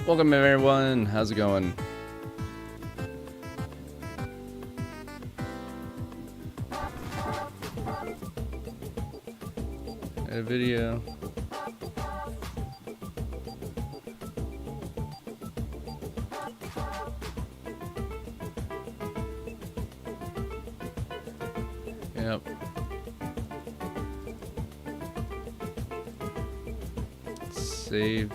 Welcome everyone, how's it going? Edit video. Yep. Save.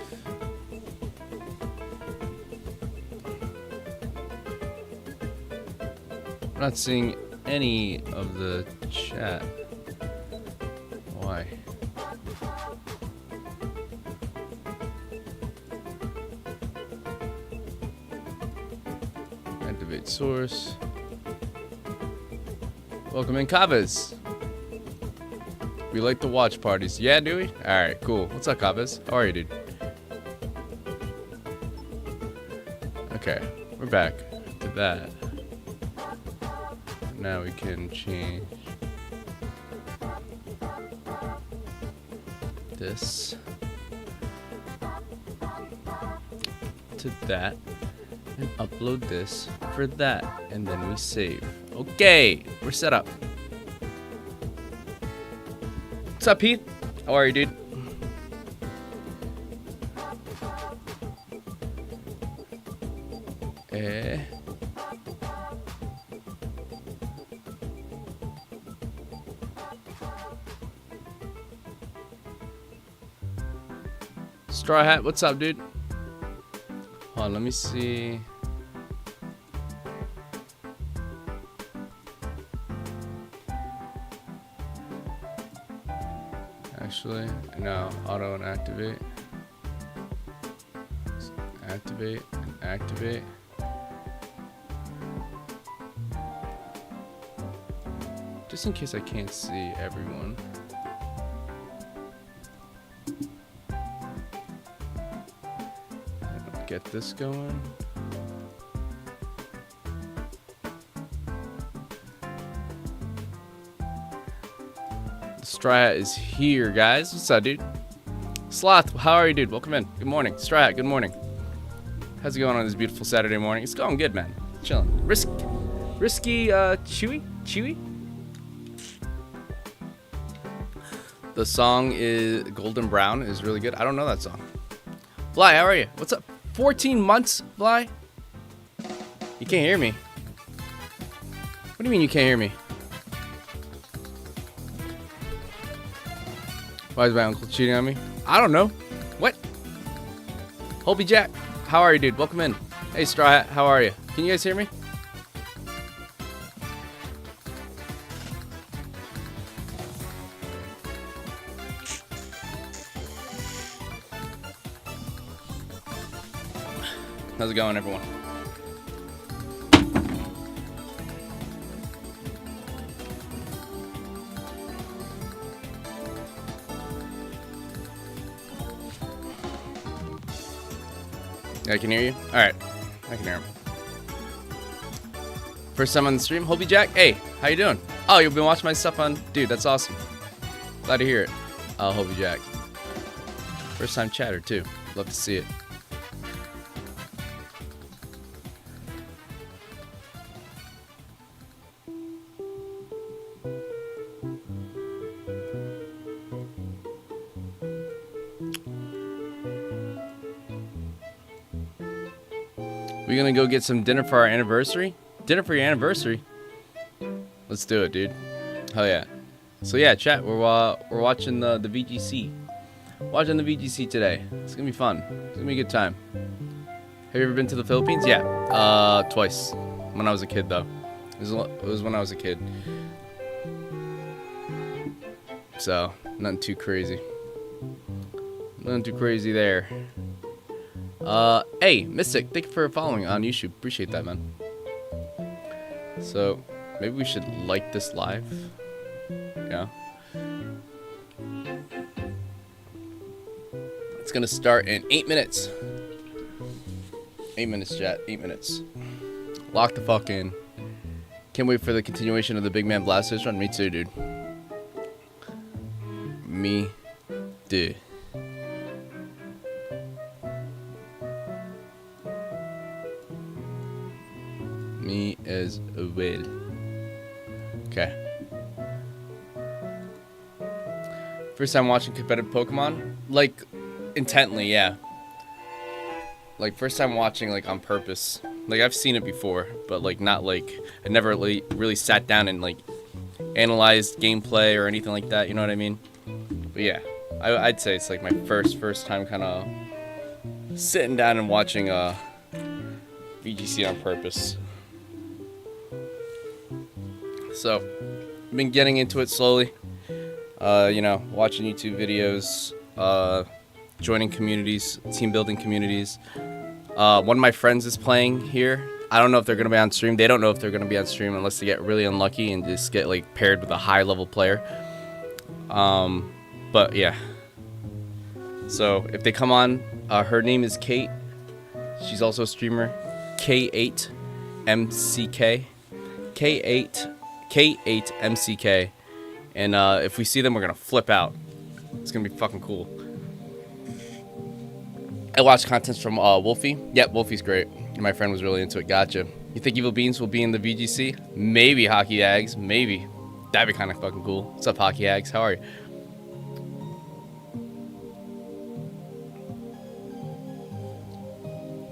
I'm not seeing any of the chat. Why? Activate source. Welcome in, Chavez. We like to watch parties. Yeah, do we? Alright, cool. What's up, Chavez? How are you, dude? Okay, we're back to that. Now we can change this to that and upload this for that, and then we save. Okay, we're set up. What's up, Pete? How are you, dude? Straw Hat, what's up, dude? Hold on, let me see. Actually, no, auto and activate. Activate and activate. Just in case I can't see everyone. Get this going. Strat is here, guys. What's up, dude? Sloth, how are you, dude? Welcome in. Good morning. Strat, good morning. How's it going on this beautiful Saturday morning? It's going good, man. Chilling. Risky, Chewy? The song is Golden Brown is really good. I don't know that song. Fly, how are you? What's up? 14 months, Fly? You can't hear me. What do you mean you can't hear me? Why is my uncle cheating on me? I don't know. What? Hobie Jack, how are you, dude? Welcome in. Hey, Straw Hat, how are you? Can you guys hear me? How's it going, everyone? I can hear you? Alright. I can hear him. First time on the stream, Hobie Jack. Hey, how you doing? Oh, you've been watching my stuff on... Dude, that's awesome. Glad to hear it. Hobie Jack. First time chatter, too. Love to see it. We gonna go get some dinner for our anniversary? Dinner for your anniversary? Let's do it, dude. Hell yeah. So yeah, chat, we're watching the VGC. Watching the VGC today. It's gonna be fun. It's gonna be a good time. Have you ever been to the Philippines? Yeah. Twice. When I was a kid, though. It was when I was a kid. So, nothing too crazy. Nothing too crazy there. Hey, Mystic, thank you for following on YouTube. Appreciate that, man. So, maybe we should like this live. Yeah. It's gonna start in 8 minutes. 8 minutes, chat. 8 minutes. Lock the fuck in. Can't wait for the continuation of the Big Man Blasters run. Me too, dude. Me too. Me as well. Okay. First time watching competitive Pokemon? Like, intently, yeah. Like, first time watching, like, on purpose. Like, I've seen it before, but, like, not, like, I never really sat down and, like, analyzed gameplay or anything like that, you know what I mean? But, yeah, I'd say it's, like, my first time kind of sitting down and watching, VGC on purpose. So, I've been getting into it slowly. You know, watching YouTube videos, joining communities, team building communities. One of my friends is playing here. I don't know if they're going to be on stream. They don't know if they're going to be on stream unless they get really unlucky and just get, like, paired with a high level player. But yeah. So if they come on, her name is Kate. She's also a streamer. K8MCK. K8MCK. And if we see them, we're going to flip out. It's going to be fucking cool. I watched contents from Wolfie. Yep, Wolfie's great. My friend was really into it. Gotcha. You think Evil Beans will be in the VGC? Maybe, Hockey Ags. Maybe. That'd be kind of fucking cool. What's up, Hockey Ags? How are you?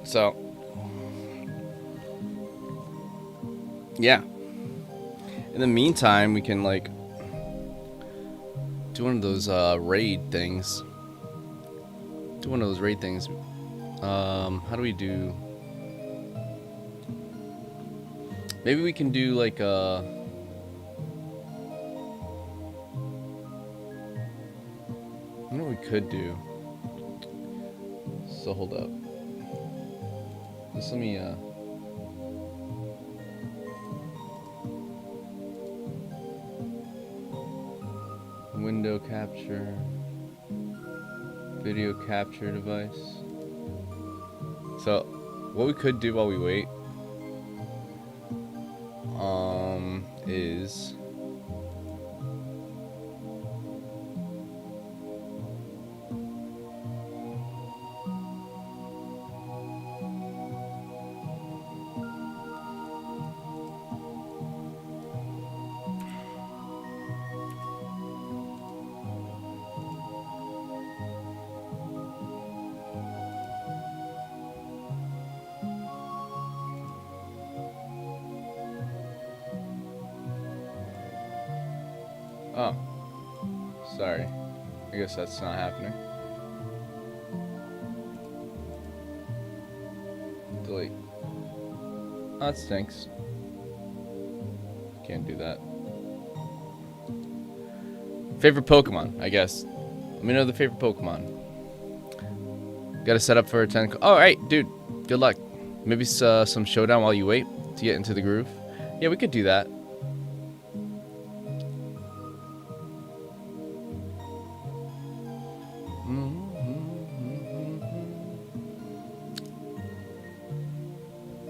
So, yeah. In the meantime, we can, like, do one of those raid things. How do we do? Maybe we can do like I know what we could do. So hold up. Just let me window capture, video capture device. So what we could do while we wait is oh, sorry. I guess that's not happening. Delete. Oh, that stinks. Can't do that. Favorite Pokemon, I guess. Let me know the favorite Pokemon. Got to set up for a 10. Oh, right, dude. Good luck. Maybe some showdown while you wait to get into the groove. Yeah, we could do that.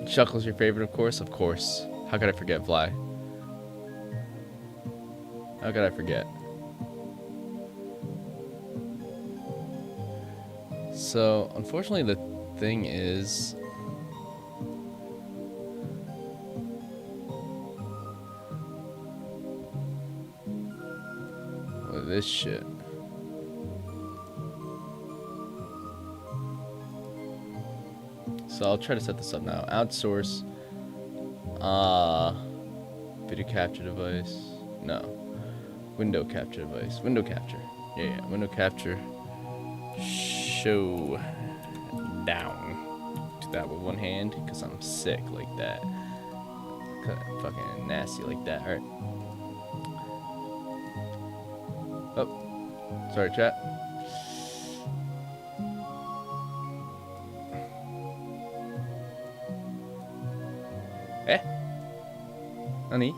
Shuckle's your favorite, of course? Of course. How could I forget Fly? How could I forget? So, unfortunately, the thing is... with this shit. So I'll try to set this up now. Outsource. Video capture device. No. Window capture device. Window capture. Yeah. Window capture. Show down. Do that with one hand because I'm sick like that. Fucking nasty like that. Alright. Oh. Sorry, chat. Honey.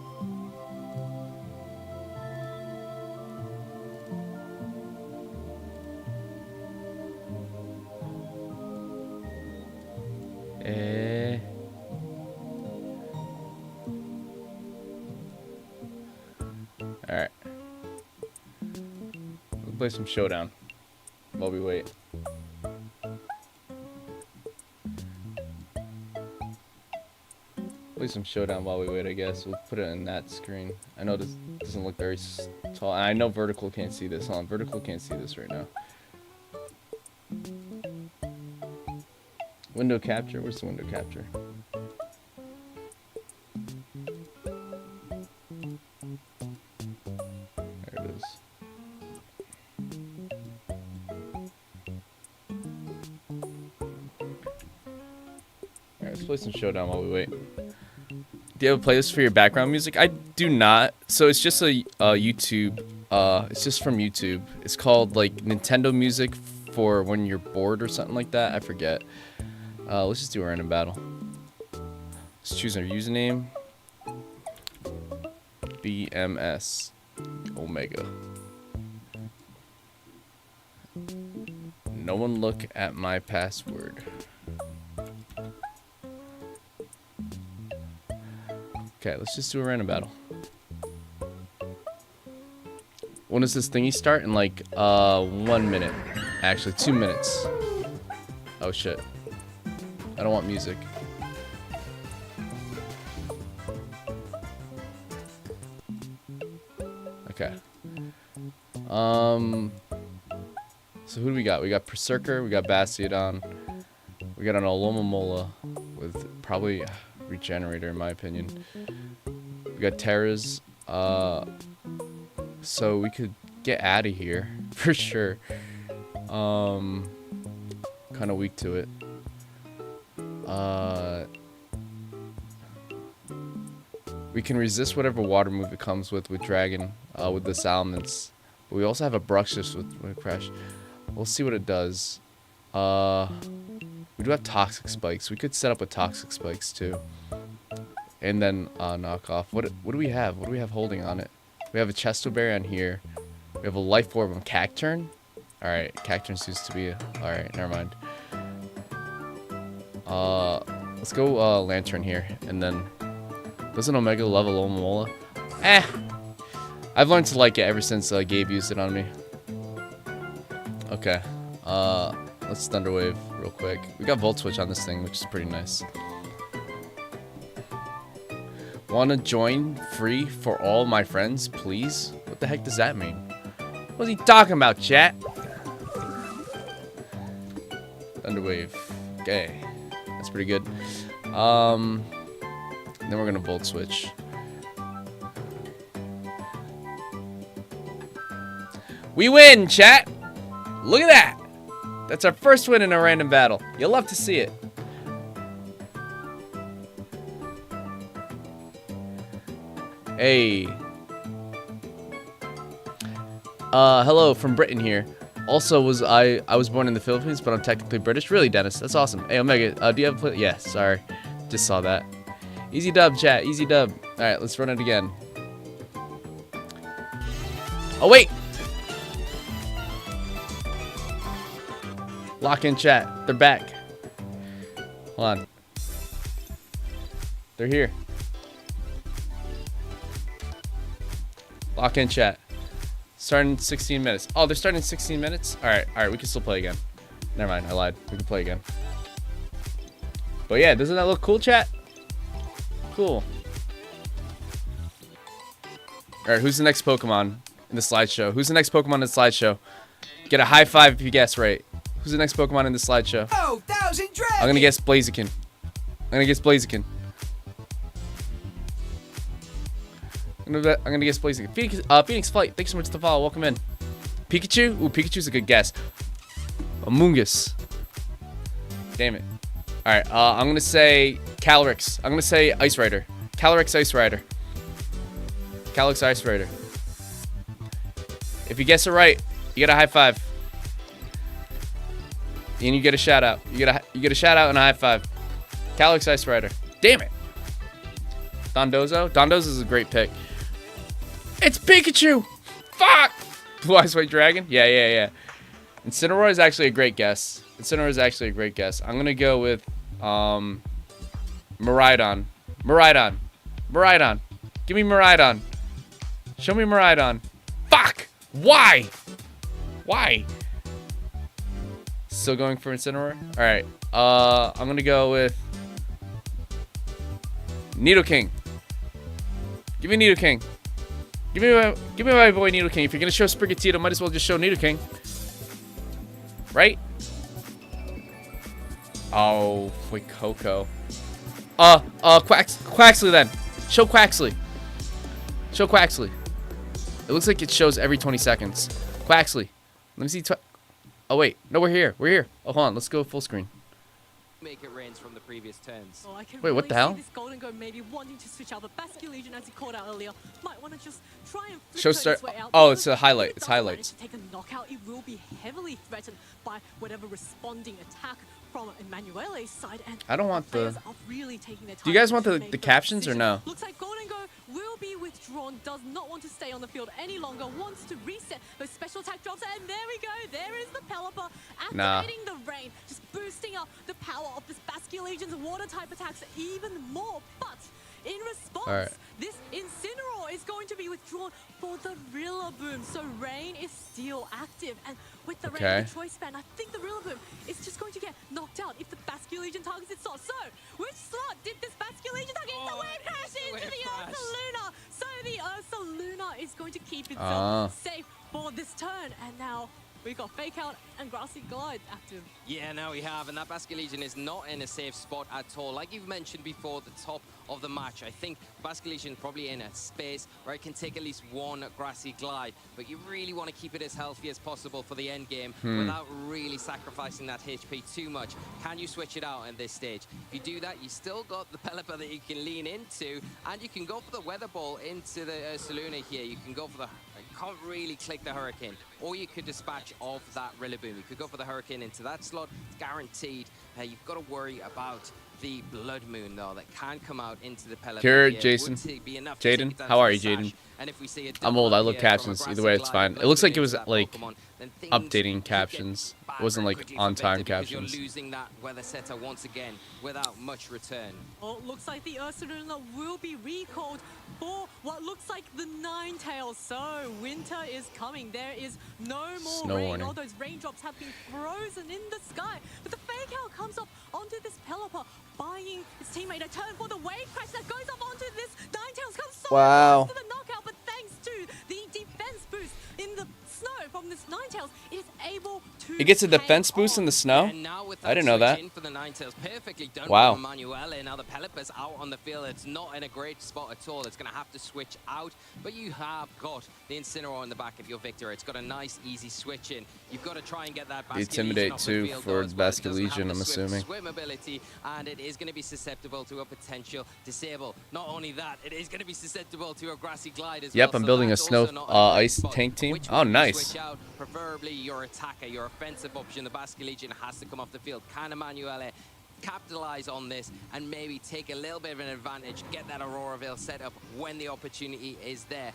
Alright. We'll play some Showdown while we wait. Play some Showdown while we wait, I guess. We'll put it in that screen. I know this doesn't look very tall. I know Vertical can't see this. Hold on, Vertical can't see this right now. Window capture? Where's the window capture? There it is. Alright, let's play some Showdown while we wait. Do you have a playlist for your background music? I do not. So it's just a YouTube. It's just from YouTube. It's called like Nintendo music for when you're bored or something like that. I forget. Let's just do a random battle. Let's choose our username. BMS Omega. No one look at my password. Okay, let's just do a random battle. When does this thingy start? In like 1 minute. Actually, 2 minutes. Oh shit. I don't want music. Okay. So who do we got? We got Berserker, we got Bastiodon, we got an Alomomola with probably Regenerator in my opinion. We got Terras, so we could get out of here for sure. Kind of weak to it. We can resist whatever water move it comes with Dragon, with the Salamence. But we also have a Bruxish with Crash. We'll see what it does. We do have Toxic Spikes. We could set up with Toxic Spikes too. And then knock off. What do we have? What do we have holding on it? We have a Chestoberry on here. We have a Life Orb on Cacturn. Alright, Cacturn seems to be... Alright, never mind. Let's go Lantern here. And then... Doesn't Omega level Alomomola? Eh! I've learned to like it ever since Gabe used it on me. Okay. Let's Thunder Wave real quick. We got Volt Switch on this thing, which is pretty nice. Wanna join free for all my friends, please? What the heck does that mean? What's he talking about, chat? Thunder Wave. Okay. That's pretty good. Then we're gonna Volt Switch. We win, chat! Look at that! That's our first win in a random battle. You'll love to see it. Hey. Hello from Britain here. Also, I was born in the Philippines, but I'm technically British. Really, Dennis? That's awesome. Hey, Omega, do you have a play? Yeah, sorry. Just saw that. Easy dub, chat. Easy dub. Alright, let's run it again. Oh, wait! Lock in, chat. They're back. Hold on. They're here. Lock in, chat. Starting in 16 minutes. Oh, they're starting in 16 minutes? Alright, we can still play again. Never mind, I lied. We can play again. But yeah, doesn't that look cool, chat? Cool. Alright, who's the next Pokemon in the slideshow? Who's the next Pokemon in the slideshow? Get a high five if you guess right. Who's the next Pokemon in the slideshow? Oh, Thousand Dragon! I'm gonna guess Blaziken. I'm gonna guess Blaziken. Phoenix Flight, thanks so much for the follow. Welcome in. Pikachu? Ooh, Pikachu's a good guess. Amoonguss. Damn it. Alright, I'm gonna say Calyrex. I'm gonna say Ice Rider. Calyrex Ice Rider. Calyrex Ice Rider. If you guess it right, you get a high five. And you get a shout out. You get a shout out and a high five. Calyrex Ice Rider. Damn it. Dondozo? Dondozo is a great pick. It's Pikachu! Fuck! Blue Eyes White Dragon? Yeah. Incineroar is actually a great guess. I'm gonna go with Miraidon. Give me Miraidon. Show me Miraidon. Fuck! Why? Why? Still going for Incineroar? Alright. I'm gonna go with Nidoking. Give me Nidoking. Give me my boy Nidoking. If you're gonna show Sprigatito, might as well just show Nidoking. Right? Oh, wait, Coco. Quaxley then. Show Quaxley. Show Quaxley. It looks like it shows every 20 seconds. Quaxley. Let me see. Oh, wait. No, we're here. We're here. Oh, hold on. Let's go full screen. Make it rains from the previous turns. Oh, I can Wait, what the hell? This Golden Go maybe wanting to switch out, but Basculegion, as he called out earlier, might want to just try and flip Show start. his way out. Oh, it's a highlight. It's highlights. To take a knockout, it will be heavily threatened by whatever responding attack from Emmanuele's side. And I don't want the. are really taking their time. Do you guys want to the make captions or decision. no? Looks like Golden Go will be withdrawn, does not want to stay on the field any longer, wants to reset those special attack drops, and there we go, there is the Pelipper activating the rain, just boosting up the power of this Basculegion's water type attacks even more. But in response, this Incineroar is going to be withdrawn for the Rillaboom, so rain is still active, and with the rain and the choice span, I think the Rillaboom is just going to get knocked out if the Basculegion targets its slot. So, which slot did this Basculegion target? It's the Wave Crash into the Ursaluna! So the Ursaluna is going to keep itself safe for this turn, and now we got Fake Out and Grassy Glide active. Yeah, now we have, and that Basculegion is not in a safe spot at all. Like you've mentioned before, the top of the match, I think Basculegion probably in a space where it can take at least one Grassy Glide, but you really want to keep it as healthy as possible for the end game without really sacrificing that HP too much. Can you switch it out at this stage? If you do that, you still got the Pelipper that you can lean into, and you can go for the Weather Ball into the Ursaluna here. You can go for the... can't really click the Hurricane, or you could dispatch of that Rillaboom. You could go for the Hurricane into that slot. It's guaranteed. You've got to worry about the Blood Moon, though, that can come out into the Pelipper. Here, Jason. Jaden, how are you, Jaden? I'm old. I love captions. Either way, it's fine. It looks like it was like updating captions. It wasn't like on-time captions. You're losing that weather setter once again without much return. Well, it looks like the Ursaluna will be recalled for what looks like the Ninetales. So winter is coming. There is no more Snow rain. warning. All those raindrops have been frozen in the sky. But the Fake Out comes up onto this Pelipper, buying his teammate a turn for the Wave Crash that goes up onto this Ninetales. Comes so close to the knockout, but thanks to the defense boost in the snow from this Ninetales, it is able to. It gets a defense boost in the snow? I didn't know that. For the Ninetales, perfectly done Wow. from Emmanuele. Now the Pelipper's out on the field. It's not in a great spot at all. It's going to have to switch out, but you have got the Incineroar in the back of your Victor. It's got a nice, easy switch in. You've got to try and get that Basculegion Intimidate off the too field, for though, as well. It doesn't have Basculegion, the I'm assuming. Swim ability, and it is going to be susceptible to a potential disable. Not only that, it is going to be susceptible to a Grassy Glide as well. Yep, I'm building a snow ice tank team. Oh, nice. Switch out, preferably your attacker, your offensive option. The Basculegion has to come off the field. Can Emmanuele capitalize on this and maybe take a little bit of an advantage, get that Aurora Veil set up when the opportunity is there?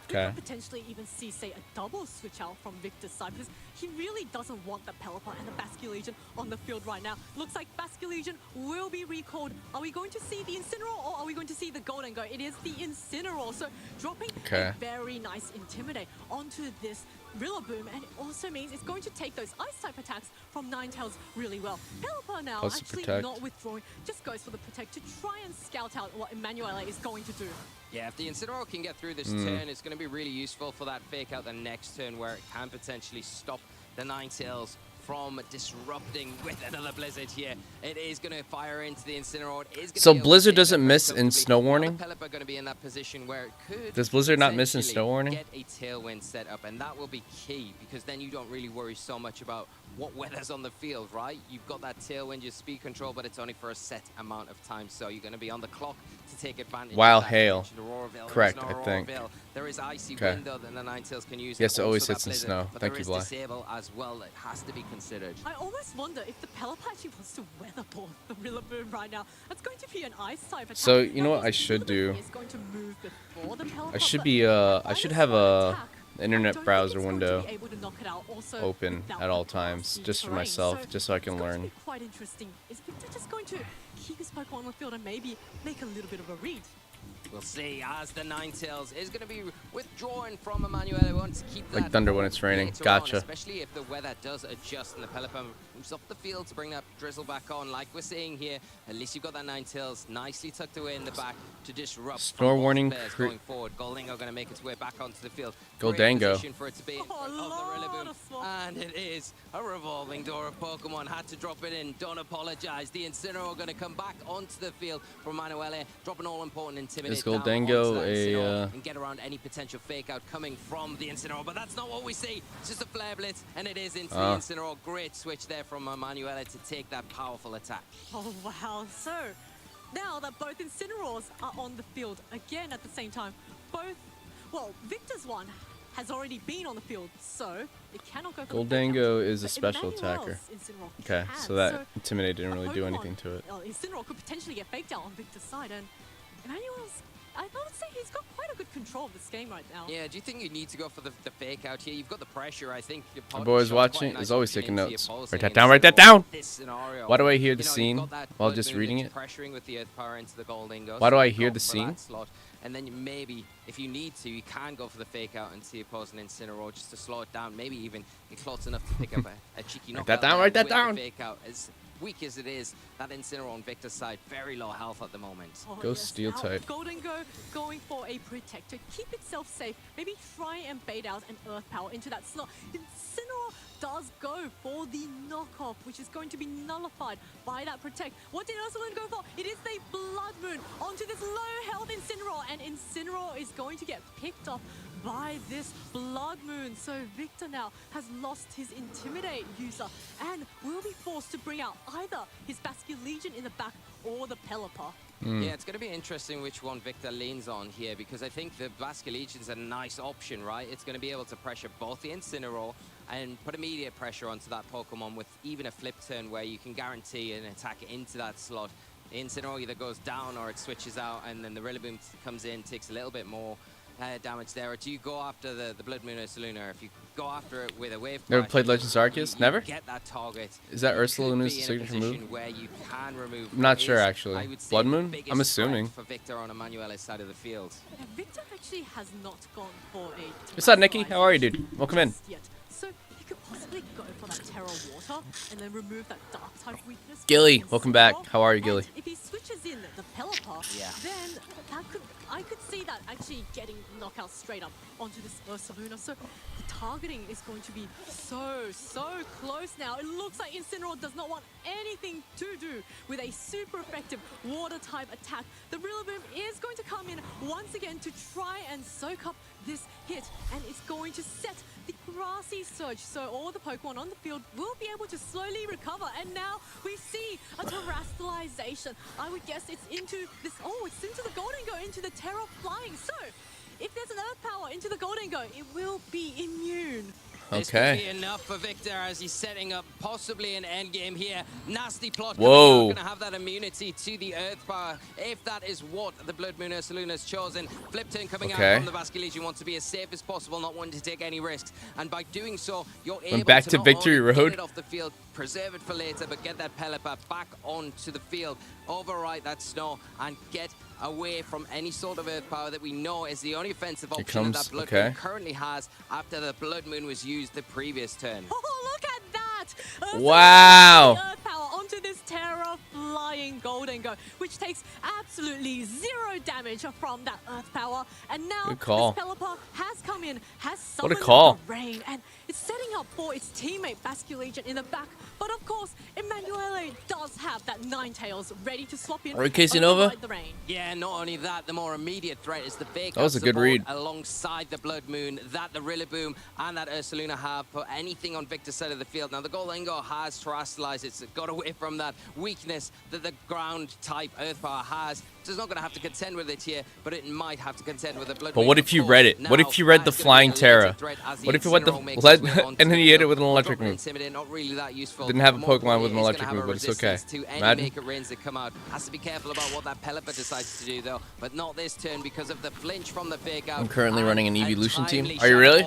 We could potentially even see, say, a double switch out from Victor's side, because he really doesn't want the Pelipper and the Basculegion on the field right now. Looks like Basculegion will be recalled. Are we going to see the Incineroar, or are we going to see the Golden Go? It is the Incineroar, so dropping a very nice Intimidate onto this Rillaboom, and it also means it's going to take those Ice-type attacks from Ninetales really well. Pelipper now actually not withdrawing, just goes for the Protect to try and scout out what Emmanuele is going to do. Yeah, if the Incineroar can get through this turn, it's going to be really useful for that Fake Out the next turn, where it can potentially stop the Ninetales from disrupting with another Blizzard here. It is going to fire into the Incineroar. So Blizzard doesn't miss in Snow Warning? Pelipper going to be in that position where it could. Does Blizzard not miss in Snow Warning? Get a Tailwind set up, and that will be key, because then you don't really worry so much about what weather's on the field, right? You've got that Tailwind, your speed control, but it's only for a set amount of time, so you're going to be on the clock to take advantage. Wild of that. Hail. Correct, I think. There is Icy Wind, though, that the Ninetales can use. Yes, it always hits in snow. But Thank you, Bly. Disable as well that has to be considered. I almost wonder if the Pelipper actually wants to Weather Ball the Rillaboom right now. That's going to be an Ice-type attack. So, you know what I should do? I should be, I should have a internet browser window open at all times, just for myself, just so I can learn. Quite interesting. Is Victor just going to keep his Pokemon on the field and maybe make a little bit of a read? We'll see as the Ninetales is going to be withdrawing from Emmanuel. They want to keep that Like thunder when it's raining. later Gotcha. on, especially if the weather does adjust and the Pelipper moves off the field to bring that drizzle back on. Like we're seeing here, at least you've got that Ninetales nicely tucked away in the back to disrupt. Snore warning. Going forward. Goldingo going to make its way back onto the field. Goldingo. For it to be in front of the Rillaboom. And it is a revolving door of Pokemon. Had to drop it in. Don't apologize. The Incineroar going to come back onto the field from Manuele, dropping all important Intimidate. Is Goldingo and get around any potential fake out coming from the Incineroar, but that's not what we see. It's just a Flare Blitz, and it is into the Incineroar. Great switch there from Manuele to take that powerful attack. Oh, wow. So, now that both Incineroars are on the field again at the same time, Victor's one has already been on the field, so it cannot go for Goldingo is a But special Emmanuel's attacker. Incineroar Okay, can. so that Intimidate didn't really do Pokemon, anything to it. Incineroar could potentially get faked out on Victor's side, and Emmanuel's, I would say he's got quite a good control of this game right now. Yeah, do you think you need to go for the fake out here? You've got the pressure, I think. My boy's watching is always taking notes. Write that down, write that down! Why do I hear the scene while just reading it? Pressuring with the Earth Power into the Goldingo. Why do I hear the scene? And then maybe, if you need to, you can go for the fake out into the opposing Incineroar just to slow it down. Maybe even get close enough to pick up a cheeky knockout. Write that down, write that down! Fake out. As weak as it is, that Incineroar on Victor's side, very low health at the moment. Oh, Go Steel now type. Goldingo going for a Protector, keep itself safe, maybe try and bait out an Earth Power into that slot. Incineroar does go for the knockoff, which is going to be nullified by that Protect. What did Ursulune go for? It is the Blood Moon onto this low health Incineroar, and Incineroar is going to get picked off by this Blood Moon. So Victor now has lost his Intimidate user and will be forced to bring out either his Basculegion in the back or the Pelipper. Yeah, it's going to be interesting which one Victor leans on here, because I think the Basculegion is a nice option, right? It's going to be able to pressure both the Incineroar and put immediate pressure onto that Pokemon with even a flip turn where you can guarantee an attack into that slot. The Incineroar either goes down or it switches out, and then the Rillaboom comes in, takes a little bit more damage there. Or do you go after the Blood Moon Ursaluna? If you go after it with a Wave Never Crash, played Legends Arceus? Never? Get that target. Is that Ursaluna's Be in a signature position move? where you can remove I'm not what sure is, actually. I would say, Blood the Moon? biggest I'm assuming. threat for Victor on Emmanuele's side of the field. Yeah, Victor actually has not gone for a... What's up, Nikki? How are you, dude? Welcome in. Yet. So he could possibly go for that Terra Water and then remove that Dark type weakness. Gilly, from welcome back. Incineroar. How are you, Gilly? And if he switches in the Pelipper, then I could see that actually getting knockout straight up onto this Ursaluna. So the targeting is going to be so close now. It looks like Incineroar does not want anything to do with a super effective water type attack. The Rillaboom is going to come in once again to try and soak up this hit, and it's going to set the Grassy Surge. So all the Pokemon on the field will be able to slowly recover, and now we see a Terastallization. I would guess it's into this, it's into the Goldingo, into the Terra Flying. So if there's an Earth Power into the Goldingo, it will be immune. This could be enough for Victor as he's setting up possibly an endgame here. Nasty plot. Whoa. Going to have that immunity to the Earth Power, if that is what the Blood Moon Ursaluna has chosen. Flip turn coming out from the Basculegion. Wants to be as safe as possible, not wanting to take any risks. And by doing so, you're able back to not Victory only get Road. it off the field, preserve it for later, but get that Pelipper back onto the field, override that Snow, and get away from any sort of Earth Power that we know is the only offensive option that Blood Moon currently has after the Blood Moon was used the previous turn. Oh, look at that! Wow! Earth Power onto this Terra Flying Goldingo, which takes absolutely 0 damage from that Earth Power. And now this Pelipper has come in, has summoned the rain, and it's setting up for its teammate Basculegion in the back. But of course, Emanuele does have that Ninetales ready to swap in. Casey Nova? Yeah, not only that, the more immediate threat is the fake. That was a good read. Alongside the Blood Moon that the Rillaboom and that Ursaluna have put anything on Victor's side of the field. Now the Goldingo has terastallized. It's got away from that weakness that the ground type Earth Power has. So it's not going to have to contend with it here, but it might have to contend with the Blood Moon. But what if you read it? What if you read the Flying Terra? What if you went the lead and then you hit it with an electric move? Not really that useful. Didn't have a Pokemon with an electric move, but it's okay. Imagine. Rains that come out. Has to be careful about what that Pelipper decides to do though, but not this turn because of the flinch from the fake out. I'm currently running an Evolution team. Are you really?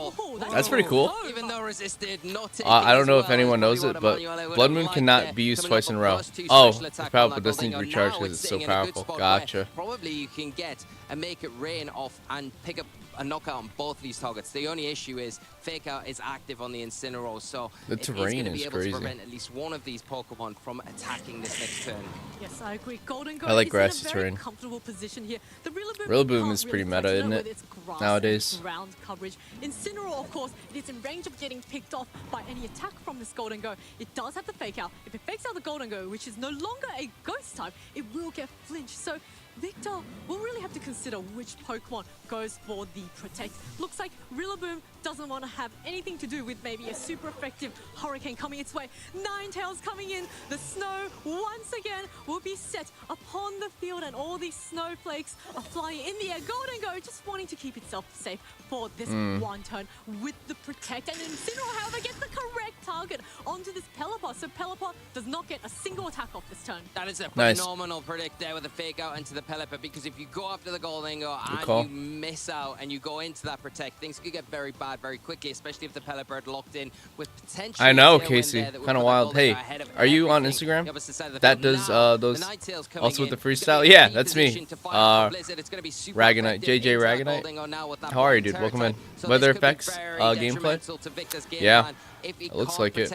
That's pretty cool. Even though resisted, not I don't know if anyone knows it, but Blood Moon cannot be used twice in a row. Oh, it's powerful, but doesn't need to recharge because it's so powerful. Gotcha. Gotcha. probably you can get a Make It Rain off and pick up a knockout on both of these targets. The only issue is Fake Out is active on the Incineroar, so The it terrain is going to is be able crazy. to prevent at least one of these Pokemon from attacking this next turn. Yes, I agree. Golden Go I like is grassy in a very terrain. comfortable position here. The Rillaboom can't is pretty really meta, threaten isn't with it, its grass nowadays? and ground coverage. Incineroar, of course, it is in range of getting picked off by any attack from this Golden Go. It does have to Fake Out. If it fakes out the Golden Go, which is no longer a Ghost type, it will get flinched. So Victor will really have to consider which Pokemon goes for the Protect. Looks like Rillaboom doesn't want to have anything to do with maybe a super effective Hurricane coming its way. Ninetales coming in. The snow once again will be set upon the field, and all these snowflakes are flying in the air. Golden Go just wanting to keep itself safe for this one turn with the Protect. And Incineroar, however, gets the correct target onto this Pelipper. So Pelipper does not get a single attack off this turn. That is a Nice. phenomenal predict there with the Fake Out into the Pelipper, because if you go after the Golden Go and you miss out and you go into that Protect, things could get very bad very quickly, especially if the Pelipper had locked in with potential. I know, Casey. Kind of wild. Hey, are you on Instagram? That does those also with the freestyle? Yeah, that's me. Ragonite, JJ Ragonite. How are you, dude? Welcome in. Weather effects, gameplay. Yeah, it looks like it.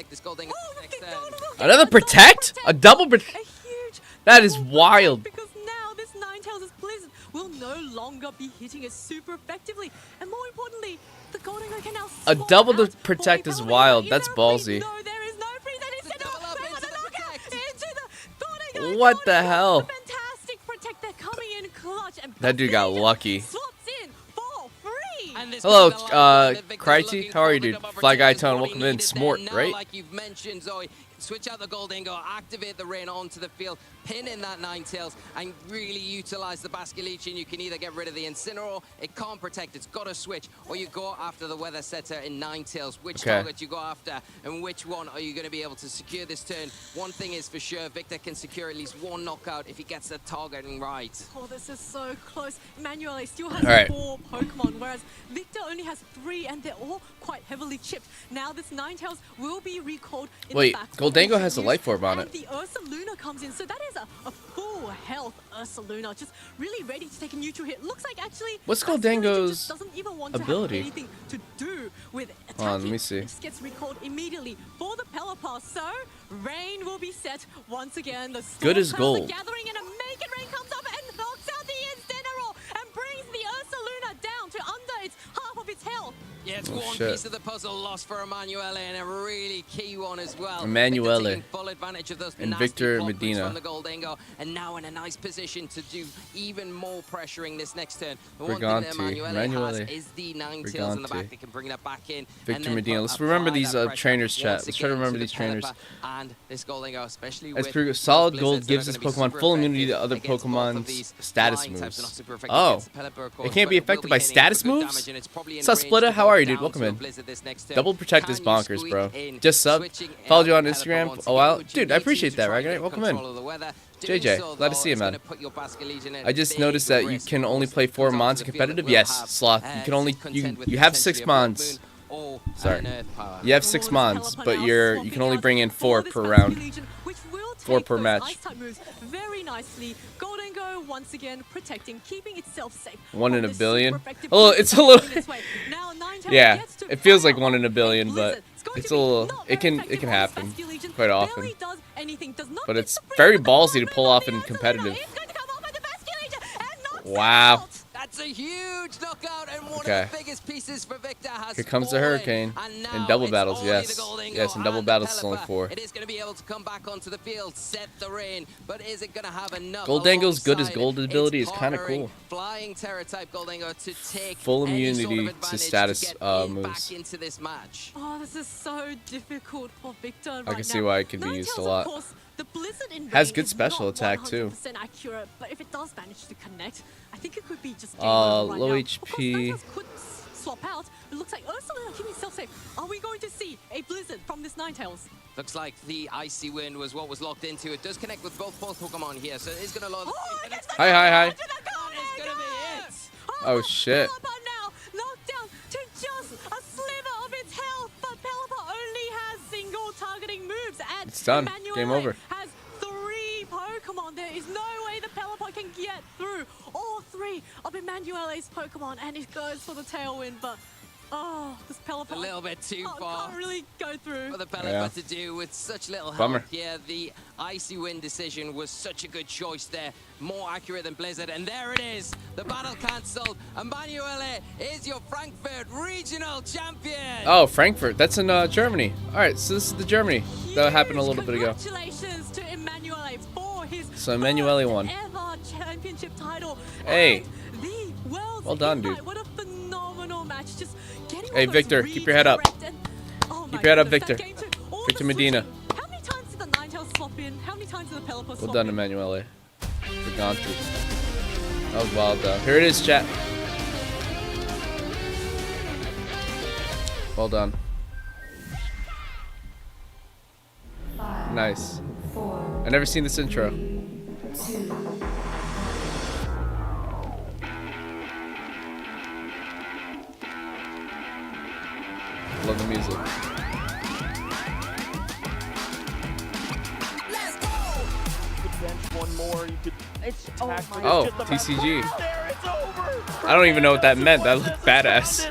Another Protect? A double Protect? That is wild. Because now this Ninetales' Blizzard will no longer be hitting it super effectively. And more importantly, the Golden Go can now A swap double to out Protect for is the wild. Is That's there a freeze? ballsy. No, there is no freeze. And it's into the Golden What Go. the hell? Fantastic Protect. They're coming in clutch. And That dude got lucky. Swaps in for free. And this Hello, could be the line that Victor's Cryty. looking How are for. you, The dude? double Fly Guy Protect is Tone, what he welcome in. needed Smart, there. Now, right? like you've mentioned, Zoe, switch out the Golden Go, activate the rain onto the field, pin in that Ninetales, and really utilize the Basculegion. You can either get rid of the Incineroar, it can't protect, it's got to switch, or you go after the Weather Setter in Ninetales. Which target you go after, and which one are you going to be able to secure this turn? One thing is for sure, Victor can secure at least one knockout if he gets the targeting right. Oh, this is so close. Emanuele still has Alright. 4 Pokemon, whereas Victor only has 3, and they're all quite heavily chipped. Now this Ninetales will be recalled in Wait, the back. Goldango has a Life Orb on and it. the Ursaluna comes in, so that is a full health Ursaluna, just really ready to take a neutral hit. Looks like actually What's Basculegion Goldango's just doesn't even want ability? to have anything to do with attacking. Hold on, let me see. It just gets recalled immediately for the Pelipper. So rain will be set once again. The Good as storm clouds are gold. gathering, and a Make It Rain comes up and knocks out the Incineroar and brings the Ursaluna down to under its half of its health. Yeah, it's Oh, one shit. piece of the puzzle lost for Emanuele, and a really key one as well. Emanuele. Victor taking full advantage of those And nasty Victor pop moves Medina. from the Goldango, and now in a nice position to do even more pressuring this next turn. The one thing Brigante. that Emanuele Emanuele. has is the Ninetales in the back Brigante. that can bring that back in. and Victor then Medina. put- Let's remember apply these that pressure trainers, chat. once Let's try to again remember to these the trainers. Pelipper and this Goldango, especially As with per those solid blizzards gold that are gives gonna this be Pokemon super full immunity to effective other against both of Pokemon's these status flying types. They're not moves. super effective Oh, against the Pelipper, of course, it can't be but will affected by hitting for status good moves? damage, and it's probably in What's up, range Splitter? to How go are you, dude? down Welcome to a in. blizzard this next turn. Double Protect Can is you bonkers, squeak bro. in, Just sub. switching Followed you on out Instagram Pelipper a while. once again? Dude, I Would you appreciate need that, to try Ragonite. and Welcome get in. control of the weather? Doing JJ, so, glad to though, see you, it's man. gonna put your Basculegion at I just big noticed that you risk. can only Of play course, 4 comes mons onto in the field, it competitive. will Yes, have, Sloth. You can only contend with you have potentially 6 a Blood mons. Moon or Sorry. an Earth Power. You have Oh, 6 this mons, Pelipper but now you swapping can only out bring in for 4 this per round. Basculegion, which will 4 take per those match. Ice-type moves very nicely. Goldango once again protecting, keeping itself safe. 1 in from a this billion. super effective Oh, blizzard it's a little. coming its way. Now Ninetales Yeah, gets to it feels fire like 1 in a off billion, but blizzard. going it's to a be little. not It very can effective on happen Basculegion. quite often. Barely does anything, does not But get it's the free, very but the ballsy to Blood pull Moon off on in the competitive. Ursaluna is going to come off with the Basculegion and knocks it Wow. out. That's a huge knockout, and one Okay. of the biggest pieces for Victor has Here comes the fallen. Hurricane. And In now double it's battles, only yes. the Goldango Yes, in double and the battles, it's only Pelipper. 4. It is going to be able to come back onto the field, set the rain, but is it going to have enough? Goldango's good as alongside gold its ability is kinda partnering cool. Flying Terra type Goldango to take Full any sort of immunity to advantage status, get moves. back into this match. Oh, this is so difficult for Victor right I can see now. why it could be used a Ninetales, lot. Of course, the Blizzard in Has rain good is special not attack, too. 100% accurate, but if it does manage to connect, I think it could be just game Uh, over right low now. HP. Of course, Ninetales could swap out. It looks like Ursaluna keeping itself safe. Are we going to see a Blizzard from this Ninetales? Looks like the Icy Wind was what was locked into. It does connect with both Pokemon here, so it is going to lower the Oh, speed, it but gets it's the Hi, hi, hi. to the That is gonna be Goldango! it. Oh, shit. Pelipper now knocked down to just a sliver of its health, but Pelipper only has single targeting moves, and It's done. Emanuele Game over. has 3 Pokemon. There is no way the Pelipper can get through up Emmanuele's Pokemon, and it goes for the tailwind, but oh, this Pelipper. A little bit too far. Can't really go through. For the Pelipper to do with such little Bummer. help. Yeah, the Icy Wind decision was such a good choice there. More accurate than Blizzard. And there it is. The battle cancelled. Emanuele is your Frankfurt regional champion. Oh, Frankfurt. That's in Germany. All right, so this is the Germany. That happened a little bit ago. Congratulations to Emanuele for his So Emanuele won. ever championship title. Hey. And the world's Well done, invite. dude. What a phenomenal match. Just getting all Hey, those Victor, keep your head up. redirect and- oh my Keep your head up, goodness, that Victor. game took all Victor the Medina. switching. How many times did the Ninetales swap in? How many times did the Pelipper swap Well done, in? Emanuele. Briganti. That was wild, though. Here it is, chat. Well done. Nice. I never seen this intro. Love the music. One more, you could It's Oh, TCG. I don't even know what that meant. That looked badass.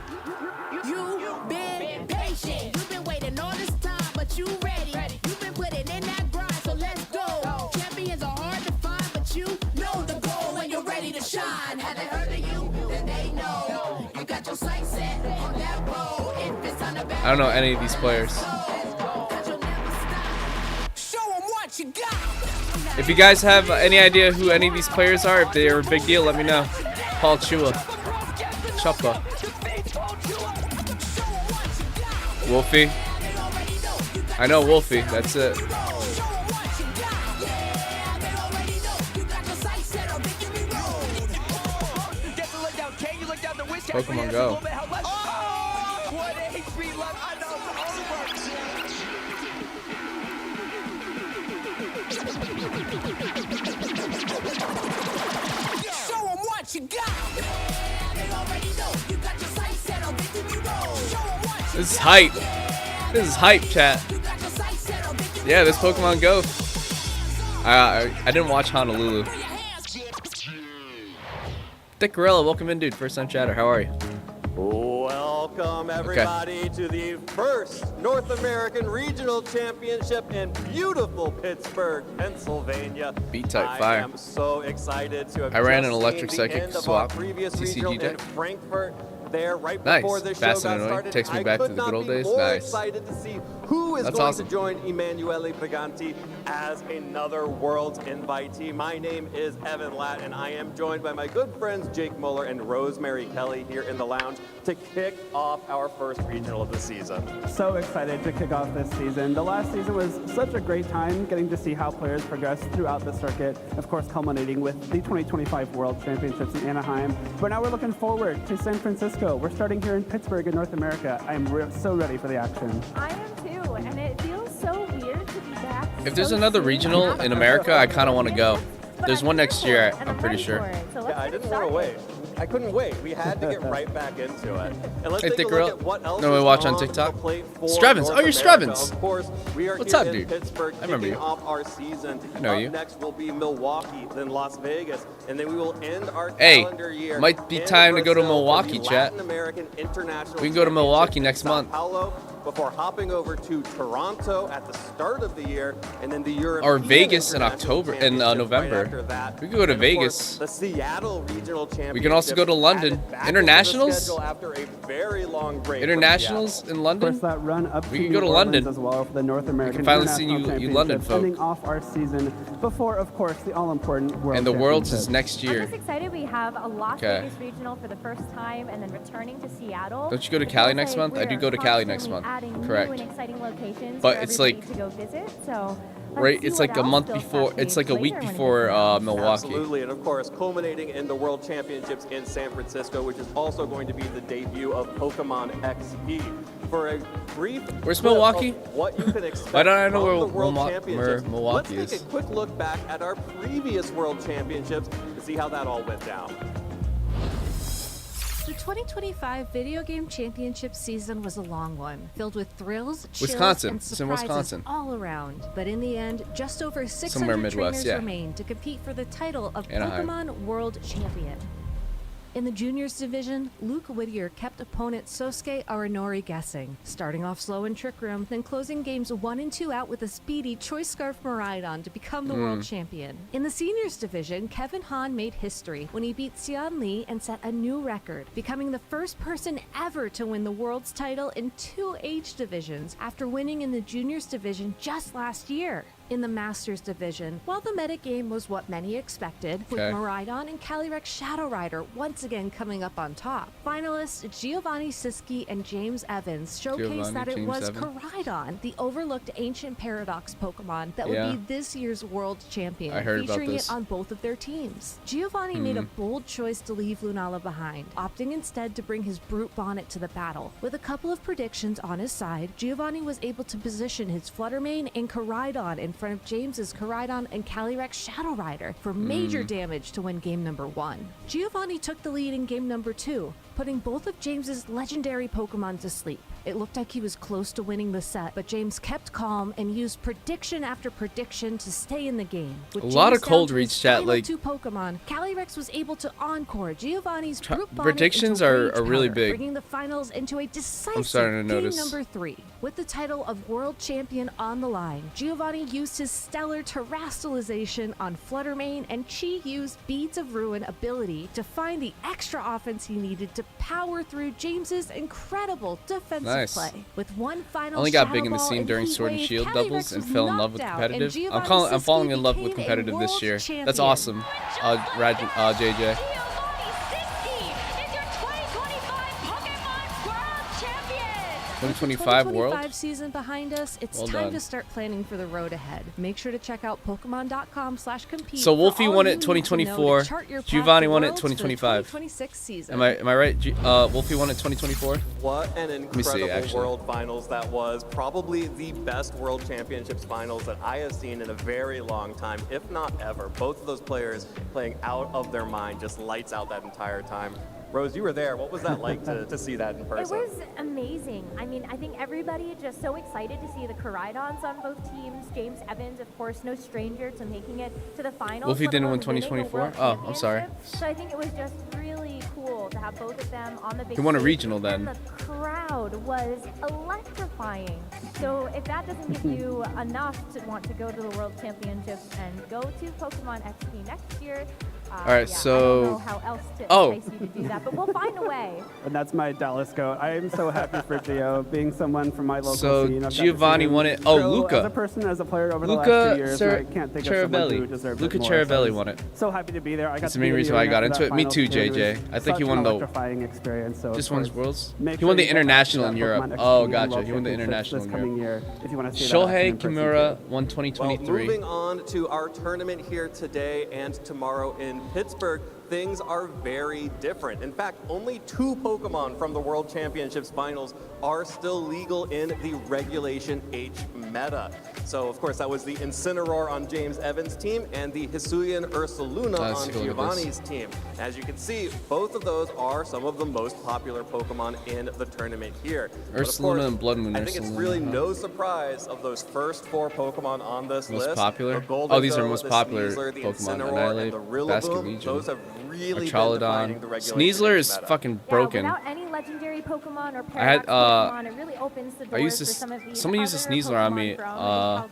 You've been patient. You've been waiting all this time, but you ready. You've been putting in that grind, so let's go. Champions are hard to find, but you know the goal when you're ready to shine. Have they heard of you? Then they know. You got your sights set on that road. If it's on the back, I don't know any of these players. 'cause you'll never stop. Show 'em what you got. If you guys have any idea who any of these players are, if they are a big deal, let me know. Paul Chua. Chuppa. Wolfie. I know Wolfie, that's it. Pokemon Go. Show 'em what you got. They already know you got your sights set on victory road. Show 'em what you This is hype. This is hype, chat. got your sights set on victory Yeah, this Pokemon Go. I didn't watch Honolulu. Dick Gorilla, welcome in, dude. First time chatter. How are you? Welcome everybody to the first North American Regional Championship in beautiful Pittsburgh, Pennsylvania. B-type I fire. am so excited to have I ran just an electric seen the psychic end of swap, our previous TCG regional deck. in Frankfurt. There, right Nice. before the show Fast and got annoying. started. Takes me I back to could the good not old be days. more Nice. excited to see who is That's going awesome. to join Emanuele Briganti as another Worlds invitee. My name is Evan Latt, and I am joined by my good friends Jake Muller and Rosemary Kelly here in the lounge to kick off our first regional of the season. So excited to kick off this season. The last season was such a great time getting to see how players progress throughout the circuit, of course culminating with the 2025 World Championships in Anaheim. But now we're looking forward to San Francisco. We're starting here in Pittsburgh in North America. I'm so ready for the action. I am too, and it feels so weird to be back. If there's so another soon regional after in America, I kind of the want to go. but There's I'm one here next for year, it, and I'm pretty ready sure. for it. So let's Yeah, I get didn't want to started. wait. I couldn't wait. We had to get right back into it. And let's Hey, take Dick a Gorilla. look at what else No, we is watch on the TikTok. plate for Strevens. North Oh, you're America. Strevens. Of course, we are What's here up, in dude? Pittsburgh I remember kicking you. off our season. I know Up you. next will be Milwaukee, then Las Vegas, and then we will end our Hey, calendar year. might be in time to go to Brazil for Milwaukee, the chat. Latin American International We can go to Milwaukee Championship next in Sao month. Paulo before hopping over to Toronto at the start of the year, and then the European Or Vegas in International October- in, Championships November. Right after that. We could go to And of course, Vegas. the Seattle Regional Championship. We can also go to London. added back Internationals? into the schedule after a very long break from Internationals in Of course, London? that run up We to can New go to Orleans London. as well for the North American finally see International you London Championships, folk. ending off our season before, of course, the all-important World And the Worlds is Championships. next I'm year. just excited we have a Las Okay. Vegas regional for the first time, and then returning to Seattle. Don't you go to It Cali feels next like month? I do we're go to Cali next constantly month. adding Correct. New and exciting locations But for it's everybody like- to go visit. So let's Right, see it's what like a else month those before. have It's like a later week when we before get there. Milwaukee. Absolutely, and of course, culminating in the World Championships in San Francisco, which is also going to be the debut of Pokemon XP. For a brief Where's clip Milwaukee? of what you can expect Why don't I know from where the World Milwaukee Championships, Milwaukee let's take is? a quick look back at our previous World Championships to see how that all went down. The 2025 Video Game Championship season was a long one, filled with thrills, chills, Wisconsin. and It's in surprises Wisconsin. all around. But in the end, just over 600 Somewhere Midwest, trainers yeah. remained to compete for the title of Anaheim. Pokemon World Champion. In the juniors division, Luke Whittier kept opponent Sosuke Aranori guessing, starting off slow in Trick Room, then closing games 1 and 2 out with a speedy Choice Scarf Miraidon to become the world champion. In the seniors division, Kevin Hahn made history when he beat Xian Li and set a new record, becoming the first person ever to win the world's title in 2 age divisions after winning in the juniors division just last year. In the Masters division, while the metagame was what many expected, with Miraidon and Calyrex Shadow Rider once again coming up on top, finalists Giovanni Siski and James Evans showcased that it was Koraidon, the overlooked ancient paradox Pokemon that would be this year's world champion, featuring it on both of their teams. Giovanni made a bold choice to leave Lunala behind, opting instead to bring his Brute Bonnet to the battle. With a couple of predictions on his side, Giovanni was able to position his Fluttermane and Koraidon in front of James's Koraidon and Calyrex Shadow Rider for major damage to win game number 1. Giovanni took the lead in game number 2, putting both of James's legendary Pokemon to sleep. It looked like he was close to winning the set, but James kept calm and used prediction after prediction to stay in the game. With a lot of James cold down to reach his chat, final like 2 Pokemon, Calyrex was able to encore Giovanni's Brute Bonnet predictions into are Rage really Powder, big. bringing the finals into a decisive starting to game notice. number 3. With the title of world champion on the line, Giovanni used his stellar terastallization on Fluttermane, and Chi used Beads of Ruin ability to find the extra offense he needed to power through James's incredible defensive play. With one final only got Shadow big in the Ball scene and during Heat Sword and Wave, Shield Calyrex doubles and was fell in love with knocked out, and competitive. Giovanni I'm falling in love Siski with became a competitive this world year. That's champion. awesome. JJ. Giovanni Siski is your 2025 Pokemon World Champion! 2025 world. 2025 season behind us, it's Well time done. to start planning for the road ahead. Make sure to check out Pokemon.com/compete. So for Wolfie all won you it need to 2024. know to chart your path Giovanni to won it Worlds for the 2025. 2026 season. Am I right? Wolfie won it 2024. What an me see, incredible actually. World Finals that was. Probably the best World Championships Finals that I have seen in a very long time, if not ever. Both of those players playing out of their mind, just lights out that entire time. Rose, you were there. What was that like to see that in person? It was amazing. I mean, I think everybody just so excited to see the Koraidons on both teams. James Evans, of course, no stranger to making it to the finals. Wolfie let didn't alone win winning the 2024? World Oh, I'm sorry. Championship. So I think it was just really cool to have both of them on the big He won a stage. regional then. And the crowd was electrifying. So if that doesn't give you enough to want to go to the World Championships and go to Pokemon XP next year, All right, yeah, so- I don't know how else to entice you to do that, but we'll find a way. And that's my Dallas goat. I am so happy for Gio, being someone from my local So scene. I've got to see Giovanni him won it. Oh, grow Luca. As a person, as a player over the last Luca 2 years, I can't think of someone who deserves Luca it more. Cherubelli So won it. So happy to be there. I got That's to the main be reason the why I got arena into for it. that Me finals too, period. It JJ. was I think he such won an the- electrifying experience. So Just of won course, Worlds? make He won the sure you get international back in to Europe. that Pokemon Oh, XP gotcha. World He won the Championships international this in coming Europe. year. If you want to see that action Shohei in person, Kimura too. won Well, 2023. moving on to our tournament here today and tomorrow in Pittsburgh, things are very different. In fact, only 2 Pokemon from the World Championships Finals are still legal in the Regulation H meta. So, of course, that was the Incineroar on James Evans' team and the Hisuian Ursaluna Let's on go with Giovanni's team. As you can see, both of those are some of the most popular Pokemon in the tournament here. But of Ursaluna course, and Blood Moon I think it's Ursaluna, really huh? no surprise of those first 4 Pokemon on this Most list. popular? The Golden Oh, these are Go, most the popular Sneasler, the Pokemon. Incineroar, and the Annihilate, Rillaboom. Basculegion, Those have really been Archaludon. defining the regulation Sneasler is meta. fucking Yeah, broken. without any legendary Pokemon or I had, paradox Pokemon, it really opens the doors I used for this- some of these someone used a other Sneasler on Pokemon me, from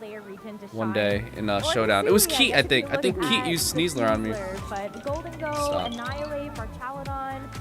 the Paldea region to one shine. day in Or Showdown. It was Hisuian, Keat, I guess if think. you I think look Keat at used the Sneasler on me. Sneasler, But Golden Go, Stop. Annihilate, Archaludon.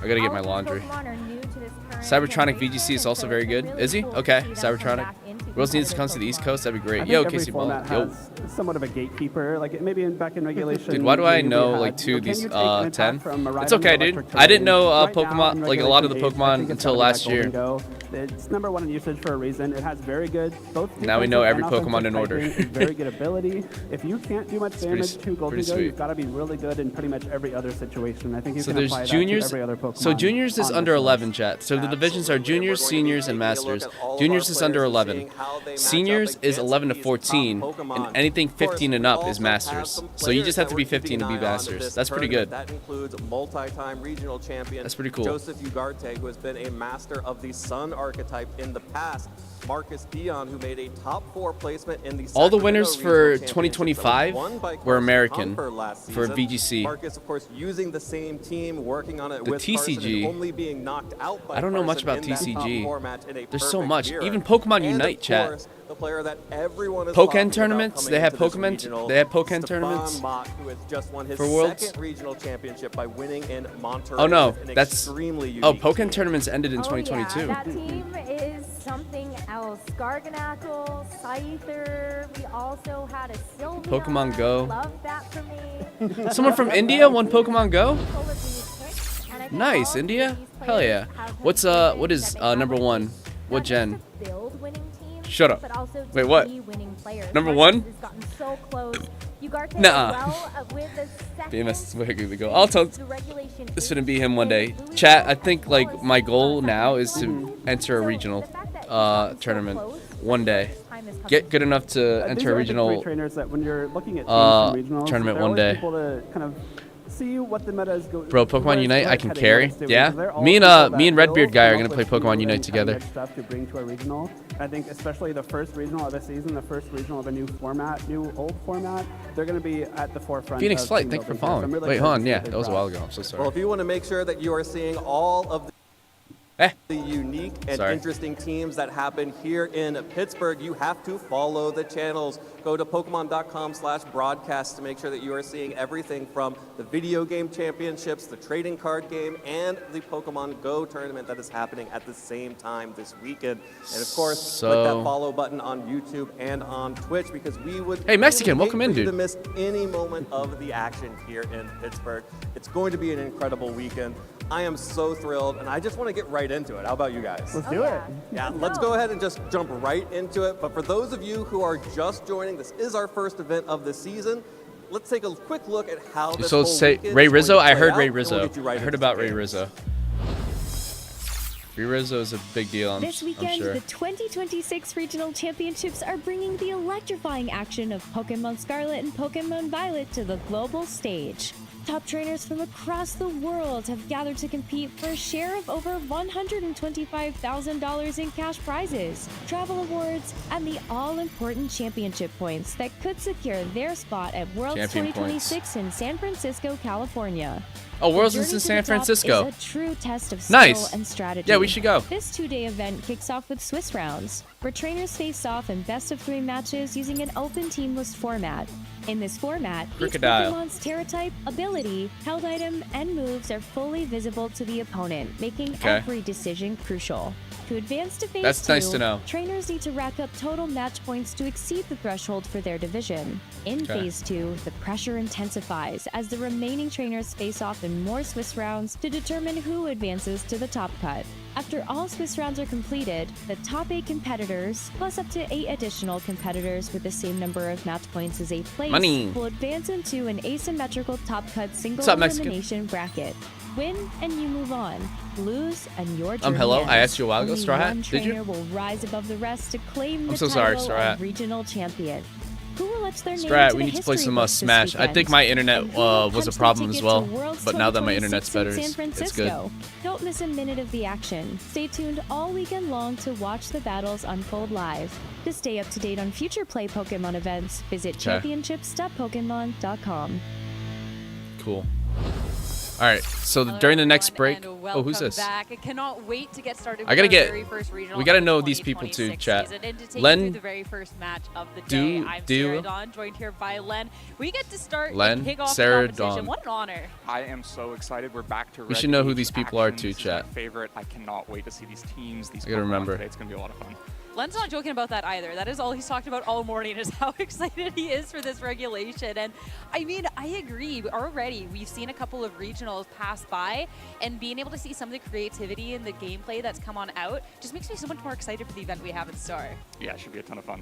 I gotta get all my of these laundry. Pokemon are new to this current Cybertronic generation, VGC is and also so very it's good. really Is he? cool to Okay, see them come Cybertronic. back into Rose needs to competitive come to the East Pokemon. Coast. That'd be I great. think Yo, every Casey Ball. format Yo. has somewhat of a gatekeeper. Like maybe back in regulation. Dude, why do I we know had, like 2 of can these you take an attack 10? from a It's Miraidon okay, to dude. electric I didn't terrain? know Right now, Pokemon, in like a lot of the Regulation H, I Pokemon think it's until gotta be last that year. Golden Go. It's #1 in usage for a reason. It has very good both Now we know defensive every and Pokemon in offensive order. typing, very good ability. If you can't do much damage to Golden pretty Go, sweet. you've got to be really good in pretty much every other situation. I think you So can there's apply juniors. that to every other Pokemon. So juniors is on under this 11, list. chat. So the divisions are Absolutely. juniors, We're going to be seniors, and taking a look masters. at all of Juniors our is under players and 11. seeing how they match up Seniors is against 11 to these top 14, Pokemon. and anything Of course, 15 and we up is also have masters. some So you players just have that to we're be keeping 15 to be an eye on masters. this That's pretty tournament. good. That includes multi-time regional champion That's pretty cool. Joseph Ugarte, who has been a master of the Sun archetype in the past. Marcus Dion, who made a top 4 placement in the All the Sacramento winners Regional for Championship 2025 that was won by were Carson American Comfort last for season. VGC. Marcus, of course, using the same team, working on it The with Carson, TCG. and only being knocked out by I don't know much Carson about in that top TCG. 4 match in a There's so perfect much. mirror. Even Pokemon And Unite, of chat. course, the player that everyone is Pokken talking about tournaments? coming They have into this Pokemon- regional, they have Pokken Stefan tournaments Mach, who has just won his for Worlds? second regional championship by winning in Monterrey. Oh no, with an that's extremely oh unique Pokken team. tournaments ended in Oh, 2022. yeah, that team is something else. Scarganackle, Scyther. We also had a Sylveon. Pokemon Go. Love that for me. Someone from India won Pokemon Go. Full of these hits, and I think Nice, all India. of these Hell yeah. players have What's proven what is that they have number what it one? takes What not just gen? to build winning teams, Shut up. but also to Wait, what? be winning players. Number Marcus one? has gotten so close. Ugarte Nuh-uh. well, with the second BMS is way good to go. I'll tell. the regulation This is shouldn't be him one day. Louisville Chat. I think as like well as my goal South now is Carolina. to enter a So, regional the fact that he's gotten so tournament close, one day. his time is coming. Get good enough to These enter are a the three regional. trainers that when you're looking at teams from regionals, tournament they're one always day. people to kind of see what the meta is going. Bro, Pokemon Unite, I can carry. Yeah. Me and Redbeard guy are gonna play Pokemon Unite together. Stuff to bring to a regional. I think especially the first regional of the season, the first regional of a new format, new old format, they're going to be at the forefront. Phoenix of Flight, team thank you for building here. So I'm following. really Wait, excited hold on. to see Yeah, what they that was a brought. while ago. I'm so sorry. Well, if you want to make sure that you are seeing all of the unique and Sorry. interesting teams that happen here in Pittsburgh, you have to follow the channels. Go to Pokemon.com/broadcast to make sure that you are seeing everything from the video game championships, the trading card game, and the Pokemon Go tournament that is happening at the same time this weekend. And of course, click that So- follow button on YouTube and on Twitch because we would Hey, Mexican, really welcome hate in, for you dude. to miss any moment of the action here in Pittsburgh. It's going to be an incredible weekend. I am so thrilled, and I just want to get right into it. How about you guys? Let's Oh, do it. yeah. Yeah, let's go ahead and just jump right into it. But for those of you who are just joining, this is our first event of the season. Let's take a quick look at how this So whole say weekend Ray is going Rizzo. to I play heard out, Ray and we'll Rizzo. get you right I heard into about the Ray games. Rizzo. Ray Rizzo is a big deal. This I'm weekend, sure. the 2026 Regional Championships are bringing the electrifying action of Pokemon Scarlet and Pokemon Violet to the global stage. Top trainers from across the world have gathered to compete for a share of over $125,000 in cash prizes, travel awards, and the all-important championship points that could secure their spot at Worlds Champion 2026 in San Francisco, California. Oh, Worlds The is journey in to San the top Francisco. is a true test of skill Nice. and strategy. Yeah, we should go. This two-day event kicks off with Swiss rounds, where trainers face off in best-of-3 matches using an open team list format. In this format, Crocodile. each Pokemon's Terra type, ability, held item, and moves are fully visible to the opponent, making Okay. every decision crucial. To advance to phase That's 2, nice to know. trainers need to rack up total match points to exceed the threshold for their division. In Okay. phase 2, the pressure intensifies as the remaining trainers face off in more Swiss rounds to determine who advances to the top cut. After all Swiss rounds are completed, the top 8 competitors, plus up to 8 additional competitors with the same number of match points as 8th place, Money. will advance into an asymmetrical top cut single What's up, Mexican? elimination bracket. Win and you move on. Lose and your journey Hello. ends. I asked you a while ago, Only Straw Hat. one Did you? trainer will rise above the rest to claim the I'm so sorry, title Straw Hat. of regional champion. Who will etch their name Strat, into we the need to play history some books this Smash. I weekend? think my internet And who will was a punch problem the as ticket well, to Worlds but now that my 2026 internet's better, in San it's good. Francisco? Don't miss a minute of the action. Stay tuned all weekend long to watch the battles unfold live. To stay up to date on future Play Pokemon events, visit Okay. championships.pokemon.com. Cool. All right. So during the next break. Oh, who's this? Back. I cannot wait to get started. I gotta with our get- very first regional we gotta of the know these people too, 2026 chat. season. And to take Len, you through the very first match of the do- day, I'm do- Sarah Dawn, joined here by Len. We get to start Len, and kick off Sarah the competition. Dawn. What an honor. I am so excited. We're back to We should know who Red these Age people are action. too, This is chat. my favorite. I cannot wait to see these teams. These I gotta Pokemon remember. today. It's gonna be a lot of fun. Len's not joking about that either. That is all he's talked about all morning is how excited he is for this regulation. And I mean, I agree. Already, we've seen a couple of regionals pass by, and being able to see some of the creativity and the gameplay that's come on out just makes me so much more excited for the event we have in store. Yeah, it should be a ton of fun.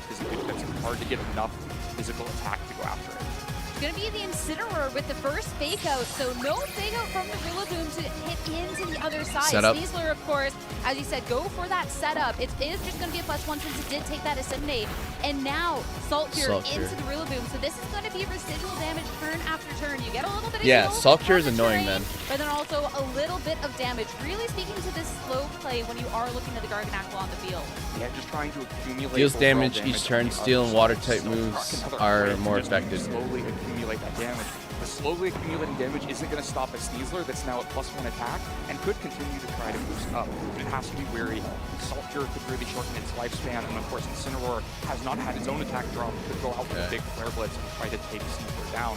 very physically fit. It's hard to get enough physical attack to go after it. going to be the Incineroar with the first fake out. So no fake out from the Rillaboom to hit into the other side. Setup. Sneasler, of course, as you said, go for that setup. It is just going to be a +1 since it did take that Assimilate. And now Salt Cure into the Rillaboom. So this is going to be residual damage turn after turn. You get a little bit of heal Salt Cure is on the annoying, terrain, man. but then also a little bit of damage. Really speaking to this slow play when you are looking at the Garganacl on the field. Yeah, just trying to accumulate Deals overall damage each turn. Steel and water type moves are more effective. Slowly accumulate that damage. The slowly accumulating damage isn't going to stop a Sneasler that's now at +1 attack and could continue to try to boost up. But it has to be wary. Salt Cure could really shorten its lifespan, and of course Incineroar has not had its own attack drop. Could go out with a big Flare Blitz and try to take Sneasler down.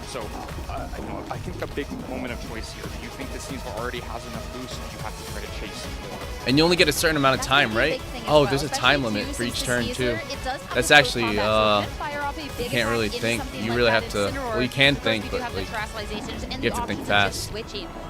So, you know, I think a big moment of choice here. Do you think this Sneasler already has enough boost, and you have to try to chase more? And you only get a certain amount of time, right? Oh, there's a time limit for each turn too. That's actually, you can't really think. You really have to, well, you can think, but like, you have to think fast.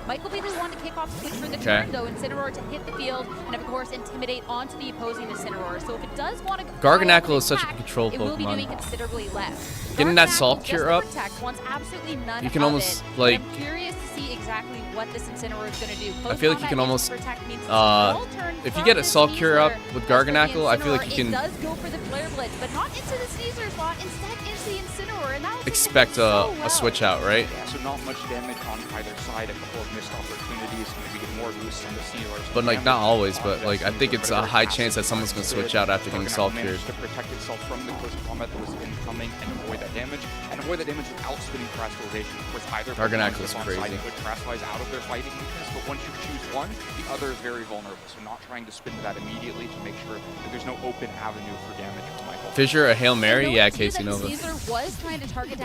Michael will be the one to kick off switch for the turn, though. Incineroar to hit the field, and of course, intimidate onto the opposing Incineroar. So if it does want to go Garganacl is such a control it will be doing Pokemon. considerably less. Getting that Garganacl Salt Cure up, wants absolutely none you can of almost, it, like, I'm curious to see exactly what this Incineroar is going to do. I feel like you can almost, if you from get a this Salt Cure up Sneasler. with As for the Garganacl, I feel like you Incineroar, can It does go for the Flare Blitz, but not into the Sneasler slot, instead into the Incineroar, and that was expect so a switch out, right? Yeah, so not much damage on either side. A couple of missed opportunities. Maybe get more boosts on the Sneaslers. But like, not always, but like, I think it's a high chance that someone's going to switch out after getting Salt Cured. To protect itself from the close combat that was incoming and avoid that damage, without spinning Terastallization. Of course, either Garganacl is crazy. would Terastallize out of their fighting weakness, but once you choose one, the other is very vulnerable. So not trying to spin to that immediately to make sure that there's no open avenue for damage for Michael. Fissure, a Hail Mary? Yeah, Casey Nova.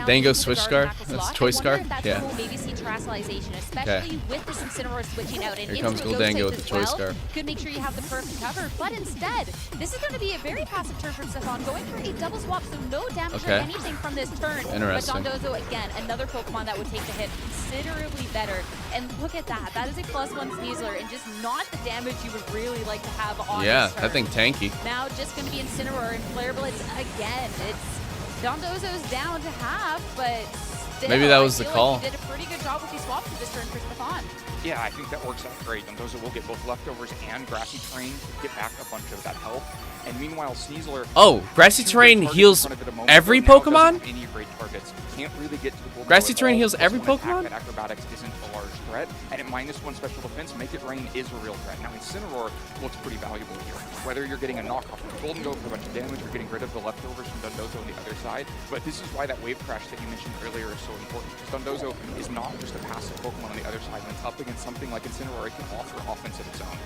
Dango Switch Scarf? That's Choice Scarf? Yeah. Maybe see Terastallization, especially with this Incineroar switching out. And Here comes into Guldango Ghost with the as Choice well. Scarf. Could make sure you have the perfect cover, but instead, this is going to be a very passive turn from Stefan, going for a double swap, so no damage or anything from this turn. Interesting. But Dondozo, again, another Pokemon that would take the hit considerably better. And look at that. That is a +1 Sneasler, and just not the damage you would really like to have on Yeah, this turn. that thing tanky. Now just going to be Incineroar and Flare Blitz again. It's Dondozo's down to half, but still, Maybe that was I the feel call. Like he did a pretty good job with these swaps for this turn for Stefan. Yeah, I think that works out great. Dondozo will get both Leftovers and Grassy Terrain to get back a bunch of that health. And meanwhile, Sneasler... Oh, Grassy Terrain heals every Pokemon? Any great targets. Can't really get to the Grassy Terrain heals every Pokemon? That Acrobatics isn't a large threat, and at -1 special defense, Make It Rain is a real threat. Now, Incineroar looks pretty valuable here. Whether you're getting a knockoff from Golden Go for a bunch of damage, or getting rid of the Leftovers from Dondozo on the other side, but this is why that Wave Crash that you mentioned earlier is so important, because Dondozo is not just a passive Pokemon on the other side. When it's up against something like Incineroar, it can offer offense of its own.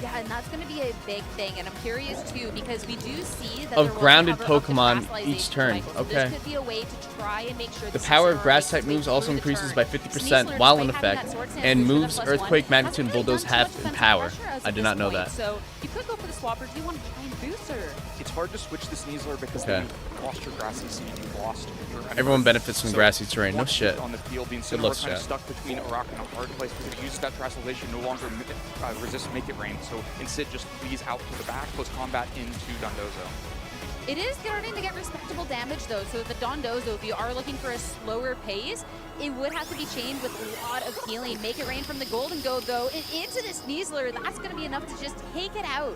Yeah, and that's going to be a big thing, and I'm curious too because we do see that Of grounded Pokemon each turn. So Okay. this could be a way to try and make sure The power of grass type moves also increases by 50% while in effect, and moves Earthquake, Magnitude, and Bulldoze half in power. I did not know that. So you could go for the swap, or do you want to try and boost her? It's hard to switch the Sneasler because Okay. you lost your Grassy Seed, you lost your... Everyone benefits from Grassy Terrain. No shit. On the field, the Good luck, Incineroar kind of chat. stuck between a rock and a hard place because it uses that Terastallization, no longer resists Make It Rain, so instead just flees out to the back, close combat into Dondozo. It is starting to get respectable damage though, so the Dondozo, if you are looking for a slower pace, it would have to be chained with a lot of healing. Make It Rain from the Golden Go though, and into the Sneasler, that's going to be enough to just take it out.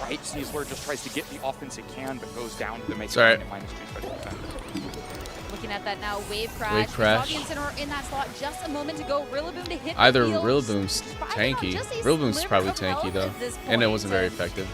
Right, Sneasler just tries to get the offense it can, but goes down to the Make It Sorry. Rain at -2 special defense. Looking at that now, Wave Crash. Wave Crash. We saw the Incineroar in that slot just a moment ago. Rillaboom to hit Either the field. Rillaboom's Just tanky. just a Rillaboom's sliver probably of health tanky though, at this and it point, wasn't very so, effective.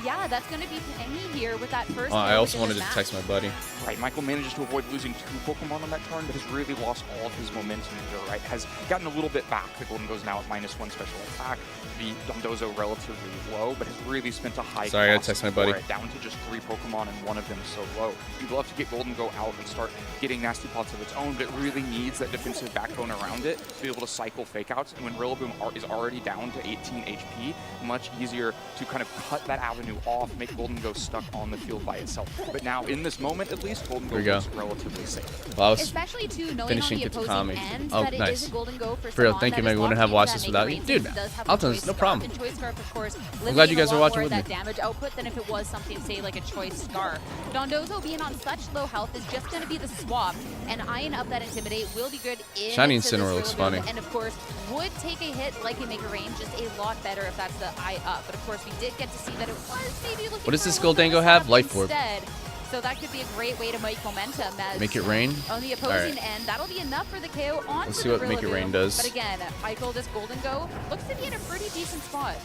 Yeah, that's going to be Penny here with that first. I hit also within wanted this to match. text my buddy. Right, Michael manages to avoid losing 2 Pokemon on that turn, but has really lost all of his momentum here, right? Has gotten a little bit back. The Golden Go's now at -1 special attack. The Dondozo relatively low, but has really spent a high Sorry, I cost text my for buddy. it, down to just 3 Pokemon and one of them so low. You'd love to get Golden Go out and start getting nasty pots of its own, but it really needs that defensive backbone around it to be able to cycle fake outs. And when Rillaboom is already down to 18 HP, much easier to kind of cut that Avenue off, make Golden Go stuck on the field by itself. But now, in this moment at least, Golden Go we go. looks relatively safe. Well, I was Especially too knowing finishing on the Kitami. opposing end Oh, that it nice. is a Golden Go for For real, Stefan thank you, that is Megan. Wouldn't have locking watched that this without you. mid-range. Dude, It does have a Alton's, choice no scarf, problem. and choice scarf, of course, I'm glad you limiting guys a are lot watching more with that me. damage output than if it was something, say, like a choice scarf. Dondozo being on such low health is just going to be the swap, and eyeing up that Intimidate will be good in Shiny into this Incineroar looks Rillaboom, funny. and of course, would take a hit like a Make a Range just a lot better if that's the eye up. But of course, we did get to see that it was maybe looking What does for a this little bit Goldango of have? stuff Life Orb. instead. So that could be a great way to make momentum. As Make it rain? on the opposing end, that'll be enough for the KO on. Let's see what Make It Rain does. But again, Michael, this Golden Go looks to be in a pretty decent spot.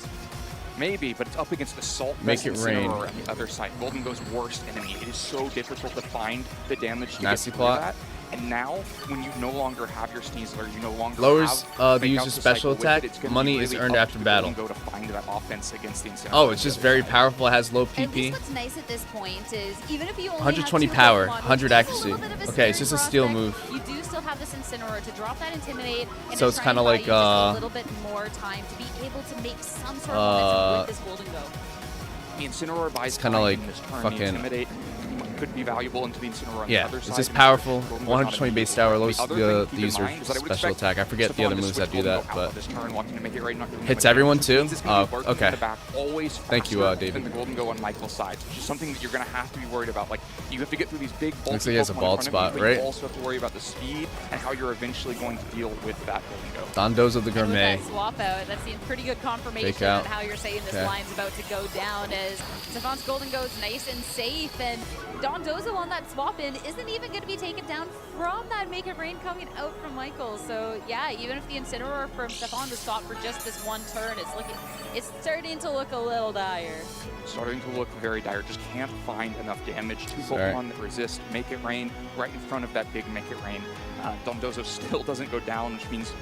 Maybe, but it's up against the Salt Make Vest it rain. Incineroar on the other side. Golden Go's worst enemy. It is so difficult to find the damage to Nasty get through plot. that. And now, when you no longer have your Sneasler, you no longer Lowers have the Fake Out user's the cycle cycle with attack. it. It's gonna be Money is really earned up after to battle. Golden Go to find that offense against the Incineroar. Oh, it's just very powerful. It has low At least PP. what's nice at this point is even if you only 120 have two power, Pokemon, 100 which is a accuracy. little bit of a Okay, it's just a scary steal prospect, move. You do still have this Incineroar to drop that Intimidate, and So it's kind kinda of like, just a little bit more time to be able to make some sort of momentum with this Golden Go. The Incineroar buys It's kinda time like in this turn. fucking- The Intimidate could be valuable into the Incineroar on Yeah, the other it's side. just and powerful. Golden Go's not 120 base tower, immune. lowers The other the thing to keep in user's mind is that I would special expect attack. I forget the Stefan other to moves switch that do Golden that, Go out but this turn, wanting to make it right, not giving hits him a everyone chance. too? Means it's gonna be Oh, lurking in okay. the back, always Thank you, faster David. than the Golden Go on Michael's side, which is something that you're going to have to be worried about. Like, you have to get through these big bulky Looks like he has a Pokemon in bald front of spot, you, but right? You also have to worry about the speed and how you're eventually going to deal with that Golden Go. Dondozo the And with Gourmet. that swap out, that seems pretty good confirmation Fake out. on how you're saying this Okay. line's about to go down as Stefan's Golden Go's nice and safe, and Dondozo on that swap in isn't even going to be taken down from that Make It Rain coming out from Michael. So yeah, even if the Incineroar from Stefan was stopped for just this one turn, it's starting to look a little dire. Starting to look very dire. Just can't find enough damage. Two Sorry. Pokemon that resist Make It Rain right in front of that big Make It Rain. Dondozo still doesn't go down, which means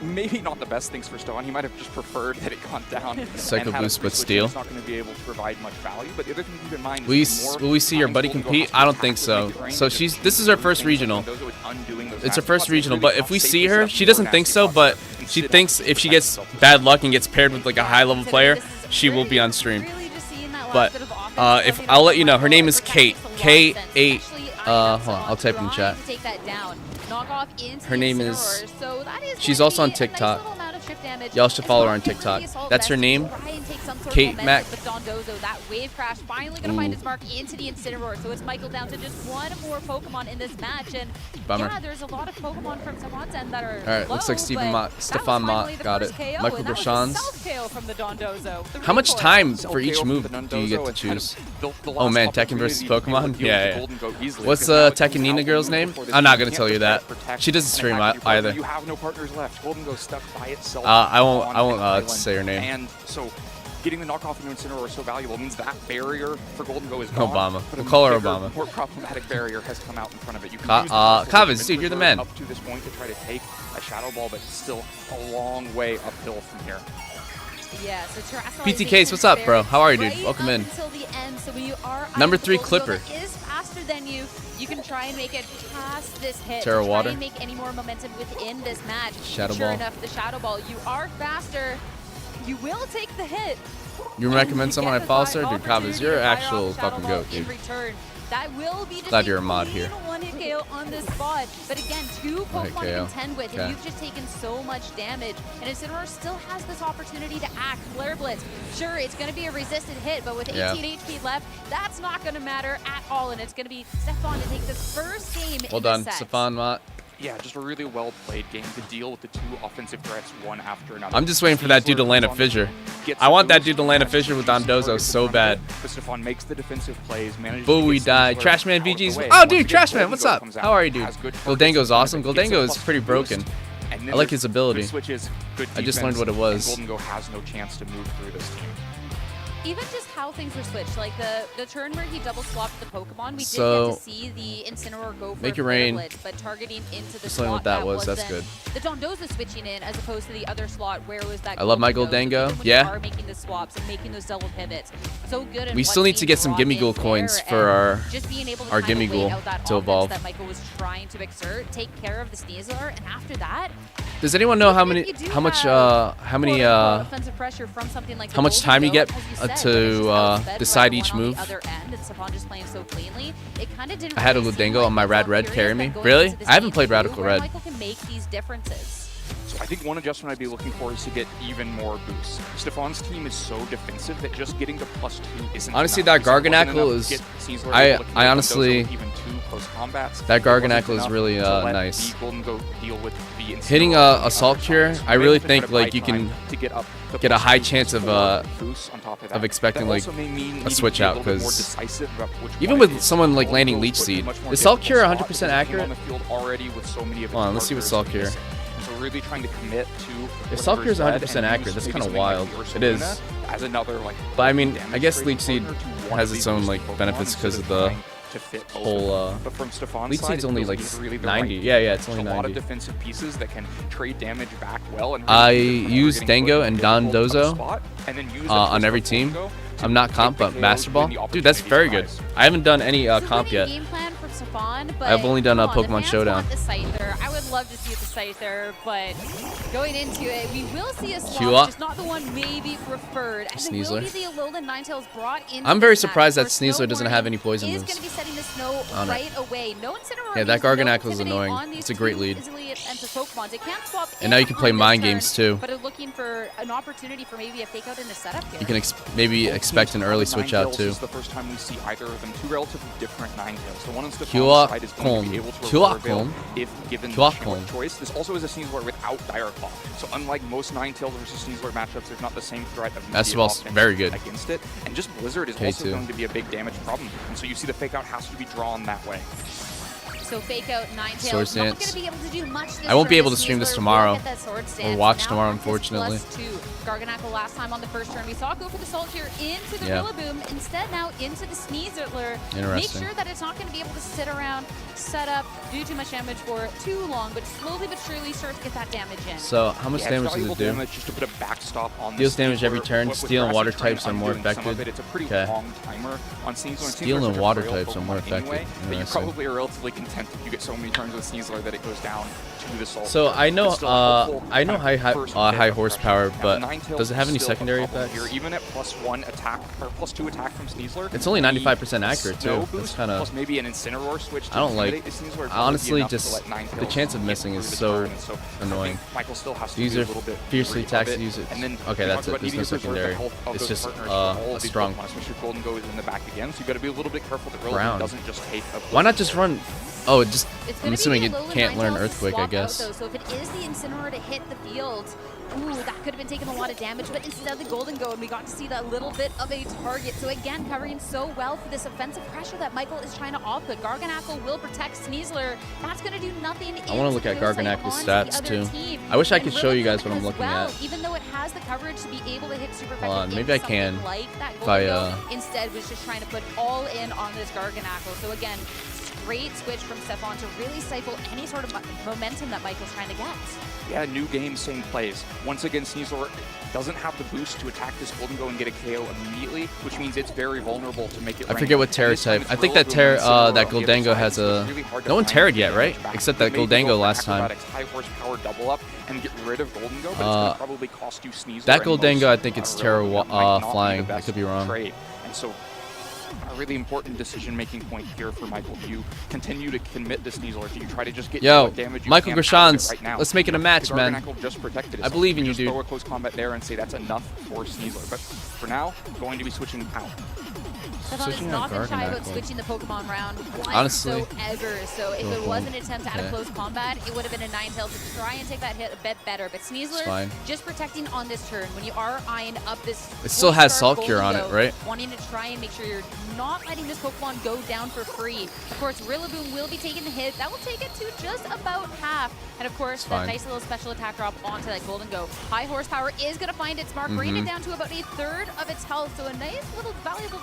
maybe not the best things for Stefan. He might have just preferred that it gone down. Psycho and had a Boost, but free switch, steal. and It's not going to be able to provide much value. But the other thing to keep in mind Will is we see your buddy compete? I don't think so. So this is her first regional. It's her first regional, but if we see her, she doesn't think so, but she thinks if she gets bad luck and gets paired with like a high level player, she will be on stream. Really just seeing that But last bit of offense if coming I'll out let you know, from her name is Michael, Kate. that makes a lot of sense, K8. especially Hold on, Ina I'll type in trying chat. to take that down. Knock off into Her the name is- Incineroar, so that is she's going also to on be a nice TikTok. little amount of chip damage, Y'all should follow her on especially for the TikTok. Assault That's her Vest name. to try and take some sort of Kate momentum Mac. with Dondozo. That Wave Crash finally going to find its mark into the Incineroar, so it's Michael down to just one more Pokemon in this match, and Bummer. yeah, there's a lot of Pokemon from Stefan's end that are All right, looks low, like Stephen but Mott, that Stefan was Mott finally the got first it. KO, Michael and that was a Bershans. self-KO from the Dondozo. How much Recoil. time for each Self-KO move from the do you get to Dondozo, and choose? the Oh last man, Tekken versus opportunity to be able Pokemon? to deal with the Yeah. Golden Go easily, What's because now it's Tekken Nina out girl's even name? before this I'm not game. gonna You tell can't you that. protect She doesn't and stream attack your partner. either. You have no partners left. Golden Go's stuck by itself. I won't on an island. say her name. And so getting the knockoff into Incineroar is so valuable. It means that barrier for Golden Go is gone. Obama. But We'll a call her bigger, Obama. more problematic barrier has come out in front of it. You can Ka- use the muscles that Kavis, have been dude, you're the preserved man. Up to this point to try to take a Shadow Ball, but still a long way uphill from here. Yeah, so Terrestrialization PTKs, what's up, bro? How are you, dude? right Welcome up in. Until the end, so when you are Number out 3 of Golden Go Clipper. that is faster than you. You can try and make it past this hit. Terra try Water. and make any more momentum within this match. Shadow sure Ball. enough, the Shadow Ball. You are faster. You will take the hit. You recommend You someone get I the follow, sir? Dude, opportunity Kavis, you're to an fire off actual the Shadow fucking Ball goat, in dude. return. That will be just Glad a you're a mod here. clean one-hit KO on this spot. But again, 2 Pokemon to KO. contend with, Okay. and you've just taken so much damage. And Incineroar still has this opportunity to act. Flare Blitz, sure, it's going to be a resisted hit, but with 18 Yeah. HP left, that's not going to matter at all. And it's going to be Stefan to take the first game Well in done, this set. Stefan Mott. Yeah, just a really well-played game to deal with the 2 offensive threats one after another. I'm just waiting for that dude to land a fissure. I want that dude to land a fissure with Dondozo so bad. But Stefan makes the defensive plays, manages Boo, to we get died. Sneasler Trashman out of the VG's. way. Oh, Once dude, again, Trashman, Golden what's Go up? comes out, How are you, dude? has good Goldango's targets, awesome. gets a Goldango is plus pretty 2 broken. boost, and then I like there's his ability. good switches, good I just defense, learned what it was. and Golden Go has no chance to move through this team. Even just how things were switched, like the turn where he double swapped the Pokemon, we So, did get to see the Incineroar go for Make it Flare rain. Blitz, but targeting into the Just slot learned what that was. was That's then good. The Dondozo switching in as opposed to the other slot where it was that I love my Golden Goldango. Go, so even when Yeah. you are making the swaps and making those double pivots. So good in We what still need to being get some brought Gimme in Ghoul there, coins for and our- just being able to our kind of Gimme wait Ghoul out that to offense evolve. that Michael was trying to exert, take care of the Sneasler, and after that, Does anyone know how much time you get to decide each move? I had a Goldango on my Rad Red carry me. Really? I haven't played Radical Red. So I think one adjustment I'd be looking for is to get even more boosts. Stefan's team is so defensive that just getting to +2 isn't honestly, enough. that Garganacle is... I honestly... That Garganacle is really nice. Hitting a Assault Cure, I really think like you can get a high chance of expecting like a switch out, because even with someone like landing Leech Seed, is Assault Cure 100% accurate? Hold on, let's see what Assault Cure. Really trying to commit to if Assault Cure is 100% accurate, that's kind of wild. It is. As another, like, but I mean, I guess Leech Seed has its own like benefits because of the whole but from Stefan's Leech Seed's only like really 90. Yeah, it's only 90. A lot of defensive pieces that can trade damage back well. And I use Dango and Dondozo on every team. I'm not comp, but Master Ball. Dude, that's very good. I haven't done any comp yet. I've only done a Pokemon Showdown. I would love to see the Scyther, but going into it, we will see a Sloth, just not the one maybe preferred. And Sneasler. the Alolan Ninetales brought in. I'm very surprised that Sneasler doesn't have any poison moves. Is going to be setting the snow right away. No Incineroar. Yeah, that Garganacle is annoying. It's a great lead. It can't swap and now you can play mind games too. But are looking for an opportunity for maybe a fake out in the setup here. You can maybe expect an early switch out too. This is the first time we see either of them, two relatively different Ninetales. The one on Stefan's side is going to be able to reveal if given the choice. This also is a Sneasler without Dire Claw. So unlike most Ninetales versus Sneasler matchups, there's not the same threat of that's very good against it. And just Blizzard is also going to be a big damage problem. And so you see the fake out has to be drawn that way. So fake out Ninetales not going to be able to do much this I won't be able to Sneasler stream this tomorrow or watch now tomorrow, unfortunately. Garganacle last time on the first turn, we saw it go for the Salt here into the Rillaboom. Instead now into the Sneasler. Make sure that it's not going to be able to sit around, set up, do too much damage for too long, but slowly but surely start to get that damage in. So how much damage does it do? Just to put a backstop on deals damage every turn. Steel and water types are more effective. It's a pretty long timer on Sneasler. Steel and water types are more effective. But you probably are relatively content if you get so many turns with Sneasler that it goes down to the Salt. So I know high horsepower, but does it have any secondary effects? Even at +1 attack or +2 attack from Sneasler, it's only 95% accurate too. That's kind of maybe an Incineroar switch. I don't like. Honestly, just the chance of missing is so annoying. These are fiercely attacks to use it. Okay, that's it. There's no secondary. It's just a strong. Goldango is in the back again, so you got to be a little bit careful that Rillaboom doesn't just take a. Why not just run? Oh, I'm assuming it can't learn Earthquake, I guess. So if it is the Incineroar to hit the field, ooh, that could have been taking a lot of damage, but instead the Goldango, and we got to see that little bit of a target. So again, covering so well for this offensive pressure that Michael is trying to output. Garganacle will protect Sneasler. That's going to do nothing. I want to look at Garganacle's stats too. I wish I could show you guys what I'm looking at. Even though it has the coverage to be able to hit super effective. Hold on, maybe I can. Like that if instead was just trying to put all in on this Garganacle. So again, great switch from Stefan to really stifle any sort of momentum that Michael's trying to get. Yeah, new game, same plays. Once again, Sneasler doesn't have the boost to attack this Goldango and get a KO immediately, which means it's very vulnerable to make it. I forget what Terra type. I think that that Goldango has a. No one Terra'd yet, right? Except that Goldango last time. High horsepower double up and get rid of Goldango, but it's going to probably cost you Sneasler. That Goldango, I think it's Terra flying. I could be wrong. And so a really important decision-making point here for Michael. Do you continue to commit this Sneasler? Do you try to just get damage you Michael can Grishans, right now? let's make it a match, man. Just protected I believe in you, dude. Throw a close combat there and say that's enough for Sneasler. But for now, going to be switching out. Stefan has not been shy about switching the Pokemon round honestly whatsoever. So if it was an attempt at a close combat, it would have been a Ninetales to try and take that hit a bit better. But Sneasler just protecting on this turn when you are eyeing up this. It still has Salt Cure on it, right? Wanting to try and make sure you're not letting this Pokemon go down for free. Of course, Rillaboom will be taking the hit. That will take it to just about half. And of course, that nice little special attack drop onto that Goldango. High horsepower is going to find its mark, bring it down to about 1/3 of its health. So a nice little valuable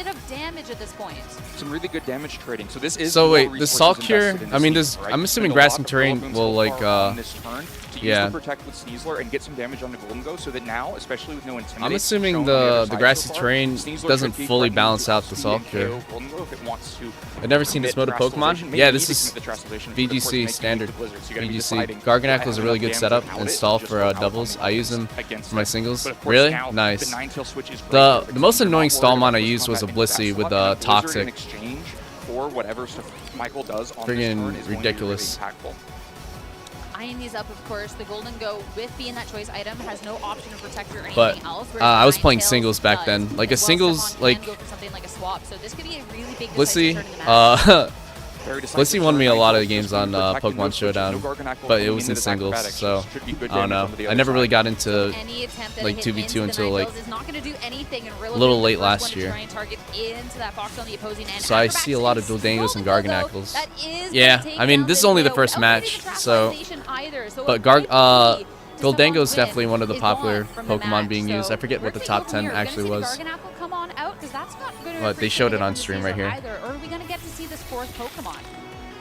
bit of damage at this point. Some really good damage trading. So this is So more wait, the resources Salt Cure, invested in I mean, Sneasler, right? I'm assuming There's a grass lot and of terrain Rillaboom will so like, far on this turn to yeah. use to protect with Sneasler and get some damage onto Golden Go, so that now, especially with no Intimidate. I'm assuming shown on the other side grassy so far, terrain Sneasler doesn't could be fully threatening balance to out the speed Salt and Cure. KO Golden Go if it wants to I've never seen this mode of commit Pokemon. Terastallization. Yeah, Maybe this need to is commit the Terastallization for the course VGC making standard. the Blizzard, so you gotta be VGC. deciding Garganackle if is a I really have good enough setup damage and without it, stall just for go out doubles. on I use them against for my it. singles. But of course Really? now, Nice. The 9-tail switch is great The because most you're not annoying worried stall mon I about used was a combat in Blissey that with slot, and a Blizzard Toxic. in exchange for whatever stuff Michael does on Friggin' this turn is ridiculous. going to be really impactful. Eyeing these up, of course, the Golden Go with being that choice item has no option of protector or anything But else. I was whereas playing Ninetales singles back does. then. Like a Well, singles, Stefan like can go for something like a swap, so this could be a really big Blissey. decisive turn in the match. Blissey won me a lot of the games on Pokemon Showdown, but it was in singles, so I don't know. I never really got into Any attempt at like a hit 2v2 into until the like Ninetales is not going to do anything, and a little late last year. Try and target into that box on the opposing end. So I see a lot of Dodangos and Garganackles. Yeah, Yeah, I mean this is only the first match, so but Goldango's definitely one of the popular Pokemon being used. I forget what the top 10 actually was. But they showed it on stream right here. Or are we going to get to see this fourth Pokemon?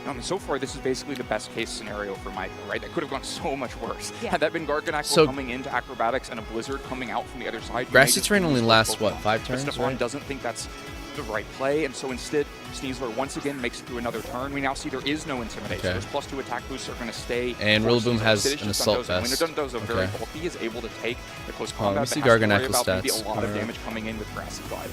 I mean, so far, this is basically the best case scenario for Michael, right? That could have gone so much worse. Yeah. Had that been Garganackle So- coming into Acrobatics and a Blizzard coming out from the other side, you Grassy may just terrain only lose lasts, both what, 5 But turns, Stefan right? doesn't think that's the right play, and so instead, Sneasler once again makes it through another turn. We now see there is no Intimidate, so Okay. those +2 attack boosts are going to stay. And for Rillaboom Sneasler. has Instead, it's an just Assault Dondozo. Vest. When Dondozo very Okay. bulky is able to take the close Oh, let me combat, see that has to worry Garganackle about maybe a stats. lot of Alright. damage coming in with Grassy Glide.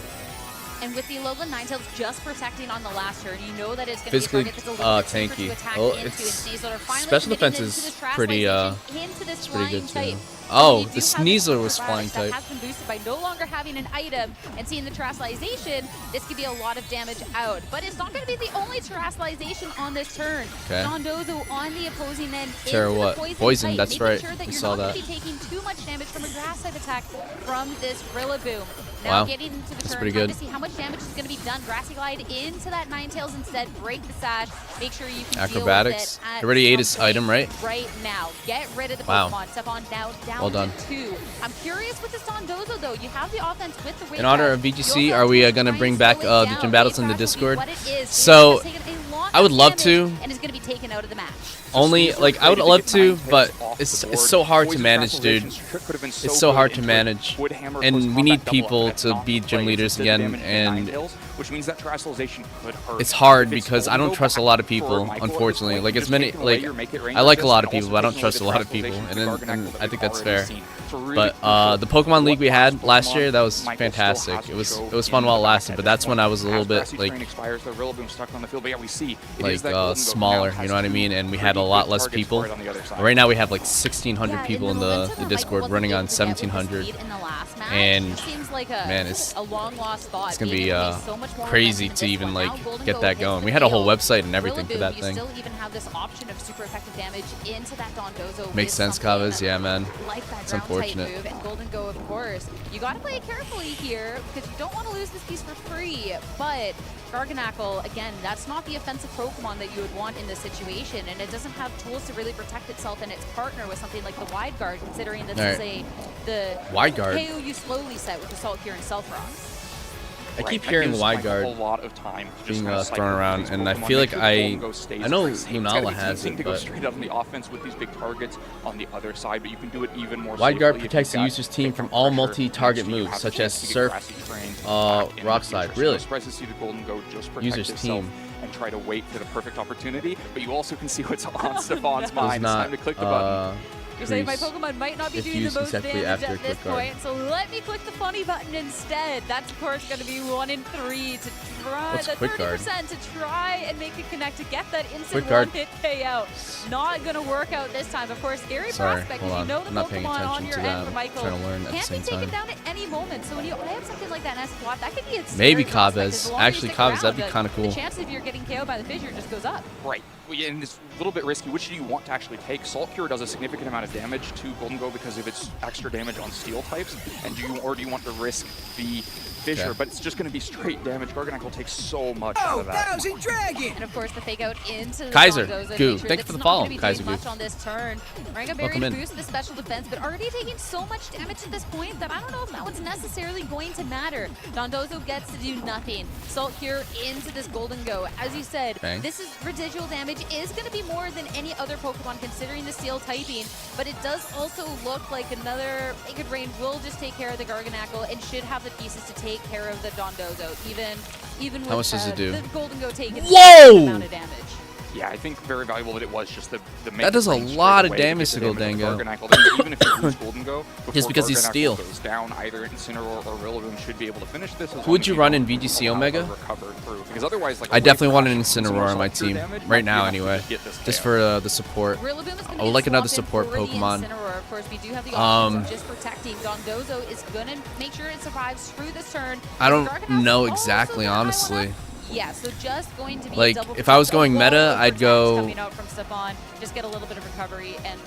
And with the Alolan Ninetales just protecting on the last turn, you know that it's going Physically, to be a target that's a little bit safer tanky. to attack Well, into. it's- And Sneasler finally special committing defense into is this Terastallization, pretty, into this it's pretty good flying too. type. Oh, You the do have Sneasler was Acrobatics flying that type. has been boosted by no longer having an item and seeing the Terastallization. This could be a lot of damage out, but it's not going to be the only Terastallization on this turn. Okay. Dondozo on the opposing end Terra into what? the Poison, type, that's making right. Sure that We you're saw not that. going to be taking too much damage from a grass type attack from this Rillaboom. Now Wow. getting into the That's turn, pretty trying good. to see how much damage is going to be done. Grassy Glide into that Ninetales instead. Break the sash. Make sure you can Acrobatics. deal with it He already ate at his some point item, right? Right now. Get rid of the Wow. Pokemon. Stefan now down Well done. to 2. I'm curious with this Dondozo though. You have the offense with the weight In honor cut. of VGC, You also are we have to going to try bring and back slow it the down. gym battles in the Weight back will be Discord? what it is. So, It's taken a lot I would of love damage to. and is going to be taken out of the match. Only, Sneasler like, I would traded to love get to, 9 but hits off it's the it's board. so hard to Poison manage, dude. Terastallization could have been It's so good hard to into manage. would hammer And close we combat need double up, people but it's to not be the gym play. leaders Instead, again, damage to and Ninetales, which means that Terastallization could hurt. it's hard If it's because I Golden don't Go trust a back lot of for people, Michael at this unfortunately. point, Like, you're as many, taking away like, your make it rain I like a like lot this, of and people, but I don't also trust a taking away lot of the people, Terastallization and from Garganackle I that think we've that's already fair. seen. So really But crucial the Pokemon League we what had last last year, Pokemon that was Michael still fantastic. has It to was show fun in while it the lasted, back but end that's at when this I was a point. little As bit Grassy like Terrain expires, the Rillaboom stuck on the field, but yeah, we see it is that Golden Go smaller, now has you know what I two mean? And we had a pretty lot good less targets people. for it on the other side. Right now we have like 1,600 Yeah, people in the the momentum that Michael Discord wasn't running able on to get with the 1,700. speed in the last match And seems like man, it's a long lost thought. it's gonna Being be able to make so much more crazy momentum to in this even one. like Now Golden get Go that hits going. the We had a whole field. website and everything for Rillaboom, that you thing. still even have this option of super effective damage into that Dondozo. Makes with sense, something Kavas. Yeah, man. Like that It's ground type unfortunate. move, and Golden Go, of course. You got to play it carefully here because you don't want to lose this piece for free. But Garganackle, again, that's not the offensive Pokemon that you would want in this situation, and it doesn't have tools to really protect itself and its partner with something like the Wide Guard, considering this is the Wide Guard. KO you slowly set with Assault Cure and Self Rock. I keep That hearing gives Wide Michael Guard a lot of time to just being kinda cycle thrown through around, these and I Pokemon, feel make like sure Golden Go stays I know crazy. It's gotta Lunala be has tempting it, to go but straight up on the offense with these big targets on the other side, but you can do it even more Wide Guard safely if protects you've the got user's team from victim all pressure, multi-target and you moves, have such a as chance to get Surf, Grassy Terrain back in the Rock future. Slide. So Really? I'm surprised to see the Golden Go just protect User's itself team. and try to wait for the perfect opportunity, but you also can see what's on Stefan's Does mind. It's not time to click the button. You're saying my increase Pokemon might not be if doing the used most successfully damage after at this quick guard. point, so let me click the funny button instead. That's of course going to be 1 in 3 to try What's the quick guard? 30% to try and make it connect to get that instant Quick guard. one-hit payout. Not going to work out this time. Of course, scary Sorry, prospect hold because on. you know the I'm not paying Pokemon on attention your to end that. for I'm Michael trying to learn at the can't same be taken time. down at any moment. So when you have something like that in S-Swap, that could be a Maybe scary prospect. Kavas. As long as you Actually, stick Kavas, around, that'd be the- kinda cool. The chances of you getting KO'd by the fissure just goes up. Right. Yeah, and it's a little bit risky. Which do you want to actually take? Salt Cure does a significant amount of damage to Golden Go because of its extra damage on steel types. And do you want to risk the Fissure? But it's just going to be straight damage. Garganac will take so much out of that. Dragon! And of course, the fake out into the Kaiser, Dondozo. Goo. Make sure Thank you for that's the not follow, gonna be Kaiser doing Goo. much on this turn. Ranga Berry Welcome in. boosts the special defense, but already taking so much damage at this point that I don't know if that one's necessarily going to matter. Dondozo gets to do nothing. Salt Cure into this Golden Go. As you said, Bang. this is residual damage is going to be more than any other Pokemon considering the steel typing, but it does also look like another Naked Rain will just take care of the Garganacle and should have the pieces to take care of the Dondozo, even with How much does it do? the Golden Go taking Whoa! the amount of damage. Yeah, I think very valuable that it was just the That does a lot of damage to Goldango. Goldango. Even if you lose Golden Go, Just because he's Garganacle steel. goes down, either Incineroar or Rillaboom should be able to finish this. Who would you run in VGC Omega? Because otherwise, like, I definitely want an Incineroar on my team right now, anyway, just for the support. I would like another support Pokemon. Of course, we do have the option of just protecting. Dondozo is gonna make sure it survives through this turn. I don't know exactly, honestly. Yeah, so just going to be Like, double if I was going protect, meta, low I'd protect go- coming out from Stepan, just get a little bit of recovery and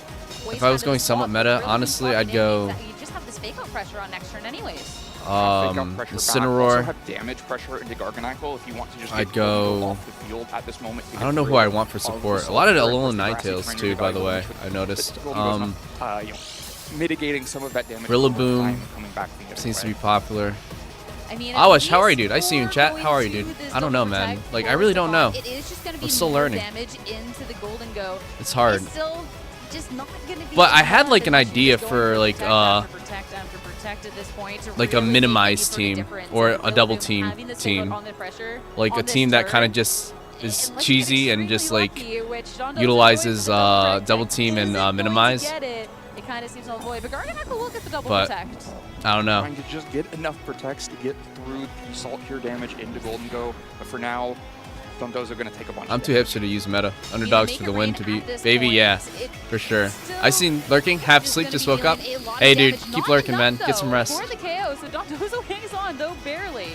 waste If I was time going in the somewhat swap, meta, really honestly, swapping I'd in go- means that you just have this fake out pressure on next turn anyways. Also Incineroar. have damage pressure into Garganacle if you want to just I'd get go- Golden off the field at this moment. I don't know who I want for support. A lot of Alolan Ninetales too, by the way. I noticed. Mitigating some of that damage. Rillaboom coming back the other seems to way. be popular. I mean, Awash, how are you, dude? I see you in chat. How are you, dude? I don't know, man. Like, I really don't know. It is just gonna be I'm still more learning. damage into the Golden Go. It's hard. It's still just not gonna be But I had enough like an that you idea just for go like protect at this point to like a really minimized make any team sort of difference. or And a double Rillaboom team having the same team. look on the pressure Like on a this team that turn, kind of just is unless cheesy you're and just extremely like lucky, which Dondozo utilizes going for the double protect team and isn't going to minimize. get it. It kind of seems to avoid, but Garganacle will get the double But protect. I don't know. Trying to just get enough protects to get through the Salt Cure damage into Golden Go. But for now, Dondozo going to take a bunch I'm of too damage. hipster to use meta. Underdogs for the win to beat. this Baby, point, yeah, it for sure. still I seen lurking, half asleep, gonna just be woke up. dealing a lot of Hey, dude, damage. keep Not lurking, enough, man. Get some though, rest. For the KO, so Dondozo hangs on, though barely.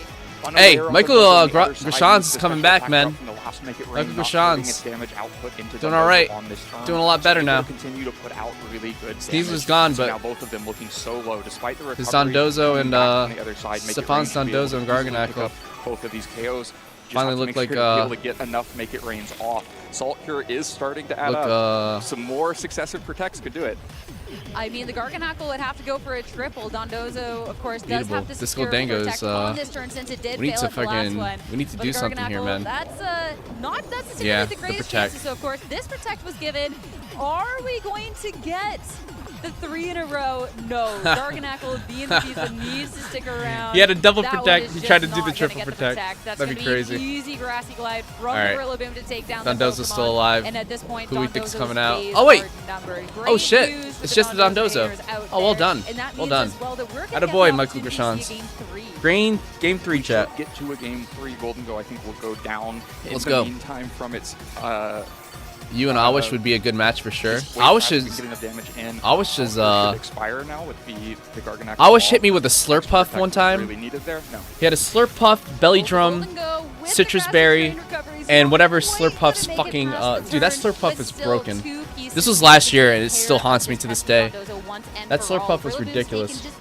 Hey, Unaware of Michael the on the other side, Grishans used is the coming special back, attack man. drop from the last Make It Rain, Michael not Grishans. putting its damage output into Doing Dondozo all right. on this turn. Doing a lot better So now. able to continue to put out really good Sneeze damage. was gone, So but now both of them looking so low despite the recovery. His Dondozo coming and back on the other side, Make It Stefan's Rain should be able Dondozo to and easily pick Garganacle up both of these KOs. Just finally have to look make like sure to be able to get enough Make It Rains off. Salt Cure is starting to add up. Some more successive protects could do it. I mean, the Garganacle would have to go for a triple. Dondozo, of course, does Beatable. have to This secure Goldango protect is, on this turn since it did we need fail to at the last fucking- one. we need to But do the something here, Garganacle, man. That's not necessarily Yeah, the the greatest protect. chances. So, of course, this protect was given. Are we going to get the 3 in a row? No. Garganacle, being the season, needs to stick around. He had a double That one protect. is He just tried to do not the gonna triple get the protect. That's That'd be gonna crazy. An easy grassy glide from All right. the Rillaboom to take down Dondozo's the still Pokemon. alive. And at this point, Who we think's Dondozo's coming out? days Oh, wait. are numbered. Oh, Great shit. news for It's just the Dondozo. players out Oh, well there. done. And that Well means done. as well that we're gonna Atta get boy, the Michael opportunity to see Grishans. a Game 3. Game 3 chat. Get to a game 3. Golden Go, I think, will go down. Let's in go. the meantime, from its You and Awash would be a good match for sure. its way Awash back to is. getting the damage in. Awash is. Should expire now with the Garganacle. Awash hit off. me with a Slurpuff one time. Really needed there? No. He had a Slurpuff, Belly Drum, Golden Go with Citrus the Berry, Grassy Train recovery. and So whatever not quite Slurpuff's gonna make it fucking. past the Dude, that turn, Slurpuff but is still broken. 2 pieces This was to last year, and it take still care haunts of me this to this Pepsi day. Dondozo once and That for all. Slurpuff was Rillaboom's ridiculous. taking just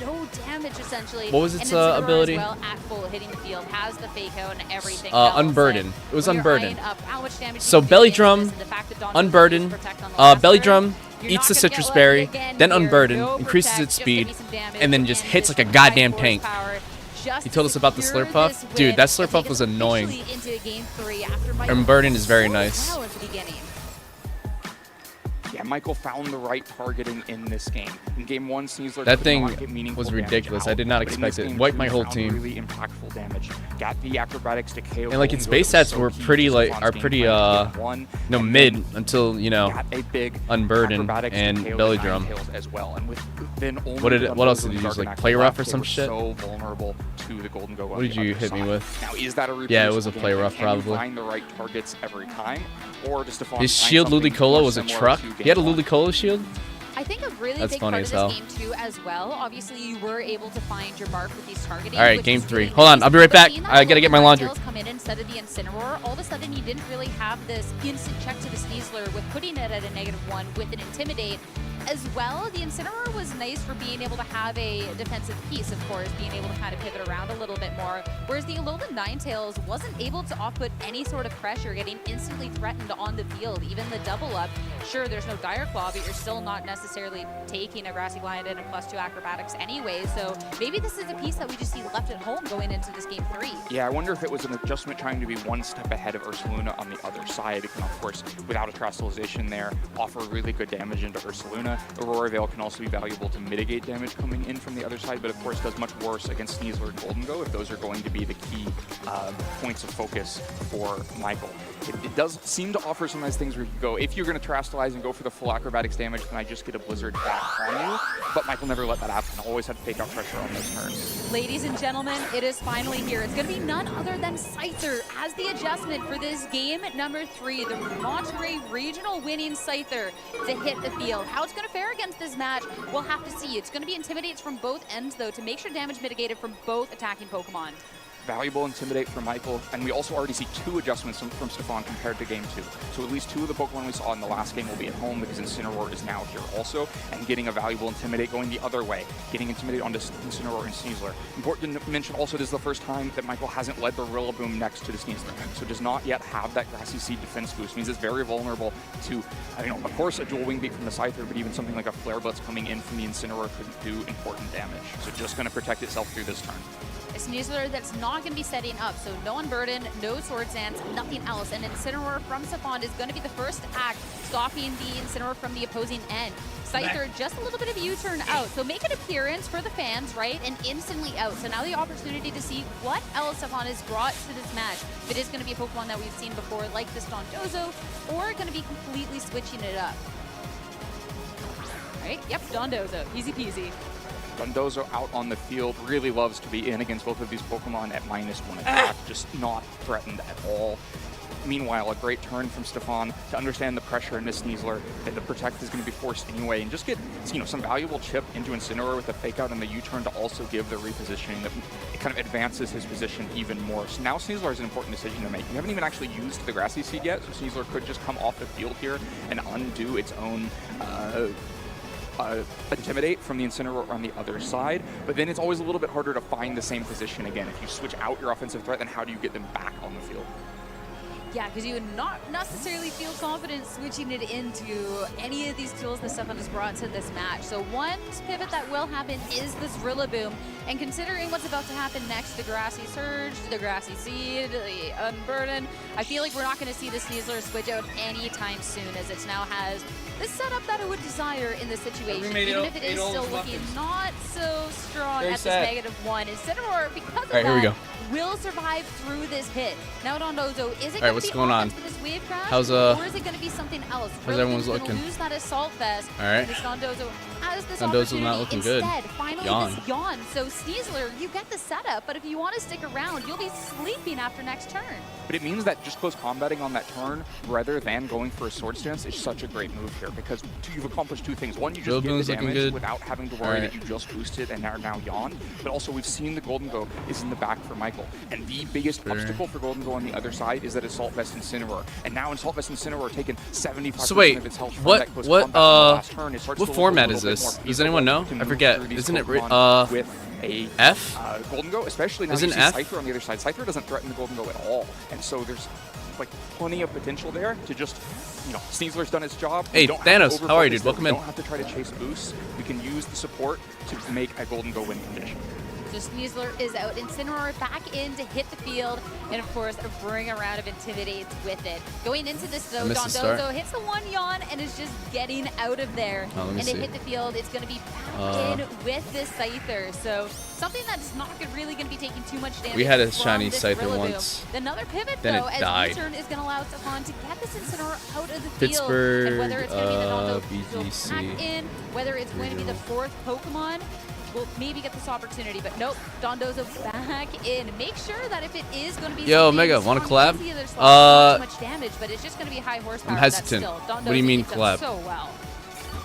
no damage essentially. What was its, And Incineroar as ability? Well, at full, hitting the field, has the fake out and everything. Unburden. else. It was When you're Unburden. eyeing up how much damage So you can Belly do Drum, against this and the fact that Dondozo Unburden, uses protect on the last Belly turn, Drum you're eats not the gonna Citrus get Berry, lucky again then here. Unburden, No increases protect, its just give speed, me some damage, and then just hits this like a goddamn high tank. horsepower just He told us about the secure Slurpuff. this Dude, win that and Slurpuff take was us annoying. officially into a game 3 after Michael Unburden is very so nice. well at the beginning. Yeah, Michael found the right targeting in this game. In game 1, Sneasler That could thing not get meaningful was damage ridiculous. out, I did not but in expect this it. game Wiped 2, my whole found team. Really impactful damage. Got the acrobatics to KO. And like its Golden base Go, which stats was were so key pretty to like Stefan's are game pretty plan in game 1, no and mid then until got a big Unburden acrobatics to and KO Belly the Drum. Ninetales as well. And with then only What else Dondozo did you and use, like Garganacle Play Rough left, or they some were shit? So vulnerable to the Golden Go. What did you hit me with? Now is that a Yeah, it was a reproducible Play game? Rough Can you probably. find the right targets every time, or does Stefan His find shield something Ludicolo more was a similar truck. to He had a game 1? Ludicolo shield. I think a really That's big funny part as of hell. this game too as well, obviously you were able to find your mark with these targeting. All right, which game is 3. really Hold on, nice. I'll be right But back. seeing that I gotta get my golden laundry. tails come in instead of the Incineroar, all of a sudden you didn't really have this instant check to the Sneasler with putting it at a -1 with an Intimidate. As well, the Incineroar was nice for being able to have a defensive piece, of course, being able to kind of pivot around a little bit more, whereas the Alolan Ninetales wasn't able to off-put any sort of pressure, getting instantly threatened on the field. Even the double up, sure, there's no Dire Claw, but you're still not necessarily taking a Grassy Glide and a +2 acrobatics anyway, so maybe this is a piece that we just see left at home going into this game 3. Yeah, I wonder if it was an adjustment trying to be one step ahead of Ursaluna on the other side. It can, of course, without a Crystallization there, offer really good damage into Ursaluna. Aurora Veil can also be valuable to mitigate damage coming in from the other side, but of course does much worse against Sneasler and Golden Go if those are going to be the key points of focus for Michael. It does seem to offer some nice things where you can go, if you're going to Terastallize and go for the full acrobatics damage, then I just get a Blizzard back on you. But Michael never let that happen. Always had to take out pressure on those turns. Ladies and gentlemen, it is finally here. It's going to be none other than Scyther as the adjustment for this game number 3, the Monterey Regional winning Scyther to hit the field. How it's going to fare against this match, we'll have to see. It's going to be Intimidates from both ends, though, to make sure damage mitigated from both attacking Pokemon. Valuable Intimidate for Michael, and we also already see 2 adjustments from Stefan compared to game 2. So at least 2 of the Pokemon we saw in the last game will be at home because Incineroar is now here also, and getting a valuable Intimidate going the other way, getting Intimidate onto Incineroar and Sneasler. Important to mention also, this is the first time that Michael hasn't led the Rillaboom next to the Sneasler, so does not yet have that Grassy Seed defense boost. Means it's very vulnerable to, of course, a dual Wing Beat from the Scyther, but even something like a Flare Blitz coming in from the Incineroar could do important damage. So just going to protect itself through this turn. A Sneasler that's not going to be setting up, so no Unburden, no Sword Dance, nothing else. And Incineroar from Stefan is going to be the first act, stopping the Incineroar from the opposing end. Scyther just a little bit of a U-turn out, so make an appearance for the fans, right, and instantly out. So now the opportunity to see what else Stefan has brought to this match. If it is going to be a Pokemon that we've seen before, like this Dondozo, or going to be completely switching it up. All right, yep, Dondozo, easy peasy. Dondozo out on the field, really loves to be in against both of these Pokemon at -1 attack, just not threatened at all. Meanwhile, a great turn from Stefan to understand the pressure in this Sneasler, that the Protect is going to be forced anyway, and just get some valuable chip into Incineroar with the Fake Out and the U-turn to also give the repositioning that it kind of advances his position even more. So now Sneasler is an important decision to make. We haven't even actually used the Grassy Seed yet, so Sneasler could just come off the field here and undo its own Intimidate from the Incineroar on the other side, but then it's always a little bit harder to find the same position again. If you switch out your offensive threat, then how do you get them back on the field? Yeah, because you would not necessarily feel confident switching it into any of these tools that Stefan has brought to this match. So one pivot that will happen is this Rillaboom. And considering what's about to happen next, the Grassy Surge, the Grassy Seed, the Unburden, I feel like we're not going to see the Sneasler switch out anytime soon, as it now has the setup that it would desire in this situation, even if it is still looking not so strong at this -1. Incineroar, because of All right, here we go. will survive through this hit. Now Dondozo, is it All right, going what's to be going on? offense for this wave crash, How's or is it going to be something else? how's everyone's Rillaboom's looking? gonna lose that Assault Vest. All right. And this Dondozo has this Dondozo's opportunity. not looking good. Instead, finally Yawn. this yawn. So Sneasler, you get the setup, but if you want to stick around, you'll be sleeping after next turn. But it means that just close combating on that turn, rather than going for a Sword Stance, is such a great move here, because you've accomplished 2 things. One, you just Rillaboom's get the looking damage good. without having to worry that you just boosted and are now yawn. But also, we've seen the Golden Go is in the back for Michael. And the biggest obstacle for Golden Go on the other side is that Assault Vest Incineroar. And now Assault Vest Incineroar taking 75% So wait, of its health from what that close combat on the last turn. It starts what to look format a is little bit this? more Does anyone know? feasible I to move forget. through these Isn't it Pokemon with a F? Golden Go, especially now Isn't you see F? Scyther on the other side. Scyther doesn't threaten the Golden Go at all, and so there's like plenty of potential there to just, Sneasler's done its job. Hey, We don't have Thanos, to how are you, dude? overfocus Welcome them. in. We don't have to try to chase boosts. We can use the support to make a Golden Go win condition. So Sneasler is out. Incineroar back in to hit the field, and of course, bring a round of Intimidates with it. Going into this, though, missed the start. Dondozo hits the 1 yawn and is just getting out of there. Oh, let me and to see. hit the field, it's going to be back in with this Scyther. So something that's not really going to be taking too much damage. We had a from shiny this Scyther Rillaboom. once. Another pivot, Then though, it as died. U-turn is going to allow Stefan to get this Incineroar out of the field. Pittsburgh, And whether it's going to be the Dondozo VGC. back in, whether it's going to be the 4th Pokemon, we'll maybe get this opportunity, but nope, Dondozo back in. Make sure that if it is going to be Yo, something Mega, wanna strong, collab? see other slots, not too much damage, but it's just going to be high horsepower. I'm hesitant. That's still, What do you mean Dondozo did collab? so well.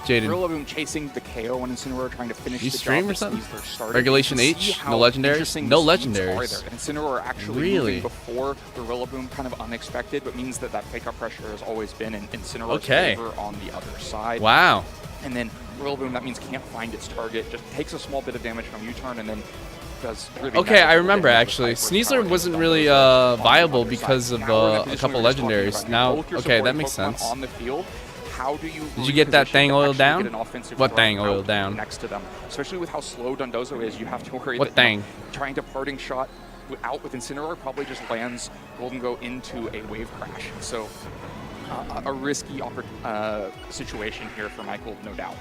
Jaden. Rillaboom chasing the KO on Incineroar, trying to finish You the stream job or something? that Sneasler started. Regulation You can see H, how no legendaries? interesting No the speeds legendaries. are there. And Incineroar actually Really? moving before the Rillaboom, kind of unexpected, but means that fake up pressure has always been in Incineroar's favor on the other side. Wow. And then Rillaboom, that means can't find its target, just takes a small bit of damage from U-turn, and then does really Okay, I negligible remember damage with actually. Hyper Sneasler Power wasn't and really Thunder on the viable other because side. of Now we're in a position couple we were just talking legendaries. about. Now, Both your okay, that supporting makes Pokemon sense. on the field. How do you Did you get that reposition thing to oiled actually down? get an offensive What threat thing oiled out down? next to them? Especially with how slow Dondozo is, you have to worry What that thing? Trying to parting shot out with Incineroar probably just lands Golden Go into a wave crash. So a risky situation here for Michael, no doubt.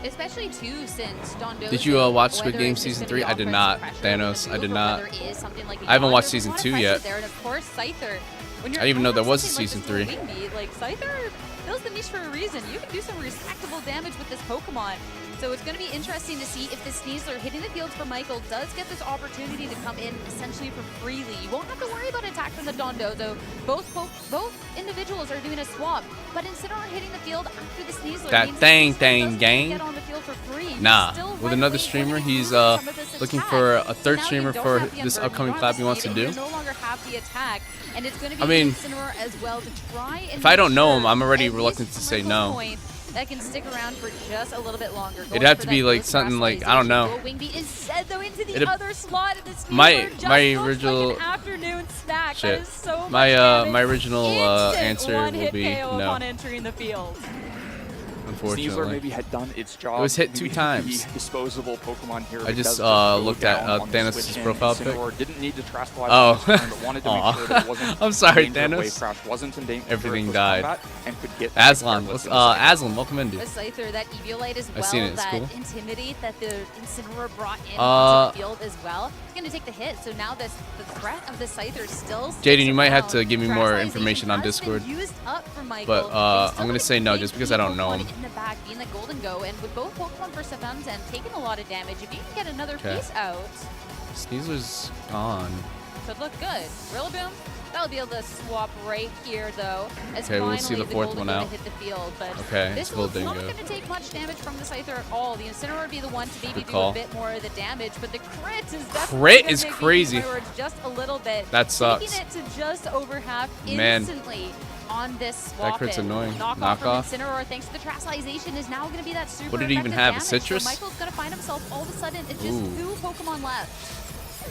Especially too, since Dondozo. Did you watch Squid whether Game it's Season just gonna 3? be I did offensive not. pressure Thanos, with I the did move, or not. whether it is something like a I haven't yawn, watched there's a Season lot of 2 pressure yet. There. And of course, Scyther. When you're I didn't even know there was a something Season like 3. this little Wingbeat, like Scyther fills the niche for a reason. You can do some respectable damage with this Pokemon. So it's going to be interesting to see if the Sneasler hitting the fields for Michael does get this opportunity to come in essentially for freely. You won't have to worry about attack from the Dondozo. Both individuals are doing a swap, but Incineroar hitting the field after the Sneasler That means thing the Sneasler doesn't gang. get on the field for free. You Nah, still with run another away streamer, when he's you lose some of this looking attack. for a So third now you streamer don't for have the this Unburden, upcoming you don't have collab the he wants to speed, do. and you no longer have the attack, and it's going to be I mean, Incineroar as well to try and if I don't make know sure him, I'm already at reluctant least to say trickle no. point that can stick around for just a little bit longer. It'd Going have for to that be like ghost something like, I don't know. Dual Wingbeat is said though into the It'd- other slot of the Sneasler. My- Just my looks original- like an afternoon snack. Shit. That is so much My damage. original Instant answer will one-hit be KO no. upon entering the field. Sneasler Unfortunately. maybe had done its job. It was hit 2 Maybe times. The disposable Pokemon here. I just, go looked at, down on the Thanos' switch in. profile pic. Incineroar didn't need to Terastallize Oh. on this turn, but wanted to Aw. make sure that it wasn't I'm sorry, in danger of Thanos. Wave crash, wasn't in danger Everything of died. combat, and could get Aslan, careless what's in the second. Aslan? Welcome in, The dude. Scyther, that Eviolite as I've well, seen it, it's that cool. Intimidate that the Incineroar brought in onto the field as well. It's going to take the hit, so now the threat of the Scyther still sticks Jaden, you might have around. to give me more Terastallization information on has been Discord. used up for Michael, But, and he's I'm still gonna got say a no big just because I don't know Pokemon him. in the back, being the Golden Go, and with both Pokemon for Savans and taking a lot of damage, if you can get another Okay. piece out, Sneasler's gone. could look good. Rillaboom, that'll be able to swap right here, though. As Okay, we'll see finally the fourth Golden one Go out. hit the field, but Okay, this it's Gold one's not Dingo. going to take much damage from the Scyther at all. The Incineroar would be the one to maybe Good do call. a bit more of the damage, but the crit is definitely Crit gonna is take the crazy. Incineroar just a little bit. That sucks. Taking it to just over half Man. instantly on this swap. crit's annoying. Knockoff from Knockoff. Incineroar, thanks to the Terastallization, is now going to be that super What did he even effective have, a damage. citrus? So Michael's going to find himself all of a sudden it's just Ooh. 2 Pokemon left.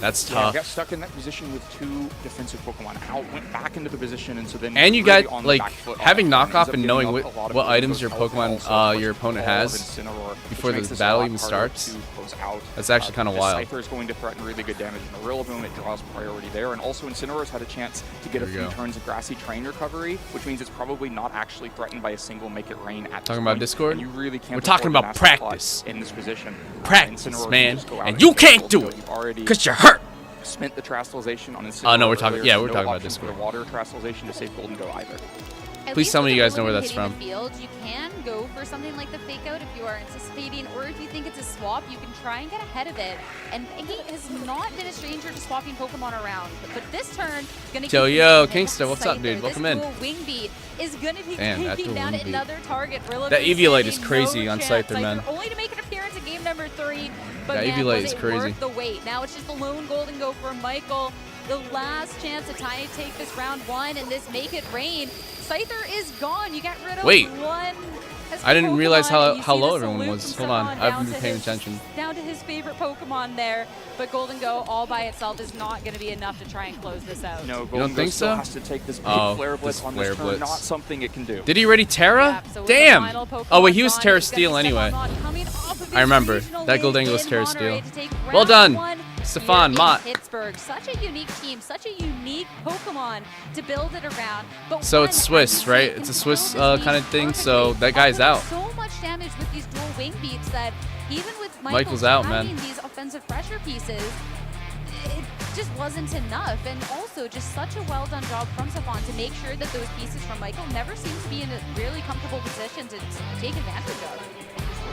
That's Yeah, tough. got stuck in that position with 2 defensive Pokemon out, went back into the position, and so then And you really got, on the like, back foot on having that one, knockoff ends up and giving knowing up what- a lot of what Golden items Go's your health, and Pokemon, also, of course, your opponent all of has Incineroar, before which the makes this a battle lot even harder starts. to close out. That's actually kinda The wild. Scyther is going to threaten really good damage in the Rillaboom. It draws priority there, and also Incineroar's had a chance to get a There we few go. turns of Grassy Train recovery, which means it's probably not actually threatened by a single Make It Rain at this Talking about point, Discord? and you really can't We're talking afford to about mass supply practice. in this position. Practice, Incineroar can man. just go out And you get can't Golden do Go. it, You've already 'cause you're hurt. spent the Terastallization on Incineroar. Oh, no, we're talking- earlier, yeah, so we're no talking about option for Discord. the water Terastallization to save Golden Go either. At Please least tell me with you guys the know where Rillaboom that's hitting from. the field, you can go for something like the fake out if you are anticipating, or if you think it's a swap, you can try and get ahead of it. And he has not been a stranger to swapping Pokemon around, but this turn gonna Yo, keep yo, hitting Kingster, what's up, Scyther. dude? Welcome in. This dual Wingbeat is gonna be Damn, that taking dual down Wingbeat. another target. Rillaboom That Eviolite standing is crazy no on chance. Scyther, man. Only to make an appearance in game number 3, but That man, Eviolite was is it crazy. worth the wait. Now it's just the lone Golden Go for Michael. The last chance to tie and take this round 1 and this Make It Rain. Scyther is gone. You get rid of Wait. one. I didn't realize Pokemon, and how you see low the everyone salute was. from Hold on, Savon I haven't down been to paying his- attention. Down to his favorite Pokemon there, but Golden Go all by itself is not going to be enough to try and close this out. No, don't Golden Go think still so? has to take this big Oh, Flare Blitz this on Flare this turn. Blitz. Not something it can do. Did he already Terra? Yeah, so with the Damn. final Pokemon Oh wait, he was gone, Terra he's gonna be Steel anyway. Stefan coming off of his I remember. regional That win Goldengo was in Terra Monterey Steel. to take Well round done, 1 Stefan, here Mott. in Pittsburgh. Such a unique team, such a unique Pokemon to build it around. But So one, it's Swiss, as you right? say, It's a can Swiss build his kind of niche thing, so perfectly, that guy's out. offering so much damage with these dual wing beats that even with Michael's out, man. having these offensive pressure pieces, it just wasn't enough. And also just such a well done job from Savon to make sure that those pieces from Michael never seem to be in a really comfortable position to take advantage of.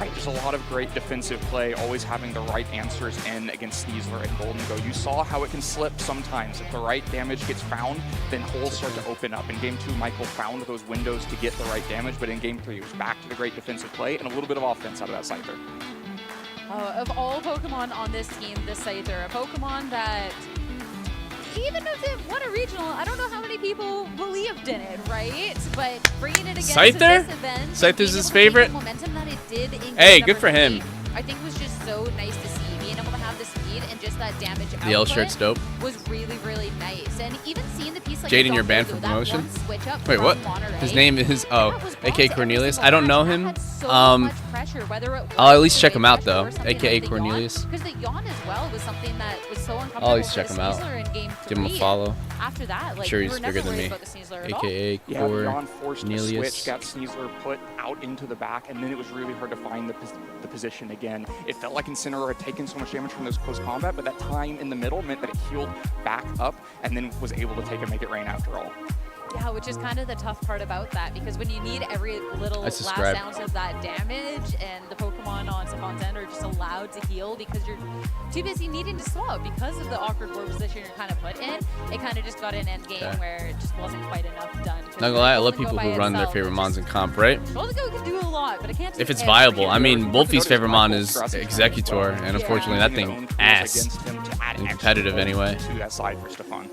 Right, just a lot of great defensive play, always having the right answers in against Sneasler and Golden Go. You saw how it can slip sometimes. If the right damage gets found, then holes start to open up. In Game 2, Michael found those windows to get the right damage, but in Game 3, it was back to the great defensive play and a little bit of offense out of that Scyther. Of all Pokemon on this team, this Scyther, a Pokemon that, even if it won a regional, I don't know how many people believed in it, right? But bringing it against Scyther? this event, Scyther's his favorite? the momentum that it did in Hey, game good for number him. 3, I think was just so nice to see. Being able to have the speed and just that damage The L shirt's dope. was really, really nice. And even seeing the piece like Jaden, you're banned from promotion? Wait, what? His name is, aka Cornelius. I don't know him. I'll at least check him out though, aka Cornelius. Because the yawn as well was something that was so uncomfortable. I'll at least check him out. Give him a follow. After that, like, Sure, we he's were never bigger than worried me. about the Sneasler at all. AKA Yeah, Yawn forced a Cornelius. switch, got Sneasler put out into the back, and then it was really hard to find the position again. It felt like Incineroar had taken so much damage from those close combat, but that time in the middle meant that it healed back up and then was able to take a Make It Rain after all. Yeah, which is kind of the tough part about that, because when you need every little last subscribe. ounce of that damage, and the Pokemon on Sapon's end are just allowed to heal because you're too busy needing to swap because of the awkward board position you're kind of put in, it kind of just got an end game where it just wasn't quite enough done. Not gonna lie, I love people who run their favorite mons in comp, right? Golden Go can do a lot, but it can't do If it's everything. viable. I mean, Wolfie's favorite mon is Executor, and unfortunately that thing ass. In competitive anyway. To that side for Stefan.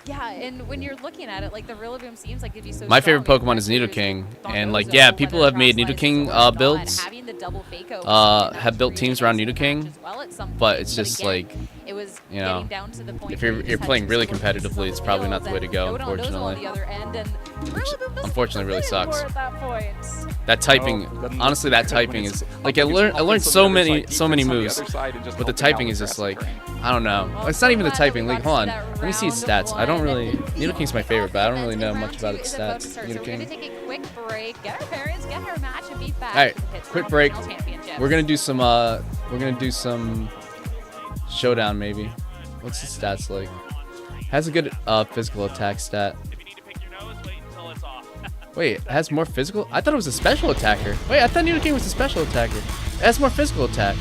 Yeah, and when you're looking at it, like, the Rillaboom seems like it'd be so My favorite strong. Pokemon is Nidoking, and like, yeah, people have made Nidoking builds, Having the double Fako have built teams around Nidoking, as well at some but point. it's just again, like, it was you know, getting down to the point if where you're you just playing had really to sort of competitively, it's probably not the way to go, build on those on unfortunately. the other end, and Rillaboom doesn't Unfortunately, really really sucks. anymore at that point. That typing, honestly, that typing is like I learned so many moves, but the typing is just like, I don't know. It's not even the typing. Like, hold on, let me see his stats. I don't really. Nidoking's my favorite, but I don't really know much about its stats. So we're gonna take a quick break, get our parents, get our match, and be back. All right, to the Pittsburgh quick break. Regional Championships. We're gonna do some showdown maybe. What's his stats like? Has a good physical attack stat. Wait, it has more physical? I thought it was a special attacker. Wait, I thought Nidoking was a special attacker. It has more physical attack.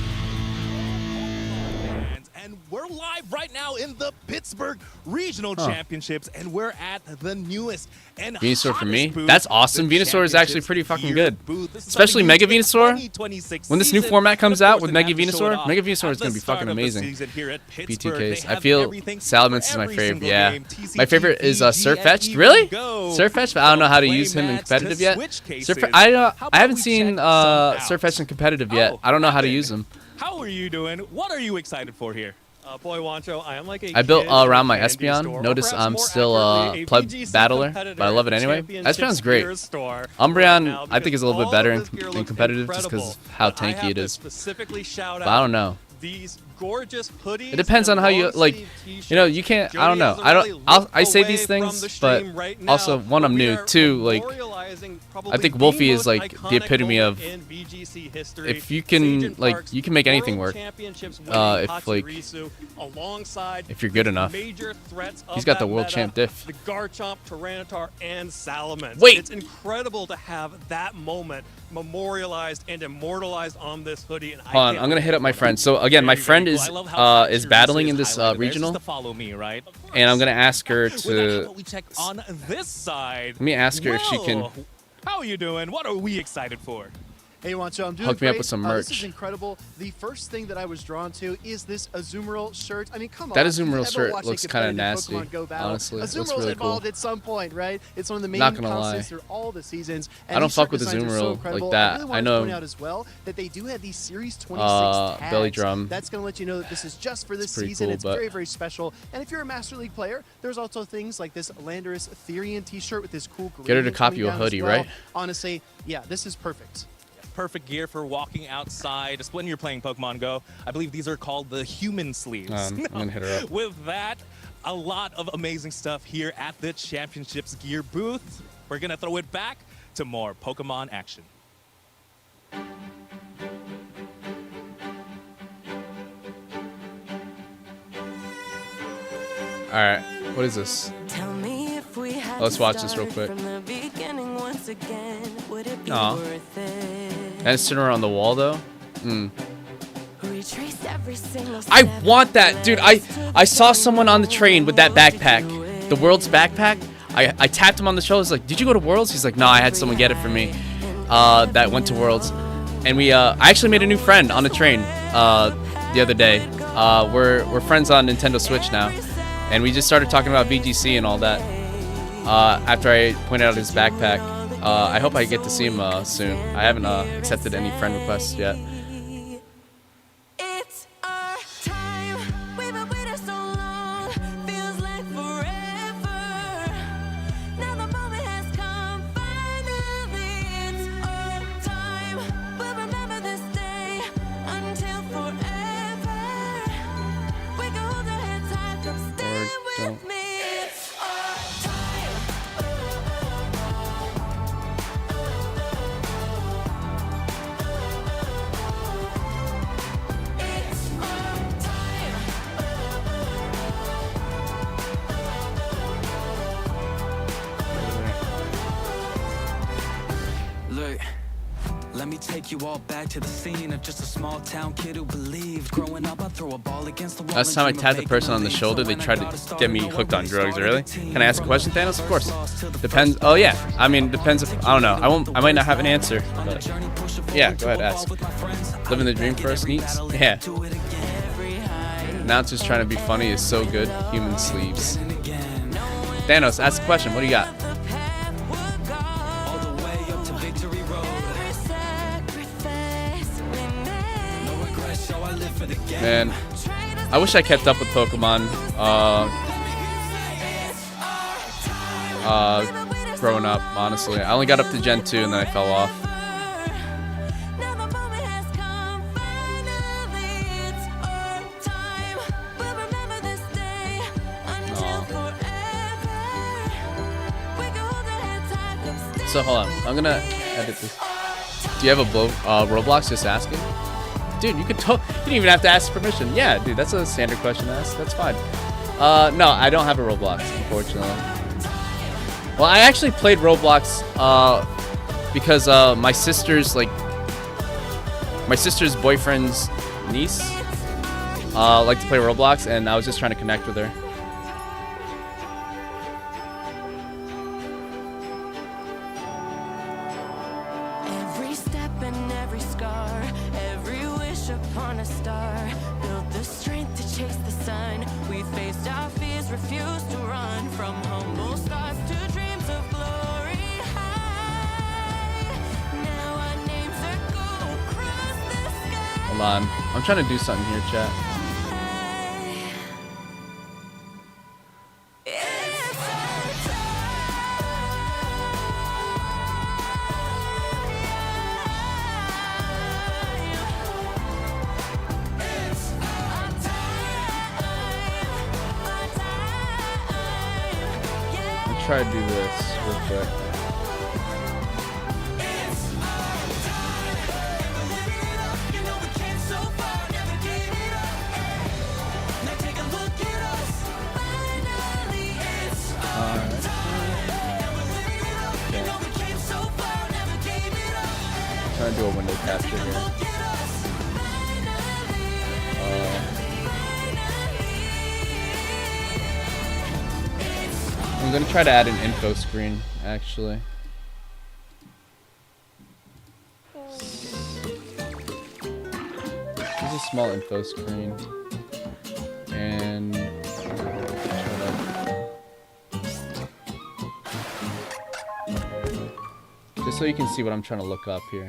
And we're live right now in the Pittsburgh Regional Championships, and we're at the newest and Venusaur for me? hottest booth That's awesome. the Venusaur is actually championships pretty fucking here good. booth. This is Especially something Mega unique to the Venusaur. 2026 When this new season. format comes And of out course, with they Mega have to show it Venusaur, off Mega Venusaur at is going to the be fucking start of the amazing. season here at Pittsburgh. P2Ks. They I have feel everything Salamence for is my every favorite. single Yeah. game. TCG, My favorite is VGC, Surfetched. and Really? even Go. Surfetched? I don't know how to Play use him in mats competitive to yet. switch cases. I How I about haven't we seen check some out? Surfetched in competitive yet. Oh, I don't know how to Evan, use him. How are you doing? What are you excited for here? Boy, Wancho, I am like a I built kid around in my a candy Espeon. store, or Notice perhaps I'm more still accurately, a pleb VGC battler, competitor but I love it anyway. championships Espeon's great. gear store Umbreon, right now, I think, is a little bit because better all in, of this gear in looks competitive just because incredible. of how But I have tanky it to is. specifically shout But I out don't know. these gorgeous hoodies. It depends on and how you like. long-sleeve You know, you can't. I don't know. Jody I has don't. already I say looked these away from things, the but stream right now, also one, I'm but we new. are Two, like, memorializing I probably think the Wolfie is most like the iconic epitome of. moment in VGC history. If you can, like, you can make anything World work. Championships winning If like, Hatsurisu alongside if you're good enough. major threats of He's got the that world meta, champ diff. The Garchomp, Tyranitar, and Salamence. Wait! It's incredible to have that moment memorialized and immortalized on this hoodie. And Hold on, I'm gonna hit up my friend. So again, my friend is battling in this regional, to follow me, right? and I'm gonna ask her With that, how to. about we check on this side. Let me ask her if she can. Well, How are you doing? What are we excited for? Hey, Wancho, I'm doing Hook me up great. with some This merch. is incredible. The first thing that I was drawn to is this Azumarill shirt. I mean, come on. That if you've Azumarill ever shirt watched a looks kinda competitive nasty, Pokemon Go battle, honestly. It looks Azumarill's really cool. involved at some point, right? It's one of the main Not gonna constants lie. through all the seasons. And I don't these fuck shirt with designs are so Azumarill like incredible. that. I really I want to know- point out as well that they do have these Series 26 tags. Belly Drum. That's going to let you know that this is just for this pretty season. cool, It's but- very, very special. And if you're a Master League player, there's also things like this Landorus Therian t-shirt with this cool Get her to gradient copy coming a down as hoodie, well. right? Honestly, yeah, this is perfect. Perfect gear for walking outside when you're playing Pokemon Go. I believe these are called the human sleeves. I'm gonna hit her up. With that, a lot of amazing stuff here at the Championships gear booth. We're going to throw it back to more Pokemon action. All right, what is this? Let's watch this real quick. From the beginning once again, would it be Aw. worth it? And it's sitting around the wall though. I want that, dude. I saw someone on the train with that backpack, the Worlds backpack. I tapped him on the shoulder. I was like, "Did you go to Worlds?" He's like, "No, I had someone get it for me." That went to Worlds, and I actually made a new friend on the train the other day. We're friends on Nintendo Switch now, and we just started talking about VGC and all that. After I pointed out his backpack, I hope I get to see him soon. I haven't accepted any friend requests yet. Let me take you all back to the scene of just a small town kid who believed. Growing up, I'd throw a ball against the wall. Last time I tapped the person on the shoulder, they tried to get me hooked on drugs. Really? Can I ask a question, Thanos? Of course. Depends. Oh yeah. I mean, depends if I don't know. I might not have an answer. But yeah, go ahead, ask. Living the dream first, Neats. Yeah. Announcers trying to be funny is so good. Human sleeves. Thanos, ask a question. What do you got? Man, I wish I kept up with Pokemon growing up, honestly. I only got up to Gen 2 and then I fell off. So hold on, I'm gonna edit this. Do you have a Roblox? Just asking. Dude, you didn't even have to ask permission. Yeah, dude, that's a standard question to ask. That's fine. No, I don't have a Roblox, unfortunately. Well, I actually played Roblox because my sister's boyfriend's niece liked to play Roblox, and I was just trying to connect with her. Every step and every scar, every wish upon a star, built the strength to chase the sun. We faced our fears, refused to run from humble stars to dreams of glory high. Now our names echo across the sky. Hold on, I'm trying to do something here, chat. Try to do this real quick. Trying to do a window capture here. I'm gonna try to add an info screen, actually. There's a small info screen, and just so you can see what I'm trying to look up here.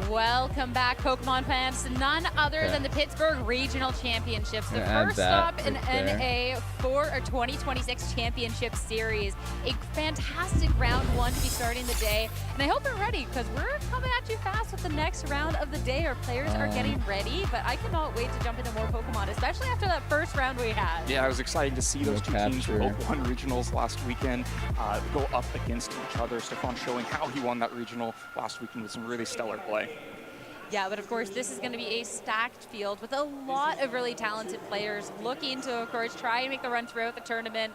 Welcome back, Pokemon fans, to none other than the Pittsburgh Regional Championships, the first stop in NA for our 2026 Championship Series. A fantastic round one to be starting the day, and I hope you're ready because we're coming at you fast with the next round of the day. Our players are getting ready, but I cannot wait to jump into more Pokemon, especially after that first round we had. Yeah, I was excited to see those two teams who both won regionals last weekend go up against each other. Stefan showing how he won that regional last weekend with some really stellar play. Yeah, but of course, this is going to be a stacked field with a lot of really talented players looking to, of course, try and make the run throughout the tournament.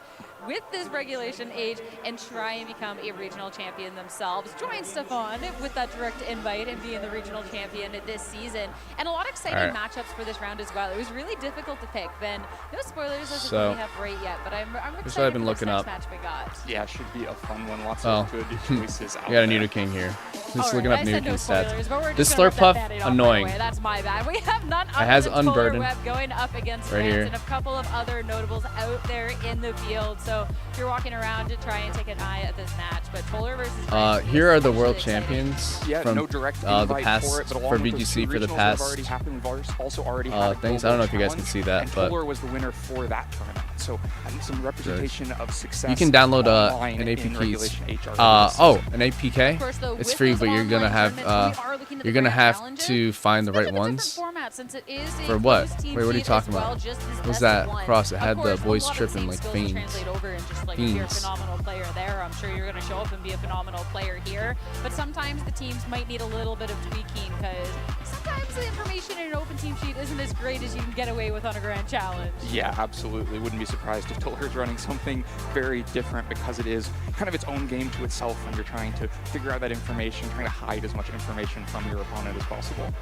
with this regulation age and try and become a regional champion themselves. Join Stefan with that direct invite and being the regional champion this season. And a lot of exciting matchups for this round as well. It was really difficult to pick. Ben, no spoilers as we have right yet, but I'm excited what I've been for looking this up. next match we got. Yeah, it should be a fun one. Lots of good choices out We got a there. Nido King here. Just All looking right, up I Nido said no King spoilers, but we're stats. This just gonna rip Slurpuff, that Band-Aid off right annoying. away. That's my bad. We have none other has than Polar Unburden Web going up against right Rams here. and a couple of other notables out there in the field. So if you're walking around to try and take an eye at this match, but Polar versus Rams Here are the especially world exciting. champions Yeah, from no direct the invite past for it, but along for with those VGC two for the regionals that have past already happened, we've also already had a things. I don't know if you guys global can see that, challenge, but and Polar was the winner for that tournament. So I think some representation of success. you can download online an in AP keys. Regulation HR this Oh, season. an APK. Of course, though, It's with free, those but you're gonna online have tournaments, we are looking at the you're gonna grand have challenges. to find the It's a right bit of a ones. different format since it is a For what? closed team Wait, what are you sheet talking as well, about? just this What's best of that one. cross? It Of had the course, a voice lot of tripping same like skills fiends. translate over and just like if you're a Fiends. phenomenal player there, I'm sure you're going to show up and be a phenomenal player here. But sometimes the teams might need a little bit of tweaking because sometimes the information in an open team sheet isn't as great as you can get away with on a grand challenge. Yeah, absolutely. Wouldn't be surprised if Polar's running something very different because it is kind of its own game to itself when you're trying to figure out that information, trying to hide as much information from your opponent as possible.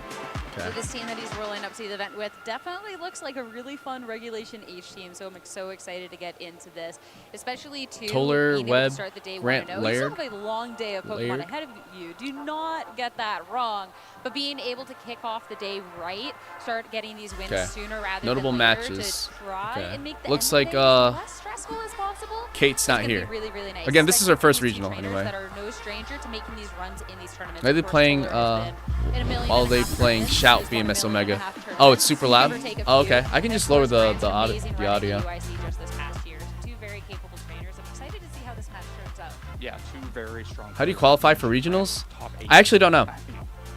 So this team that he's rolling up to the event with definitely looks like a really fun Regulation H team. So I'm so excited to get into this, especially to Toller, being able Webb, to start the day Grant, 1-0. You Laird. still have a long day of Pokemon Laird. ahead of you. Do not get that wrong. But being able to kick off the day right, start getting these wins sooner rather Notable than later matches. to try and make the Looks end of like the day as less stressful as possible. Kate's not It's gonna here. be really, really nice. Again, this is Especially our first for these regional trainers anyway. that are no stranger to making these runs in these tournaments. Maybe Of course, playing Polar has been in a million while and a they half playing tournaments. Shout He's won BMS 1.5 Omega. million Oh, it's super Give loud. or take a Oh, few. okay. I can And just of lower course, the Ryan's the amazing run in audio. UIC just this past year. Two very capable trainers. I'm excited to see how this match turns out. Yeah, two very strong. How do you qualify for regionals? Top 8. I actually don't know.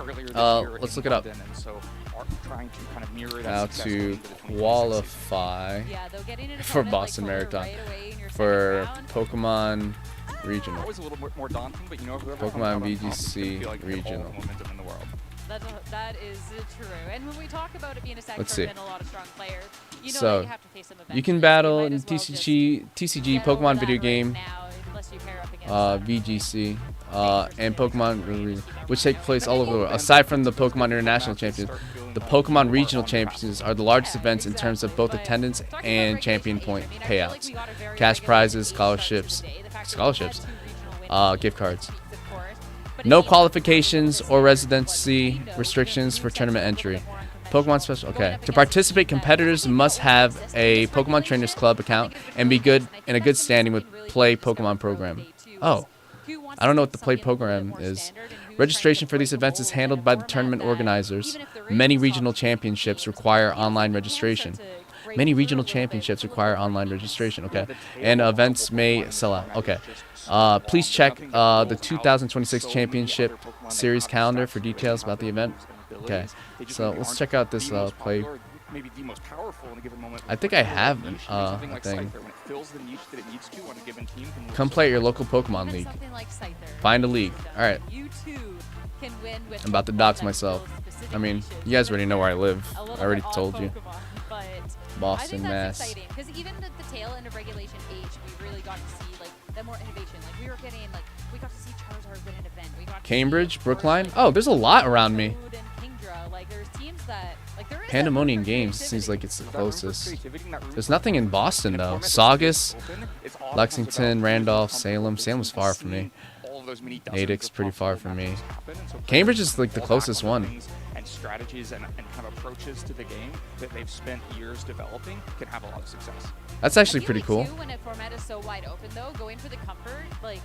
Earlier this year Let's in look it up. London, and so are trying to kind of mirror that How success to going into the 2026 qualify Yeah, though getting an for opponent Boston like Polar Marathon right away in your for second Pokemon round. Regional. Always a little bit more daunting, but you know whoever comes Pokemon out on top is gonna VGC feel like they have all Regional. the momentum in the world. That is true. And when we talk about it being a sector Let's see. and a lot of strong players, you know So, that you have to face them eventually. you can so battle might in as well just TCG get over Pokemon that video right game, now, unless you pair up against VGC, and Pokemon Regional, which take place all over the world. Aside from the Pokemon International Champions, the Pokemon Regional Championships are the largest events in terms of both attendance and champion point payouts, cash prizes, scholarships, gift cards. No qualifications or residency restrictions for tournament entry. Pokemon special. Okay. To participate, competitors must have a Pokemon Trainers Club account and be good in a good standing with Play Pokemon program. Oh, I don't know what the Play program is. Registration for these events is handled by the tournament organizers. Many regional championships require online registration. Many regional championships require online registration. Okay, and events may sell out. Okay. Please check the 2026 Championship Series calendar for details about the event. Okay, so let's check out this play. Maybe the most powerful in a given moment. I think I have a Something like thing. Scyther, when it fills the niche that it needs to on a given team, can move Come so play at your fast. local Pokemon League. something like Scyther. Find a league. All right. You too can win with I'm about to Pokemon dox that myself. fill specific I mean, niches. you guys already know where I live. A little I already bit off told you. Pokemon, but Boston, I think Mass. that's exciting because even the tail end of Regulation H, we really got to see like that more innovation. Like we were getting we got to see Charizard win an event. We got to Cambridge, see, of course, Brookline. like, Oh, there's a lot around me. Food and Kingdra. Like there's teams that there is that Pandemonium room for Games creativity. seems like it's the That room for closest. creativity and that room There's for nothing in Boston though. Saugus, Lexington, Randolph, Salem. Salem's far from me. Natick's pretty far from me. Cambridge is like the closest one. And strategies and kind of approaches to the game that they've spent years developing can have a lot of success. That's actually I feel pretty like, cool. Too, when a format is so wide open, though, going for the comfort, like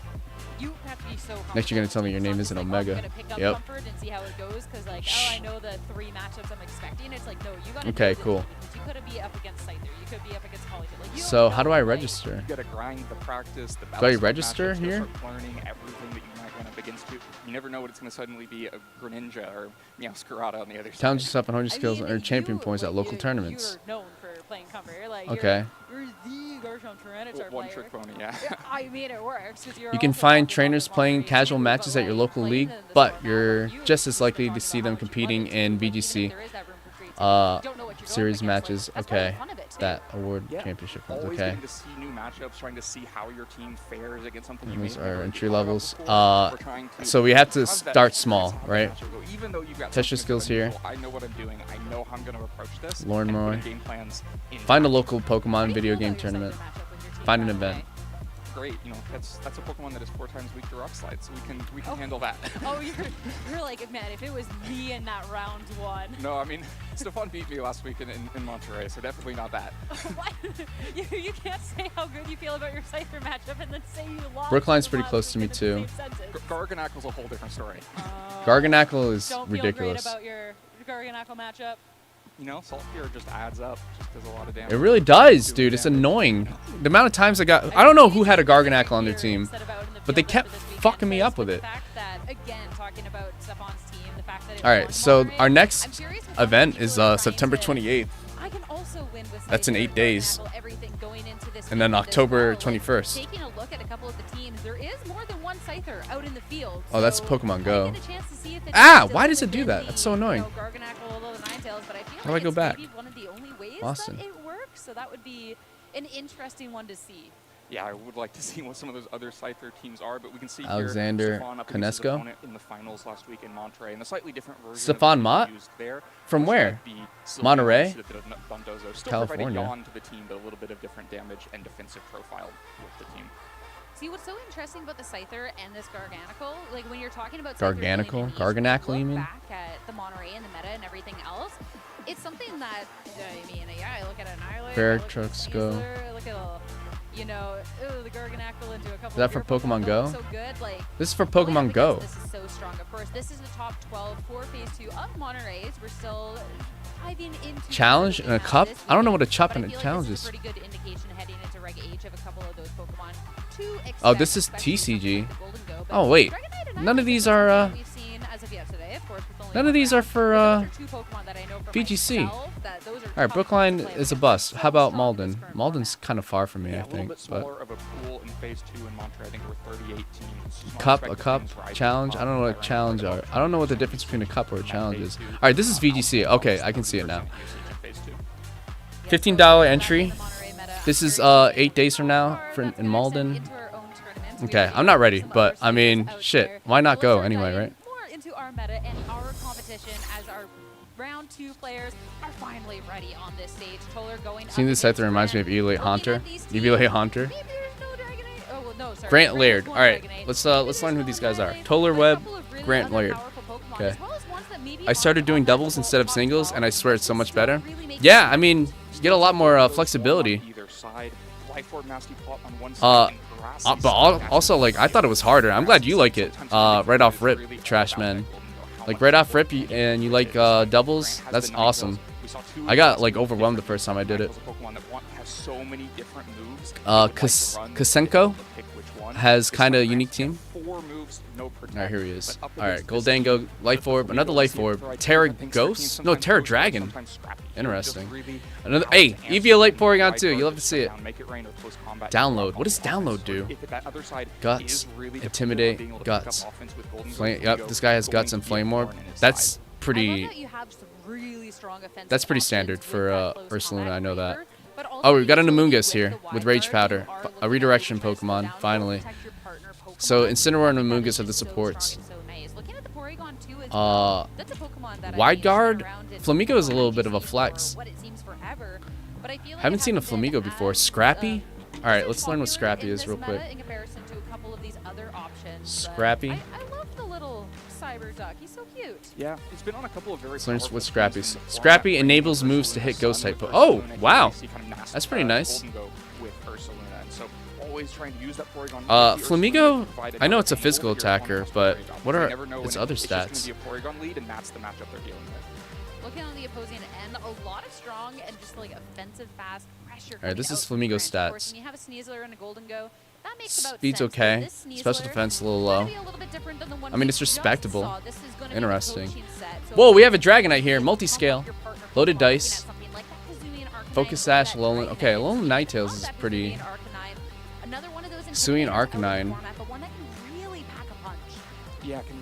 you have to be so. Next, you're gonna tell me your name It's isn't not just, Omega. like, oh, I'm gonna pick up Yep. comfort and see how it goes, because like, oh, I know the 3 matchups I'm expecting. It's like, no, you gotta. Okay, build it cool. because you could be up against Scyther, you could be up against Polygon. Like, you So don't how do know, I like, register? You gotta grind the practice, the Do I balance, the register matchups, here? start learning everything that you might run up against. You never know what it's gonna suddenly be a Greninja or Scarada on the other side. Challenge yourself on 100 skills mean, and earn champion you- points at like, local you're tournaments. known for playing comfort. Like, Okay. You're the Garchomp Tyranitar One player. trick pony, yeah. I mean, it works. 'Cause you're You can also find talking trainers about playing Pokemon casual too, matches but, at your like, local playing league, in this but format, you're you just as just likely talked to see about them how much you competing love it in too, like, even if VGC. there is that room for creativity, series matches. Okay, that award championship ones. Always Okay. getting to see new matchups, trying to see how your team fares against something you These may are never entry thought of levels. before. We're trying to So we have to have that start experience, small, have that right? matchup go. Even though you've got Test your something skills here. I know what I'm doing. I know how I'm going to approach this. Learn and more. putting game plans in Find a practice. local Pokemon video game tournament. Find an event. Great, you know, that's a Pokemon that is 4 times weak to Rock Slide, so we can handle that. Oh, you're like, man, if it was me in that round 1. No, I mean, Stefan beat me last week in Monterey, so definitely not that. What? You can't say how good you feel about your Scyther matchup and then say you lost. Brookline's pretty close to me too. Garganacle's a whole different story. Garganackle is Don't ridiculous. feel great about your Garganackle matchup. You know, Salt Spear just adds up, just does a lot of damage. It really does, dude. It's annoying. The amount of times I don't know who had a Garganackle on their team, but they kept fucking me up with it. All right, so our next event is September 28th. That's in 8 days. And then October 21st. Taking a look at a couple of the teams, there is more than one Scyther out in the field. Oh, that's Pokemon Go. Get a chance to see if it's Ah, still why does it do within that? the, That's so annoying. Garganackle, although the Ninetales, but I feel How do I like go it's back? maybe one of the only ways Austin. that it works, so that would be an interesting one to see. Yeah, I would like to see what some of those other Scyther teams are, but we can see Alexander here Stefan up against his Konesko? opponent in the finals last week in Monterey, and the slightly different version Stefan of Mott? used there. From which where? might be Sylveon Monterey? instead of Dondozo. Still California. providing yawn to the team, but a little bit of different damage and defensive profile with the team. See, what's so interesting about the Scyther and this Garganacle, like when you're talking about Garganicle? Scyther being a niche, Garganacle, when you look mean? back at the Monterey and the meta and everything else, it's something that, I mean, yeah, I look at Annihilate, Fair I look at trucks go. Sneasler, I look at, you know, the Garganacle into a couple Is that of for your Pokemon that look Go? So good. Like, This is for going Pokemon up Go. against This is so strong. Of course, this is the top 12 for Phase 2 of Monterey's. We're still diving into Challenge and a cup? I don't know what a cup and a but I feel challenge like is. this is a pretty good indication heading into Reg H of a couple of those Pokemon to expect, Oh, this is especially TCG. the Golden Go, but Oh, wait. Dragonite and None of Ice these is something are, that we've seen as of yet today, of course, with only None one of these are round. for, But those are two Pokemon that I know for VGC. myself that those are All right, tough Brookline to play is a against. bust. How about Malden? Malden's kind of far from me, Yeah, I a little think. bit But smaller of a pool in Phase 2 in Monterey. I think there were 38 teams. cup, a cup, challenge. I don't know what a challenge are. I don't know what the difference between a cup or a challenge is. All right, this is VGC. Okay, I can see it now. $15 entry. This is 8 days from now in Malden. Okay, I'm not ready, but I mean, shit. Why not go anyway, right? More into our meta and our competition as our round 2 players are finally ready on this stage. Toller going Seeing this Scyther reminds me of Elite Haunter. Elite Haunter. Oh, well, no, sorry. Grant Laird. All right, let's learn who these guys are. Toller Webb, Grant Laird. Okay. I started doing doubles instead of singles, and I swear it's so much better. Yeah, I mean, you get a lot more flexibility. Either side, Life Orb Nasty Plot on one side, and Grassy But also, like, I thought it was harder. I'm glad you like it. Right off rip, Trash Man. Like, right off rip, and you like doubles. That's awesome. I got like overwhelmed the first time I did it. Kasenko has kind of a unique team. Alright, here he is. Alright, Goldango, Life Orb, another Life Orb. Terra Ghost? No, Terra Dragon. Interesting. Another. Hey, Eevee Light Porygon 2. You'll have to see it. Download. What does download do? Guts. Intimidate. Guts. Flame. Yep, this guy has Guts and Flame Orb. That's pretty. That's pretty standard for Ursaluna. I know that. Oh, we've got an Amoonguss here with Rage Powder. A redirection Pokemon, finally. So Incineroar and Amoonguss are the supports. Wide Guard? Flamigo is a little bit of a flex. Haven't seen a Flamigo before. Scrappy? Alright, let's learn what Scrappy is real quick. Scrappy? I love the little cyber duck. He's so cute. Yeah, it's been on a couple of very. Let's learn what Scrappy is. Scrappy enables moves to hit Ghost type. Oh, wow. That's pretty nice. Flamigo, I know it's a physical attacker, but what are its other stats? Looking on the opposing end, a lot of strong and just like offensive fast pressure. Alright, this is Flamigo's stats. When you have a Sneasler and a Golden Go, that makes about Speed's sense. okay. This Sneasler Special defense a little low. be a little bit different than the one I mean, we it's just respectable. saw. This is gonna be the Interesting. coaching set. So Whoa, we have a Dragonite here. Multi-scale. Loaded dice. Focus Sash, Alolan. Okay, Alolan Ninetales is pretty. Another one of those Suing Arcanine. but one that can really pack a punch. Yeah, can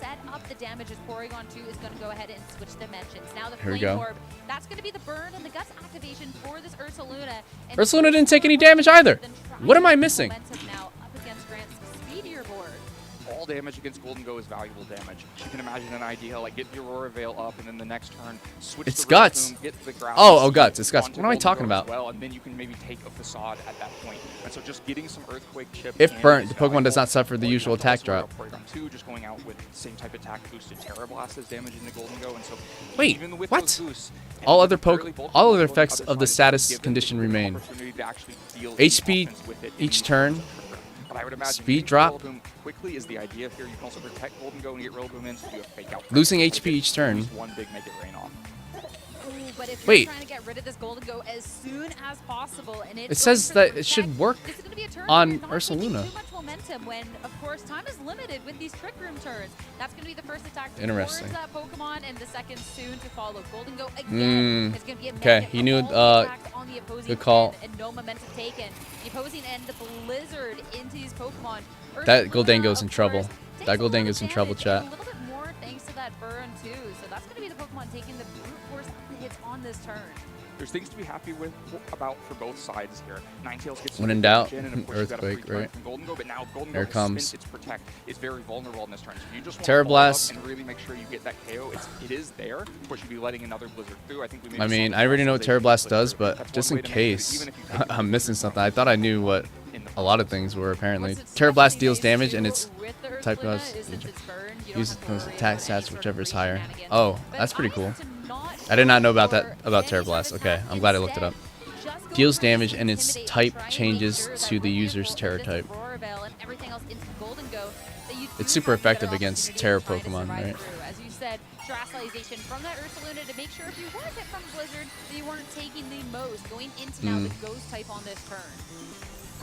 set up the damage as Porygon 2 is going to go ahead and switch dimensions. Now the Here we Flame go. Orb, that's going to be the burn and the Guts activation for this Ursaluna. And Ursaluna didn't take any damage either. What am I missing? momentum now up against Grant's speedier board. all damage against Golden Go is valuable damage. You can imagine an idea like get the Aurora Veil up, and then the next turn switch It's the guts. Rillaboom, get the ground Oh, guts. It's guts. onto What am I Golden talking Go as about? Well, and then you can maybe take a Facade at that point. And so just getting some Earthquake chip. If in burnt, is the Pokemon does valuable. not suffer the Porygon usual attack Velosaur, drop. Porygon 2 just going out with the same type attack boosted Terra Blast as damage into Golden Go, and so Wait, even with what? those boosts, and All even other fairly bulky all other Pokemon effects on of the other side is status given condition the remain. opportunity to actually deal HP offense with it in each the turn. But I would imagine Speed getting drop. Rillaboom quickly is the idea here. You can also protect Golden Go and get Rillaboom in, so you have fake out. Losing Try to HP get each turn. at least one big make it rain off. But if Wait. you're trying to get rid of this Golden Go as soon as possible, and It says that it should work this is going to be a turn on where you're not taking Ursaluna. too much momentum when, of course, time is limited with these Trick Room turns. That's going to be the first attack Interesting. towards that Pokemon, and the second soon to follow. Golden Go again is going to be a Okay, negative he for knew, all the attacks on the opposing good call. end and no momentum taken. The opposing end, the Blizzard into these Pokemon. That Ursaluna, Goldango's in of trouble. course, takes That a lot of Goldango's in trouble, damage, chat. and a little bit more thanks to that burn too. So that's going to be the Pokemon taking the brute force hits on this turn. There's things to be happy with about for both sides here. Ninetales gets When in some doubt, damage in, and of course you got a free Earthquake, turn right? from Golden Go, but now Golden Here Go it comes. spins its protect is very vulnerable in this turn. So if you just want Terra to follow up Blast. and really make sure you get that KO, it is there. Of course, you'd be letting another Blizzard through. I think we I mean, I already know what Terra Blast does, but just in case I'm missing something, I thought I knew what a lot of things were apparently. Terra Blast deals damage and its type plus uses those attack stats, whichever is higher. Oh, that's pretty cool. I did not know about that about Terra Blast. Okay, I'm glad I looked it up. Deals damage and its type changes to the user's Terra type. It's super effective against Terra Pokemon, right? As you said, Terastallization from that Ursaluna to make sure if you were hit from Blizzard, that you weren't taking the most, going into now the Ghost type on this turn.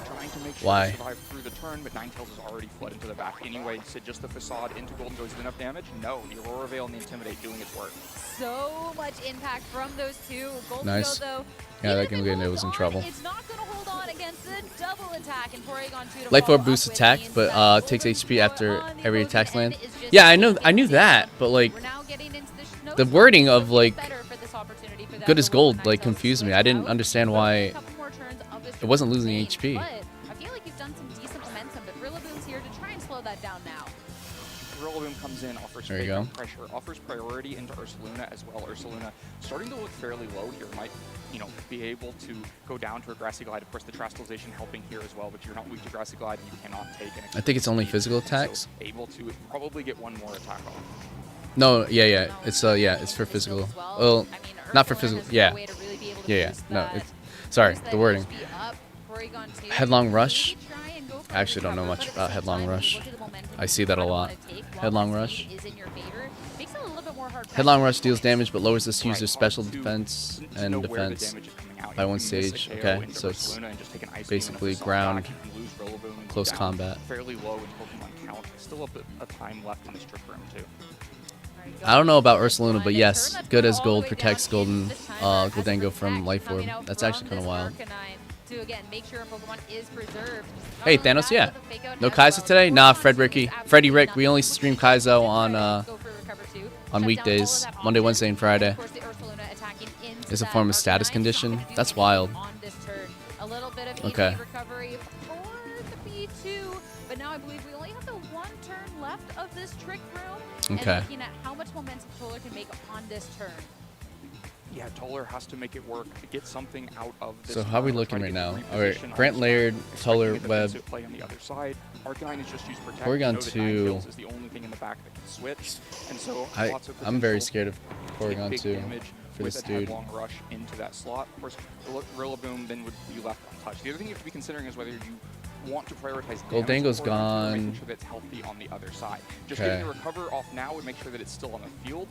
Trying to make sure Why? to survive through the turn, but Ninetales is already fled into the back anyway. So just the Facade into Golden Go is enough damage? No, the Aurora Veil and the Intimidate doing its work. So much impact from those two. Golden Nice. Go, though, Yeah, that even if Golden it Go was in holds trouble. on, it's not going to hold on against the double attack, and Porygon 2 to Life follow Orb up boosts with attack, means but that takes Golden HP Go after on the every opposing attack land. end is just Yeah, I taking knew it that, down. but like We're now getting into the the snow wording zone, of so like better for this opportunity for that good as Aurora gold Ninetales like to confused me. switch I didn't out. understand A why couple more turns of this it wasn't losing remain, HP. But I feel like you've done some decent momentum, but Rillaboom's here to try and slow that down now. Rillaboom comes in, offers There you fake go. out pressure, offers priority into Ursaluna as well. Ursaluna starting to look fairly low here, might be able to go down to a Grassy Glide. Of course, the Terastallization helping here as well, but you're not weak to Grassy Glide and you cannot take an I think it's only speed. physical attacks. So able to probably get one more attack off. No, yeah, it's for physical. Well, not for physical. Yeah, yeah. No, it's sorry, the wording. Headlong Rush. I actually don't know much about Headlong Rush. I see that a lot. Headlong Rush. Headlong Rush deals damage but lowers this user's special defense and defense by one stage. Okay, so it's basically ground, close combat. Fairly low in Pokemon count. Still a bit of time left in this Trick Room too. I don't know about Ursaluna, but yes, good as gold protects Goldango from Life Orb. That's actually kind of wild. To again make sure a Pokemon is preserved. Hey Thanos, yeah. No Kaizo today? Nah, Freddy Rick. We only stream Kaizo on weekdays, Monday, Wednesday, and Friday. It's a form of status condition. That's wild. Okay. Recovery for the B2, but now I believe we only have the one turn left of this Trick Room. Okay. And looking at how much momentum Toller can make on this turn. Yeah, Toller has to make it work to get something out of this. So how are we turn, looking try right to now? get All right, reposition Grant on Laird, this Toller, turn, Web. defensive play on the other side. Arcanine is just used protect. Porygon You know that 2. Ninetales is the only thing in the back that can switch, and so lots of I'm very potential scared of to Porygon take 2 big damage for with this a dude. headlong rush into that slot. Of course, Rillaboom then would be left untouched. The other thing you have to be considering is whether you want to prioritize Goldango's damage or gone. making sure that it's healthy on the other side. Just Okay. getting the recover off now would make sure that it's still on the field.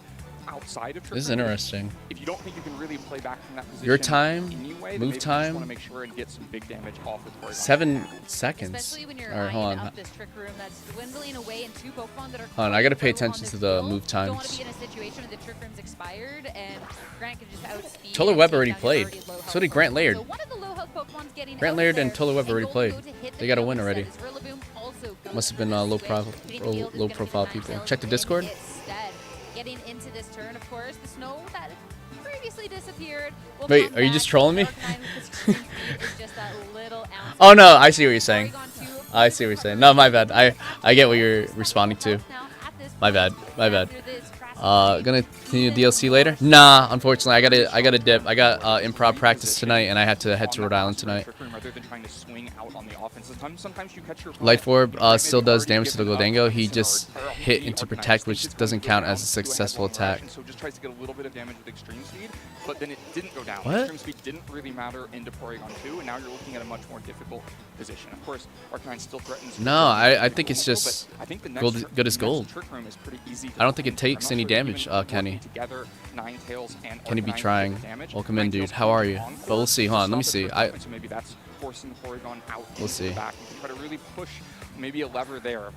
Outside of This is Trick Room. interesting. If you don't think you can really play back from that position, Your time, anyway, then move maybe you time. just want to make sure and get some big damage off with Porygon. 7 seconds. Especially when you're All right, hold eyeing on. up this Trick Room that's dwindling away and two Pokemon that are Hold on, I gotta pay control on attention this to the field. move Don't want to times. be in a situation where the Trick Room's expired and Grant can just outspeed. Toller and Web take already down your played. already low health So did Grant Pokemon. Laird. So one of the low health Pokemon's getting Grant out Laird there, and Toller Web and already Golden played. Go to hit the They got a field win instead, already. as Rillaboom also goes Must have for been the low switch. profile, Hitting the field is low gonna be profile the people. Ninetales Check the in Discord. instead. Getting into this turn, of course, the snow that previously disappeared will Wait, come are you back. just trolling me? Arcanine with the extreme speed is just that little ounce Oh no, I see what you're saying. I see what you're saying. No, my bad. I get what you're responding to. My bad. My bad. Gonna continue DLC later? Nah, unfortunately, I gotta dip. I got improv practice tonight, and I have to head to Rhode Island tonight. Life Orb still does damage to the Goldango. He just hit into protect, which doesn't count as a successful attack. So just tries to get a little bit of damage with extreme speed, but then it didn't go down. What? Extreme speed didn't really matter into Porygon 2, and now you're looking at a much more difficult position. Of course, Arcanine still threatens. No, I think it's just good as gold. I don't think it takes any damage, Kenny. Kenny be trying. Welcome in, dude. How are you? But we'll see. Hold on, let me see. Maybe that's forcing the Porygon out. We'll see. Back. You can try to really push maybe a lever there.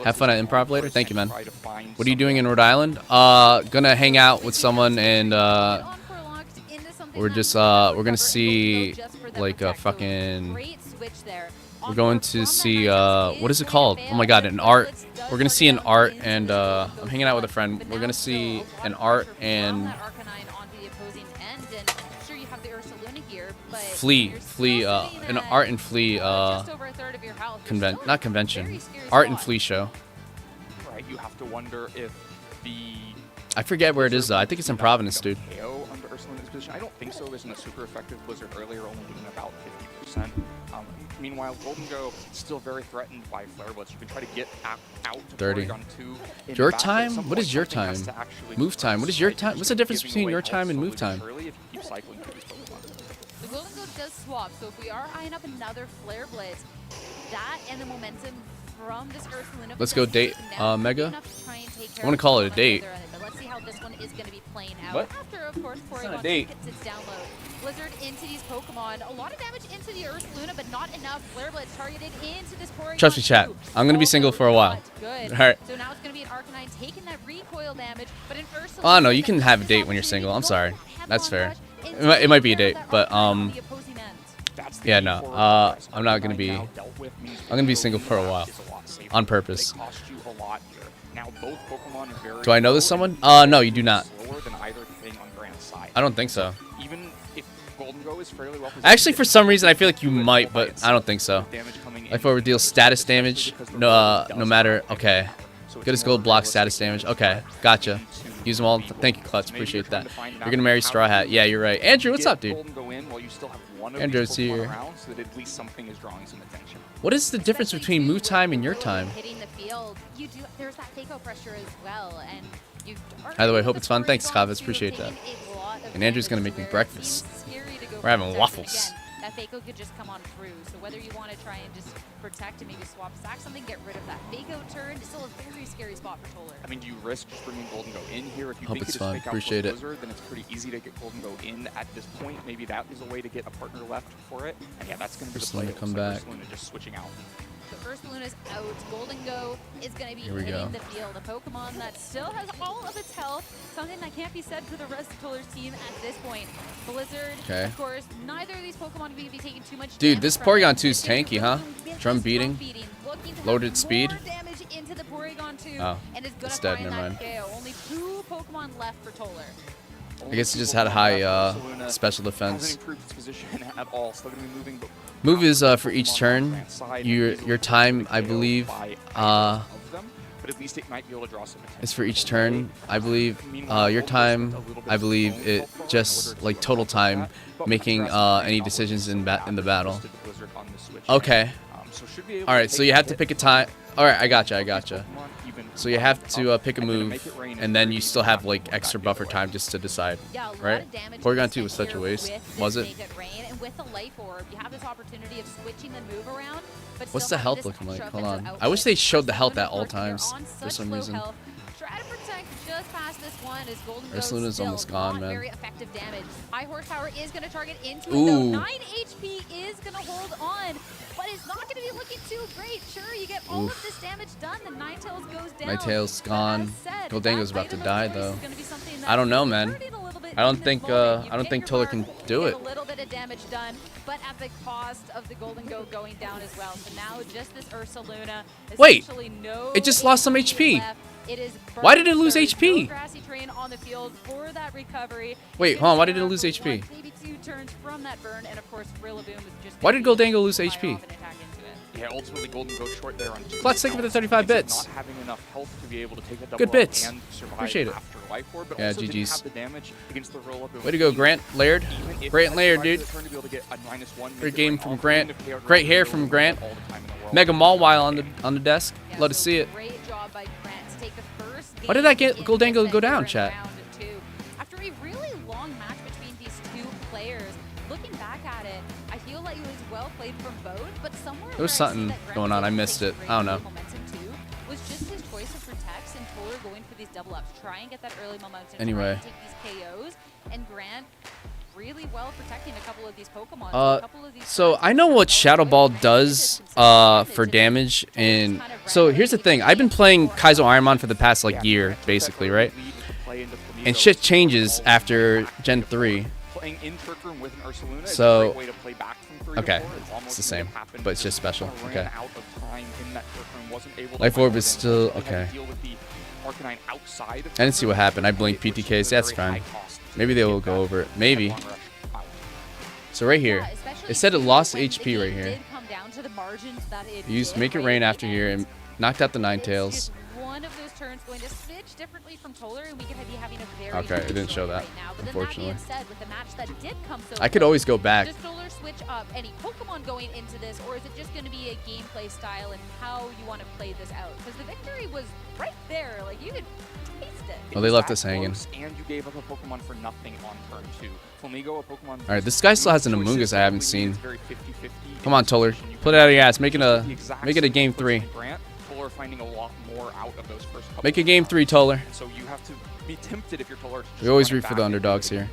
Have fun at improv later. Thank you, man. What are you doing in Rhode Island? Gonna hang out with someone, and we're gonna see like a fucking. We're going to see what is it called? Oh my god, an art. We're gonna see an art, and I'm hanging out with a friend. We're gonna see an art and an art and flea not convention, art and flea show. Right, you have to wonder if I forget where it is though. I think it's in Providence, dude. Under Ursaluna's position. I don't think so. There's a super effective Blizzard earlier, only doing about 50%. Meanwhile, Goldango still very threatened by Flare Blitz. You can try to get out to 30. Porygon 2. Your time? What is your time? Move time. What is your time? What's the difference between your time and move time? The Goldango does swap, so if we are eyeing up another Flare Blitz, that and the momentum from this Ursaluna. Let's go date Mega. I want to call it a date. But let's see how this one is going to be playing out. What? After, of course, Porygon gets its download. Blizzard into these Pokemon. A lot of damage into the Ursaluna, but not enough. Flare Blitz targeted into this Porygon. Trust me, chat. I'm gonna be single for a while. Good. All right. So now it's going to be an Arcanine taking that recoil damage, but an Ursaluna. Oh no, you can have a date when you're single. I'm sorry. That's fair. It might be a date, but yeah, no. I'm not gonna be. I'm gonna be single for a while, on purpose. Do I know this someone? No, you do not. I don't think so. Actually, for some reason, I feel like you might, but I don't think so. Life Orb deals status damage. No matter. Okay. Good as gold block status damage. Okay, gotcha. Use them all. Thank you, Klutz. Appreciate that. You're gonna marry Straw Hat. Yeah, you're right. Andrew, what's up, dude? Andrew's here. What is the difference between move time and your time? Hitting the field, there's that fake out pressure as well, and you. By the way, hope it's fun. Thanks, Kavis. Appreciate that. And Andrew's gonna make me breakfast. We're having waffles. That Fako could just come on through. So whether you want to try and just protect and maybe swap stack something, get rid of that Fako turn, it's still a very scary spot for Toller. I mean, do you risk just bringing Goldango in here? If you Hope think it's you just fun. fake out Appreciate it. Blizzard, then it's pretty easy to get Goldango in at this point. Maybe that is a way to get a partner left for it. And yeah, that's going to be the play. Come back. Ursaluna just switching out. So Ursaluna's out. Goldango is going to be Here we hitting go. the field. A Pokemon that still has all of its health. Something that can't be said for the rest of Toller's team at this point. Blizzard, of course, neither of these Pokemon will be taking too much Dude, damage this from Porygon it. 2 is tanky, huh? Drum beating. Loaded speed. Damage into the Porygon 2, Oh, and is it's gonna dead. find Never that mind. KO. Only 2 Pokemon left for Toller. I guess he just had a high special defense. Hasn't improved its position at all. Still going to be moving, but Move is for each turn. Your time, I believe, but at least it might be able to draw some attention. is for each turn. I believe your time, I believe it just like total time, making any decisions in the battle. Okay. All right, so you have to pick a time. All right, I gotcha. So you have to pick a move, and then you still have like extra buffer time just to decide, right? Porygon 2 was such a waste, was it? And with the Life Orb, you have this opportunity of switching the move around. But What's still the having health this looking like? extra Hold on. offensive I wish they showed the output. health at Of all course, they're times on for such some low reason. health. Try to protect just past this one as Goldango Ursaluna's still almost gone, not man. very effective damage. High horsepower is going to target into it Ooh. though. 9 HP is going to hold on, but it's not going to be looking too great. Sure, you get all of this damage done. The Ninetales goes down. Ninetales gone. Said, Goldango's about to die though. is gonna be something that I don't know, man. hurting a little bit I don't in this think moment. You I don't get think your Toller mark, can you do get it. a little bit of damage done, but at the cost of the Goldango going down as well. So now just this Ursaluna. Wait, essentially no it just lost some HP HP. left. It is Why did it lose burned. HP? No grassy terrain on the field for that recovery. Wait, hold on. Why did it lose HP? Maybe 2 turns from that burn, and of course Rillaboom is just. Why did Goldango lose HP? Off and attack into it. Yeah, ultimately Golden goes short there on 2. Clutch, thank you for the 35 bits. Not having enough health to be able to take a double Good bits. and survive Appreciate it. after life orb, but Yeah, also didn't GG's. have the damage against the roll up. Way to go, Grant Laird. Grant Laird, dude. Great game from Grant. Great hair from Grant. Mega Mall while on the desk. Love to see it. Great job by Grant to take the first Why did that get Goldango go down, chat? After a really long match between these two players, looking back at it, I feel like it was well played from both, but somewhere There was something going on. I missed it. I don't know. momentum too was just his choice of protects and Toller going for these double ups, try and get that early momentum, Anyway. try and take these KOs, and Grant really well protecting a couple of these Pokemon. So I know what Shadow Ball does for damage, and so here's the thing. I've been playing Kaizo Ironmon for the past like year, basically, right? And shit changes after Gen 3. So, okay, it's the same, but it's just special. Okay. Life Orb is still okay. I didn't see what happened. I blinked PTKs. That's fine. Maybe they will go over it. Maybe. So right here, it said it lost HP right here. Use Make It Rain after here and knocked out the Ninetales. One of those turns going to switch differently from Toller, and we could be having a very Okay, it didn't show that, right now. But unfortunately. Then that being said, with the match that did come so I could always go back. Does Toller switch up any Pokemon going into this, or is it just going to be a gameplay style and how you want to play this out? Because the victory was right there, like you could taste it. Oh, they left us hanging. And you gave up a Pokemon for nothing on turn 2. Flamigo, a Pokemon. All right, this guy still has an Amoonguss I haven't seen. Come on, Toller, put it out of your ass. Make it a game 3. Toller finding a lot more out of those first couple. Make a game 3, Toller. So you have to be tempted if you're Toller. We always root for the underdogs here.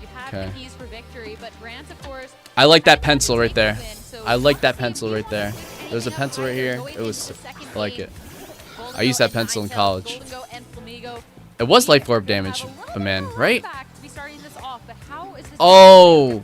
You have Okay. the keys for victory, but Grant, of course. I like that pencil right there. I like that pencil right there. There's a pencil right here. It was, I like it. I used that pencil in college. It was Life Orb damage, but man, right? Oh.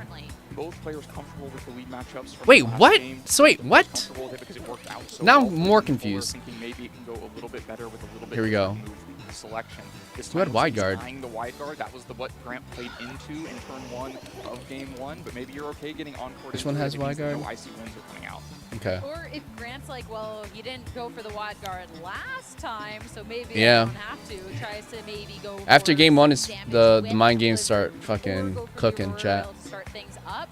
Both players comfortable with the lead matchups from Wait, the last what? game. So wait, what? Comfortable with it because it worked out so Now well. I'm more Toller confused. thinking maybe it can go a little bit better with a little bit Here we go. move selection. This Who had time wide he's guard? tying the wide guard. That was what Grant played into in turn 1 of game 1. But maybe you're okay getting encore. Which one has wide guard? No icy winds are coming out. Okay. Or if Grant's like, well, you didn't go for the wide guard last time, so maybe Yeah. I don't have to. Tries to maybe go After for game 1 is damage the win, mind games or start go fucking for cooking, your chat. rail to start things up.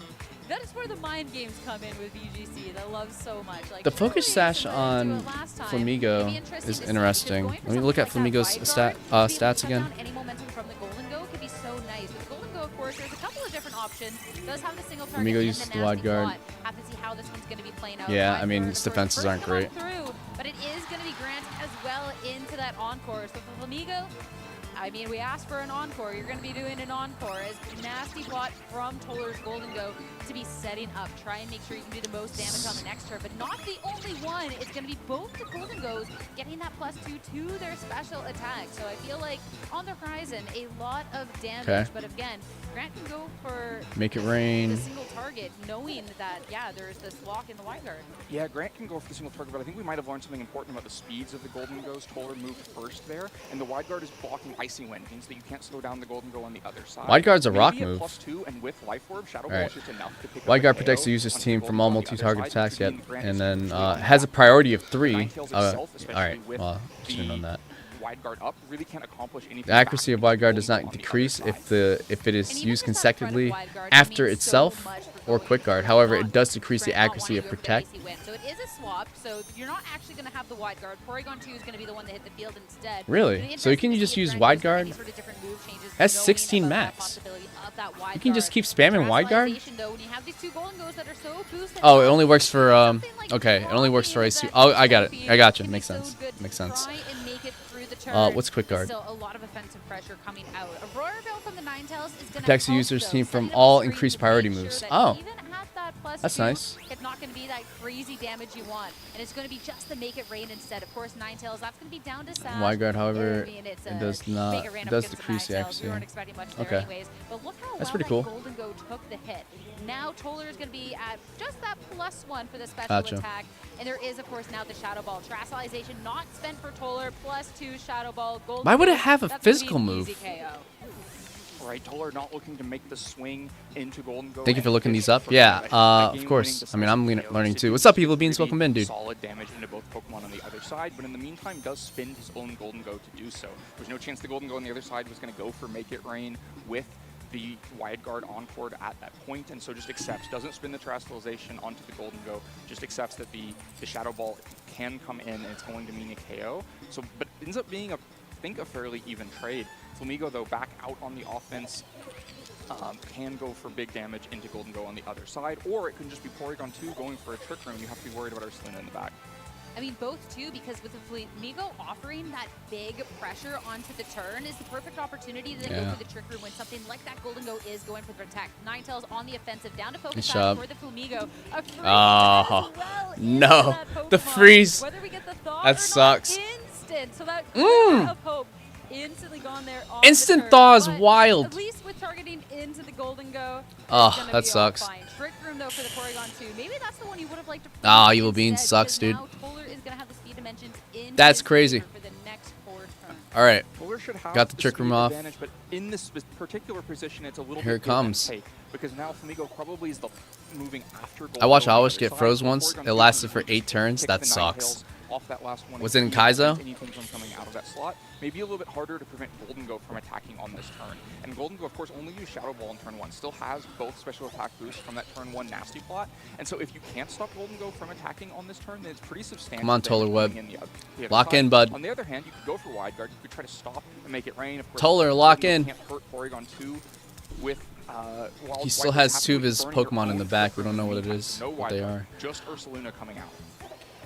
That is where the mind games come in with VGC. That I love so much. Like, The focus sash on Flamigo is interesting. Let me look at Flamigo's stats again. Any momentum from the Golden Go could be so nice. With the Golden Go, of course, there's a couple of different options. Does have the single target Flamigo and uses the the wide nasty guard. plot. Have to see how this one's going to be playing out. Yeah, Wide I mean, guard, its of course, defenses aren't first great. come on through, but it is going to be Grant as well into that encore. So for Flamigo, I mean, we asked for an encore. You're going to be doing an encore as nasty plot from Toller's Golden Go to be setting up. Try and make sure you can do the most damage on the next turn, but not the only one. It's going to be both the Golden Goes getting that +2 to their special attack. So I feel like on the horizon, a lot of damage. Okay. But again, Grant can go for Make it rain. the single target, knowing that, yeah, there's this lock in the wide guard. Yeah, Grant can go for the single target, but I think we might have learned something important about the speeds of the Golden Goes. Toller moved first there, and the wide guard is blocking Icy Wind, means that you can't slow down the Golden Go on the other side. Wide guard's a rock Maybe move. at +2 and with Life Orb, Shadow Ball Alright. is just enough to pick up Wide guard the protects the KO user's onto team the from Golden all Go on the other multi-target side, attacks which yet, means Grant and is then completely has a priority of 3. Ninetales itself, especially Alright, with well, just didn't know that. Wide guard up really can't accomplish anything. The accuracy of back wide guard against does Golden not Go on the decrease other side. if it is used consecutively after itself or quick guard. However, it does decrease the accuracy of protect. So it is a swap, so you're not actually going to have the wide guard. Porygon 2 is going to be the one that hit the field instead. Really? So you can just use wide guard? That's 16 max. You can just keep spamming wide guard? Oh, it only works for okay, it only works for AC. Oh, I got it. I got you. Makes sense. Makes sense. What's quick guard? Still a lot of offensive pressure coming out. Aurora Veil from the Ninetales is going to Protects the user's team from all increased priority moves. Oh, that's nice. It's not going to be that crazy damage you want, and it's going to be just to make it rain instead. Of course, Ninetales, that's going to be down to Sash. Wide guard, however, I mean, it does not. make it rain It up does against decrease the Ninetales. accuracy. We weren't expecting much there Okay. anyways. But look how That's well pretty that cool. Golden Go took the hit. Now Toller is going to be at just that +1 for the special Gotcha. attack. And there is, of course, now the Shadow Ball. Terastallization not spent for Toller, +2 Shadow Ball. Golden Why would Go, it have a that's gonna be physical an move? easy KO. Right, Toller not looking to make the swing into Golden Go. Thank you for looking these up. Yeah, of course. I mean, I'm learning too. What's up, Evil Beans? Welcome in, dude. Solid damage into both Pokemon on the other side, but in the meantime does spin his own Golden Go to do so. There's no chance the Golden Go on the other side was going to go for Make It Rain with the wide guard Encore at that point, and so just accepts, doesn't spin the Terrestrialization onto the Golden Go, just accepts that the Shadow Ball can come in and it's going to mean a KO. So, but it ends up being, I think, a fairly even trade. Flamigo, though, back out on the offense, can go for big damage into Golden Go on the other side, or it can just be Porygon 2 going for a Trick Room. You have to be worried about Ursaluna in the back. I mean, both too, because with the Flamigo offering that big pressure onto the turn is the perfect opportunity to then go for the Trick Room when something like that Golden Go is going for the attack. Ninetales on the offensive, down to focus out for the Flamigo. A freeze Oh, well no. The freeze. Whether we get the thaw That or sucks. Not, instant. So that glimmer of hope instantly gone there on Instant the turn, thaw is but wild. At least with targeting into the Golden Go, Oh, that sucks. fine. Trick Room though for the Porygon 2. Maybe that's the one you would have liked to. Ah, Evil Beans sucks, dude. That's crazy. For the next turn. All right, Toller should have got the Trick Room off. Advantage, but in this particular position, it's a little Here bit it comes. give and take, because now Flamigo probably is the moving after Golden I watched Go on the Alwish other get side. froze once. Porygon It 2 lasted for can 8 turns. kick That the sucks. Ninetales off that last one. Was it in If Kaizo? anything from coming out of that slot, maybe a little bit harder to prevent Golden Go from attacking on this turn. And Golden Go, of course, only used Shadow Ball in turn 1. Still has both special attack boosts from that turn 1 nasty plot. And so if you can't stop Golden Go from attacking on this turn, then it's pretty substantial. Come on, damage Toller Web. coming in the other Lock side. in, bud. On the other hand, you could go for Wide Guard. You could try to stop and Make It Rain. Of course, Toller, lock Golden in. Go can't hurt Porygon 2 with He still has 2 of his Pokemon in the back. We don't know what it is, no what they are. Just Ursaluna coming out.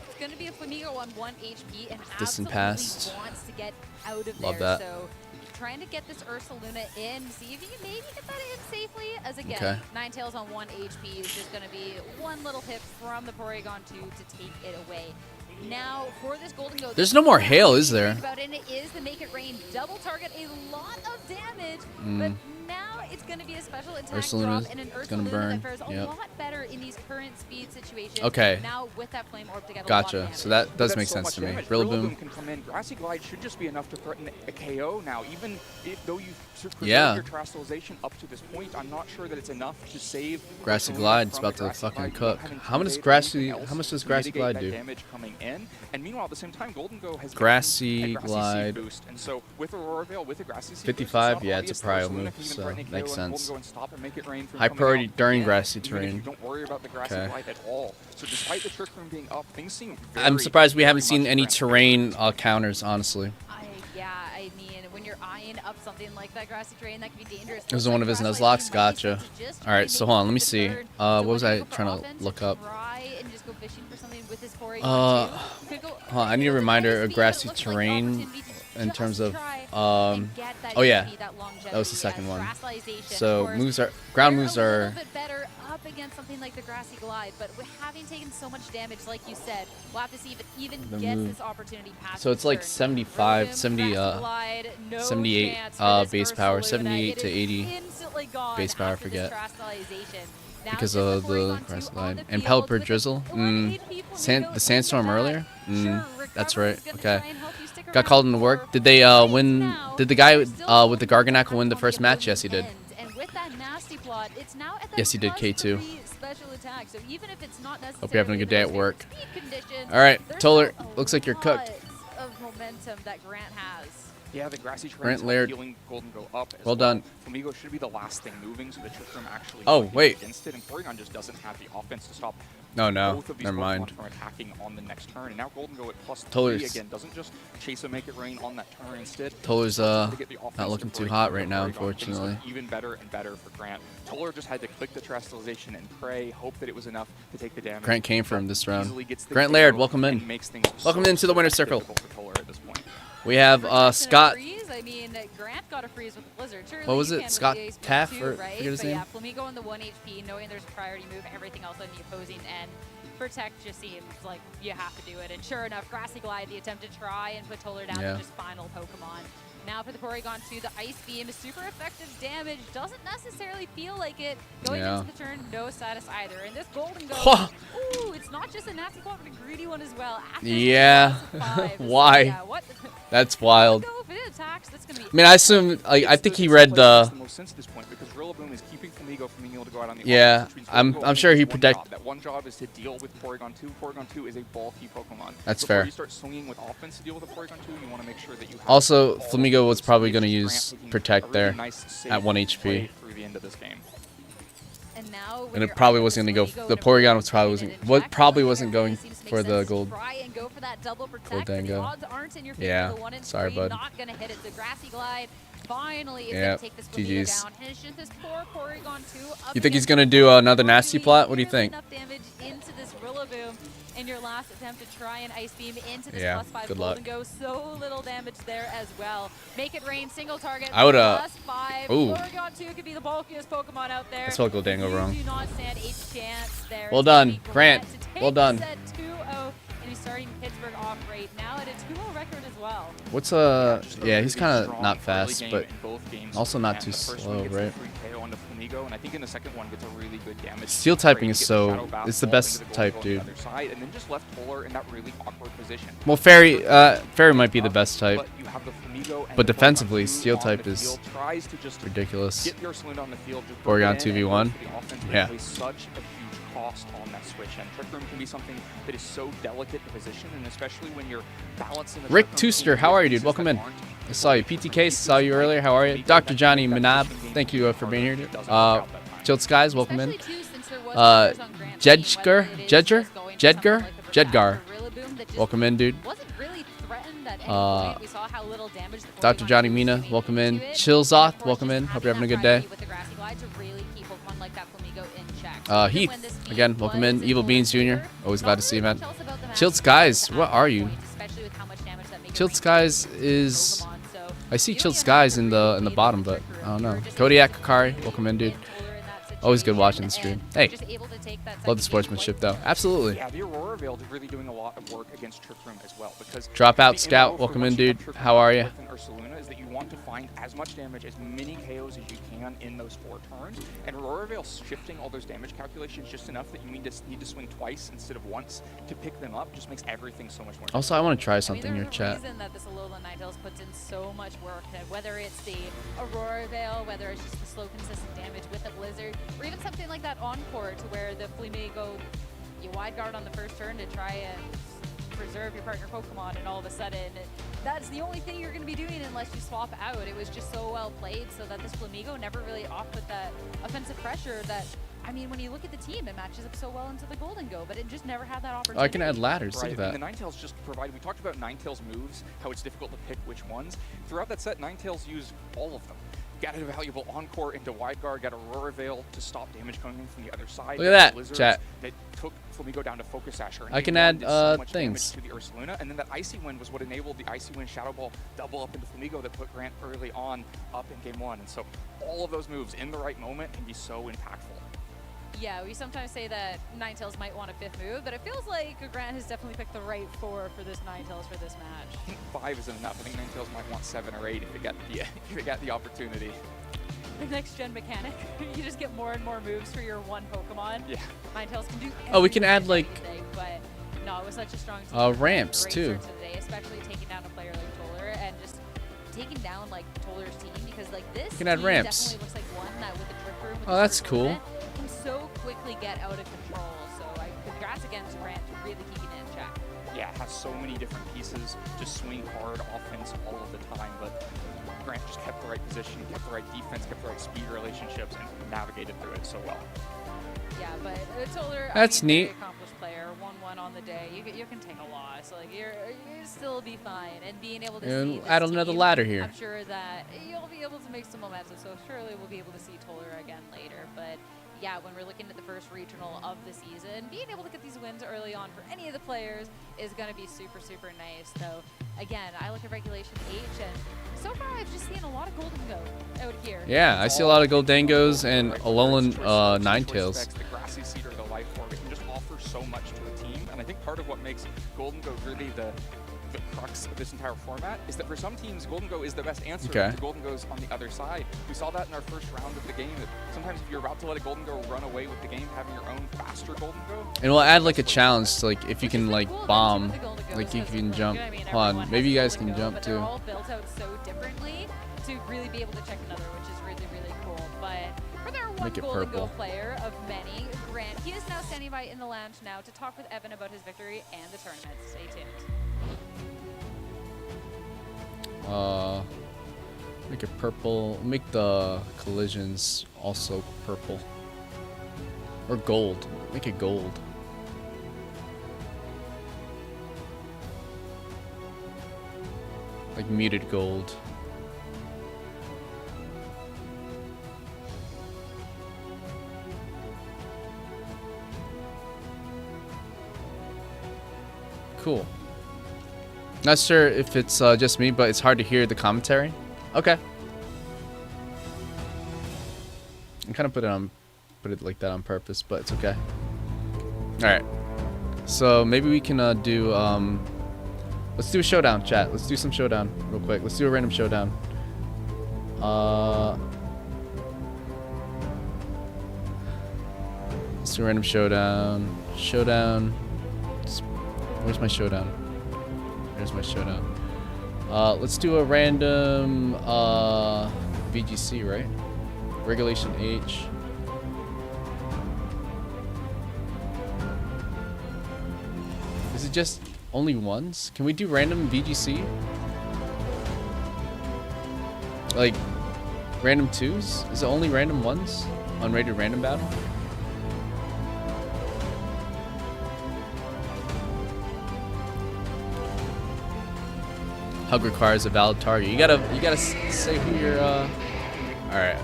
It's going to be a Flamigo on 1 HP and Distant absolutely past. wants to get out of Love there. that. So trying to get this Ursaluna in, see if you can maybe get that in safely. As again, Okay. Ninetales on 1 HP is just going to be one little hit from the Porygon 2 to take it away. Now for this Golden Go, There's no more hail, is there? about it is the Make It Rain double target, a lot of damage, but now it's going to be a special attack Ursaluna's drop and an gonna Ursaluna burn. that fares a Yep. lot better in these current speed situations. Okay. Now with that Flame Orb together, Gotcha. So that does That's make so sense much to me. damage. Rillaboom. Can come in. Grassy Glide should just be enough to threaten a KO now. Even though you've preserved Yeah. your Terrestrialization up to this point, I'm not sure that it's enough to save Grassy Ursaluna Glide is from about the to Grassy fucking Glide. cook. Having How much does Team Grassy? anything else How much does to Grassy mitigate Glide that do? damage coming in. And meanwhile, at the same time, Golden Go has Grassy gotten a Grassy Glide. Seed boost, and so with Aurora Veil, with a Grassy Seed 55, boost, yeah, it's a prio move, Ursaluna can even so threaten a makes KO, and Golden sense. Go and stop and Make It Rain from High coming priority out during again, grassy even if terrain. you don't worry about the Grassy Okay. Glide at all. So despite the Trick Room being up, things seem I'm very, surprised we very haven't seen much any Grant's terrain counters, honestly. I mean, when you're eyeing up something like that Grassy Terrain, that can be dangerous. It was one of his Nuzlocke. Gotcha. All right, so hold on. Let me see. What was I trying to look up? Try and just go fishing for something with this Porygon Hold too. Could go on, I need a reminder of grassy looks like terrain opportunity to in just terms of try oh yeah, HP, that longevity, that was the second one. Terrestrialization, So of course. moves are ground moves They're a are little bit better up against something like the Grassy Glide, but with having taken so much damage, like you said, we'll have to see if it even The gets move. this opportunity past so it's like turn. 75, Rillaboom, 70, Grassy Glide, no 78 chance for this base power, Ursaluna. 78 It to is 80 instantly gone base power. I after this forget Terrestrialization. Now because just of the Porygon 2 grass on line the and field Pelipper with a drizzle. 1 HP Flamigo The sandstorm in the earlier. back. Sure, That's Recover's right. gonna Okay. try and help you stick Got around called into for work. Did they win? now. Did the guy They're still with the going Garganackle for win the that first one to match? get Yes, he did. end. And with that nasty plot, it's now at that Yes, he did, K2. +3 special attack. So even if it's not Hope you're having a good day at necessarily work. those speed conditions, All right, there's Toller. still a Looks like you're cooked. lot of momentum that Grant has. Yeah, the Grassy Terrain Grant Laird. healing Golden Go up as Well done. Flamigo should be the last thing moving, so the Trick Room actually Oh, might be wait. against it, and Porygon just doesn't have the offense to stop No, both of these never Pokemon mind. from attacking on the next turn. And now Golden Go at +3 Toller's- again doesn't just chase a Make It Rain on that turn instead. Toller's To get the offense not looking before too he hot can right go now, Porygon. Things look unfortunately. even better and better for Grant. Toller just had to click the Terrestrialization and pray, hope that it was enough to take the damage. Grant came for him this round. Easily gets the Grant KO Laird, welcome and in. makes things Welcome so into the winner's circle. difficult for Toller at this point. We have Freeze Scott. and a freeze. I mean, Grant got a freeze with Blizzard. Surely What was you it? can with Scott the Ace Taff, too, or right? forget his but name? yeah, Flamigo on the 1 HP, knowing there's a priority move, everything else on the opposing end. Protect just seems like you have to do it. And sure enough, Grassy Glide, the attempt to try and put Toller down Yeah. to just final Pokemon. Now for the Porygon 2, the Ice Beam is super effective damage. Doesn't necessarily feel like it. Going Yeah. into the turn, no status either. And this Golden Go, Whoa. ooh, it's not just a nasty one, but a greedy one as well. After Yeah. the loss of 5. So Why? yeah, what? That's wild. Go it attacks, that's going to be... I mean, I assume, like, I think he read the... most sense at this point because Rillaboom is keeping Flamigo from being able to go out on the Yeah, offense, which means I'm Flamigo sure only he has one predict- job. That one job is to deal with Porygon 2. Porygon 2 is a bulky Pokemon. That's Before fair. you start swinging with offense to deal with a Porygon 2, you want to make sure that you have Also, all Flamigo was the probably skills going to to use grant Protect a really there nice, safe at 1 play HP. through the end of this game. And now And it probably wasn't going to go... The Porygon was probably wasn't going for the gold. Try and go for that double protect, Gold but the Dango. odds aren't in your favor. Yeah, The 1 in sorry, 3 bud. not going to hit it. The Grassy Glide finally is Yep, going to take this Flamigo GG's. down. And it's just this poor Porygon 2 up You think he's against going to do another nasty plot? What do you think? enough damage into this Rillaboom in your last attempt to try and Ice Beam into this Yeah, +5 good Gold luck. and go. So little damage there as well. Make it rain, single target. I would, +5. ooh. Porygon 2 could be the bulkiest Pokemon out there. I spelled Goldango You wrong. do not stand a chance there. Well It's gonna done, be Grant. to take Well done. the set 2-0, and he's starting Pittsburgh off right now at a 2-0 record as well. What's yeah, he's kind of not fast, but also not too slow, right? And I think in the second one gets a really good damage. Steel typing is Get the so... Shadow Bath It's the ball best into the type, gold on the dude. other side, and then just left Polar in that really awkward position. Well, Fairy might be the best type. But you have the Flamigo and But the defensively, Porygon 2 Steel on type the is field, tries to just ridiculous. get the Ursaluna on the field, just Porygon put it in and 2v1. go for the offense, but Yeah. it plays such a huge cost on that switch. And Trick Room can be something that is so delicate in position, and especially when you're balancing the Rick Trick Room Tooster, team how with are you, dude? pieces Welcome that in. aren't I saw you. PTK, saw you earlier. How are you? Dr. Johnny Manab, thank you for being here, dude. Chilled Skies, welcome in. Jedgar, welcome in, dude. Dr. Johnny Mina, welcome in. Chillzoth, welcome in. Hope you're having a good day. Heath, again, welcome in. Evil Beans Jr., always glad to see you, man. Chilled Skies, what are you? Chilled Skies is... I see Chilled Skies in the bottom, but I don't know. Kodiak Kakari, welcome in, dude. Always good watching the stream. Hey, love the sportsmanship, though. Absolutely. Yeah, the Aurora Veil is really doing a lot of work against Trick Room as well, because Dropout the Scout, MO for welcome once in, you have dude. Trick How Room are you? with an Ursaluna is that you want to find as much damage, as many KOs as you can in those 4 turns, and Aurora Veil shifting all those damage calculations just enough that you need to swing twice instead of once to pick them up just makes everything so much more. Also, I want to try something in your There's chat. a reason that this Alolan Ninetales puts in so much work, and whether it's the Aurora Veil, whether it's just the slow, consistent damage with the Blizzard, or even something like that Encore to where the Flamigo, you wide guard on the first turn to try and preserve your partner Pokemon, and all of a sudden, that's the only thing you're going to be doing unless you swap out. It was just so well played so that this Flamigo never really off with that offensive pressure that, I mean, when you look at the team, it matches up so well into the Golden Go, but it just never had that opportunity. Oh, I can add ladders, Right, look at and that. the Ninetales just provide, we talked about Ninetales moves, how it's difficult to pick which ones. Throughout that set, Ninetales used all of them. Got a valuable Encore into Wide Guard, got Aurora Veil to stop damage coming in from the other side. Look at that, Blizzards chat. That took Flamigo down to Focus Asher. And I can Game 1 add, did so much things. damage to the Ursaluna, and then that Icy Wind was what enabled the Icy Wind Shadow Ball double up into Flamigo that put Grant early on up in Game 1. And so all of those moves in the right moment can be so impactful. Yeah, we sometimes say that Ninetales might want a 5th move, but it feels like Grant has definitely picked the right 4 for this Ninetales for this match. I think 5 isn't enough. I think Ninetales might want 7 or 8 if it got the opportunity. The next gen mechanic, you just get more and more moves for your one Pokemon. Yeah. Ninetales can do Oh, we can add, like, anything, but no, it was such a strong team. ramps, Great too. start to the day, especially taking down a player like Toller and just taking down like Toller's team, because like this You can add team ramps. definitely looks like one that with the Trick Room, with Oh, the that's Surf cool. Movement, can so quickly get out of control. So congrats again to Grant for really keeping it in check. Yeah, it has so many different pieces, just swing hard offense all of the time, but Grant just kept the right position, kept the right defense, kept the right speed relationships, and navigated through it so well. Yeah, but Toller, That's neat. very accomplished player, 1-1 on the day. You can take a loss, so like you still be fine. And being able to And see this add another team, ladder here. I'm sure that you'll be able to make some momentum. So surely we'll be able to see Toller again later. But yeah, when we're looking at the first regional of the season, being able to get these wins early on for any of the players is going to be super, super nice. So again, I look at Regulation H, and so far I've just seen a lot of Golden Go out here. Yeah, I see a lot of Goldangos and Alolan Ninetales. The Grassy Seed or the Life Orb, it can just offer so much to a team, and I think part of what makes Golden Go really the the crux of this entire format is that for some teams, Golden Go is the best answer Okay. to Golden Go's on the other side. We saw that in our first round of the game. That sometimes if you're about to let a Golden Go run away with the game, having your own faster Golden Go. And we'll add like a challenge to like if you can like bomb, like if you can jump. Hold on, maybe you guys can jump They're too. all built out so differently to really be able to check another, which is really, really cool. But for their one Make it Golden Go purple. player of many, Grant, he is now standing by in the lounge now to talk with Evan about his victory and the tournament. Stay tuned. Make it purple. Make the collisions also purple. Or gold. Make it gold. Like muted gold. Cool. Not sure if it's just me, but it's hard to hear the commentary. Okay. I kind of put it like that on purpose, but it's okay. All right. So maybe we can do let's do a showdown, chat. Let's do some showdown real quick. Let's do a random showdown. Let's do a random showdown. Showdown. Where's my showdown? There's my showdown. Let's do a random VGC, right? Regulation H. Is it just only ones? Can we do random VGC? Like random twos? Is it only random ones? Unrated random battle? Hug requires a valid target. You gotta say who you're alright.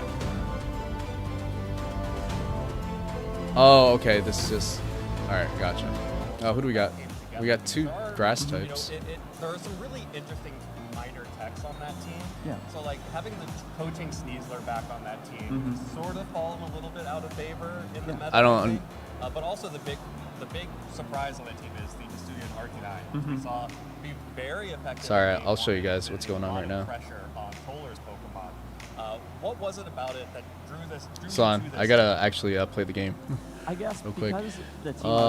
Oh, okay, this is just alright, gotcha. Oh, who do we got? We got two grass types. There are some really interesting minor techs on that team. Yeah. So like having the coaching Sneasler back on that team sort of fallen a little bit out of favor in the meta. I don't but also the big surprise on that team is the Hisuian Arcanine. We saw be very effective. Sorry, I'll show you guys what's going on right now. Pressure on Polar's Pokemon. What was it about it that drew this? So on, I gotta actually play the game. I guess real quick. because the team I was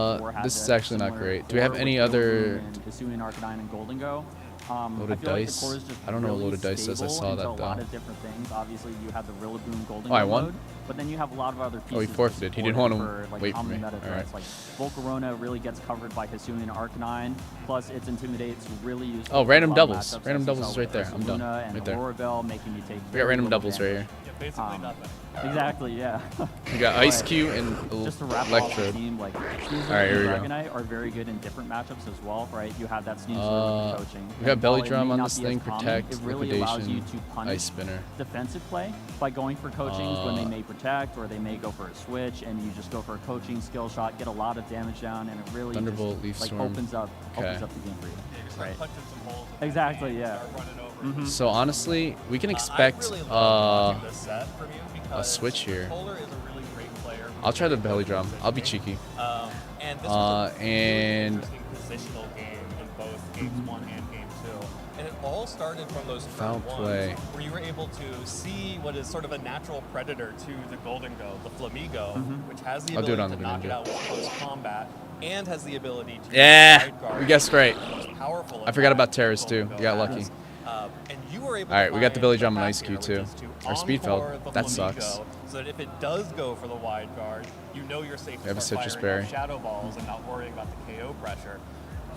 using before had this is that actually not similar great. Do we have core any with other Golden and Hisuian Arcanine and Golden Go? loaded I feel like the dice? core is just I don't know what really loaded dice is. I stable saw into that a lot though. of different things. Obviously, you have the Rillaboom Golden Oh, I Go won? mode, but then you have a lot of other pieces. Oh, he to forfeited. He didn't support want it to for, like, wait for common me. meta All right. threats. Like Volcarona really gets covered by Hisuian Arcanine. Plus, its Intimidate's really useful. Oh, for random a lot of doubles. matchups, Random as you doubles saw is with right there. I'm done. Luna and Right there. Lorabelle, making you take We got random little doubles right damage. here. Basically nothing. Exactly, yeah. We got Ice Cube and Just to wrap off the Electrode. team, like Sneasler Alright, here and we go. Dragonite are very good in different matchups as well, right? You have that Sneasler with the coaching. We got And Belly while it Drum may on not this be as thing, common, Protect, it really allows you Liquidation, to punish Ice Spinner. defensive play by going for coachings when they may protect or they may go for a switch, and you just go for a coaching skill shot, get a lot of damage down, and it really Thunderbolt, just, Leaf like Storm. opens up the Okay. game for you. Right. Punching some holes in Exactly, yeah. So honestly, we can expect I really love watching this set from you a because switch here. Polar is a really great player. I'll try the belly drum. I'll be cheeky. And this was a And really interesting positional game in both games 1 and game 2. And it all started from those Foul turn play. ones where you were able to see what is sort of a natural predator to the Golden Go, the Flamigo, which has the I'll do it ability on to the knock it Greninja. out with close combat and has the ability to Yeah, use Wide we Guard, guessed right. the most powerful I forgot about attack Terrace the too. Golden We got Go lucky. has. And you were able All right, to we got the find Billy the Drum and path Ice here, Cube which too. is to Our speed fell. encore the That Flamigo, sucks. So that if it does go for the wide guard, you know you're safe We have to a start Citrus firing Berry. off shadow balls and not worrying about the KO pressure.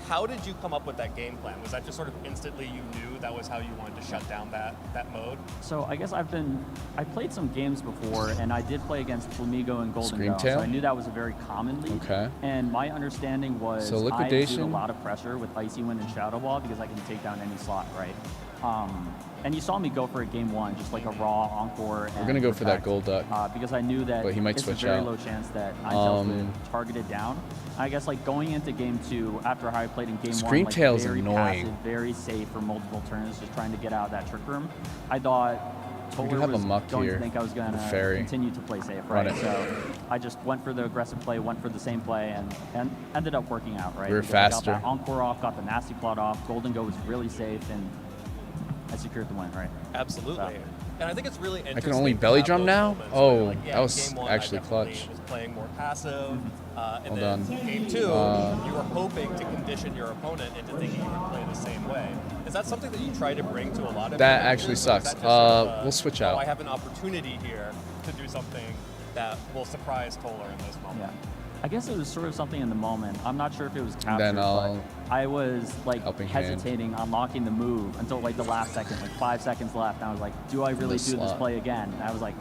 How did you come up with that game plan? Was that just sort of instantly you knew that was how you wanted to shut down that mode? So I guess I played some games before, and I did play against Flamigo and Golden Go, Screamtail? so I knew that was a very common lead. Okay. And my understanding was So I Liquidation? do a lot of pressure with Icy Wind and Shadow Ball because I can take down any slot, right? And you saw me go for it game 1, just like a raw encore. We're gonna go for that Gold Duck. Because I knew that But he might it's switch a very out. low chance that Ninetales would target it down. I guess like going into game 2, after how I played in game 1, like Screamtail's very annoying. passive, very safe for multiple turns, just trying to get out of that trick room. I thought Toller have a was muck going here. to think I was going to Fairy. continue to play safe, Run right? it. So I just went for the aggressive play, went for the same play, and ended up working out, right? We were Because I got faster. that encore off, got the nasty plot off. Golden Go was really safe, and I secured the win, right? Absolutely. So. And I think it's really interesting. I can only to belly have drum those now? moments Oh, where, like, yeah, that in was game one, I actually definitely clutch. was playing more passive. And Hold then on. game two, you were hoping to condition your opponent into thinking you could play the same way. Is that something that you try to bring to a lot of That your actually matches, or is sucks. that just sort of We'll switch oh, out. I have an opportunity here to do something that will surprise Toller in this moment. Yeah. I guess it was sort of something in the moment. I'm not sure if it was And captured, then I'll but I was like helping hand. hesitating on locking the move until like the last second, like 5 seconds left. And I was like, do I really This do this slot. play again? And I was like,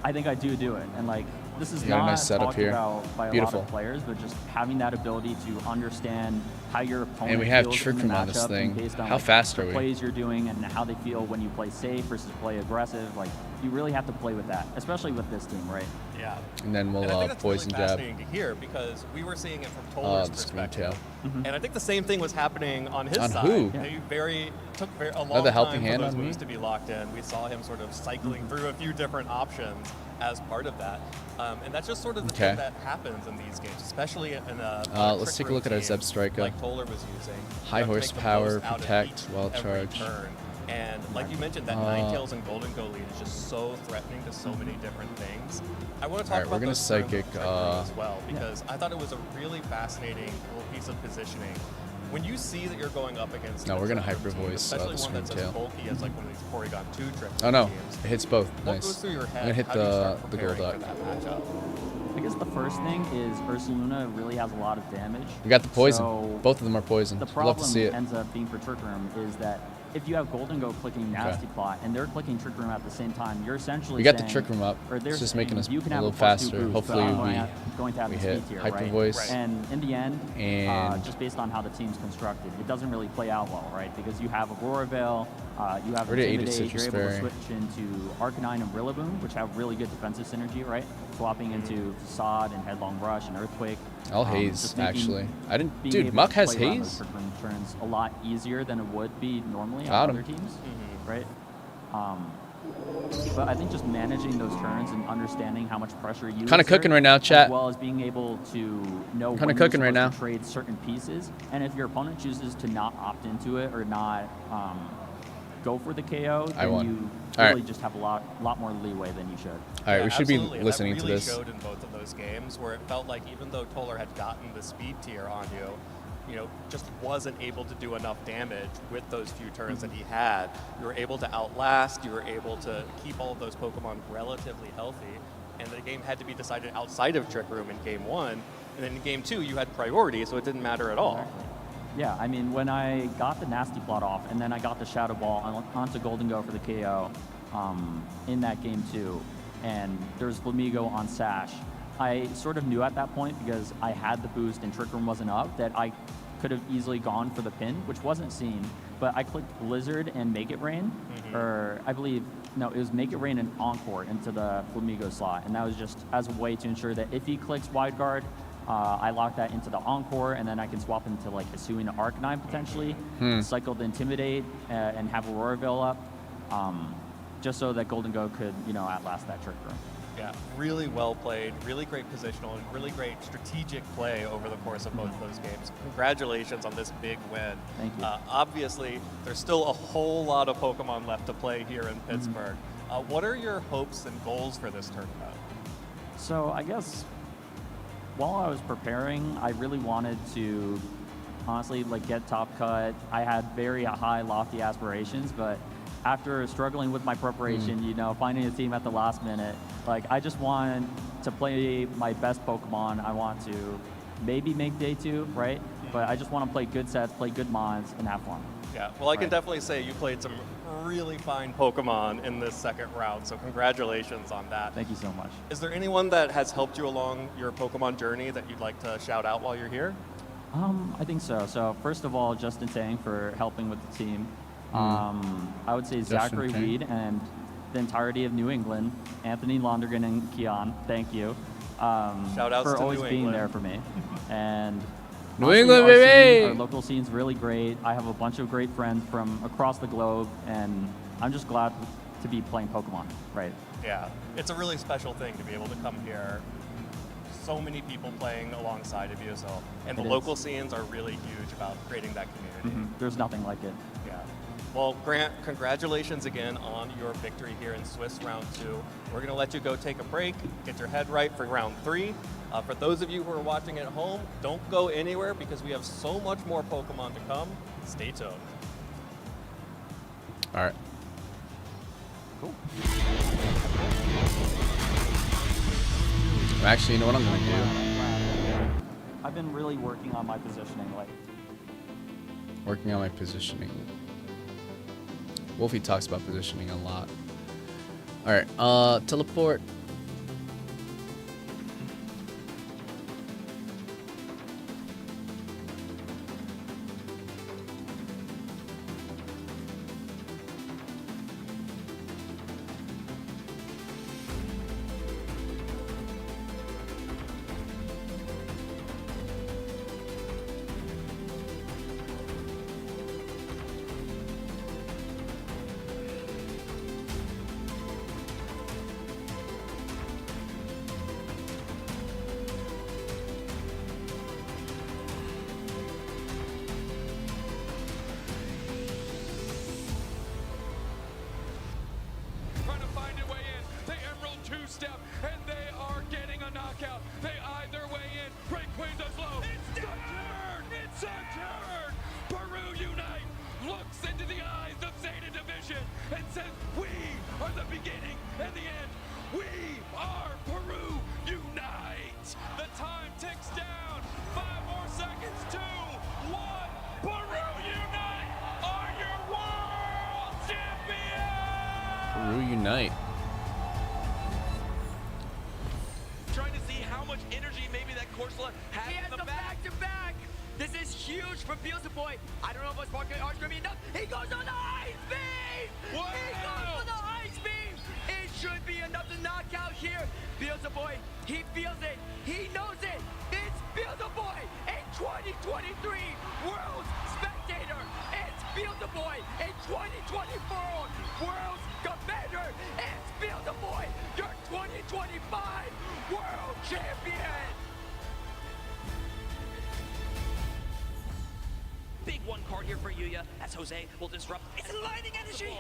I think I do it. And like, this is You got a not nice setup talked here. about by a Beautiful. lot of players, but just having that ability to understand how your opponent And we have feels Trick in the Room on this matchup thing. and based on How like, fast the are we? plays you're doing and how they feel when you play safe versus play aggressive. Like, you really have to play with that, especially with this team, right? Yeah. And then we'll And I think that's poison really jab. fascinating to hear because we were seeing it from Toller's The screen perspective. tail. And I think the same thing was happening on his On side. who? They took a long Another helping time for hand those on me? moves to be locked in. We saw him sort of cycling through a few different options as part of that. And that's just sort of the Okay. thing that happens in these games, especially in a Let's trick take a look at our room Zeb team Striker. like Toller was using. High You have to make the horsepower, most out of protect, each wild every charge. turn. And like you mentioned, that Nine Tails and Golden Go lead is just so threatening to so many different things. I want to talk Alright, about we're gonna those turns of psychic, Trick Room as well because I thought it was a really fascinating little piece of positioning. When you see that you're going up against No, a we're gonna Trick Room hyper team, voice, especially the one that's screen as tail. bulky as like one of these Porygon 2 Trick Oh no, Room teams. it hits both. What Nice. goes through your head? I'm gonna hit How do you start the preparing gold for up. that matchup? I guess the first thing is Ursaluna really has a lot of damage. We got the poison. So Both of them are poison. the Love problem to see it. ends up being for Trick Room is that if you have Golden Go clicking Nasty Plot and they're clicking Trick Room at the same time, you're essentially We got the saying, Trick Room up. or they're It's just saying making us you can a have little +2 faster. boost, but Hopefully I'm we going to have we the hit speed tier, hyper right? voice. And in the end, And just based on how the team's constructed, it doesn't really play out well, right? Because you have Aurora Veil, you have Already ate a Intimidate, Citrus you're able to Berry. switch into Arcanine and Rillaboom, which have really good defensive synergy, right? Swapping into Facade and Headlong Rush and Earthquake. I'll haze, just making actually. I didn't. being Dude, able Muck to has play around haze? those Trick Room turns a lot easier than it would be normally Got on him. other teams, right? But I think just managing those turns and understanding how much pressure you Kinda exert, cooking right now, chat. as well as being able to know Kinda when cooking you're right supposed now. to trade certain pieces, and if your opponent chooses to not opt into it or not go for the KO, I then won. you All right. really just have a lot more leeway than you should. All right, we should be Absolutely, and listening that to really this. showed in both of those games where it felt like even though Toller had gotten the speed tier on you know, just wasn't able to do enough damage with those few turns that he had. You were able to outlast, you were able to keep all of those Pokemon relatively healthy, and the game had to be decided outside of Trick Room in Game 1, and then in Game 2 you had priority, so it didn't matter at all. Yeah, I mean, when I got the Nasty Plot off and then I got the Shadow Ball onto Golden Go for the KO in that game too, and there's Flamigo on Sash, I sort of knew at that point because I had the boost and Trick Room wasn't up that I could have easily gone for the pin, which wasn't seen, but I clicked Blizzard and Make It Rain, or I believe, no, it was Make It Rain and Encore into the Flamigo slot, and that was just as a way to ensure that if he clicks Wide Guard, I lock that into the Encore, and then I can swap into like Hisuian Arcanine potentially, cycle the Intimidate, and have Aurora Veil up, just so that Golden Go could, you know, outlast that Trick Room. Yeah, really well played, really great positional, and really great strategic play over the course of both of those games. Congratulations on this big win. Thank you. Obviously, there's still a whole lot of Pokemon left to play here in Pittsburgh. What are your hopes and goals for this tournament? So I guess while I was preparing, I really wanted to honestly like get top cut. I had very high, lofty aspirations, but after struggling with my preparation, you know, finding a team at the last minute, like I just want to play my best Pokemon. I want to maybe make day 2, right? But I just want to play good sets, play good mods, and have fun. Yeah, well, I can definitely say you played some really fine Pokemon in this second round, so congratulations on that. Thank you so much. Is there anyone that has helped you along your Pokemon journey that you'd like to shout out while you're here? I think so. So first of all, Justin Tang for helping with the team. I would say Justin Zachary Tang. Weed and the entirety of New England, Anthony Londergan and Keon, thank you. Shout-outs for to always New being England. there for me. And New honestly, England, our baby! Our local scene's really great. I have a bunch of great friends from across the globe, and I'm just glad to be playing Pokemon, right? Yeah, it's a really special thing to be able to come here. So many people playing alongside of you, and the local scenes are really huge about creating that community. There's nothing like it. Yeah. Well, Grant, congratulations again on your victory here in Swiss Round 2. We're going to let you go take a break, get your head right for Round 3. For those of you who are watching at home, don't go anywhere because we have so much more Pokemon to come. Stay tuned. All right. Cool. Actually, you know what I'm going to do? I've been really working on my positioning, Working on my positioning. Wolfie talks about positioning a lot. All right, teleport. Trying to find a way in. The Emerald two-step, and they are getting a knockout. They eye their way in. Break Queen does low. It's a turn! It's a turn! Peru Unite looks into the eyes of Zeta Division and says, we are the beginning and the end. We are Peru Unite! The time ticks down. 5 more seconds. 2, 1. Peru Unite are your world champions! Peru Unite. Trying to see how much energy maybe that Corsola has in the back-to-back. This is huge for Beelzebub. I don't know if it's going to be enough. He goes on the ice beam! Wow. He goes on the ice beam! It should be enough to knock out here. Beelzebub, he feels it. He knows it. It's Beelzebub in 2023 World Spectator. It's Beelzebub in 2024 World Commander. It's Beelzebub, your 2025 World Champion. Big one card here for Yuya as Jose will disrupt. It's lightning energy.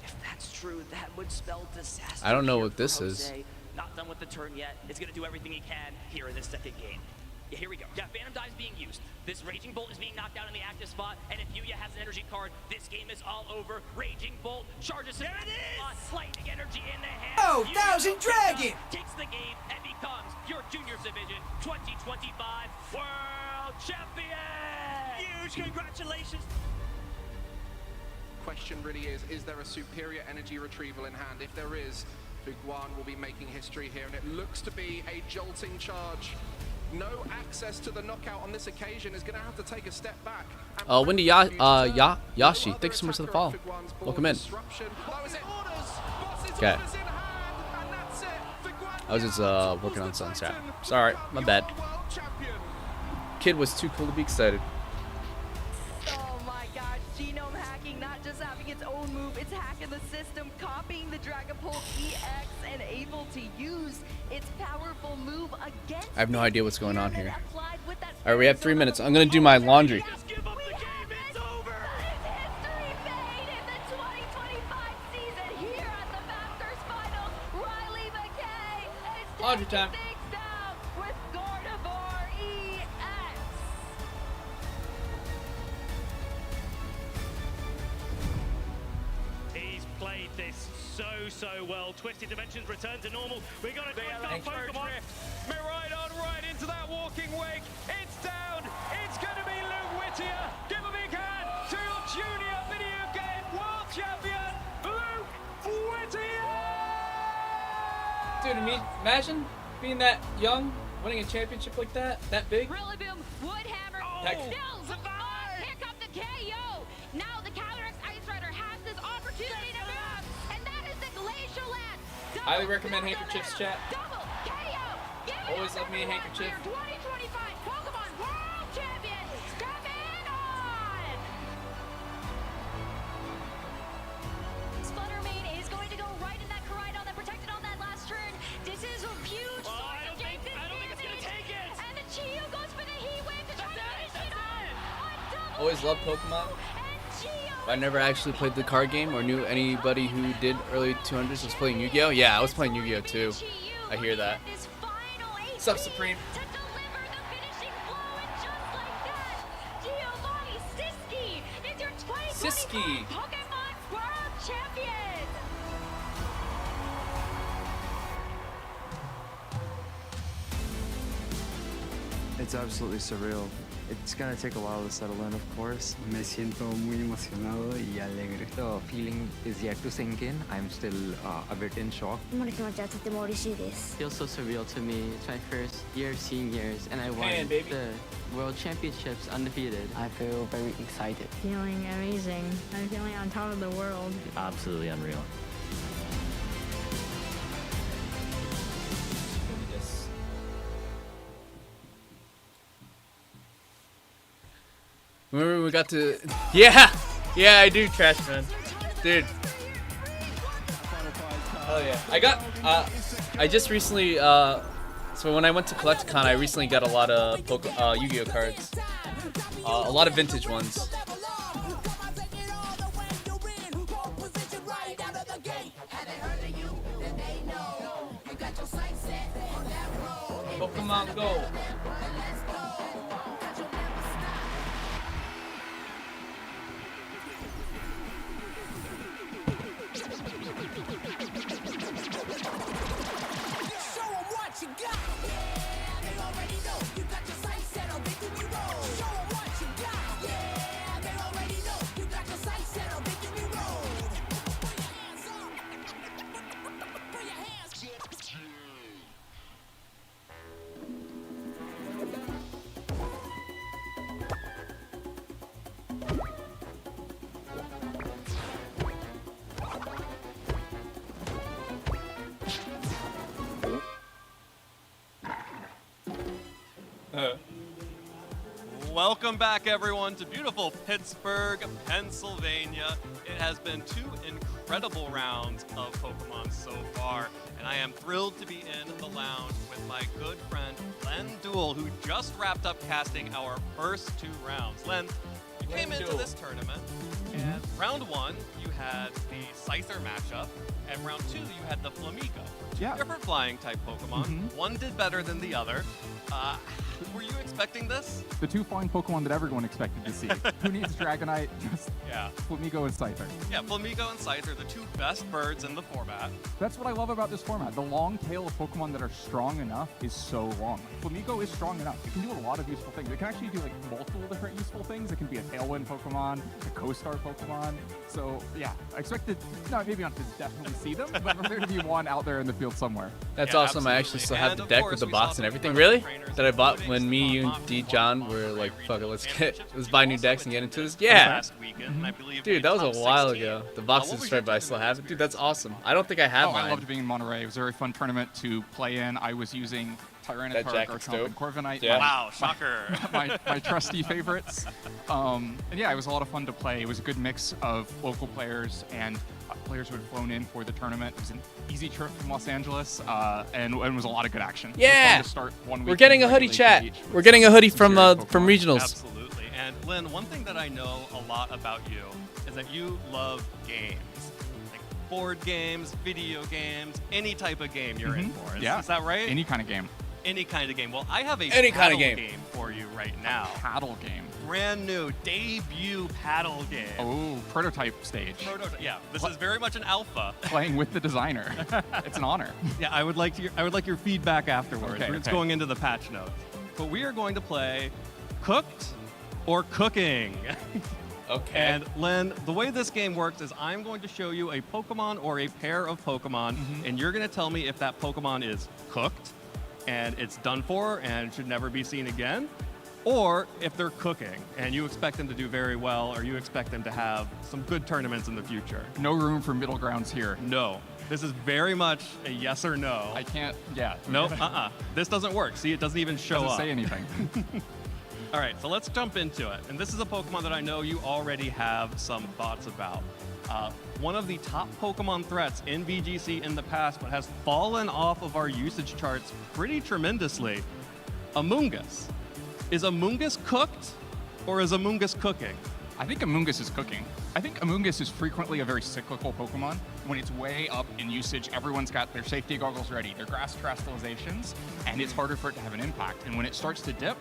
If that's true, that would spell disaster. I don't know here what this for is. Jose. Not done with the turn yet. It's going to do everything he can here in this second game. Yeah, here we go. Yeah, Phantom Die is being used. This Raging Bolt is being knocked out in the active spot, and if Yuya has an energy card, this game is all over. Raging Bolt charges him. There it is! Lightning energy in the hand. Oh, Thousand Dragon! Takes the game and becomes your Juniors Division 2025 World Champion! Huge congratulations! Question really is there a superior energy retrieval in hand? If there is, Fuguan will be making history here, and it looks to be a jolting charge. No access to the knockout on this occasion, is going to have to take a step back. Wendy Yashi, thanks so much for the follow. Welcome in. Okay. I was just working on Sunset. Sorry, my bad. Kid was too cool to be excited. Oh my gosh, genome hacking, not just having its own move, it's hacking the system, copying the Dragapult EX and able to use its powerful move against. I have no idea what's going on here. Alright, we have 3 minutes. I'm gonna do my laundry. Laundry time. He's played this so well. Twisted Dimensions return to normal. We're going to find our Pokemon. Miraidon right into that walking wake. It's down. It's going to be Luke Whittier. Give a big hand to your junior video game world champion, Luke Whittier. Dude, imagine being that young, winning a championship like that big. Rillaboom, Woodhammer, still survive. Pick up the KO. Now the Calyrex Ice Rider has this opportunity to move, and that is the Glacial Land. Highly recommend handkerchiefs, chat. Double KO. Always love me a handkerchief. 2025 Pokemon World Champion, coming on. Sputtermane is always loved Pokemon. I never actually played the card game or knew anybody who did early 200s was playing Yu-Gi-Oh. Yeah, I was playing Yu-Gi-Oh too. I hear that. What's up, Supreme? Siski. It's absolutely surreal. It's gonna take a while to settle in, of course. Me siento muy emocionado y alegre. The feeling is yet to sink in. I'm still a bit in shock. Feels so surreal to me. It's my first year of seniors, and I won the World Championships undefeated. I feel very excited. Feeling amazing. I'm feeling on top of the world. Absolutely unreal. Remember we got to... Yeah! Yeah, I do, Trash Man. Dude. Oh yeah. I got... I just recently... so when I went to Collecticon, I recently got a lot of Yu-Gi-Oh cards. A lot of vintage ones. Pokemon Go. Welcome back, everyone, to beautiful Pittsburgh, Pennsylvania. It has been 2 incredible rounds of Pokemon so far, and I am thrilled to be in the lounge with my good friend Len Duel, who just wrapped up casting our first 2 rounds. Len, you came into this tournament, and round 1, you had the Scyther matchup, and round 2, you had the Flamigo. Two different flying type Pokemon. One did better than the other. Were you expecting this? The 2 flying Pokemon that everyone expected to see. Who needs Dragonite? Just Flamigo and Scyther. Yeah, Flamigo and Scyther, the 2 best birds in the format. That's what I love about this format. The long tail of Pokemon that are strong enough is so long. Flamigo is strong enough. It can do a lot of useful things. It can actually do like multiple different useful things. It can be a Tailwind Pokemon, a Co-Star Pokemon. So yeah, I expected, maybe not to definitely see them, but for there to be one out there in the field somewhere. That's awesome. I actually still have the deck with the box and everything. Really? That I bought when me, you, and D. John were like, fuck it, let's buy new decks and get into this. Yeah. Dude, that was a while ago. The box is destroyed, but I still have it. Dude, that's awesome. I don't think I have mine. I loved being in Monterey. It was a very fun tournament to play in. I was using Tyranitar, Garchomp, and Corviknight. Yeah. Wow, shocker. My trusty favorites. And yeah, it was a lot of fun to play. It was a good mix of local players and players who had flown in for the tournament. It was an easy trip from Los Angeles, and it was a lot of good action. Yeah, to start 1 week. We're getting a hoodie, chat. We're getting a hoodie from regionals. Absolutely. And Lynn, one thing that I know a lot about you is that you love games, like board games, video games, any type of game you're in for. Is that right? Any kind of game. Any kind of game. Well, I have a any kind paddle of game for you right now. A paddle game. Brand new debut paddle game. Oh, prototype stage. Yeah, this is very much an alpha. Playing with the designer. It's an honor. Yeah, I would like your feedback afterwards. Okay, It's going into the patch notes. But we are going to play Cooked or Cooking. Okay. And Len, the way this game works is I'm going to show you a Pokemon or a pair of Pokemon, and you're going to tell me if that Pokemon is cooked and it's done for and should never be seen again, or if they're cooking and you expect them to do very well or you expect them to have some good tournaments in the future. No room for middle grounds here. No. This is very much a yes or no. I can't, yeah. Nope, This doesn't work. See, it doesn't even show up. Doesn't say anything. All right, so let's jump into it. And this is a Pokemon that I know you already have some thoughts about. One of the top Pokemon threats in VGC in the past, but has fallen off of our usage charts pretty tremendously. Amoonguss. Is Amoonguss cooked Or is Amoongus cooking? I think Amoongus is cooking. I think Amoongus is frequently a very cyclical Pokemon. When it's way up in usage, everyone's got their safety goggles ready, their grass terastallizations, and it's harder for it to have an impact. And when it starts to dip,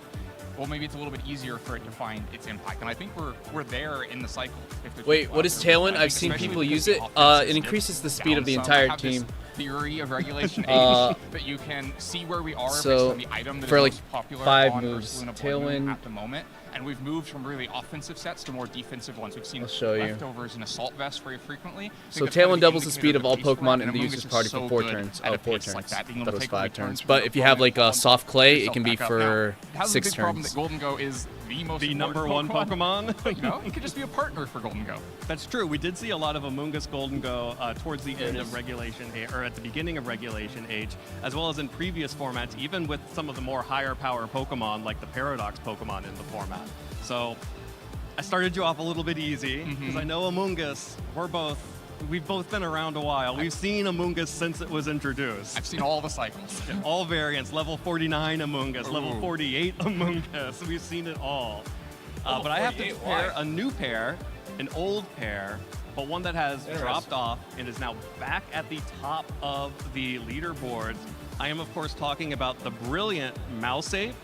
well, maybe it's a little bit easier for it to find its impact. And I think we're there in the cycle. Wait, what is Tailwind? I've seen people use it. It increases the speed of the entire team. Theory of regulation age that you can see where we are based on the item that for is like most popular 5 on moves, Ursaluna Tailwind. at the moment. And we've moved from really offensive sets to more defensive ones. We've seen show you. leftovers and Assault Vest very frequently. So Tailwind doubles the speed of all Pokemon in the user's party for 4 turns. Oh, 4 turns. Like that was 5 turns. But if you have like a soft clay, it can be for 6 problem turns. that Golden Go is the number one Pokemon. You know, it could just be a partner for Golden Go. That's true. We did see a lot of Amoongus Golden Go towards the end of Regulation Age, or at the beginning of Regulation Age, as well as in previous formats, even with some of the more higher power Pokemon, like the Paradox Pokemon in the format. So I started you off a little bit easy, because I know Amoongus, we've both been around a while. We've seen Amoongus since it was introduced. I've seen all the cycles. All variants, level 49 Amoongus, level 48 Amoongus. We've seen it all. But I have to pair a new pair, an old pair, but one that has dropped off and is now back at the top of the leaderboards. I am, of course, talking about the brilliant Mouseape,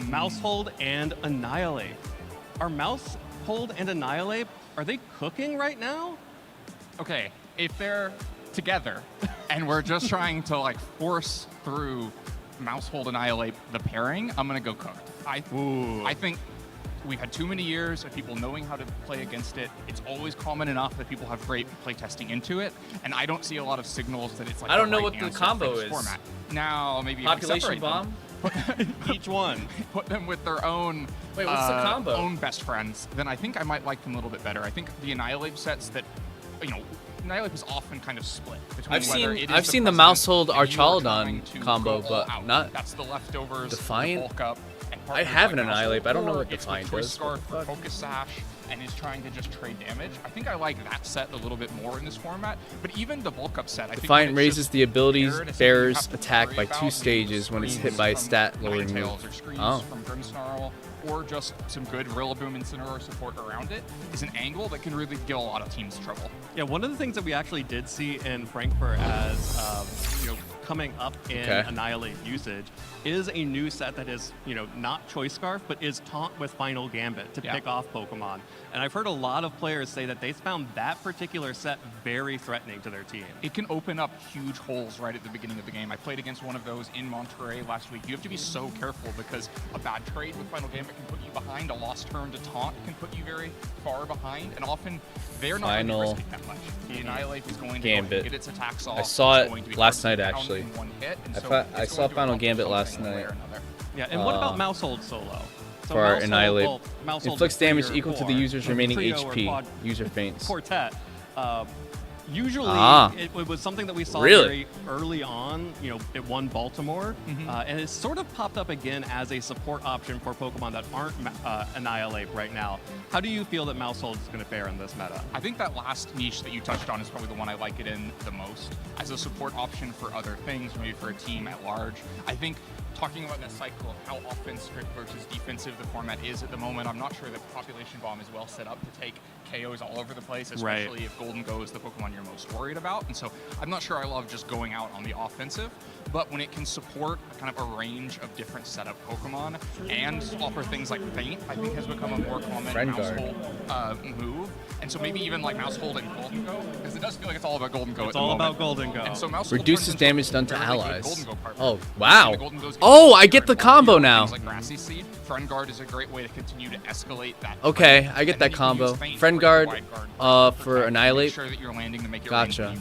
Mousehold, and Annihilate. Are Mousehold and Annihilate, are they cooking right now? Okay, if they're together and we're just trying to like force through Mousehold Annihilate the pairing, I'm gonna go cooked. I think we've had too many years of people knowing how to play against it. It's always common enough that people have great play testing into it, and I don't see a lot of signals that it's like I don't know right what the answer combo for this is. Format. Now maybe Population bomb? Each one. Put them with their own Wait, what's the combo? Own best friends. Then I think I might like them a little bit better. I think the Annihilate sets that, you know, Annihilate is often kind of split between I've seen the Mousehold Archaludon combo, but not that's the leftovers, Defiant. the bulk up. I have an Annihilate, but I don't know what it's Defiant Choice does. Scarf for Focus Sash and is trying to just trade damage. I think I like that set a little bit more in this format, but even the bulk up set, I think Defiant raises the ability's bearer's attack by 2 stages when it's hit by a stat lowering move. From Grimmsnarl, or just some good Rillaboom Incineroar support around it, is an angle that can really give a lot of teams trouble. Yeah, one of the things that we actually did see in Frankfurt as coming up in Annihilate usage is a new set that is, not Choice Scarf, but is Taunt with Final Gambit to pick off Pokemon. And I've heard a lot of players say that they found that particular set very threatening to their team. It can open up huge holes right at the beginning of the game. I played against one of those in Monterey last week. You have to be so careful because a bad trade with Final Gambit can put you behind. A lost turn to Taunt can put you very far behind, and often they're not going to risk it that much. The Annihilate is going to get its attacks off. I saw it last night, actually. I saw Final Gambit last night. Yeah, and what about Mousehold solo? So for our Annihilate. Mousehold Inflicts damage trio equal to the user's remaining HP. User faints. Quartet. Usually, it was something that we saw very early on. It won Baltimore, and it's sort of popped up again as a support option for Pokemon that aren't Annihilate right now. How do you feel that Mousehold is going to fare in this meta? I think that last niche that you touched on is probably the one I like it in the most. As a support option for other things, maybe for a team at large. I think talking about that cycle of how offensive versus defensive the format is at the moment, I'm not sure that Population Bomb is well set up to take KOs all over the place, especially if Golden Go is the Pokemon you're most worried about. And so I'm not sure I love just going out on the offensive, but when it can support kind of a range of different setup Pokemon and offer things like Feint, I think has become a more common Mousehold move. And so maybe even like Mousehold and Golden Go, because it does feel like it's all about Golden Go. It's all about Golden Go. And so Mousehold reduces damage done to allies. Oh, wow. Oh, I get the combo now. Like Grassy Seed. Friend Guard is a great way to continue to escalate that. Okay, I get that combo. Friend Guard for Annihilate. Make sure that you're landing to make it gotcha.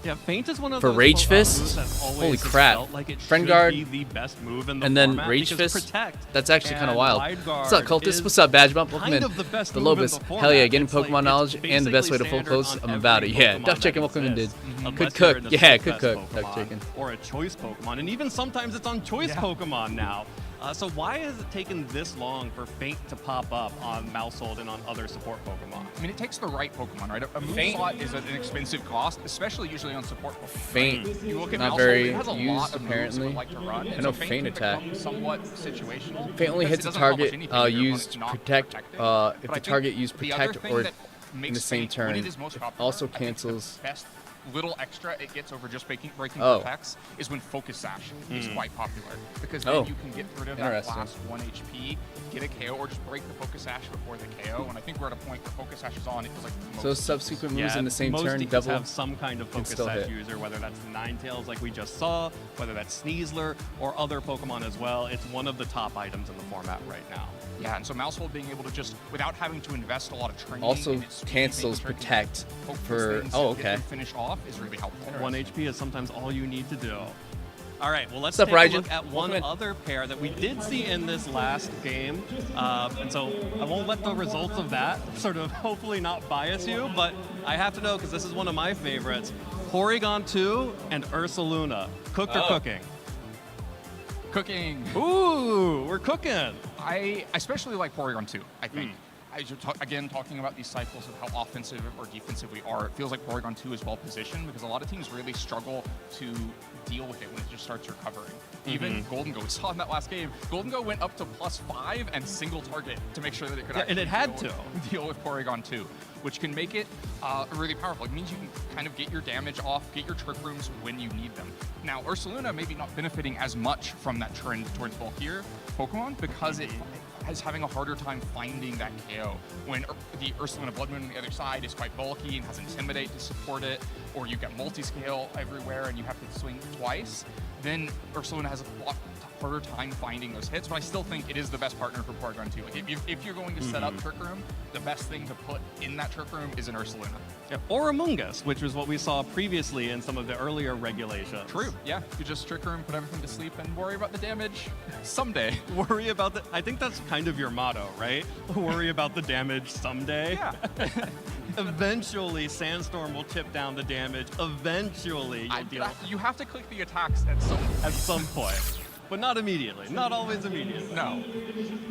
Yeah, Feint is one of for those Rage Fist. moves that's Holy crap! Like Friend Guard, be the best move in the and then format Rage Fist. Protect That's actually kind of wild. What's up, Cultist? is What's up, Badge Bump? Welcome in. the best The move in Lobus. the Hell yeah, format. getting It's like- Pokemon it's knowledge and the best way to full basically close. standard I'm on about it. every Yeah, Pokemon Duck Chicken, that welcome in, dude. exists, Good unless cook. you're in the Yeah, fifth good best cook. Pokemon Duck Chicken. or a choice Pokemon, and even sometimes it's on choice Pokemon now. So why has it taken this long for Feint to pop up on Maushold and on other support Pokemon? I mean, it takes the right Pokemon, right? A move Feint. slot is an expensive cost, especially usually on support Pokemon. Feint, You look at not Maushold, very it has a lot used of moves it apparently. would like to run, I and know so Feint can attack. become somewhat situational. Feint only because hits it a doesn't accomplish target anything if your used opponent's not protect. protecting. If But I the think target used the other protect thing or that in makes the same Feint, turn, when it is most popular, also I think cancels. the best little extra it gets over just breaking Oh. protects is when Focus Sash is Mm. quite popular, because then Oh. you can get rid of that Interesting. last 1 HP, get a KO, or just break the Focus Sash before the KO. And I think we're at a point where Focus Sash is on. It feels like the So most subsequent moves Yeah, in the same most turn teams double have some kind of can Focus still Sash hit. user, whether that's the Ninetales like we just saw, whether that's Sneasler, or other Pokemon as well. It's one of the top items in the format right now. Yeah, and so Maushold being able to just, without having to invest a lot of training, Also in its speed, cancels making sure it can protect poke for. those things Oh, and get okay. them finished off is really helpful. 1 HP is sometimes all you need to do. All right, well, let's What's up, take a Raijin? look at one Welcome in. other pair that we did see in this last game. And so I won't let the results of that sort of hopefully not bias you, but I have to know because this is one of my favorites. Porygon 2 and Ursaluna. Cooked or cooking? Cooking. Ooh, we're cooking. I especially like Porygon 2, I think. Again, talking about these cycles of how offensive or defensive we are, it feels like Porygon 2 is well positioned because a lot of teams really struggle to deal with it when it just starts recovering. Even Golden Go, we saw in that last game, Golden Go went up to +5 and single target to make sure that it could Yeah, and it had to deal with Porygon 2, which can make it really powerful. It means you can kind of get your damage off, get your trick rooms when you need them. Now, Ursaluna maybe not benefiting as much from that trend towards bulkier Pokemon because it is having a harder time finding that KO. When the Ursaluna Blood Moon on the other side is quite bulky and has Intimidate to support it, or you get multi-scale everywhere and you have to swing twice, then Ursaluna has a lot harder time finding those hits, but I still think it is the best partner for Porygon 2. Like if you're going to set up Trick Room, the best thing to put in that Trick Room is an Ursaluna. Yeah, or Amoonguss, which was what we saw previously in some of the earlier regulations. True, yeah. You just Trick Room, put everything to sleep, and worry about the damage someday. Worry about the... I think that's kind of your motto, right? Worry about the damage someday. Yeah. Eventually, Sandstorm will chip down the damage. Eventually, you'll deal you have to click the attacks at some point. But not immediately. Not always immediately. No.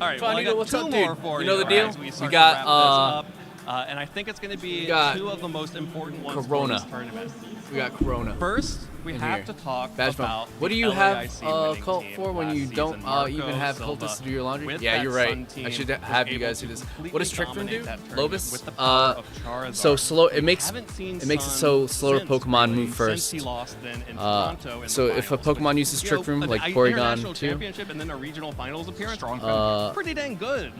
All right, well, I got what's two up, more dude? for You know the deal? as we We start got, to wrap this up. And I think it's going to be got two of the most important ones Corona. for this tournament. We got Corona. First, we in have here. to talk Badge about What do the you have LAIC winning Cult team for when last you don't season. Marco even have Silva Cultists to do your laundry? with Yeah, that you're Sun right. team I should was have you able guys to do this. completely What does Trick Room dominate do? that tournament Lobus? with the power of Charizard. So slow. It We makes haven't seen it makes it Sun so slower since, Pokemon really, move first. since he lost then in Toronto in So the if a finals, Pokemon which, uses you Trick know, Room an like international Porygon 2, championship and then a regional finals appearance, pretty dang good.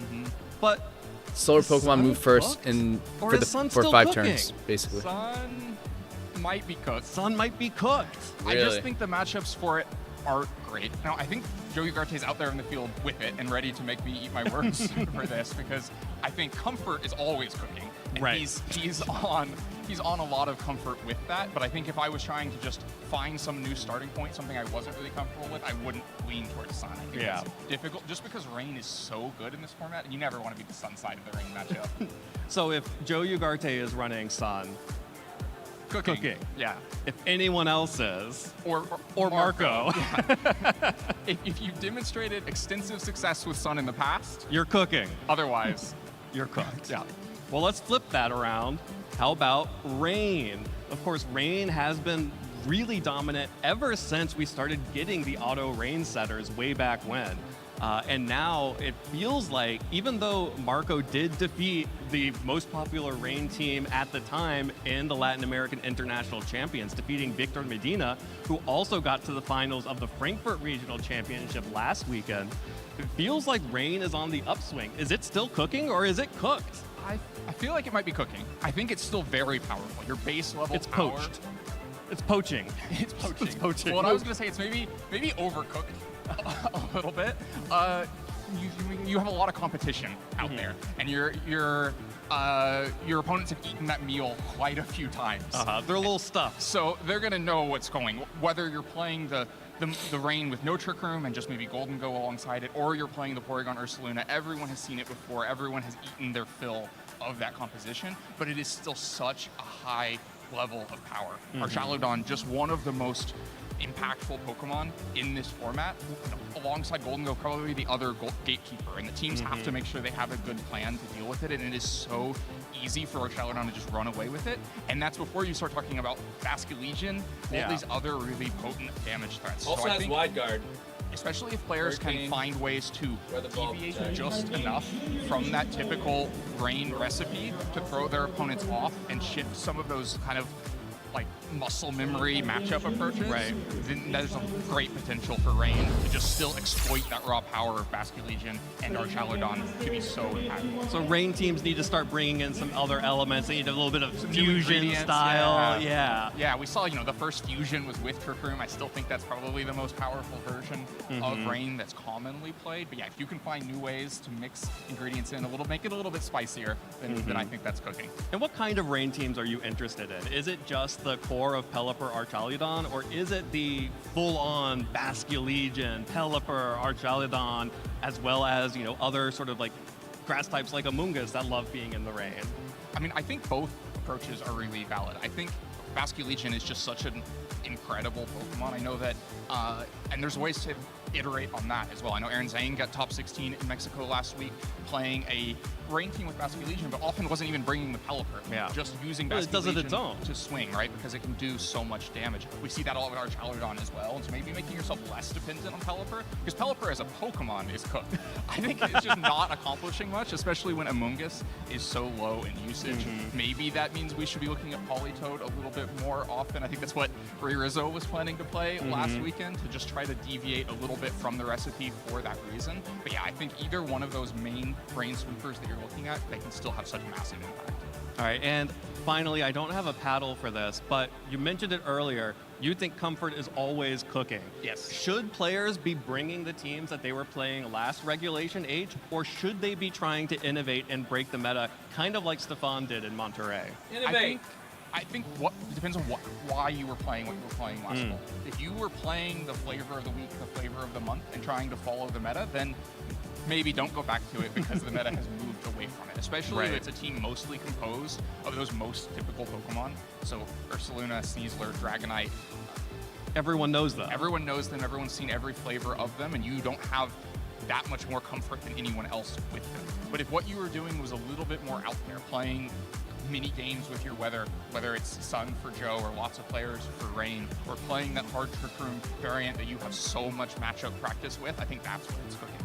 But slower is Pokemon Sun move first cooked? and Or for is the Sun for still 5 cooking? turns basically. Sun might be cooked. Sun might be cooked. I Really? just think the matchups for it are great. Now, I think Joe Ugarte is out there in the field with it and ready to make me eat my words for this because I think Comfort is always cooking. And Right. He's on a lot of comfort with that, but I think if I was trying to just find some new starting point, something I wasn't really comfortable with, I wouldn't lean towards Sun. I think Yeah. it's difficult just because Rain is so good in this format, and you never want to be the Sun side of the Rain matchup. So if Joe Ugarte is running Sun, cooking. Yeah. If anyone else is, or Marco, Yeah. if you've demonstrated extensive success with Sun in the past, you're cooking. Otherwise, you're cooked. Yeah. Well, let's flip that around. How about Rain? Of course, Rain has been really dominant ever since we started getting the auto Rain setters way back when. And now it feels like, even though Marco did defeat the most popular Rain team at the time in the Latin American International Champions, defeating Victor Medina, who also got to the finals of the Frankfurt Regional Championship last weekend, it feels like Rain is on the upswing. Is it still cooking or is it cooked? I feel like it might be cooking. I think it's still very powerful. Your base level It's power. poached. It's poaching. It's poaching. It's poaching. Well, what I was going to say, it's maybe overcooked a little bit. You have a lot of competition out there, and your opponents have eaten that meal quite a few times. They're a little stuffed. So they're going to know what's going. Whether you're playing the Rain with no Trick Room and just maybe Golden Go alongside it, or you're playing the Porygon Ursaluna, everyone has seen it before. Everyone has eaten their fill of that composition, but it is still such a high level of power. Our Shalodon, just one of the most impactful Pokemon in this format, alongside Golden Go, probably the other gatekeeper, and the teams have to make sure they have a good plan to deal with it, and it is so easy for Archaludon to just run away with it, and that's before you start talking about Basculegion, all these other really potent damage threats. Also so I has think, Wide Guard. especially if players Hurricane. can find ways to Weather deviate Ball. just enough from that typical Rain recipe to throw their opponents off and shift some of those kind of like muscle memory matchup approaches, then there's a great potential for Rain to just still exploit that raw power of Basculegion and Archaludon to be so impactful. So Rain teams need to start bringing in some other elements. They need a little bit of Some new fusion ingredients, style. Yeah, we saw, the first fusion was with Trick Room. I still think that's probably the most powerful version of Rain that's commonly played. But yeah, if you can find new ways to mix ingredients in make it a little bit spicier, then I think that's cooking. And what kind of Rain teams are you interested in? Is it just the core of Pelipper, Archaludon, or is it the full-on Basculegion, Pelipper, Archaludon, as well as, other sort of like grass types like Amoonguss that love being in the rain? I mean, I think both approaches are really valid. I think Basculegion is just such an incredible Pokemon. I know that, and there's ways to iterate on that as well. I know Aaron Zhang got top 16 in Mexico last week playing a Rain team with Basculegion, but often wasn't even bringing the Pelipper. Just using Basculegion it does it its own. to swing, right? Because it can do so much damage. We see that a lot with Archaludon as well, and so maybe making yourself less dependent on Pelipper, because Pelipper as a Pokemon is cooked. I think it's just not accomplishing much, especially when Amoonguss is so low in usage. Maybe that means we should be looking at Politoed a little bit more often. I think that's what Rizzo was planning to play last weekend, to just try to deviate a little bit from the recipe for that reason. But yeah, I think either one of those main Rain sweepers that you're looking at, they can still have such massive impact. All right, and finally, I don't have a paddle for this, but you mentioned it earlier. You think Comfort is always cooking. Yes. Should players be bringing the teams that they were playing last Regulation H, or should they be trying to innovate and break the meta, kind of like Stefan did in Monterey? Innovate. I think it depends on why you were playing what you were playing last fall. If you were playing the flavor of the week, the flavor of the month, and trying to follow the meta, then maybe don't go back to it because the meta has moved away from it, especially if it's a team mostly composed of those most typical Pokemon. So Ursaluna, Sneasler, Dragonite. Everyone knows them. Everyone knows them. Everyone's seen every flavor of them, and you don't have that much more comfort than anyone else with them. But if what you were doing was a little bit more out there, playing mini games with your weather, whether it's Sun for Joe or lots of players for Rain, or playing that hard Trick Room variant that you have so much matchup practice with, I think that's what it's cooking.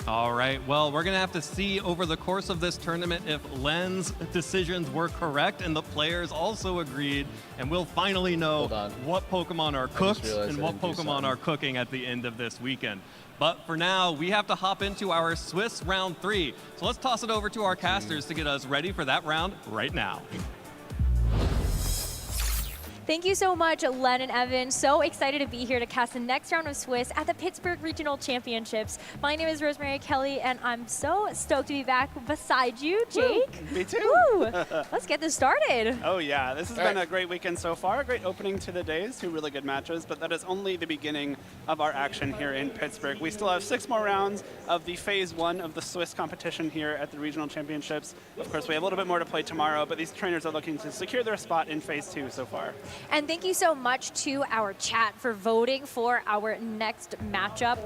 All right, well, we're going to have to see over the course of this tournament if Len's decisions were correct and the players also agreed, and we'll finally know what Pokemon are cooked and what Pokemon are cooking at the end of this weekend. But for now, we have to hop into our Swiss round 3. So let's toss it over to our casters to get us ready for that round right now. Thank you so much, Len and Evan. So excited to be here to cast the next round of Swiss at the Pittsburgh Regional Championships. My name is Rosemary Kelly, and I'm so stoked to be back beside you, Jake. Me too. Woo. Let's get this started. Oh yeah, this has been a great weekend so far. A great opening to the days, 2 really good matches, but that is only the beginning of our action here in Pittsburgh. We still have 6 more rounds of the Phase 1 of the Swiss competition here at the Regional Championships. Of course, we have a little bit more to play tomorrow, but these trainers are looking to secure their spot in Phase 2 so far. And thank you so much to our chat for voting for our next matchup.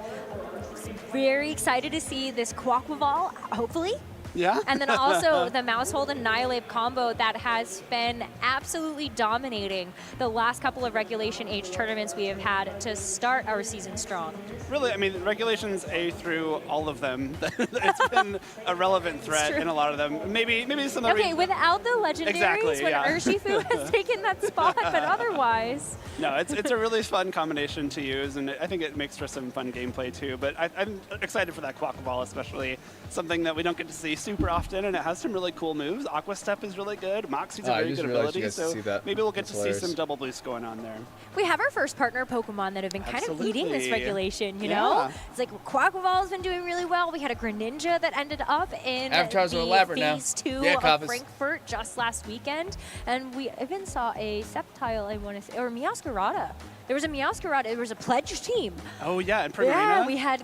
Very excited to see this Quaquaval, hopefully. Yeah. And then also the Mousehold and Annihilate combo that has been absolutely dominating the last couple of Regulation H tournaments we have had to start our season strong. Really, I mean, Regulations A through all of them, it's been a relevant threat in a lot of them. Maybe some of the without the legendaries, when Urshifu has taken that spot, but otherwise. No, it's a really fun combination to use, and I think it makes for some fun gameplay too. But I'm excited for that Quaquaval, especially something that we don't get to see super often, and it has some really cool moves. Aqua Step is really good. Moxie's a very good ability, so maybe we'll get to see some double boosts going on there. We have our first partner Pokemon that have been kind of leading this regulation, you know? It's like Quaquaval's been doing really well. We had a Greninja that ended up in the Phase 2 of Frankfurt just last weekend, and we even saw a Sceptile, I want to say, or Meowscarada. There was a Meowscarada. There was a pledge team. Oh yeah, and Primarina. Yeah, we had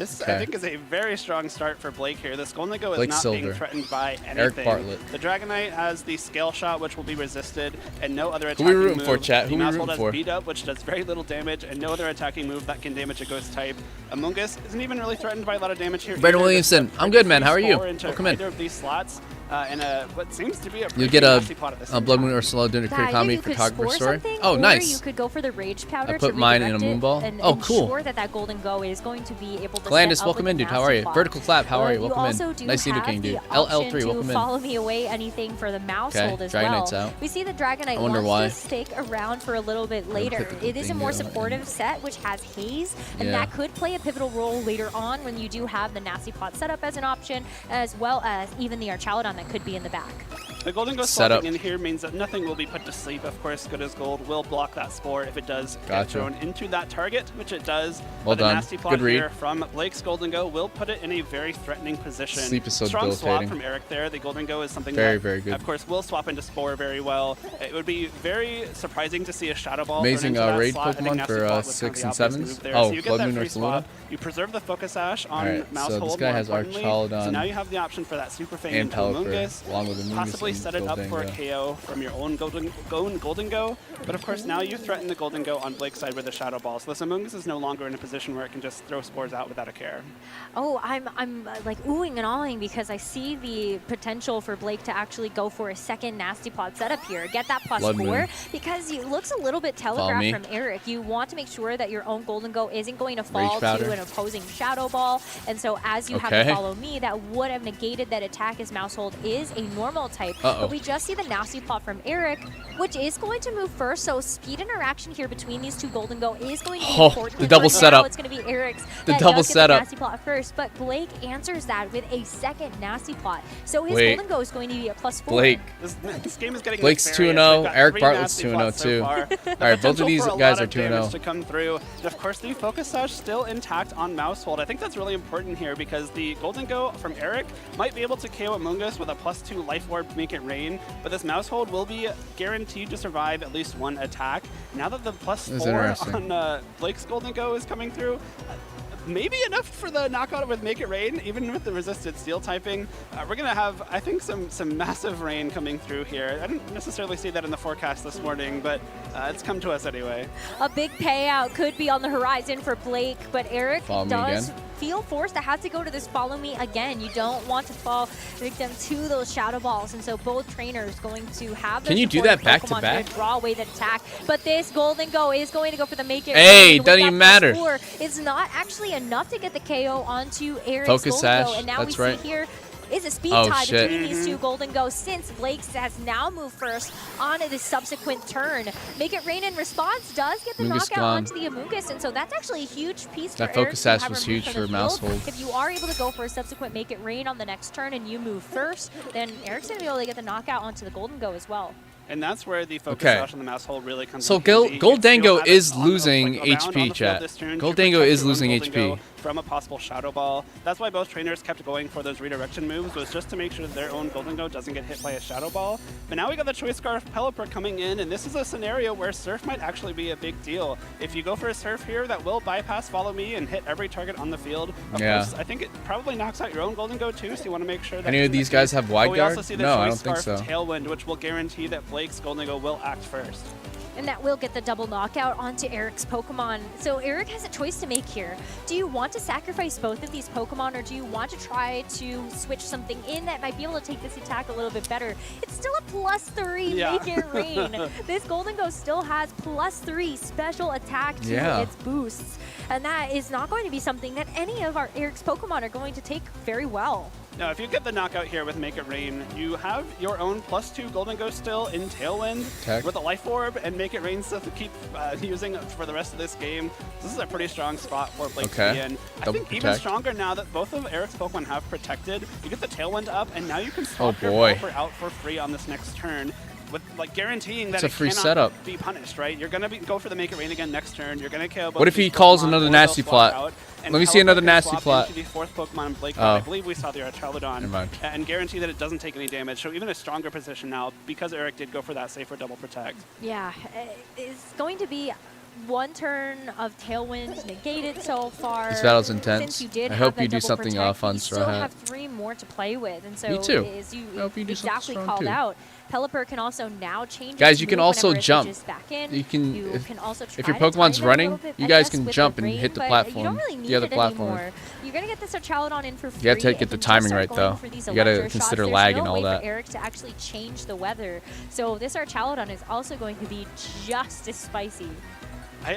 This, Okay. I think, is a very strong start for Blake here. This Golden Eagle is Blake not being Silver. threatened by anything. Eric Bartlett. The Dragon Knight has the scale shot, which will be resisted, and no other Who attacking we rooting move. for, chat? Who The we Mouse rooting Bolt for? has beat up, which does very little damage, and no other attacking move that can damage a ghost type. Among Us isn't even really threatened by a lot of damage here. Brandon either. Williamson, This I'm good, man. How are you? four into Welcome in. either of these slots. in what seems to be a You'll pretty get nasty pot at the same Blood time. Moon or Slow Dinner Career Yeah, Comedy you could photographer spore story. something, Oh, or nice. you could go for the Rage Powder I put to mine in a redirect it moonball. and Oh, cool. ensure that Golden Go is going to be able to Glandis, set up welcome with in, the dude. How are nasty you? pot. Vertical Clap, how are you? You Welcome also in. do Nice have King, dude. the option LL3, to welcome in. follow me away anything for the mouse Okay, hold as Dragonite's well. out. We see the Dragonite I wonder wants why. to stick around for a little bit later. It is a more supportive set which has haze, and Yeah. that could play a pivotal role later on when you do have the nasty pot set up as an option, as well as even the Archaludon that could be in the back. The Golden Ghost Setup. swapping in here means that nothing will be put to sleep. Of course, Good as Gold will block that Spore if it does get Gotcha. thrown into that target, which it does. Well but the done. nasty plot Good read. here from Blake's Golden Go will put it in a very threatening position. Sleep is so Strong swap debilitating. from Eric there. The Golden Go is something Very, that, very good. of course, will swap into Spore very well. It would be very surprising to see a Shadow Ball Amazing thrown into that raid slot. I think Pokemon Nasty for Plot was kind 6 of and the obvious 7s. move there. Oh, So you get Blood that Moon or free swap. Saluna. You preserve the Focus Sash on Alright, Mouse so Hold. this guy more has importantly. Archaludon So now you have the option for that Super Fang and Pelipper, Amoonguss. along with Amoonguss Possibly and set it up for a Golden KO from your own Golden Go. But of course, now you threaten the Golden Go on Blake's side with a Shadow Ball. So this Amoonguss is no longer in a position where it can just throw spores out without a care. Oh, I'm like oohing and awing because I see the potential for Blake to actually go for a second nasty plot setup here. Get that plus Blood 4 Moon. because it looks a little bit Follow telegraphed me. from Eric. You want to make sure that your own Golden Go isn't going to fall Powder. to an opposing Shadow Ball. And so as you have Okay. to follow me, that would have negated that attack as Mouse Hold is a normal type. Uh-oh. But we just see the nasty plot from Eric, which is going to move first. So speed interaction here between these two Golden Go is going to be Oh, important. the double Right now, setup. it's going to be Eric's. The that double does get setup. The nasty plot first, but Blake answers that with a second nasty plot. So his Wait. Golden Go is going to be a plus 4. Blake. This game is getting Blake's nefarious. 2-0. We've got Eric 3 Bartlett's nasty 2-0 plots so too. far. All The right, both of potential these for a guys lot are of damage 2-0. to come through. And of course, the Focus Sash still intact on Mouse Hold. I think that's really important here because the Golden Go from Eric might be able to KO Amoonguss with a +2 Life Orb to make it rain, but this Mouse Hold will be guaranteed to survive at least one attack. Now that the That's +4 interesting. on Blake's Golden Go is coming through, maybe enough for the knockout with Make It Rain, even with the resisted steel typing. We're going to have, I think, some massive rain coming through here. I didn't necessarily see that in the forecast this morning, but it's come to us anyway. A big payout could be on the horizon for Blake, but Eric Follow me does again. feel forced to have to go to this follow me again. You don't want to fall victim to those Shadow Balls, and so both trainers going to have Can their you do supporting that back to Pokemon back? to draw away the attack. But this Golden Go is going to go for the Make It Hey, Rain with doesn't that even matter. +4. It's not actually enough to get the KO onto Eric's Focus Golden Go, Sash, and now that's we right. see here is a speed Oh, tie shit. between these two Golden Goes since Blake has now moved first on the subsequent turn. Make It Rain in response does get the Amoonguss knockout gone. onto the Amoonguss, and so that's actually a huge piece That for Eric Focus to Sash have was removed huge from the for Mouse field. Hold. If you are able to go for a subsequent Make It Rain on the next turn and you move first, then Eric's going to be able to get the knockout onto the Golden Go as well. And that's where the Focus Okay. Sash on the Mouse Hold really comes So into handy. Goldango You'll have it is on the- losing like, around on HP, the field chat. this turn to Goldango protect is your own losing Golden HP. Go from a possible Shadow Ball. That's why both trainers kept going for those redirection moves, was just to make sure that their own Golden Go doesn't get hit by a Shadow Ball. But now we got the Choice Scarf Pelipper coming in, and this is a scenario where Surf might actually be a big deal. If you go for a Surf here, that will bypass Follow Me and hit every target on the field. Of Yeah. course, I think it probably knocks out your own Golden Go too, so you want to make sure that Any of isn't the these guys case. have wide But we also guard? see the No, I Choice don't think Scarf so. Tailwind, which will guarantee that Blake's Golden Go will act first. And that will get the double knockout onto Eric's Pokemon. So Eric has a choice to make here. Do you want to sacrifice both of these Pokemon, or do you want to try to switch something in that might be able to take this attack a little bit better? It's still a +3 Yeah. Make It Rain. This Golden Go still has +3 special attack to Yeah. its boosts. And that is not going to be something that any of our Eric's Pokemon are going to take very well. Now, if you get the knockout here with Make It Rain, you have your own +2 Golden Go still in Tailwind Tech. with a Life Orb and Make It Rain stuff to keep using for the rest of this game. This is a pretty strong spot for Blake to Okay. be in. I Double think even protect. stronger now that both of Eric's Pokemon have protected. You get the Tailwind up, and now you can swap your boy. Pelipper out for free on this next turn, with like guaranteeing that It's a it free cannot setup. be punished, right? You're gonna go for the Make It Rain again next turn. You're gonna KO both What if these he calls Pokemon, another or they'll nasty swap plot? out, and Let me see Pelipper another can nasty swap plot. into the fourth Pokemon in Blake. Oh. I believe we saw the Archaludon, Never mind. and guarantee that it doesn't take any damage. So even a stronger position now because Eric did go for that safer double protect. Yeah, it's going to be one turn of Tailwind negated so far. This battle's intense. Since you did I have hope that you do double something protect, on you Straw still Hat. have 3 more to play with. And so Me too. as you I hope you do something exactly strong called too. out, Pelipper can also now change Guys, its you can move also whenever it jump. switches back in. You can, You can also if try your to time Pokemon's it a running, little bit, you I guys guess, can with jump the and rain, hit the but platform. You don't really need the other it platform. anymore. You're going to get this Archaludon in for free. You have to get the and timing just right, start going though. for these You gotta electro consider shots. lag There's and no all way that. for Eric to actually change the weather. So this Archaludon is also going to be just as spicy.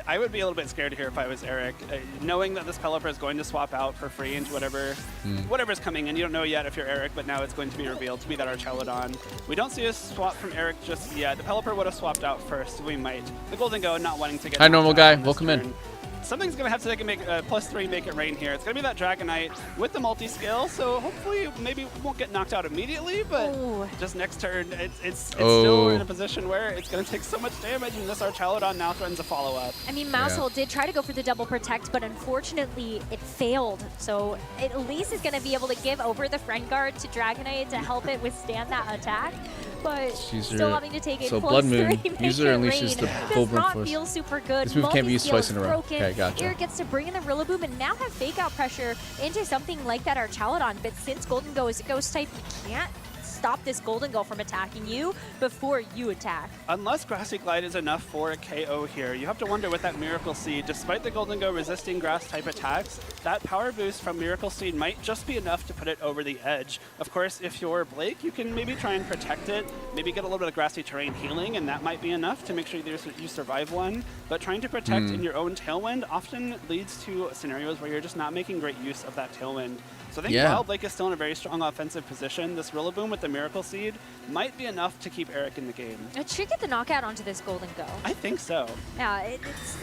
I would be a little bit scared here if I was Eric, knowing that this Pelipper is going to swap out for free into whatever's coming in. You don't know yet if you're Eric, but now it's going to be revealed to be that Archaludon. We don't see a swap from Eric just yet. The Pelipper would have swapped out first. We might. The Golden Go not wanting to get. Hi, normal knocked guy. out this Welcome in. turn. Something's going to have to make +3 make it rain here. It's going to be that Dragonite with the multi-scale, so hopefully maybe won't get knocked out immediately, but just next turn, it's still in a position where it's going to take so much damage, and this Archaludon now threatens a follow-up. I mean, Mousehole did try to go for the double protect, but unfortunately it failed. So at least it's going to be able to give over the Friend Guard to Dragonite to help it withstand that attack. But still having to take it so plus Blood Moon. 3 User unleashes the full does Burn not Force. feel super good. This move can't be used Multi-scale twice in a is row. broken. Okay, gotcha. Eric gets to bring in the Rillaboom and now have fake out pressure into something like that Archaludon. But since Golden Go is a ghost type, you can't stop this Golden Go from attacking you before you attack. Unless Grassy Glide is enough for a KO here, you have to wonder with that Miracle Seed, despite the Golden Go resisting grass type attacks, that power boost from Miracle Seed might just be enough to put it over the edge. Of course, if you're Blake, you can maybe try and protect it, maybe get a little bit of grassy terrain healing, and that might be enough to make sure you survive one. But trying to protect in your own Tailwind often leads to scenarios where you're just not making great use of that Tailwind. So I think while Blake is still in a very strong offensive position, this Rillaboom with the Miracle Seed might be enough to keep Eric in the game. It should get the knockout onto this Golden Go. I think so. Yeah, it's...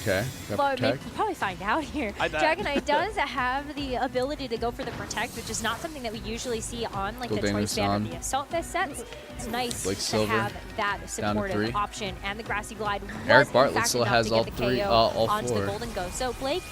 Okay. Well, we'll probably find out here. Dragonite does have the ability to go for the Protect, which is not something that we usually see on like the Choice Band or the Assault Vest sets. It's nice to have that supportive option. And the Grassy Glide was Eric Bartlett in still fact has enough all to get three, the KO all onto four. the Golden Go. So Blake,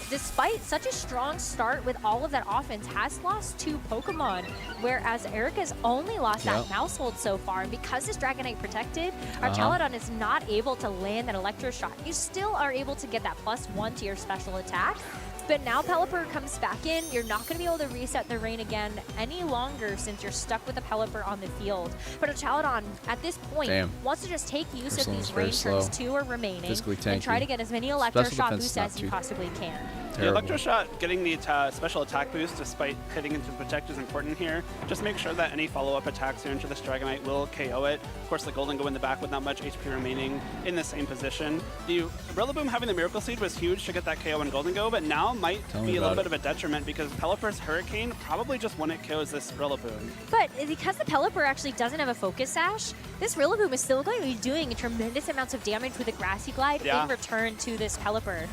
despite such a strong start with all of that offense, has lost 2 Pokemon, whereas Eric has only lost that Mousehold so far. And because this Dragonite protected, Archaludon is not able to land that Electro Shot. You still are able to get that +1 to your special attack. But now Pelipper comes back in. You're not going to be able to reset the rain again any longer since you're stuck with the Pelipper on the field. But Archaludon, at this point, wants to just take use of these rain turns 2 are remaining and try to get as many Electro Shot boosts as you possibly can. The Electro Shot, getting the special attack boost despite hitting into the Protect is important here. Just make sure that any follow-up attacks here into this Dragonite will KO it. Of course, the Golden Go in the back with not much HP remaining in the same position. The Rillaboom having the Miracle Seed was huge to get that KO in Golden Go, but now might be a little bit of a detriment because Pelipper's Hurricane probably just one-hit KOs this Rillaboom. But because the Pelipper actually doesn't have a Focus Sash, this Rillaboom is still going to be doing tremendous amounts of damage with a Grassy Glide in return to this Pelipper.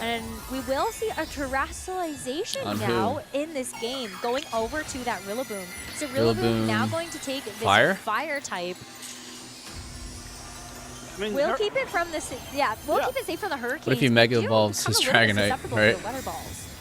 And we will see a terrestrialization now in this game, going over to that Rillaboom. So Rillaboom now going to take this fire type. I mean, we'll keep it from the keep it safe from the Hurricane. What if he Mega Evolves his Dragonite, right?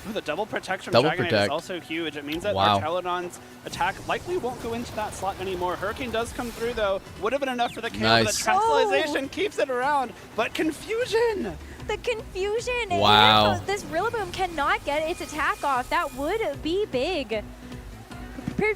Oh, the double protection from Dragonite is also huge. It means that Archaludon's attack likely won't go into that slot anymore. Hurricane does come through, though. Would have been enough for the KO, but the Terrestrialization keeps it around. But Confusion! The Confusion! Wow. And this Rillaboom cannot get its attack off. That would be big.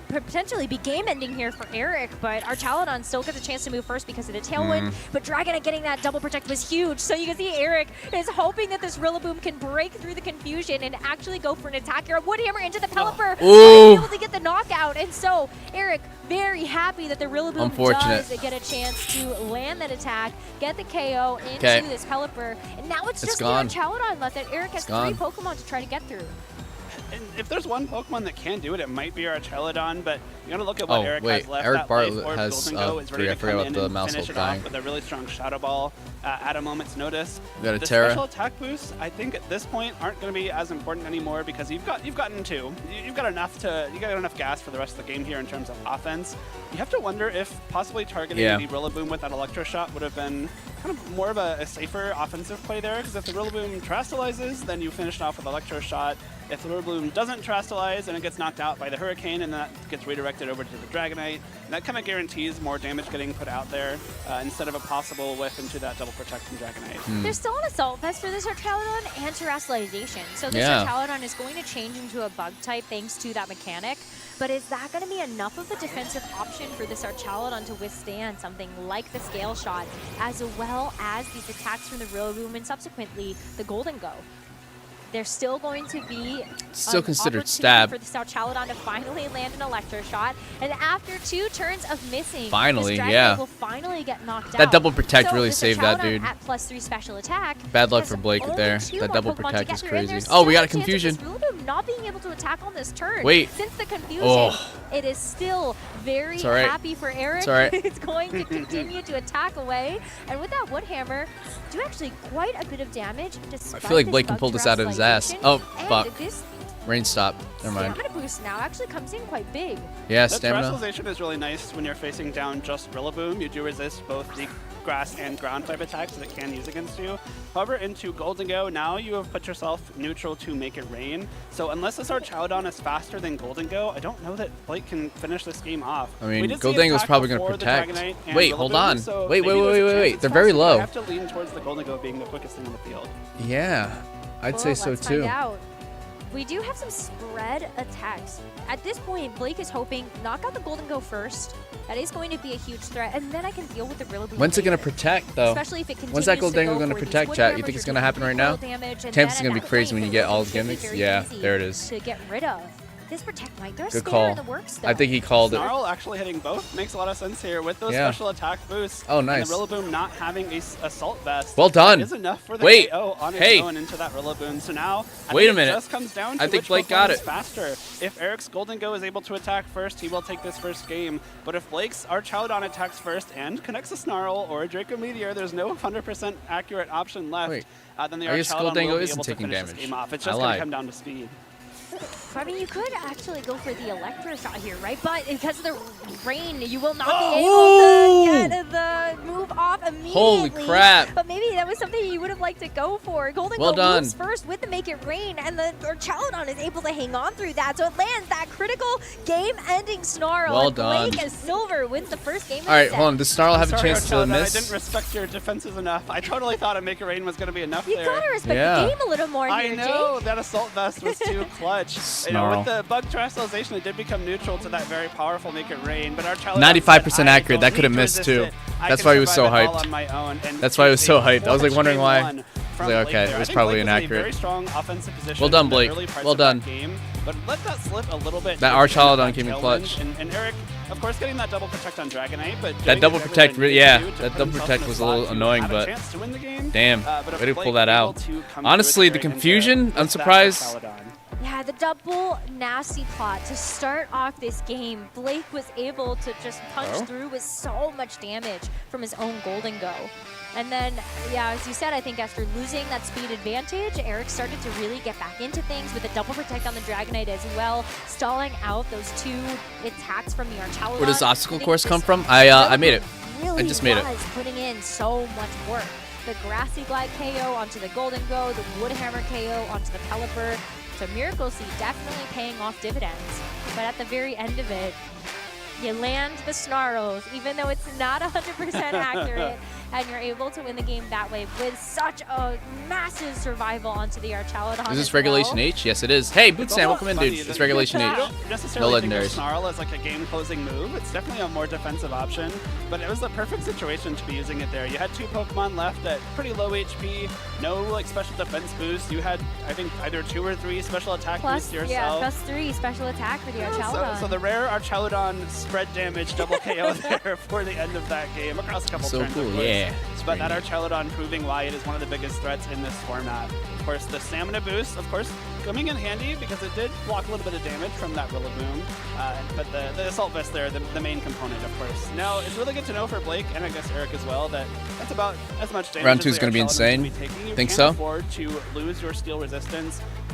Potentially be game-ending here for Eric, but Archaludon still gets a chance to move first because of the Tailwind, but Dragonite getting that double protect was huge, so you can see Eric is hoping that this Rillaboom can break through the Confusion and actually go for an attack here. Wood Hammer into the Pelipper, able to get the knockout, and so Eric very happy that the Rillaboom does get a chance to land that attack, get the KO into this Pelipper, and now it's just the Archaludon left that Eric has 3 Pokemon to try to get through. And if there's one Pokemon that can do it, it might be Archaludon, but you gotta look at what Eric has left. Eric that Bartlett Life Orb has Golden Go is ready to come in and finish it dying. off with a really strong Shadow Ball at a moment's notice. We got a the Terra. Special attack boosts, I think at this point aren't going to be as important anymore because you've gotten 2. You've got enough gas for the rest of the game here in terms of offense. You have to wonder if possibly targeting the Rillaboom with that Electro Shot would have been kind of more of a safer offensive play there, because if the Rillaboom terrestrializes, then you finish it off with Electro Shot. If the Rillaboom doesn't terastallize and it gets knocked out by the Hurricane, and that gets redirected over to the Dragonite, and that kind of guarantees more damage getting put out there instead of a possible whiff into that double protect from Dragonite. There's still an Assault Vest for this Archaludon and terastallization. So this Archaludon is going to change into a bug type thanks to that mechanic. But is that going to be enough of a defensive option for this Archaludon to withstand something like the Scale Shot, as well as these attacks from the Rillaboom and subsequently the Golden Go? There's still going to be considered stab for the Archaludon to finally land an Electro Shot, and after 2 turns of missing, finally, this Dragonite will finally get knocked out. That double protect so really saved that dude. At +3 special attack. Bad luck for Blake there. That double protect is crazy. Oh, we got a confusion. Not being able to attack on this turn. Wait. Since the confusion, it is still very happy for Eric. It's It's going to continue to attack away, and with that Wood Hammer, do actually quite a bit of damage. I feel like Blake can pull this out of his ass. Oh, fuck. Rain stop. Never mind. Stamina boost now actually comes in quite big. Yeah, that stamina. Terastallization is really nice when you're facing down just Rillaboom. You do resist both the grass and ground type attacks that it can use against you. However, into Golden Go, now you have put yourself neutral to make it rain. So unless this Archaludon is faster than Golden Go, I don't know that Blake can finish this game off. I mean, Golden Go is probably going to protect. Wait, hold on. So wait. They're very low. I have to lean towards the Golden Go being the quickest thing in the field. Yeah, I'd say so let's too. Find out. We do have some spread attacks. At this point, Blake is hoping knock out the Golden Go first. That is going to be a huge threat, and then I can deal with the Rillaboom. When's it going to protect, though? Especially if it continues When's that Golden Go to going to protect, chat? You think it's going to happen right now? Tampa's going to be crazy when you get all the gimmicks. Yeah, there it is. To get rid of. This protect might. There's Good call. in the works, though. I think he called it. Snarl actually hitting both makes a lot of sense here with those special attack boosts. Oh, nice. And the Rillaboom not having a Assault Vest. Well done. Is enough for the Wait. KO on its own into that Rillaboom. So now, Wait a minute. It just comes down to I think which Blake Pokemon got is it. faster. If Eric's Golden Go is able to attack first, he will take this first game. But if Blake's Archaludon attacks first and connects a Snarl or a Draco Meteor, there's no 100% accurate option left. Then the I guess Archaludon Golden Go will be isn't able to taking finish this damage. game off. It's I just going lied. to come down to speed. I mean, you could actually go for the Electro Shot here, right? But because of the rain, you will not be able to get the move off immediately. Holy crap. But maybe that was something you would have liked to go for. Golden Well Go done. moves first with the Make It Rain, and the Archaludon is able to hang on through that. So it lands that critical game-ending Snarl. Well and done. Blake as Silver wins the first game of All right, the set. hold on. Does Snarl have a Sorry, chance to Archaludon, miss? I didn't respect your defenses enough. I totally thought a Make It Rain was going to be enough You there. gotta respect the game a little more I here, know, Jake. that Assault Vest was too clutch. You know, with the bug terastallization, it did become neutral to that very powerful Make It Rain, but Archaludon 95% accurate. That could have missed too. That's why he was so hyped. That's why he was so hyped. I was like wondering why. I was like, okay, it was probably inaccurate. Well done, Blake. Well done. But let that slip a little bit. That Archaludon came in clutch. And Eric, of course, getting that double protect on Dragonite, but That double protect, that double protect was a little annoying, but damn, way to pull that out. Honestly, the confusion, I'm surprised. Yeah, the double nasty plot to start off this game. Blake was able to just punch through with so much damage from his own Golden Go. And then, yeah, as you said, I think after losing that speed advantage, Eric started to really get back into things with a double protect on the Dragonite as well, stalling out those 2 attacks from the Archaludon. Where does the obstacle course come from? I made it. Really I just made it. was putting in so much work. The Grassy Glide KO onto the Golden Go, the Wood Hammer KO onto the Pelipper. So Miracle Seed definitely paying off dividends. But at the very end of it, you land the Snarls, even though it's not 100% accurate, and you're able to win the game that way with such a massive survival onto the Archaludon. Is this as Regulation well. H? Yes, it is. Hey, Bootsan, welcome in, dude. Funny, It's Regulation you H. don't necessarily think of Snarl as like a game-closing move. It's definitely a more defensive option, but it was the perfect situation to be using it there. You had 2 Pokemon left at pretty low HP, no like special defense boost. You had, I think, either 2 or 3 special attack boosts yourself. Yeah, +3 special attack for the Archaludon. So the rare Archaludon spread damage double KO there for the end of that game across a couple So turns. cool, of course. yeah. But that Archaludon proving why it is one of the biggest threats in this format. Of course, the stamina boost, of course, coming in handy because it did block a little bit of damage from that Rillaboom. But the Assault Vest there, the main component, of course. Now, it's really good to know for Blake, and I guess Eric as well, that that's about as much damage Round 2 as is going to be Archaludon insane. be taking. You Think can't so? afford to lose your steel resistance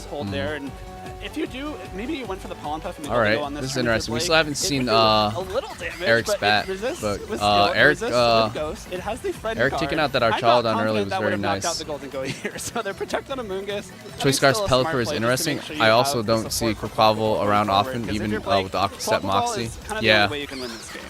must hold there. And if you do, maybe you went for the Pollen Puff and the All right, on this this is turn interesting. We play, still haven't it seen would do a a little damage, Eric's but bat, it resists but, with skill, it Eric, resists with Ghost. It has the friend Eric card. taking out that I'm Archald not on early was confident that very would have knocked nice. out the Golden Goat here, so they're protected on Amoonguss. Choice Scar's Pelipper is interesting. I also don't see Quaquaval around often, even with the Aquastep Moxie. Yeah. The way you can win this game.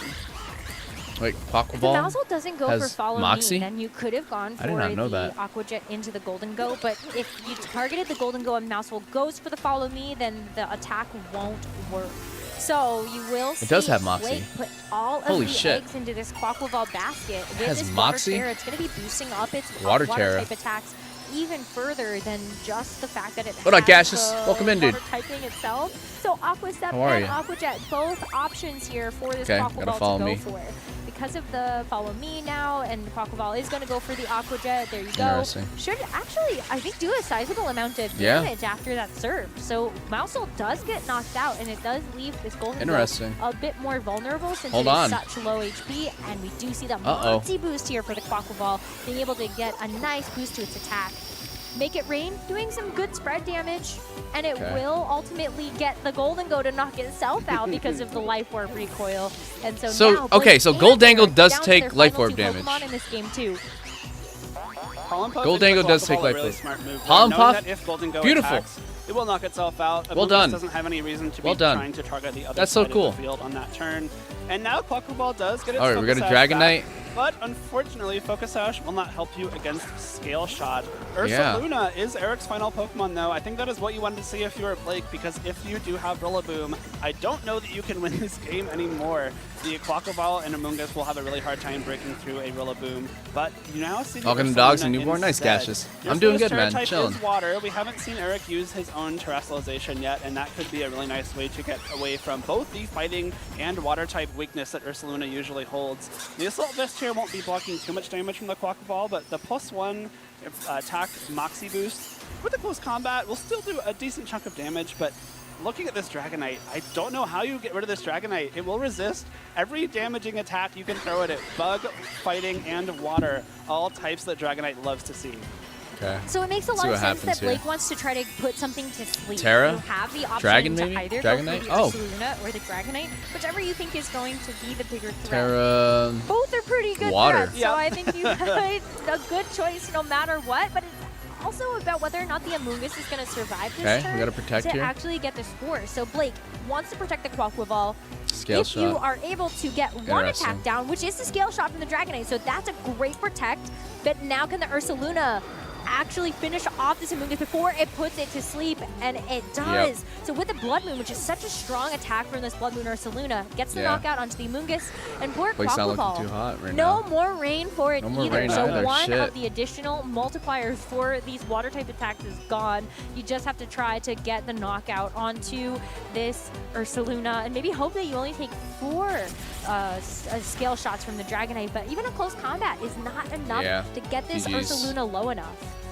Wait, If the Quaquaval Maushold doesn't go for has follow Moxie? me, then you could have gone for I did not know the that. Aqua Jet into the Golden Go. But if you targeted the Golden Go and Maushold goes for the follow me, then the attack won't work. So you will see It does have Moxie. Blake put all of Holy the shit. eggs into this Quaquaval basket. With has this Moxie? Water Terra, it's going to be boosting up its Water water Terra. type attacks even further than just the fact that it What up, has Gaseous? the Welcome in, dude. water typing itself. So Aqua Step How are and ya? Aqua Jet, both options here for this Okay, gotta Quaquaval follow to go me. for. Because of the follow me now, and Quaquaval is going to go for the Aqua Jet. There you go. Interesting. Should actually, I think, do a sizable amount of Yeah. damage after that serve. So Maushold does get knocked out, and it does leave this Golden Goat Interesting. a bit more vulnerable since Hold it is on. such low HP. And we do see the Uh-oh. Moxie boost here for the Quaquaval, being able to get a nice boost to its attack. Make it rain, doing some good spread damage, and it Okay. will ultimately get the Golden Go to knock itself out because of the Life Orb recoil. And so, So, now okay, Blake so and Goldangle Eric does down to take their Life final Orb two damage. Pokemon in this game too. Pollen Puff Goldangle into does Quaquaval, take a Life really Orb. smart move. Pollen Knowing Puff? that if Golden Go Beautiful. attacks, it will knock itself out. Well Amoonguss done. doesn't have any reason to Well be done. trying to target the other That's so side cool. of the field on that turn. And now Quaquaval does get its All right, we got a Focus Dragon Sash Knight. back, but unfortunately, Focus Sash will not help you against Scale Shot. Yeah. Ursaluna is Eric's final Pokemon, though. I think that is what you wanted to see if you were Blake, because if you do have Rillaboom, I don't know that you can win this game anymore. The Quaquaval and Amoonguss will have a really hard time breaking through a Rillaboom, but you now see the Talking to Ursaluna dogs and newborn. Nice, instead. Gaseous. Your I'm doing slowest good, man. Terra type Chilling. is water. We haven't seen Eric use his own terrestrialization yet, and that could be a really nice way to get away from both the fighting and water type weakness that Ursaluna usually holds. The Assault Vest here won't be blocking too much damage from the Quaquaval, but the +1 attack Moxie boost with the close combat will still do a decent chunk of damage, but looking at this Dragonite, I don't know how you get rid of this Dragonite. It will resist every damaging attack you can throw at it. Bug, fighting, and water, all types that Dragonite loves to see. Okay. So it makes a Let's lot see of what sense that happens Blake here. wants to try to put something to sleep. Terra? You have the option Dragon, to maybe? either Dragonite? go for the Oh. Ursaluna or the Dragonite, whichever you think is going to be the bigger threat. Terra. Both are pretty good Water. threats, so I think you have a good choice no matter what, but it's also about whether or not the Amoonguss is going to survive this Okay, turn we gotta protect to here. actually get the score. So Blake wants to protect the Quaquaval. Scale if you shot. are able to get one Interesting. attack down, which is the Scale Shot from the Dragonite, so that's a great protect, but now can the Ursaluna actually finish off this Amoonguss before it puts it to sleep, and it does. So with the Blood Moon, which is such a strong attack from this Blood Moon Ursaluna, gets the Yeah. knockout onto the Amoonguss, and poor Blake's not looking Quaquaval. too hot right No now. more rain for it No more either. rain So either, one shit. of the additional multipliers for these water type attacks is gone. You just have to try to get the knockout onto this Ursaluna, and maybe hope that you only take 4 scale shots from the Dragonite, but even a close combat is not enough Yeah. to get this GG's. Ursaluna low enough.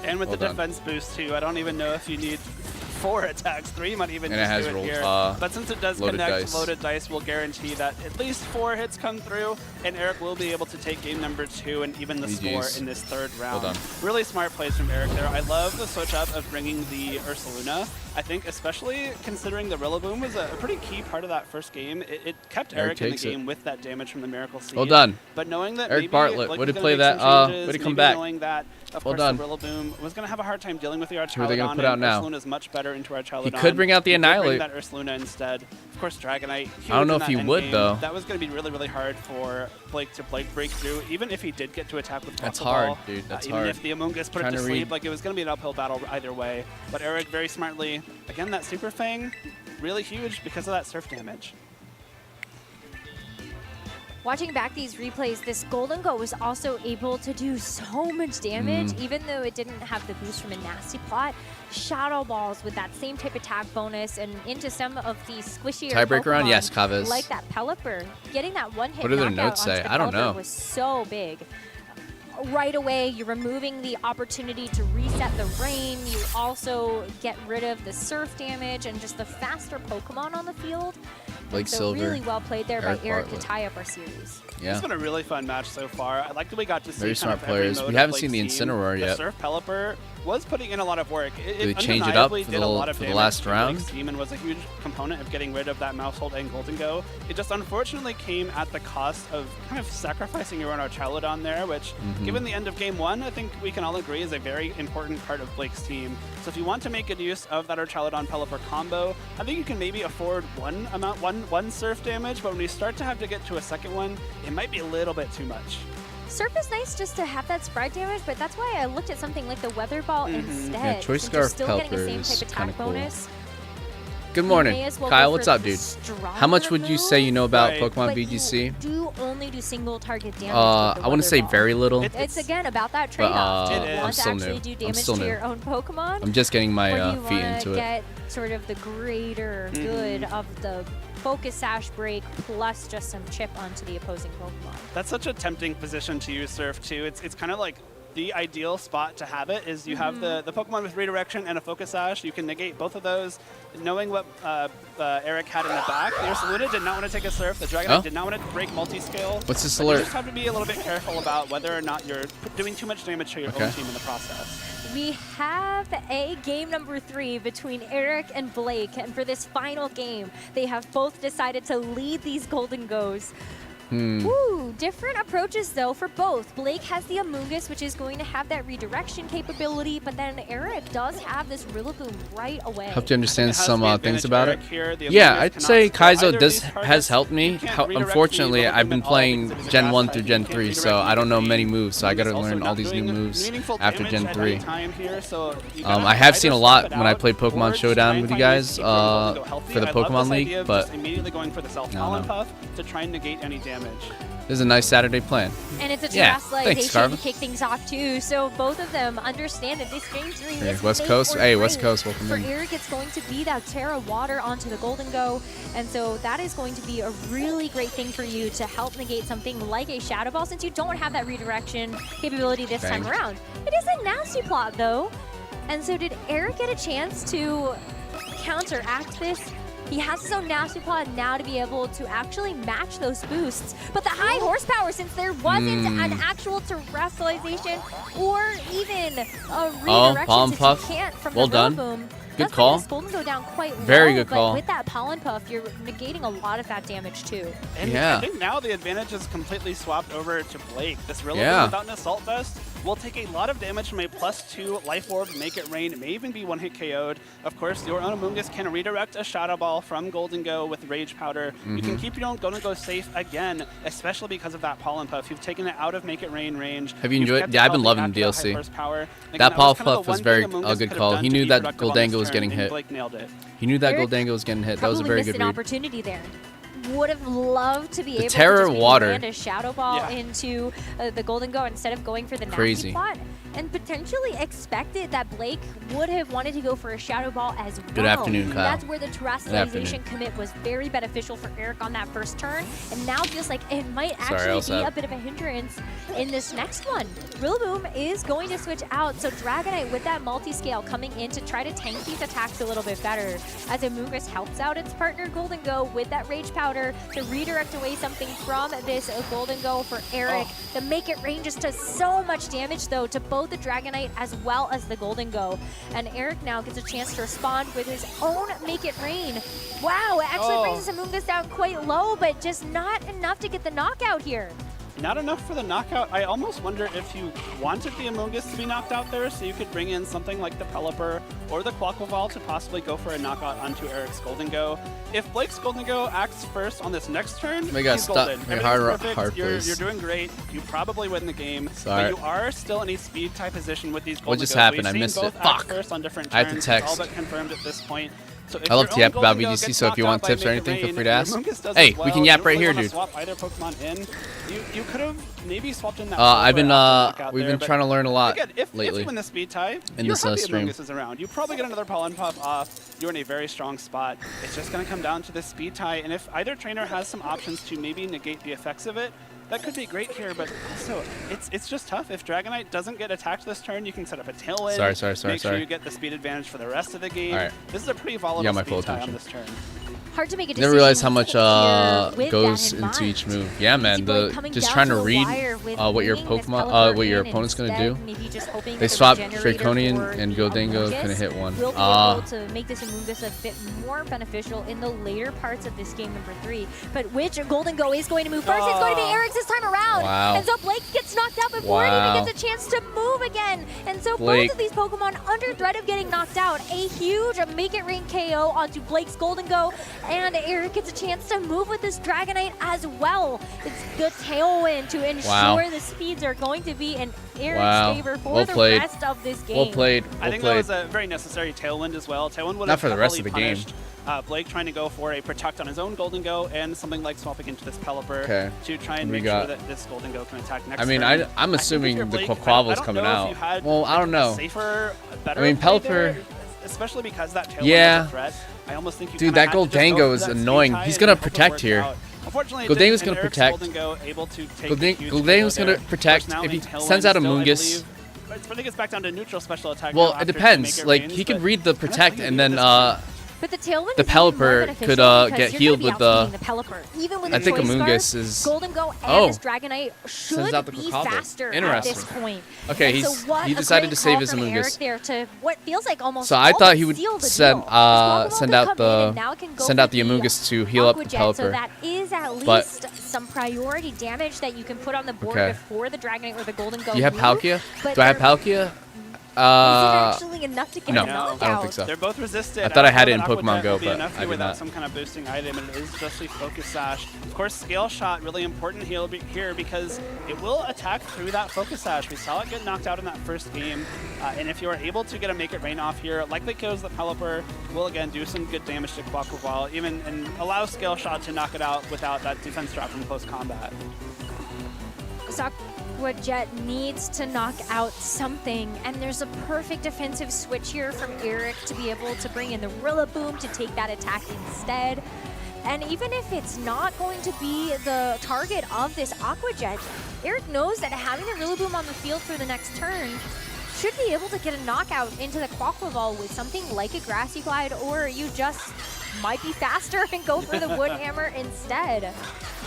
And with Well the done. defense boost too, I don't even know if you need 4 attacks. 3 might even And it just has do it rolled, here. But since it does loaded connect, dice. loaded dice will guarantee that at least 4 hits come through, and Eric will be able to take game number 2 and even the GG's. score in this 3rd round. Well done. Really smart plays from Eric there. I love the switch up of bringing the Ursaluna. I think especially considering the Rillaboom was a pretty key part of that first game. It kept Eric Eric in the takes it. game with that damage from the Miracle Seed. Well done. But knowing that Eric maybe Bartlett, Blake way was to gonna play make that, some changes, way to come maybe back. knowing that, of Well course, done. the Rillaboom was going to have a hard time dealing with the Archaludon. Who are they gonna put out now? Ursaluna's much better into Archaludon. could bring out the He could Annihilate. Bring that Ursaluna instead. Of course, Dragonite. I don't know huge if in he that would, endgame. though. That was going to be really, really hard for Blake to break through, even if he did get to attack with That's Quaquaval. hard, dude. That's even hard. if the Amoonguss put Trying it to to sleep, read. like it was going to be an uphill battle either way. But Eric very smartly, again, that Super Fang, really huge because of that surf damage. Watching back these replays, this Golden Goat was also able to do so much damage, Mm. even though it didn't have the boost from a Nasty Plot. Shadow Balls with that same type attack bonus and into some of the squishier Tiebreaker on? Pokemon, Yes, Chavez. like that Pelipper. Getting that one-hit What do their knockout notes onto say? the I don't Pelipper know. was so big. Right away, you're removing the opportunity to reset the rain. You also get rid of the surf damage and just the faster Pokemon on the field. Blake So Silver, really well played there Eric by Eric Bartlett. to tie up our series. Yeah. It's been a really fun match so far. I like that we got to see Very kind smart of every players. mode We of haven't Blake's seen the team. Incineroar The yet. Surf Pelipper was putting in a lot of work. Do they change it up for did a lot of the last round? Team and was a huge component of getting rid of that mouse hold and Golden Go. It just unfortunately came at the cost of kind of sacrificing your own Archelodon there, which, given the end of game 1, I think we can all agree is a very important part of Blake's team. So if you want to make good use of that Archelodon Pelipper combo, I think you can maybe afford one surf damage, but when you start to have to get to a second one, it might be a little bit too much. Surf is nice just to have that sprite damage, but that's why I looked at something like the Weather Ball instead. Yeah, Choice Since you're Scarf still getting the Pelipper same is type of kind attack of cool. bonus. Good morning, may as well Kyle. go What's for up, the dude? stronger How much would you say you know about Right. Pokemon But VGC? you do only do single target damage. with the I want to Weather say Ball. very little. It's again about that trade-off. Do you I'm want to still actually new. do I'm damage still to new. your own Pokemon? I'm just getting or my do you feet wanna into it. get sort of the greater good of the Focus Sash break plus just some chip onto the opposing Pokemon? That's such a tempting position to use Surf too. It's kind of like the ideal spot to have it is you have the Pokemon with redirection and a Focus Sash. You can negate both of those. Knowing what Eric had in the back, the Ursaluna did not want to take a Surf. The Dragonite did not want to break multi-scale. What's this But alert? You just have to be a little bit careful about whether or not you're doing too much damage to your own team in the process. We have a game number 3 between Eric and Blake, and for this final game, they have both decided to lead these Golden Goes. Woo, different approaches though for both. Blake has the Amoonguss, which is going to have that redirection capability, but then Eric does have this Rillaboom right away. Hope you understand some things about it. Here. The Yeah, Amoonguss I'd cannot say steal either Kaizo of has these targets. helped me. You can't redirect Unfortunately, the I've been Rillaboom at all playing because it's a Gen grass 1 type. through You Gen can't 3, redirect so I don't know the many moves, so I gotta also learn all not these new doing moves meaningful after damage Gen at 3. any time here, so you gotta I have seen a either lot swap it when I out played or Pokemon just Showdown try with and you find guys ways to keep your Golden Go healthy. for the I love Pokemon this League, idea of but just immediately going for the self no. pollen puff to try and negate any damage. This is a nice Saturday plan. And it's a Yeah, Terrestrialization thanks, to Carver. kick things off too, so both of them understand that this game 3 Hey, is West make Coast. or Hey, West break. Coast, welcome For in. Eric, it's going to be that Terra Water onto the Golden Go, and so that is going to be a really great thing for you to help negate something like a Shadow Ball, since you don't have that redirection capability this time Bang. around. It is a nasty plot though, and so did Eric get a chance to counteract this? He has his own nasty plot now to be able to actually match those boosts. But the high horsepower, since there wasn't an actual terrestrialization or even a redirection, Pollen since Puff. you can't from Well the done. Rillaboom, Good that's call. making this Golden go down quite Very low, good call. But with that Pollen Puff, you're negating a lot of that damage too. And Yeah. I think now the advantage is completely swapped over to Blake. This Rillaboom Yeah. without an Assault Vest will take a lot of damage from a +2 Life Orb, Make It Rain. It may even be one-hit KO'd. Of course, your own Amoonguss can redirect a Shadow Ball from Golden Go with Rage Powder. You can keep your own Golden Go safe again, especially because of that Pollen Puff. You've taken it out of Make It Rain range. Have you You've enjoyed? kept Yeah, it I've been healthy loving the after that high DLC. horsepower. Again, That was Pollen kind of the Puff one was thing very Amoonguss a good could have call. done He to knew be that productive on Goldango this was getting turn, and hit. Blake nailed it. He knew that Eric Goldango was getting hit. That was a Probably very missed good an read. opportunity there. Would have loved to be able Terra to just maybe Water. land a Shadow Ball Yeah. into the Golden Go instead of going for the Crazy. nasty plot, and potentially expected that Blake would have wanted to go for a Shadow Ball as well. Good afternoon, Kyle. That's where the afternoon. terrestrialization commit was very beneficial for Eric on that first turn, and now feels like it might Sorry, actually Elsa. be a bit of a hindrance in this next one. Rillaboom is going to switch out, so Dragonite with that multi-scale coming in to try to tank these attacks a little bit better, as Amoonguss helps out its partner Golden Go with that Rage Powder to redirect away something from this Golden Go for Eric. The Make It Rain just does so much damage though to both the Dragonite as well as the Golden Go. And Eric now gets a chance to respond with his own Make It Rain. Wow, it actually brings his Amoonguss down quite low, but just not enough to get the knockout here. Not enough for the knockout. I almost wonder if you wanted the Amoonguss to be knocked out there, so you could bring in something like the Pelipper or the Quaquaval to possibly go for a knockout onto Eric's Golden Go. If Blake's Golden Go acts first on this next turn, We got he's stuck. golden. Wait, Everything's hard perfect. You're place. doing great. You probably win the game. Sorry. But you are still in a speed type position with these Golden What just Goes. happened? We've I seen missed both it. act Fuck. first on different I have to turns. text. It's all but confirmed at this point. So if I love your to yap own about Golden Go VGC, gets so if you knocked want out by tips or Make It anything, feel Rain, free to your ask. Amoonguss does Hey, as we well. can yap You right really here, wanna dude. swap either Pokemon in. You could have maybe swapped in that. I've been knockout we've there, been but trying to learn a lot again, if lately you win the speed tie, in you're this happy stream. Amoonguss is around. You probably get another Pollen Puff off. You're in a very strong spot. It's just going to come down to the speed tie, and if either trainer has some options to maybe negate the effects of it, that could be great here, but also it's just tough. If Dragonite doesn't get attacked this turn, you can set up a Tailwind. Make sure you get the speed advantage for the rest of the game. All right. This is a pretty volatile Yeah, my speed full tie on attention. this turn. hard to make a decision. Never realized how much here with goes that in into mind. each move. Yeah, man. Coming Just down trying to to the read wire with what your bringing this Pokemon, Pelipper what your in opponent's gonna instead, do. maybe just hoping They that the swapped regenerator Draconian for and the Goldango Amoonguss couldn't hit one. will be able to make this Amoonguss a bit more beneficial in the later parts of this game number 3. But which Goldango is going to move first? It's going to be Eric's this time around. Wow. And so Blake gets knocked out before he Wow. even gets a chance to move again. And so Blake. both of these Pokemon under threat of getting knocked out. A huge Make It Rain KO onto Blake's Goldango, and Eric gets a chance to move with this Dragonite as well. It's the Tailwind to ensure Wow. the speeds are going to be in Eric's Wow. favor for Well the played. rest of this game. Well played. I Well think played. that was a very necessary Tailwind as well. Tailwind would Not have for the rest of heavily the game. punished Blake trying to go for a Protect on his own Goldango and something like swapping into this Pelipper Okay. to try and We make got- sure that this Goldango can attack next I mean, turn. I'm if assuming you're the Blake, Quaquaval's I don't coming know if out. you had, Well, I don't know. Safer, better I mean, play Pelipper. there, especially because that Tailwind Yeah. is a threat. I almost think you Dude, kinda that had to just go Goldango for is that speed annoying. tie He's and gonna hope it protect worked here. out. Unfortunately, it Goldango's didn't, gonna and Eric's protect. Goldango able to take a huge Goldango's KO gonna there. protect. Of course, now If he Tailwind sends out a still, I Moongus. believe, I think it's back down to neutral special attack. Well, now it after depends. Make It Like Rains, he could but read the kind of protect playing and it then this But the Tailwind the is even more Pelipper beneficial could because get you're healed gonna with be the. outspeeding the Pelipper. Even with I the think Choice Amoongus Scarf, is. Goldango and Oh. his Dragonite Sends should out the be Quaquaval. faster at Interesting. this point. Okay, And so he's what he a decided great to save call his from Eric Amoongus. there to what feels like almost So I thought he would seal the send deal. send out the send out the Amoongus to heal up the Aqua Jet, so Pelipper. that is at But- least some priority damage that you can put on the board Okay. before the Dragonite or the Goldango. Do you have move. Palkia? But Do I have they're- Palkia? Is it actually enough to get no, a knockout? I don't think so. They're both resisted. I thought I had it in Aqua Jet Pokemon Go, will be but enough I here did without not. some kind of boosting item, and it is just a Focus Sash. Of course, Scale Shot really important here because it will attack through that Focus Sash. We saw it get knocked out in that first game, and if you are able to get a Make It Rain off here, likely kills the Pelipper, will again do some good damage to Quaquaval, even and allow Scale Shot to knock it out without that defense drop from close combat. Aqua Jet needs to knock out something, and there's a perfect defensive switch here from Eric to be able to bring in the Rillaboom to take that attack instead. And even if it's not going to be the target of this Aqua Jet, Eric knows that having the Rillaboom on the field for the next turn should be able to get a knockout into the Quaquaval with something like a Grassy Glide, or you just might be faster and go for the Wood Hammer instead.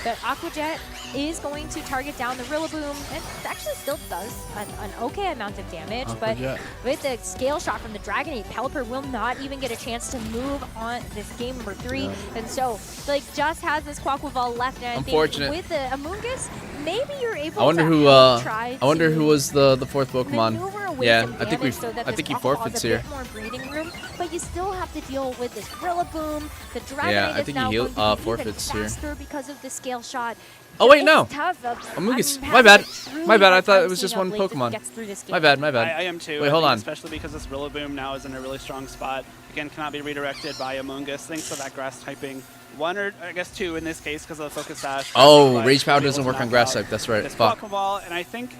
But Aqua Jet is going to target down the Rillaboom, and it actually still does an okay amount of damage, Aqua but Jet. with the Scale Shot from the Dragonite, Pelipper will not even get a chance to move on this game number 3, and so like just has this Quaquaval left, and I think Unfortunate. with the Amoonguss, maybe you're able I wonder to who try I wonder to who was the fourth Pokemon. maneuver away Yeah, some I think we damage so that I think he this Quaquaval forfeits has a here. bit more breathing room, but you still have to deal with this Rillaboom. The Dragonite Yeah, I is think now he going to be forfeits even here. faster because of the Scale Shot. Oh wait, It's no. tough. Amoonguss. I'm My bad. having a truly My bad. I hard thought time it was just seeing one a Blake that Pokemon. gets through this My game. bad. My bad. I am too. Wait, I hold think on. Especially because this Rillaboom now is in a really strong spot. Again, cannot be redirected by Amoonguss thanks to that grass typing. One or I guess two in this case because of the Focus Sash. Oh, But Rage Power able doesn't to work on knock Grass out type. That's right. this Fuck. Quaquaval, and I think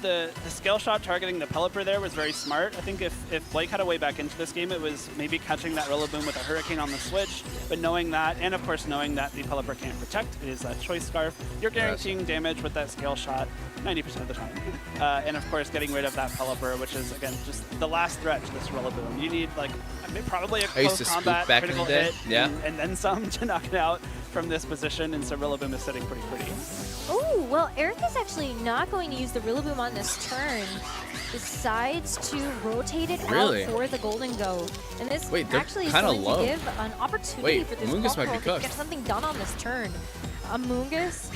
the Scale Shot targeting the Pelipper there was very smart. I think if Blake had a way back into this game, it was maybe catching that Rillaboom with a Hurricane on the switch, but knowing that, and of course knowing that the Pelipper can't protect, it is that Choice Scarf, you're guaranteeing damage with that Scale Shot 90% of the time. And of course getting rid of that Pelipper, which is again just the last threat to this Rillaboom. You need like probably a I used close to spook combat back in the critical day. hit Yeah. and then some to knock it out from this position, and so Rillaboom is sitting pretty pretty. Oh, well, Eric is actually not going to use the Rillaboom on this turn. Decides to rotate it Really? out for the Goldango. And this Wait, they're actually is kinda going low. to give an opportunity Wait, for this Amoonguss might be Quaquaval to cooked. get something done on this turn. Amoonguss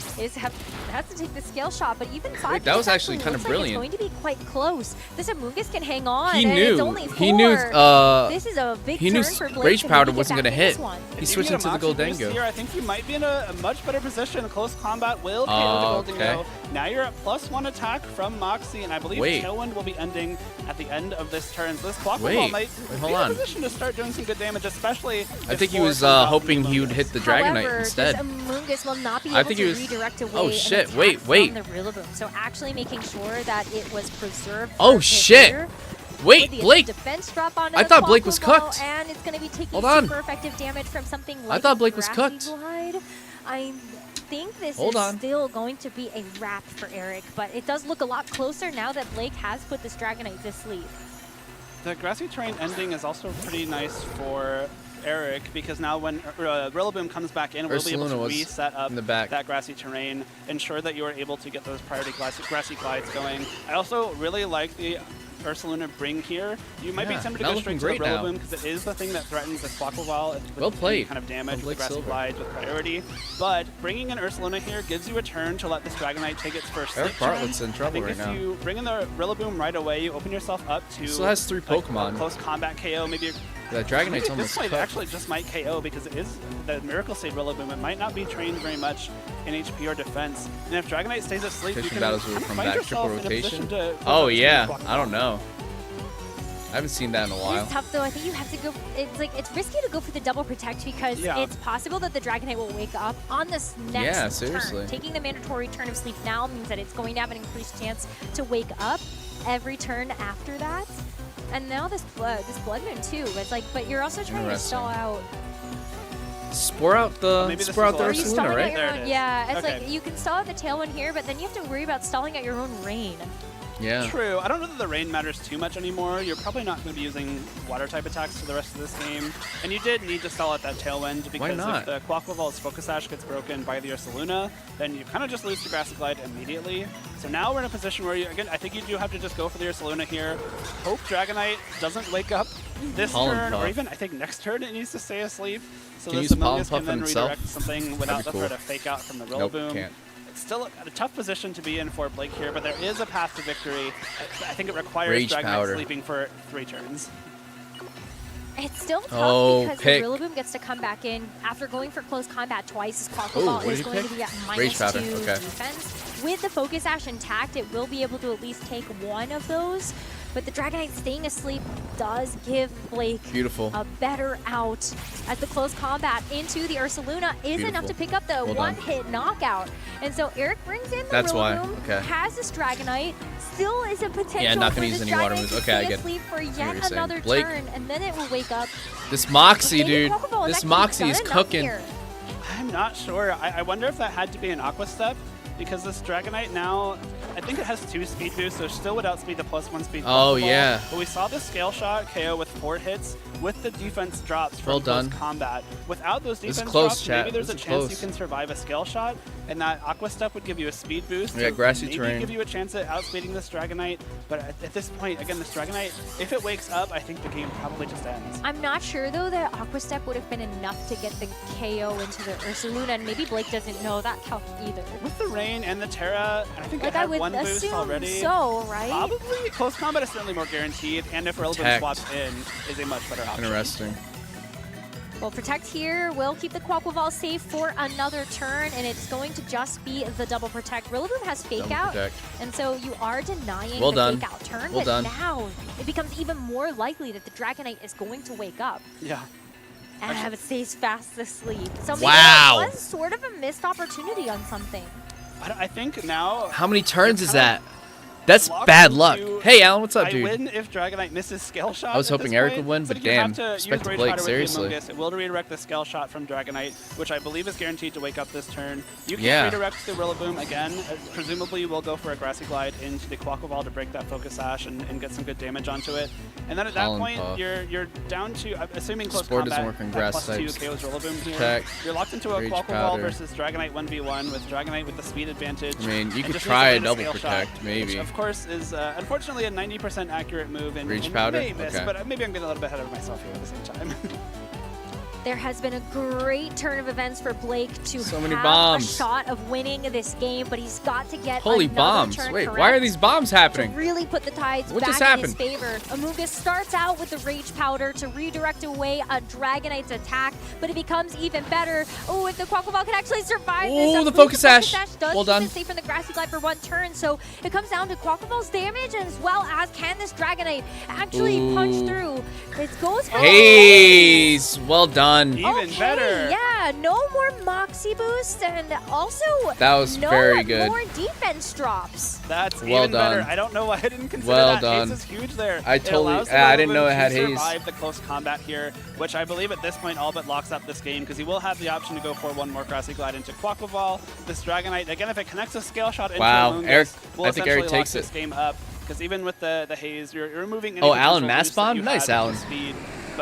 has to take the Scale Shot, but even 5 Wait, that was actually looks kinda like brilliant. It's going to be quite close. This Amoonguss can hang on, He and knew. it's only 4. He knew. This is a big He knew turn for Blake Rage to Powder maybe get wasn't back gonna in this hit. one. He If switched you into the get a Moxie boost Goldango. Here, I think you might be in a much better position. Close combat will KO Oh, the Goldango. okay. Now you're at +1 attack from Moxie, and I believe Wait. Tailwind will be ending at the end of this turn. So this Quaquaval Wait, might hold be in a on. position to start doing some good damage, especially I if think he 4 was comes out hoping from he would hit the Dragonite However, instead. this Amoonguss will not be I able think to he was- redirect away Oh, an shit, attack wait. from the Rillaboom. So actually making sure that it was preserved. Oh, for hit shit. later. Wait, With the Blake. Defense drop onto I the thought Blake was Quaquaval, cooked. And it's going to be taking Hold on. super effective damage from something I like thought Blake was Grassy cooked. Glide. I think this Hold is on. still going to be a wrap for Eric, but it does look a lot closer now that Blake has put this Dragonite to sleep. The grassy terrain ending is also pretty nice for Eric, because now when Rillaboom comes back in, we'll be able to reset up that grassy terrain, ensure that you are able to get those priority grassy glides going. I also really like the Ursaluna bring here. You might be tempted to go straight to the Rillaboom because it is the thing that threatens the Quaquaval with any kind of damage with grassy glides with priority. But bringing in Ursaluna here gives you a turn to let this Dragonite take its first Eric Bartlett's in trouble right now. I think if you bring in the Rillaboom right away, you open yourself up to still has 3 Pokemon. Close combat KO. Maybe that Dragonite's almost this might actually just might KO because it is the Miracle Seed Rillaboom. It might not be trained very much in HP or defense. And if Dragonite stays asleep, you can battles will come back triple rotation. Oh yeah, I don't know. I haven't seen that in a while. It's tough though. I think you have to go. It's like it's risky to go for the double protect because it's possible that the Dragonite will wake up on this next turn. Taking the mandatory turn of sleep now means that it's going to have an increased chance to wake up every turn after that. And now this Blood Moon too. It's like, but you're also trying to stall out. Spore out the Ursaluna, right? Yeah, it's like you can stall out the Tailwind here, but then you have to worry about stalling at your own rain. Yeah. True. I don't know that the rain matters too much anymore. You're probably not going to be using water type attacks for the rest of this game. And you did need to stall out that Tailwind because if the Quaquaval's Focus Sash gets broken by the Ursaluna, then you kind of just lose the Grassy Glide immediately. So now we're in a position where, again, I think you do have to just go for the Ursaluna here. Hope Dragonite doesn't wake up this turn, or even I think next turn it needs to stay asleep. So this Amogus can then redirect something without the threat of Fake Out from the Rillaboom. Can't. It's still a tough position to be in for Blake here, but there is a path to victory. I think it requires Dragonite sleeping for 3 turns. It's still tough because the Rillaboom gets to come back in after going for close combat twice. His Quaquaval is going to be at -2 defense. With the Focus Sash intact, it will be able to at least take one of those. But the Dragonite staying asleep does give Blake a better out, as the close combat into the Ursaluna is enough to pick up the one-hit knockout. And so Eric brings in the Rillaboom, has this Dragonite, still is a potential not gonna for use this any water Dragonite moves. to Okay, stay asleep for yet another turn, and then it will wake up. This Moxie, dude. This Moxie is cooking. I'm not sure. I wonder if that had to be an Aqua Step, because this Dragonite now, I think it has 2 speed boosts, so still would outspeed the +1 speed. Oh, yeah. But we saw the Scale Shot KO with 4 hits with the defense drops from close combat. Without those defense drops, maybe there's a chance you can survive a Scale Shot, and that Aqua Step would give you a speed boost. Yeah, grassy terrain. Maybe give you a chance at outspeeding this Dragonite, but at this point, again, this Dragonite, if it wakes up, I think the game probably just ends. I'm not sure, though, that Aqua Step would have been enough to get the KO into the Ursaluna, and maybe Blake doesn't know that calc either. With the Rain and the Terra, I think it had 1 boost already. So, right? Probably. Close combat is certainly more guaranteed, and if Rillaboom swaps in, is a much better option. Interesting. Well, Protect here will keep the Quaquaval safe for another turn, and it's going to just be the double Protect. Rillaboom has Fake Out, and so you are denying the Fake Out turn, but now it becomes even more likely that the Dragonite is going to wake up. Yeah. And it stays fast asleep. So maybe that was sort of a missed opportunity on something. I think now... How many turns is that? That's bad luck. Hey, Alan, what's up, dude? I win if Dragonite misses Scale Shot. I was hoping Eric would win, but damn. Expect Blake, seriously. It will redirect the Scale Shot from Dragonite, which I believe is guaranteed to wake up this turn. You can redirect the Rillaboom again. Presumably, we'll go for a Grassy Glide into the Quaquaval to break that Focus Sash and get some good damage onto it. And then at that point, you're down to, assuming close combat, doesn't work on grass +2 KOs Rillaboom here. You're locked into a Quaquaval versus Dragonite 1v1 with Dragonite with the speed advantage. I mean, you could try a double Protect, maybe. Which, of course, is unfortunately a 90% accurate move, and may miss, but maybe I'm getting a little bit ahead of myself here at the same time. There has been a great turn of events for Blake to have bombs. a shot of winning this game, but he's got to get Holy another bombs. turn Wait, correct why are these bombs happening? to really put the tides back in his favor. Amoonguss starts out with the Rage Powder to redirect away a Dragonite's attack, but it becomes even better. Oh, if the Quaquaval can actually survive this. Oh, the Focus Sash. Does Well done. safe from the Grassy Glide for 1 turn, so it comes down to Quaquaval's damage as well as can this Dragonite actually punch through. It goes for Haze. Well done. Even better. Yeah, no more Moxie boost, and also that was very good. More defense drops. That's well even done. better. I don't know why I didn't consider well that. Done. Haze is huge there. I didn't know it had Haze. Survive the close combat here, which I believe at this point all but locks up this game, because he will have the option to go for 1 more Grassy Glide into Quaquaval. This Dragonite, again, if it connects a Scale Shot into Amoonguss, Eric, will I think Eric essentially takes lock this game up, because even with the Haze, you're removing any Alan potential Mass boost that Bomb? you Nice, had with Alan. the speed.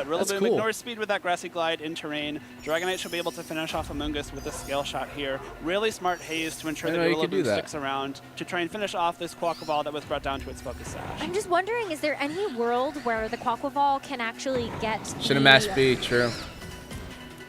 but That's Rillaboom cool. ignores speed with that grassy glide in terrain. Dragonite should be able to finish off Amoonguss with a scale shot here. Really smart haze to ensure I that know you could do Rillaboom that. sticks around to try and finish off this Quaquaval that was brought down to its focus sash. I'm just wondering, is there any world where the Quaquaval can actually get Should have matched B, true.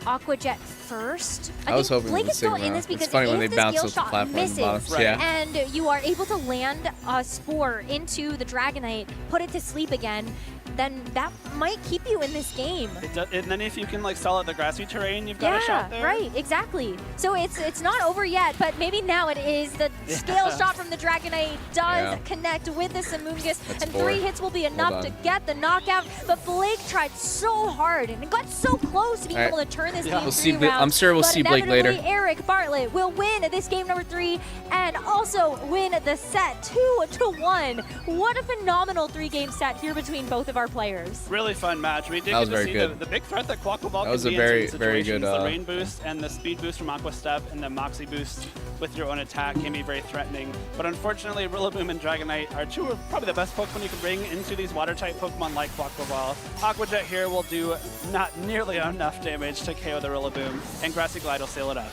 Aqua Jet first? I was think hoping Blake with is still Sigma. in this because It's funny if when they the bounce scale off the shot platform at the misses bottom. Yeah. and you are able to land a Spore into the Dragonite, put it to sleep again, then that might keep you in this game. And then if you can like stall at the grassy terrain, you've got a shot there. Right, exactly. So it's not over yet, but maybe now it is. The scale shot from the Dragonite does connect with the Amoonguss, and 3 hits will be enough to get the knockout. But Blake tried so hard and got so close to being able to turn this game We'll see. 3 rounds. I'm sure we'll see Blake later. Inevitably, Eric Bartlett will win this game number 3 and also win the set 2-1. What a phenomenal 3-game set here between both of our players. Really fun match. We did That was get to very see good. the big threat that Quaquaval That was can a be very, in certain very situations. good, The rain boost and the speed boost from Aqua Step and the Moxie boost with your own attack can be very threatening. But unfortunately, Rillaboom and Dragonite are 2 of probably the best Pokemon you can bring into these water-type Pokemon like Quaquaval. Aqua Jet here will do not nearly enough damage to KO the Rillaboom, and Grassy Glide will seal it out.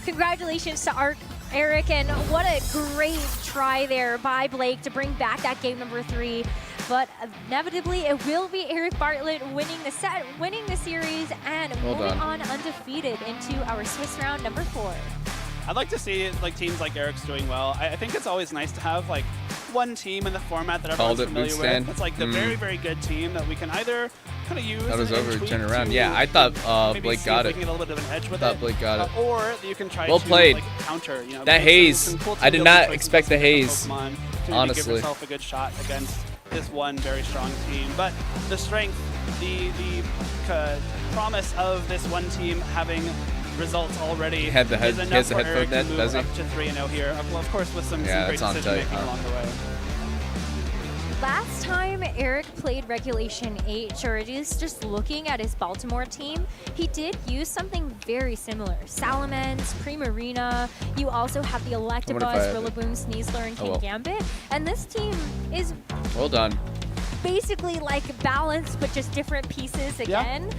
Congratulations to Eric, and what a great try there by Blake to bring back that game number 3. But inevitably, it will be Eric Bartlett winning the set, winning the series, and moving on undefeated into our Swiss round number 4. I'd like to see like teams like Eric's doing well. I think it's always nice to have like one team in the format that everyone's familiar with. It's like the very, very good team that we can either kind of use. That was and over, tweak turn around. to Yeah, I thought maybe Blake see got if it. we can get a little bit of an edge with Thought Blake got it. Or you can try Well to played. like counter. You know, That make haze. some cool I did team not building expect the choices haze. Pokemon to maybe Honestly. give yourself a good shot against this one very strong team. But the strength, the promise of this one team having results already He had the head- is he enough has the for headphone Eric to net, move does he? up to 3-0 here. Well, of course, with some great it's on decision tight, making along the way. Last time Eric played Regulation H, or at least just looking at his Baltimore team, he did use something very similar. Salamence, Primarina, you also have the Electabuzz, Rillaboom, Sneasler, and Kingambit. And this team is Well done. basically like balanced, but just different pieces again.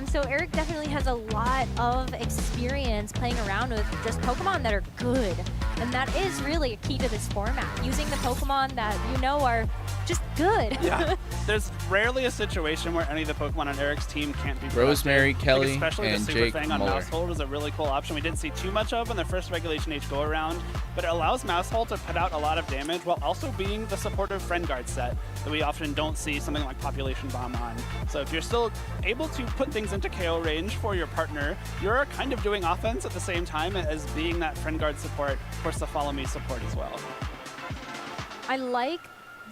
So Eric definitely has a lot of experience playing around with just Pokemon that are good. And that is really a key to this format, using the Pokemon that you know are just good. Yeah, there's rarely a situation where any of the Pokemon on Eric's team can't be productive. Rosemary, Kelly, like especially and the Super Jake Fang on Muller. Mousehole was a really cool option. We didn't see too much of in the first Regulation H go-around, but it allows Mousehole to put out a lot of damage while also being the supportive Friend Guard set that we often don't see something like Population Bomb on. So if you're still able to put things into KO range for your partner, you're kind of doing offense at the same time as being that Friend Guard support, of course the Follow Me support as well. I like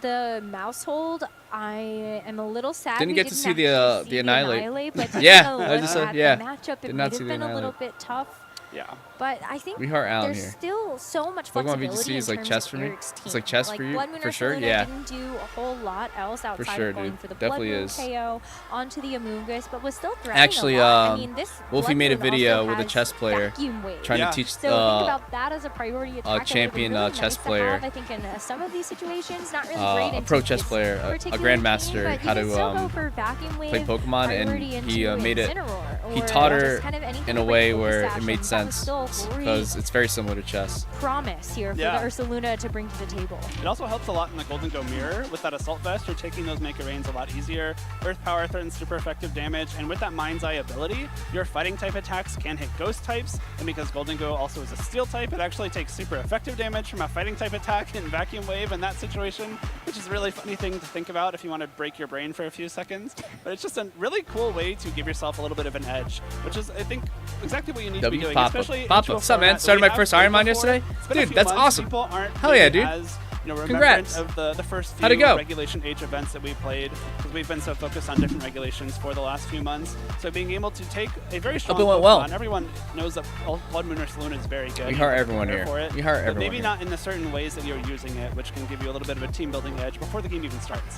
the mouse hold. I am a little sad Didn't we get to see the Annihilate. but Yeah, a I look just at yeah. the matchup, Did it not might see have the been a little Annihilate. bit tough. Yeah. But I think We heart Allen there's here. still so much Pokemon flexibility VGC is in like terms chess of for me. Eric's It's team. like chess for you, Blood Moon for sure, Ursaluna yeah. didn't do a whole lot else outside sure, of going dude. for the Definitely Blood Moon is. KO onto the Amoonguss, but was still threatening Actually, a lot. I mean, this Wolfie Blood made a Moon also video with a has chess player vacuum wave. trying to teach So think about that as a priority attack. champion that would've been really chess nice to player, have, I think in some of these situations, not really great a into pro chess this player, a particular grandmaster, game, but how you can still go to for vacuum wave, play Pokemon, priority and he into made it. Incineroar, He or taught just her kind of anything in a to way break where focus it made action. That was sense still great because it's very similar to chess. Promise here for the Ursaluna to bring to the table. It also helps a lot in the Golden Go Mirror. With that Assault Vest, you're taking those Mega Rains a lot easier. Earth Power threatens super effective damage, and with that Mind's Eye ability, your fighting type attacks can hit ghost types, and because Golden Go also is a steel type, it actually takes super effective damage from a fighting type attack in Vacuum Wave in that situation, which is a really funny thing to think about if you want to break your brain for a few seconds. But it's just a really cool way to give yourself a little bit of an edge, which is, I think, exactly what you need to be doing, especially Papa, what's up, man? Started my first Ironmon yesterday. Dude, that's awesome. People aren't Hell yeah, really dude. as, you know, Congrats. remembrant of the first few How'd it go? Regulation H events that we played, because we've been so focused on different regulations for the last few months. So being able to take a very strong Hope it went Pokemon, well. everyone knows that Blood Moon Ursaluna is very good. We heart You everyone prepare here. for it, We heart but everyone maybe here. not in the certain ways that you're using it, which can give you a little bit of a team building edge before the game even starts.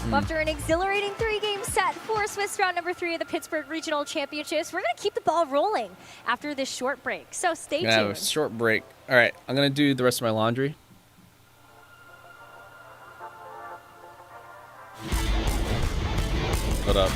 Well, after an exhilarating 3-game set for Swiss round number 3 of the Pittsburgh Regional Championships, we're going to keep the ball rolling after this short break. So stay Yeah, tuned. short break. All right, I'm gonna do the rest of my laundry. Hold up.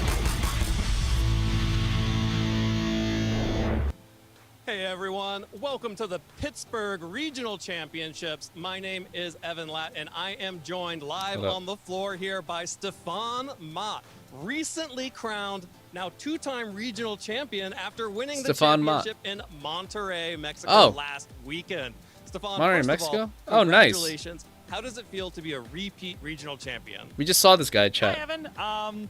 everyone. Welcome to the Pittsburgh Regional Championships. My name is Evan Latt, and I am joined live Hello. on the floor here by Stefan Mott, recently crowned, now two-time regional champion after winning Stefan the Mott. championship in Monterrey, Mexico Oh. last weekend. Stefan, Monterrey, first Mexico? of all, Oh, nice. congratulations. How does it feel to be a repeat regional champion? We just saw this guy Hi, chat. Evan.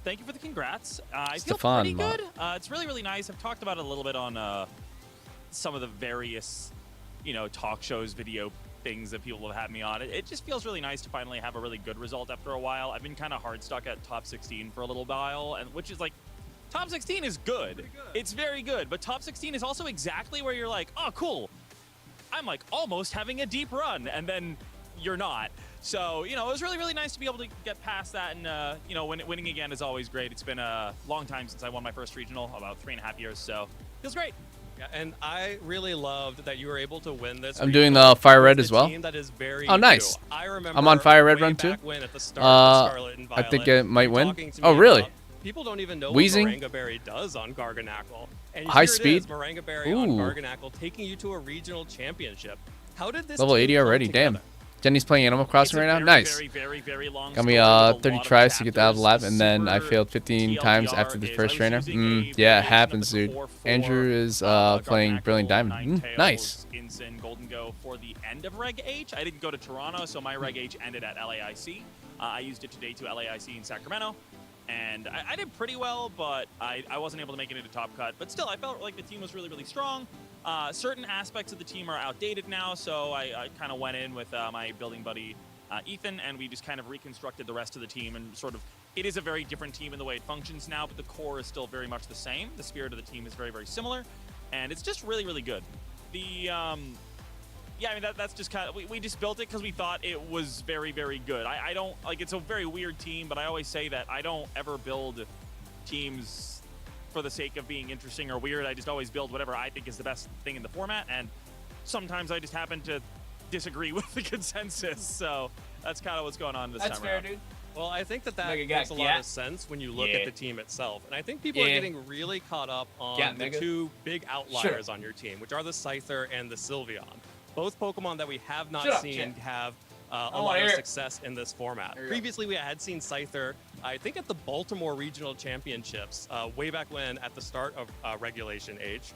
Thank you for the congrats. I feel Stefan pretty Mott. good. It's really, really nice. I've talked about it a little bit on some of the various, talk shows, video things that people have had me on. It just feels really nice to finally have a really good result after a while. I've been kind of hard stuck at top 16 for a little while, and which is like, top 16 is good. It's very good, but top 16 is also exactly where you're like, oh, cool. I'm like almost having a deep run, and then you're not. So, it was really, really nice to be able to get past that, and, winning again is always great. It's been a long time since I won my first regional, about 3.5 years, so feels great. Yeah, and I really loved that you were able to win this. I'm doing regional the Fire with Red a as well. team that is very Oh, nice. new. I remember I'm on Fire Red way Run too. back when at the start of Scarlet and I think Violet, it might you win. talking to Oh, me really? about people don't even know Wheezing? what Morangaberry does on Garganackle. And High here speed? It is, Morangaberry on Ooh. Garganackle taking you to a regional championship. How did this Level team 80 come already. together? Damn. Jenny's playing Animal Crossing right now. Nice. Very, very, very long Got me story with a 30 lot of tries to get out of the lab, chapters. and then I Super failed 15 times after the TLDR first is I trainer. was using a Yeah, it variation happens, of the dude. core four, Andrew is playing Brilliant Diamond. Nice. Insin, Golden Go for the end of Reg H. I didn't go to Toronto, so my Reg H ended at LAIC. I used it today to LAIC in Sacramento, and I did pretty well, but I wasn't able to make it into top cut. But still, I felt like the team was really, really strong. Certain aspects of the team are outdated now, so I kind of went in with my building buddy, Ethan, and we just kind of reconstructed the rest of the team, and sort of, it is a very different team in the way it functions now, but the core is still very much the same. The spirit of the team is very, very similar, and it's just really, really good. Yeah, I mean, that's just kind of, we just built it because we thought it was very, very good. I don't, like, it's a very weird team, but I always say that I don't ever build teams for the sake of being interesting or weird. I just always build whatever I think is the best thing in the format, and sometimes I just happen to disagree with the consensus, so that's kind of what's going on this time around. dude. Well, I think that Mega makes a Gat, lot yeah. of sense when you look Yeah. at the team itself. And I think people are Yeah. getting really caught up on Gat the Mega. two big outliers on your team, which are the Scyther and the Sylveon. Both Pokemon that we have not Shut up, seen Chet. have a wanna lot of hear it. success in this format. There you go. Previously, we had seen Scyther, I think at the Baltimore Regional Championships, way back when at the start of Regulation Age.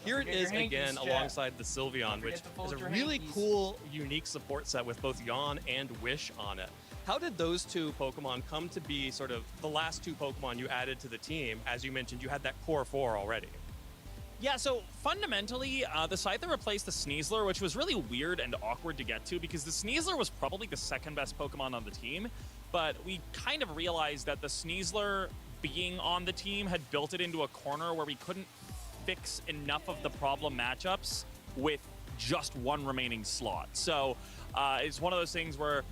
Here it forget is your hankies, again Chet. alongside the Sylveon, which forget to fold is a your really hankies. cool, unique support set with both Yawn and Wish on it. How did those two Pokemon come to be sort of the last two Pokemon you added to the team? As you mentioned, you had that core four already. Yeah, so fundamentally, the Scyther replaced the Sneasler, which was really weird and awkward to get to because the Sneasler was probably the second best Pokemon on the team, but we kind of realized that the Sneasler being on the team had built it into a corner where we couldn't fix enough of the problem matchups with just one remaining slot. So it's one of those things where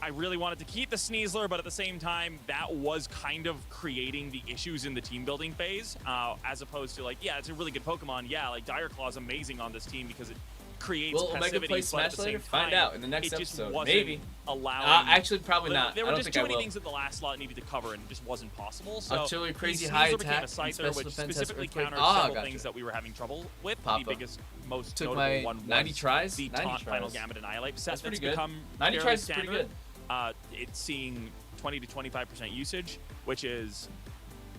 I really wanted to keep the Sneasler, but at the same time, that was kind of creating the issues in the team building phase, as opposed to like, yeah, it's a really good Pokemon. Yeah, like Dire Claw's amazing on this team because it creates Will Omega passivity, play but at Smash the same later? time, Find out in the next it just episode. wasn't Maybe. allowing. Actually, probably there, not. There I were don't just think too I many will. things that the last slot needed to cover, and it just wasn't possible. So Artillery crazy the high Sneasler became attack a and Scyther, special which defense has specifically earthquake. countered Ah, several gotcha. things that we were having trouble with. Papa. The biggest, most Took notable my one was 90 tries? the 90 taunt Final tries. Gambit Annihilate set That's pretty that's good. become 90 fairly tries is pretty standard. good. It's seeing 20 to 25% usage, which is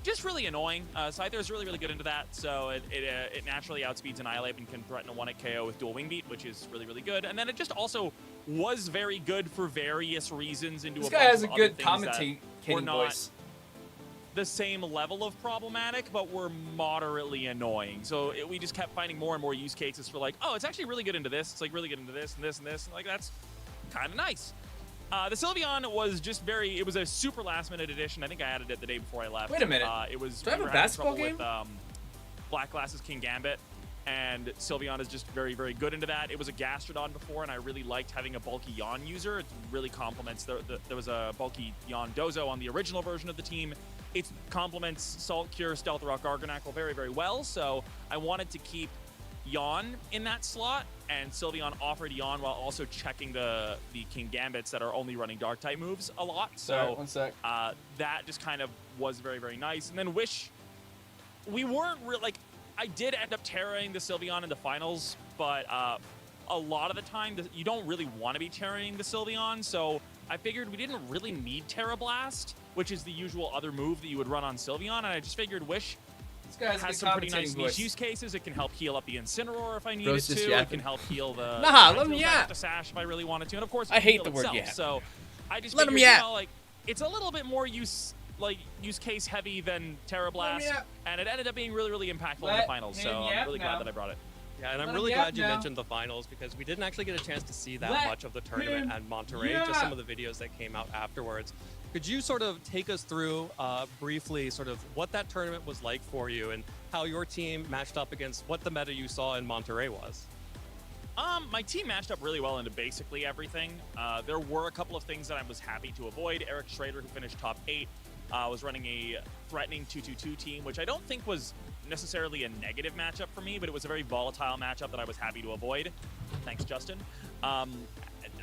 just really annoying. Scyther is really, really good into that, so it naturally outspeeds Annihilate and can threaten a 1-hit KO with dual Wing Beat, which is really, really good. And then it just also was very good for various reasons into This a guy bunch has a of other good things that were commentating not voice. the same level of problematic, but were moderately annoying. So we just kept finding more and more use cases for like, oh, it's actually really good into this. It's like really good into this and this and this. And like, that's kind of nice. The Sylveon was just it was a super last minute addition. I think I added it the day before I left. Wait a minute. It was, Do I have we a were having basketball trouble game? With Black Glasses King Gambit, and Sylveon is just very, very good into that. It was a Gastrodon before, and I really liked having a bulky Yawn user. It really complements, there was a bulky Yawn Dozo on the original version of the team. It complements Salt Cure, Stealth Rock, Garganackle very, very well, so I wanted to keep Yawn in that slot, and Sylveon offered Yawn while also checking the King Gambits that are only running Dark-type moves a lot. So Sorry, one sec. that just kind of was very, very nice. And then Wish, we weren't really, like, I did end up terroring the Sylveon in the finals, but a lot of the time, you don't really want to be terroring the Sylveon, so I figured we didn't really need Terra Blast, which is the usual other move that you would run on Sylveon, and I just figured Wish has some pretty nice niche use cases. It can help heal up the Incineroar if I needed to. It can help heal the let me yap. The Sash if I really wanted to, and of course, I hate the word itself. yap. So I just Let figured, him yap. like, it's a little bit more use case heavy than Terra Blast, and it ended up being really, really impactful in the finals. So I'm really glad that I brought it. Yeah, and I'm really glad you mentioned the finals because we didn't actually get a chance to see that much of the tournament at Monterey, just some of the videos that came out afterwards. Could you sort of take us through briefly sort of what that tournament was like for you and how your team matched up against what the meta you saw in Monterey was? My team matched up really well into basically everything. There were a couple of things that I was happy to avoid. Eric Schrader, who finished top 8, was running a threatening 2-2-2 team, which I don't think was necessarily a negative matchup for me, but it was a very volatile matchup that I was happy to avoid. Thanks, Justin.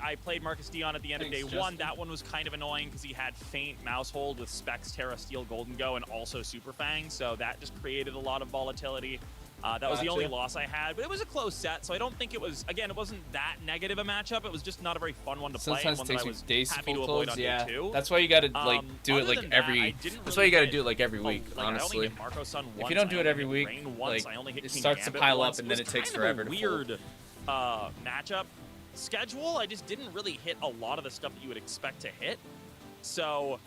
I played Marcus Dion at the end of day 1. That one was kind of annoying because he had Feint, Mouse Hold with Specs, Terra, Steel, Golden Go, and also Super Fang, so that just created a lot of volatility. That was the only loss I had, but it was a close set, so I don't think it was, again, it wasn't that negative a matchup. It was just not a very fun one to play, and one that I was happy to avoid on day 2. That's why you gotta like do it like every. That's why you gotta do it like every week. Honestly, if you don't do it every week, like it starts to pile up, and then it takes forever to weird matchup schedule. I just didn't really hit a lot of the stuff that you would expect to hit. So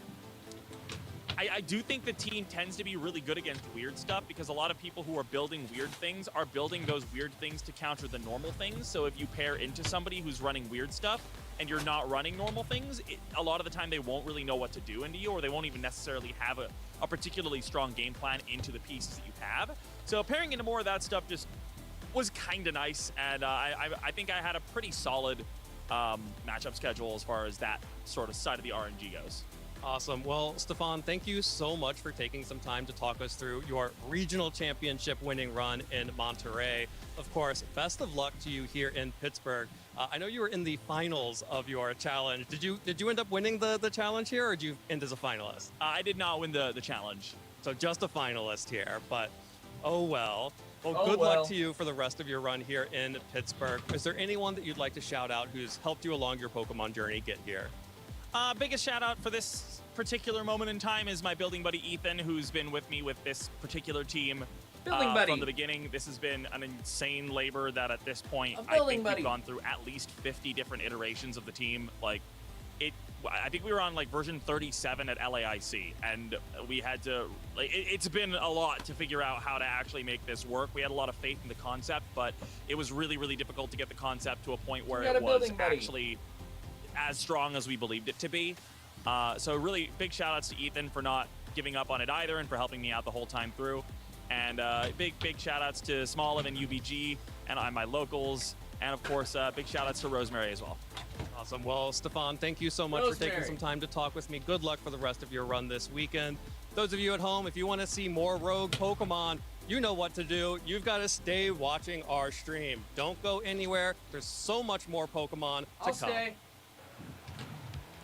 I do think the team tends to be really good against weird stuff because a lot of people who are building weird things are building those weird things to counter the normal things. So if you pair into somebody who's running weird stuff and you're not running normal things, a lot of the time they won't really know what to do into you, or they won't even necessarily have a particularly strong game plan into the pieces that you have. So pairing into more of that stuff just was kind of nice, and I think I had a pretty solid matchup schedule as far as that sort of side of the RNG goes. Awesome. Well, Stefan, thank you so much for taking some time to talk us through your regional championship winning run in Monterey. Of course, best of luck to you here in Pittsburgh. I know you were in the finals of your challenge. Did you end up winning the challenge here, or did you end as a finalist? I did not win the challenge. So just a finalist here, but oh well. Well, good luck to you for the rest of your run here in Pittsburgh. Is there anyone that you'd like to shout out who's helped you along your Pokemon journey get here? Biggest shout out for this particular moment in time is my building buddy Ethan, who's been with me with this particular team from the beginning. This has been an insane labor that at this point I think we've gone through at least 50 different iterations of the team. Like I think we were on like version 37 at LAIC, and we had to it's been a lot to figure out how to actually make this work. We had a lot of faith in the concept, but it was really, really difficult to get the concept to a point where it was actually as strong as we believed it to be. So really big shout outs to Ethan for not giving up on it either and for helping me out the whole time through. And big shout outs to Smoliv and UVG and my locals. And of course, big shout outs to Rosemary as well. Awesome. Well, Stefan, thank you so much for taking some time to talk with me. Good luck for the rest of your run this weekend. Those of you at home, if you want to see more Rogue Pokemon, you know what to do. You've got to stay watching our stream. Don't go anywhere. There's so much more Pokemon to come.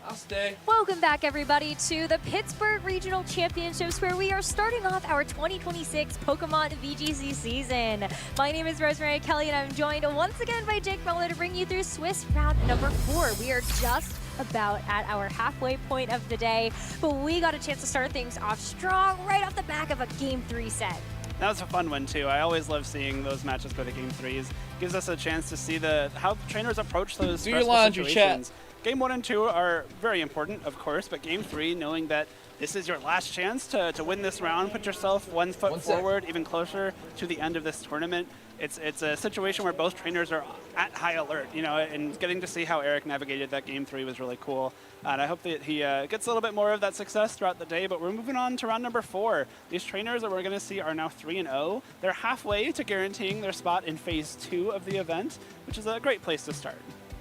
I'll stay. Welcome back, everybody, to the Pittsburgh Regional Championships, where we are starting off our 2026 Pokemon VGC season. My name is Rosemary Kelly, and I'm joined once again by Jake Muller to bring you through Swiss round number 4. We are just about at our halfway point of the day, but we got a chance to start things off strong right off the back of a Game 3 set. That was a fun one, too. I always love seeing those matches go to Game 3s. Gives us a chance to see how trainers approach those stressful situations. Chat. Game 1 and 2 are very important, of course, but Game 3, knowing that this is your last chance to win this round, put yourself one foot forward, even closer to the end of this tournament. It's a situation where both trainers are at high alert, and getting to see how Eric navigated that Game 3 was really cool. And I hope that he gets a little bit more of that success throughout the day, but we're moving on to round number 4. These trainers that we're going to see are now 3-0. They're halfway to guaranteeing their spot in Phase 2 of the event, which is a great place to start.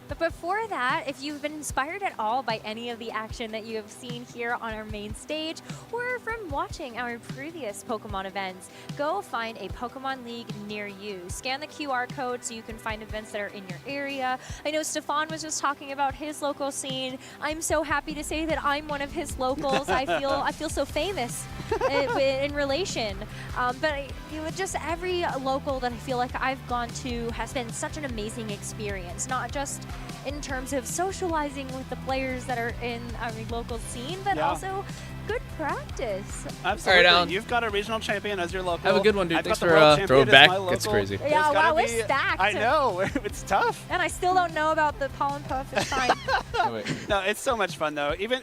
But before that, if you've been inspired at all by any of the action that you have seen here on our main stage or from watching our previous Pokemon events, go find a Pokemon League near you. Scan the QR code so you can find events that are in your area. I know Stefan was just talking about his local scene. I'm so happy to say that I'm one of his locals. I feel so famous in relation. Just every local that I feel like I've gone to has been such an amazing experience, not just in terms of socializing with the players that are in our local scene, but also good practice. Absolutely. All right, You've got a regional champion as your local. Have a good one, dude. I've Thanks got the for world champion throwing as back. my local. It's crazy. Yeah, wow, we're stacked. I know. It's tough. And I still don't know about the pollen puff. It's fine. No, it's so much fun though. Even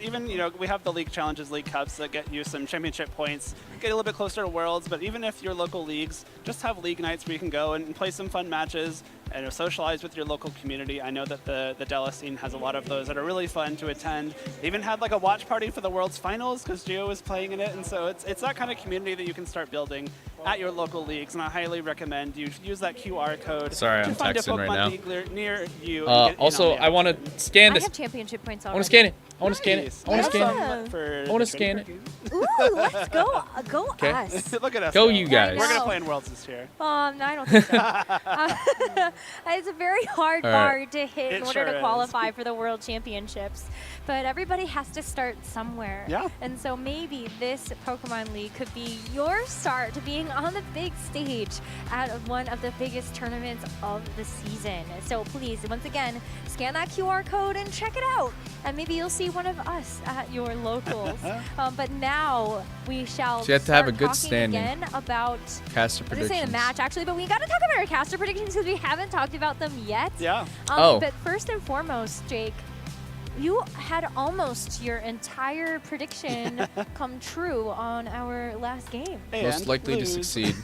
we have the league challenges, league cups that get you some championship points, get a little bit closer to worlds. But even if your local leagues just have league nights where you can go and play some fun matches and socialize with your local community. I know that the Dallas scene has a lot of those that are really fun to attend. They even had like a watch party for the World's Finals because Gio was playing in it, and so it's that kind of community that you can start building at your local leagues, and I highly recommend you use that QR code Sorry, to I'm find a texting right Pokemon now. league near you. and get in Also, on the I want action. to scan I this. have championship points I already. want to scan it. I want to scan it. Nice. I want to scan it. I I want to scan it. Ooh, let's go. Go Okay. us. Look at us. Go though. you guys. We're gonna know. play in Worlds this year. No, I don't think so. It's a very hard All bar right. to hit in It order sure to is. qualify for the World Championships. But everybody has to start somewhere. Yeah. And so maybe this Pokemon League could be your start to being on the big stage at one of the biggest tournaments of the season. So please, once again, scan that QR code and check it out. And maybe you'll see one of us at your locals. But now we shall So you have to have a start good talking standing. again about Caster I was gonna say the predictions. match actually, but we got to talk about our caster predictions because we haven't talked about them yet. Yeah. But first and foremost, Jake, you had almost your entire prediction come true on our last game. Most And likely to lose. succeed.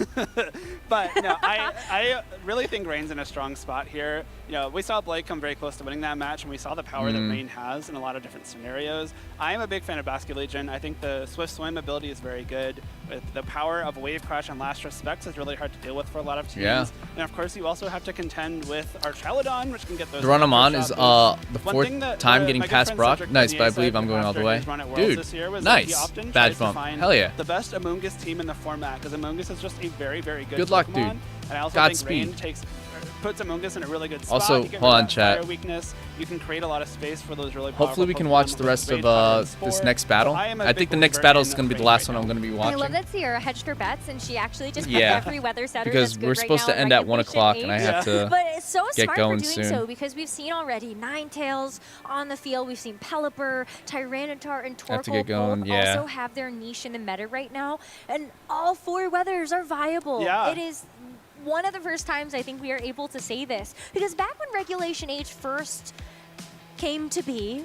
But no, I really think Rain's in a strong spot here. We saw Blake come very close to winning that match, and we saw the power that Rain has in a lot of different scenarios. I am a big fan of Basket Legion. I think the Swift Swim ability is very good. With the power of Wave Crash and Last Respects is really hard to deal with for a lot of teams. Yeah. And of course, you also have to contend with Archaludon, which can get those. The run I'm on shot is boosts. the One fourth thing that time my getting good past friend Brock. Cedric Nice, but I Bernier believe said I'm going all the after way. his run at Worlds Dude, this year was that he nice. often Badge tries to bump. find Hell yeah. the best Amoonguss team in the format, because Amoonguss is just a very, very good Good luck, Pokemon. dude. And I also Godspeed. think Rain puts Amoonguss in a really good spot. Also, You get hold rid of on, that chat. fire weakness. You can create a lot of space for those really Hopefully we powerful can watch Pokemon the like rest Raid, of Fire, and this Spore. next battle. I am a I big think the next believer battle is in going to be the Rain last right one I'm now. going to be I love watching. that Sierra hedged her bets and she actually just picked Yeah. every weather setter Because that's good we're right supposed now to in end at 1 Regulation o'clock, and I 8. have to But it's so get smart going for doing soon. so because we've seen already Ninetales on the field. We've seen Pelipper, Tyranitar, and Have to Torkoal get going, both yeah. also have their niche in the meta right now. And all four weathers are viable. Yeah. It is one of the first times I think we are able to say this. Because back when Regulation H first came to be,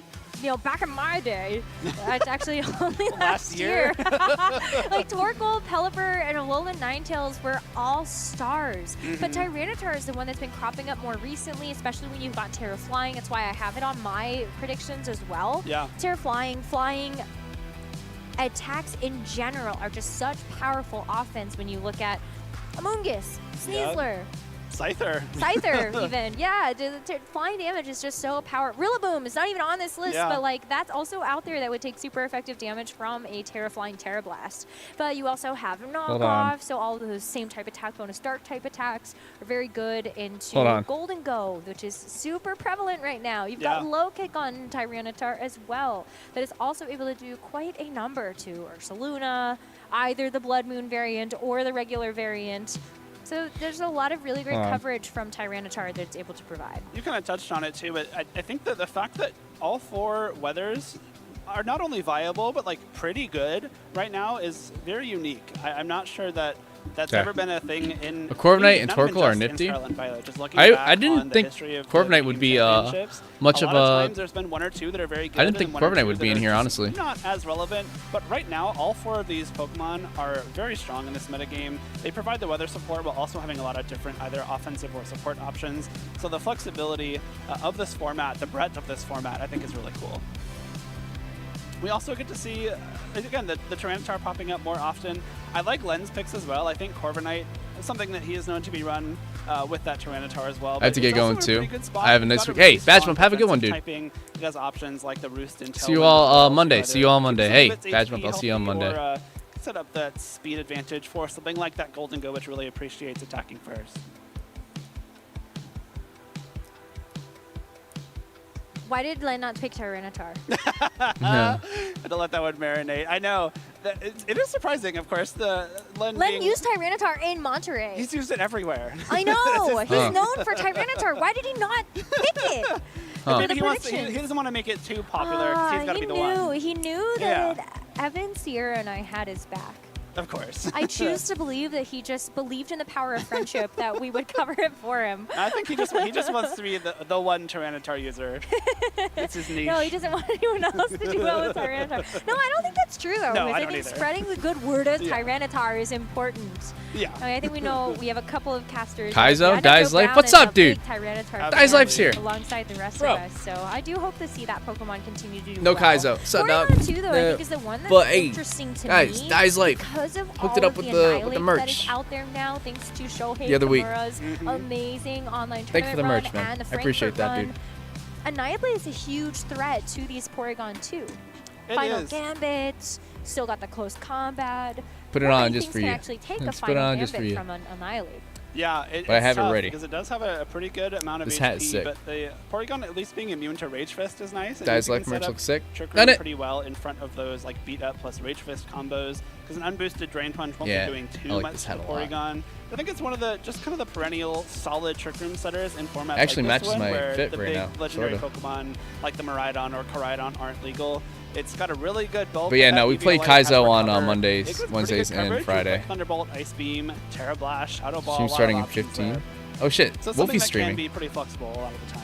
back in my day, it's actually only last year. Like Torkoal, Pelipper, and Alolan Ninetales were all stars. But Tyranitar is the one that's been cropping up more recently, especially when you've got Terra Flying. That's why I have it on my predictions as well. Yeah. Terra Flying, attacks in general are just such powerful offense when you look at Amoonguss, Sneasler, Scyther even. Yeah, flying damage is just so powerful. Rillaboom is not even on this list, Yeah. but that's also out there that would take super effective damage from a Terra Flying Terra Blast. But you also have knockoff, so all of those same type attack bonus dark type attacks are very good into Golden Go, which is super prevalent right now. You've got low kick on Tyranitar as well, that is also able to do quite a number to Ursaluna, either the Blood Moon variant or the regular variant. So there's a lot of really great coverage from Tyranitar that it's able to provide. You kind of touched on it too, but I think that the fact that all four weathers are not only viable, but pretty good right now is very unique. I'm not sure that that's ever been a thing in... Corviknight and not even Torkoal are just in nifty. Scarlet and Violet, just looking I back on didn't the think history of Corviknight the would be championships, much of a lot of a... times there's been one or two that are very good. I didn't think and one or Corviknight two would that be in are here, just honestly. Not as relevant, but right now all four of these Pokemon are very strong in this metagame. They provide the weather support while also having a lot of different either offensive or support options. So the flexibility of this format, the breadth of this format, I think is really cool. We also get to see, again, the Tyranitar popping up more often. I like Len's picks as well. I think Corviknight is something that he is known to be run with that Tyranitar as well. I have to get going too. I have a nice week. Really Hey, Badge Bump, have a good one, dude. Typing. He has options like the Roost and See you all Monday. See you all Monday. Hey, Badge Bump, I'll see you on Monday. Or, set up that speed advantage for something like that Golden Go, which really appreciates attacking first. Why did Len not pick Tyranitar? I had to let that one marinate. I know. It is surprising, of course. Len used Tyranitar in Monterey. He's used it everywhere. I know. He's known for Tyranitar. Why did he not pick it? Maybe he doesn't want to make it too popular because he's got to be the one. He knew that Evan, Sierra, and I had his back. Of course. I choose to believe that he just believed in the power of friendship that we would cover it for him. I think he just wants to be the one Tyranitar user. It's his niche. No, he doesn't want anyone else to do well with Tyranitar. No, I don't think that's true though. No, I think spreading the good word of Tyranitar is important. Yeah. I think we know we have a couple of casters. Kaizo, Dai's Life. What's up, dude? Dai's Life's here. Alongside the rest of us. So I do hope to see that Pokemon continue to do No well. Kaizo. So now, too, though, I think is the one that's interesting to guys, me. Dai's Life. Because of Hooked it all up of with the the merch. that is out there now, thanks to Shohei The other week. Kimura's amazing online tournament Thank you for the merch, run man. and the I appreciate Frankfurt that, dude. run. Annihilate is a huge threat to these Porygon too. Final Gambit, still got the close combat. Put it on just for you. Can actually take a Just put Final it on Gambit just for you. from an Annihilate. Yeah, But I have it tough ready. because it does have a pretty good amount of This HP, hat is sick. but the Porygon at least being immune to Rage Fist is nice. Dai's Life merch looks sick. Trick Done Room it. pretty well in front of those like beat up plus Rage Fist combos because an unboosted Drain Punch won't Yeah, be doing I too like much this to hat a lot. Porygon. I think it's one of the just kind of the perennial solid Trick Room setters in formats Actually like this matches one, my where fit the right big now, legendary sorta. Pokemon like the Miraidon or Koraidon aren't legal. It's got a really good bulk. But yeah, with no, that we EV played Light, has Kaizo on recover. Mondays, It gives pretty Wednesdays, good and coverage with, Friday. like Thunderbolt, Ice Beam, Terra Blast, Shadow Ball. Stream a lot starting of in options 15. there. Oh shit, So something Wolfie's that streaming. can be pretty flexible a lot of the time.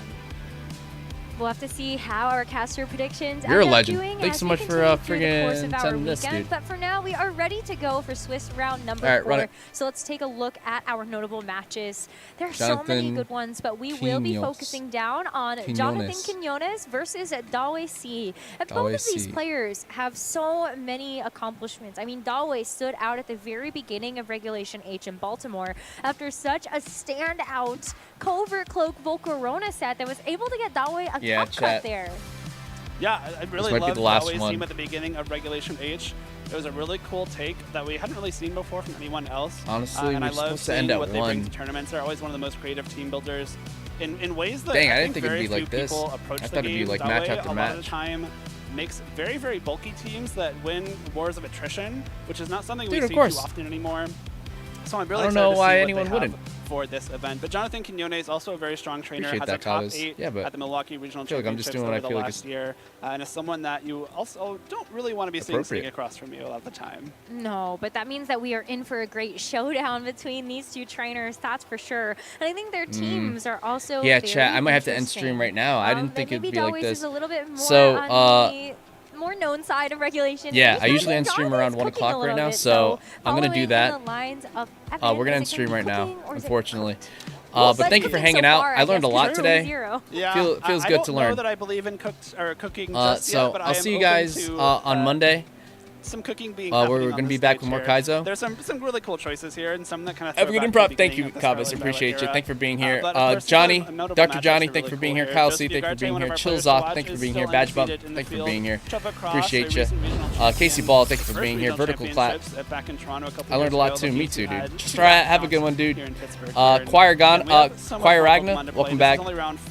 We'll have to see how our caster predictions You're a end up legend. doing Thanks as so we much for continue through the course friggin' of our sending this, weekend. dude. But for now, we are ready to go for Swiss round number All right, run 4. it. So let's take a look at our notable matches. There are so many Jonathan good ones, but we will be Quinones. focusing down on Jonathan Quinones versus Dawei C. And both Dawei of these C. players have so many accomplishments. I mean, Dawei stood out at the very beginning of Regulation H in Baltimore after such a standout Covert Cloak Volcarona set that was able to get Dawei a Yeah, cup chat. cut there. Yeah, I really might be loved the last Dawei's one. team at the beginning of Regulation H. It was a really cool take that we hadn't really seen before from anyone else. Honestly, and we're I love supposed to end seeing at what they bring 1. to tournaments. They're always one of the most creative team builders in ways that Dang, I I didn't think think it'd very be like few this. people approach I the thought it'd be game. like match Dawei, after a lot of the match. time makes very, very bulky teams that win wars of attrition, which is not something Dude, we of see course. too often anymore. So I'm really I don't excited know to see why what anyone they have wouldn't. for this event. But Jonathan Quinones is also a very strong trainer, Appreciate has that, a top Chavez. 8 Yeah, but at the Milwaukee Regional I feel like I'm just Championships doing what I over the feel like last is year, and is someone that you also don't really want to be seeing appropriate. sitting across from you all the time. No, but that means that we are in for a great showdown between these two trainers, that's for sure. And I think their teams are also Yeah, very chat. I might have to end interesting. stream right now. I didn't think it'd maybe be like Dawei's this. is a little bit more So, on the more known side of Regulation yeah, H. I usually think end stream Jonathan's around 1 cooking a o'clock right little now, bit, so I'm gonna following do that. in the lines of We're Evan, gonna is end it gonna stream be right now, cooking or is it unfortunately. Well, But thank you for cooking so hanging out. far, I learned a guess, lot because today. zero. Yeah, feels I good to don't know learn. that I believe in cooking just So yet, but I'll see you guys on Monday. Some cooking being We're happening gonna on be the back stage with more here. Kaizo. There's some really cool choices here, and some that kind of Have a good improv. Thank you, Chavez. Appreciate you. Thank you for being here. Johnny, Dr. Johnny, thank you for being here. Kyle C, thank you for being here. Chillzoth, thank you for being here. Badge Bump, thank you for being here. Appreciate you. Casey Ball, thank you for being here. Vertical Clap. I learned a lot too. Me too, dude. Just try it. Have a good one, dude. Choir Ragna, welcome back.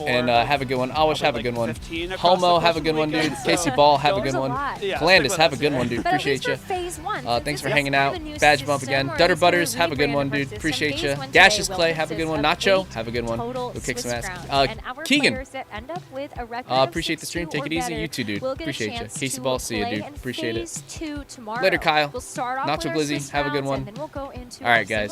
And have a good one. Awish, have a good one. Homo, have a good one, dude. Casey Ball, have a good one. Calandis, have a good one, dude. Appreciate you. Thanks for hanging out. Badge Bump again. Dutter Butters, have a good one, dude. Appreciate you. Gaseous Clay, have a good one. Nacho, have a good one. Go kick some ass. Keegan, appreciate the stream. Take it easy. You too, dude. Appreciate you. Casey Ball, see you, dude. Appreciate it. Later, Kyle. Nacho Glizzy, have a good one. All right, guys.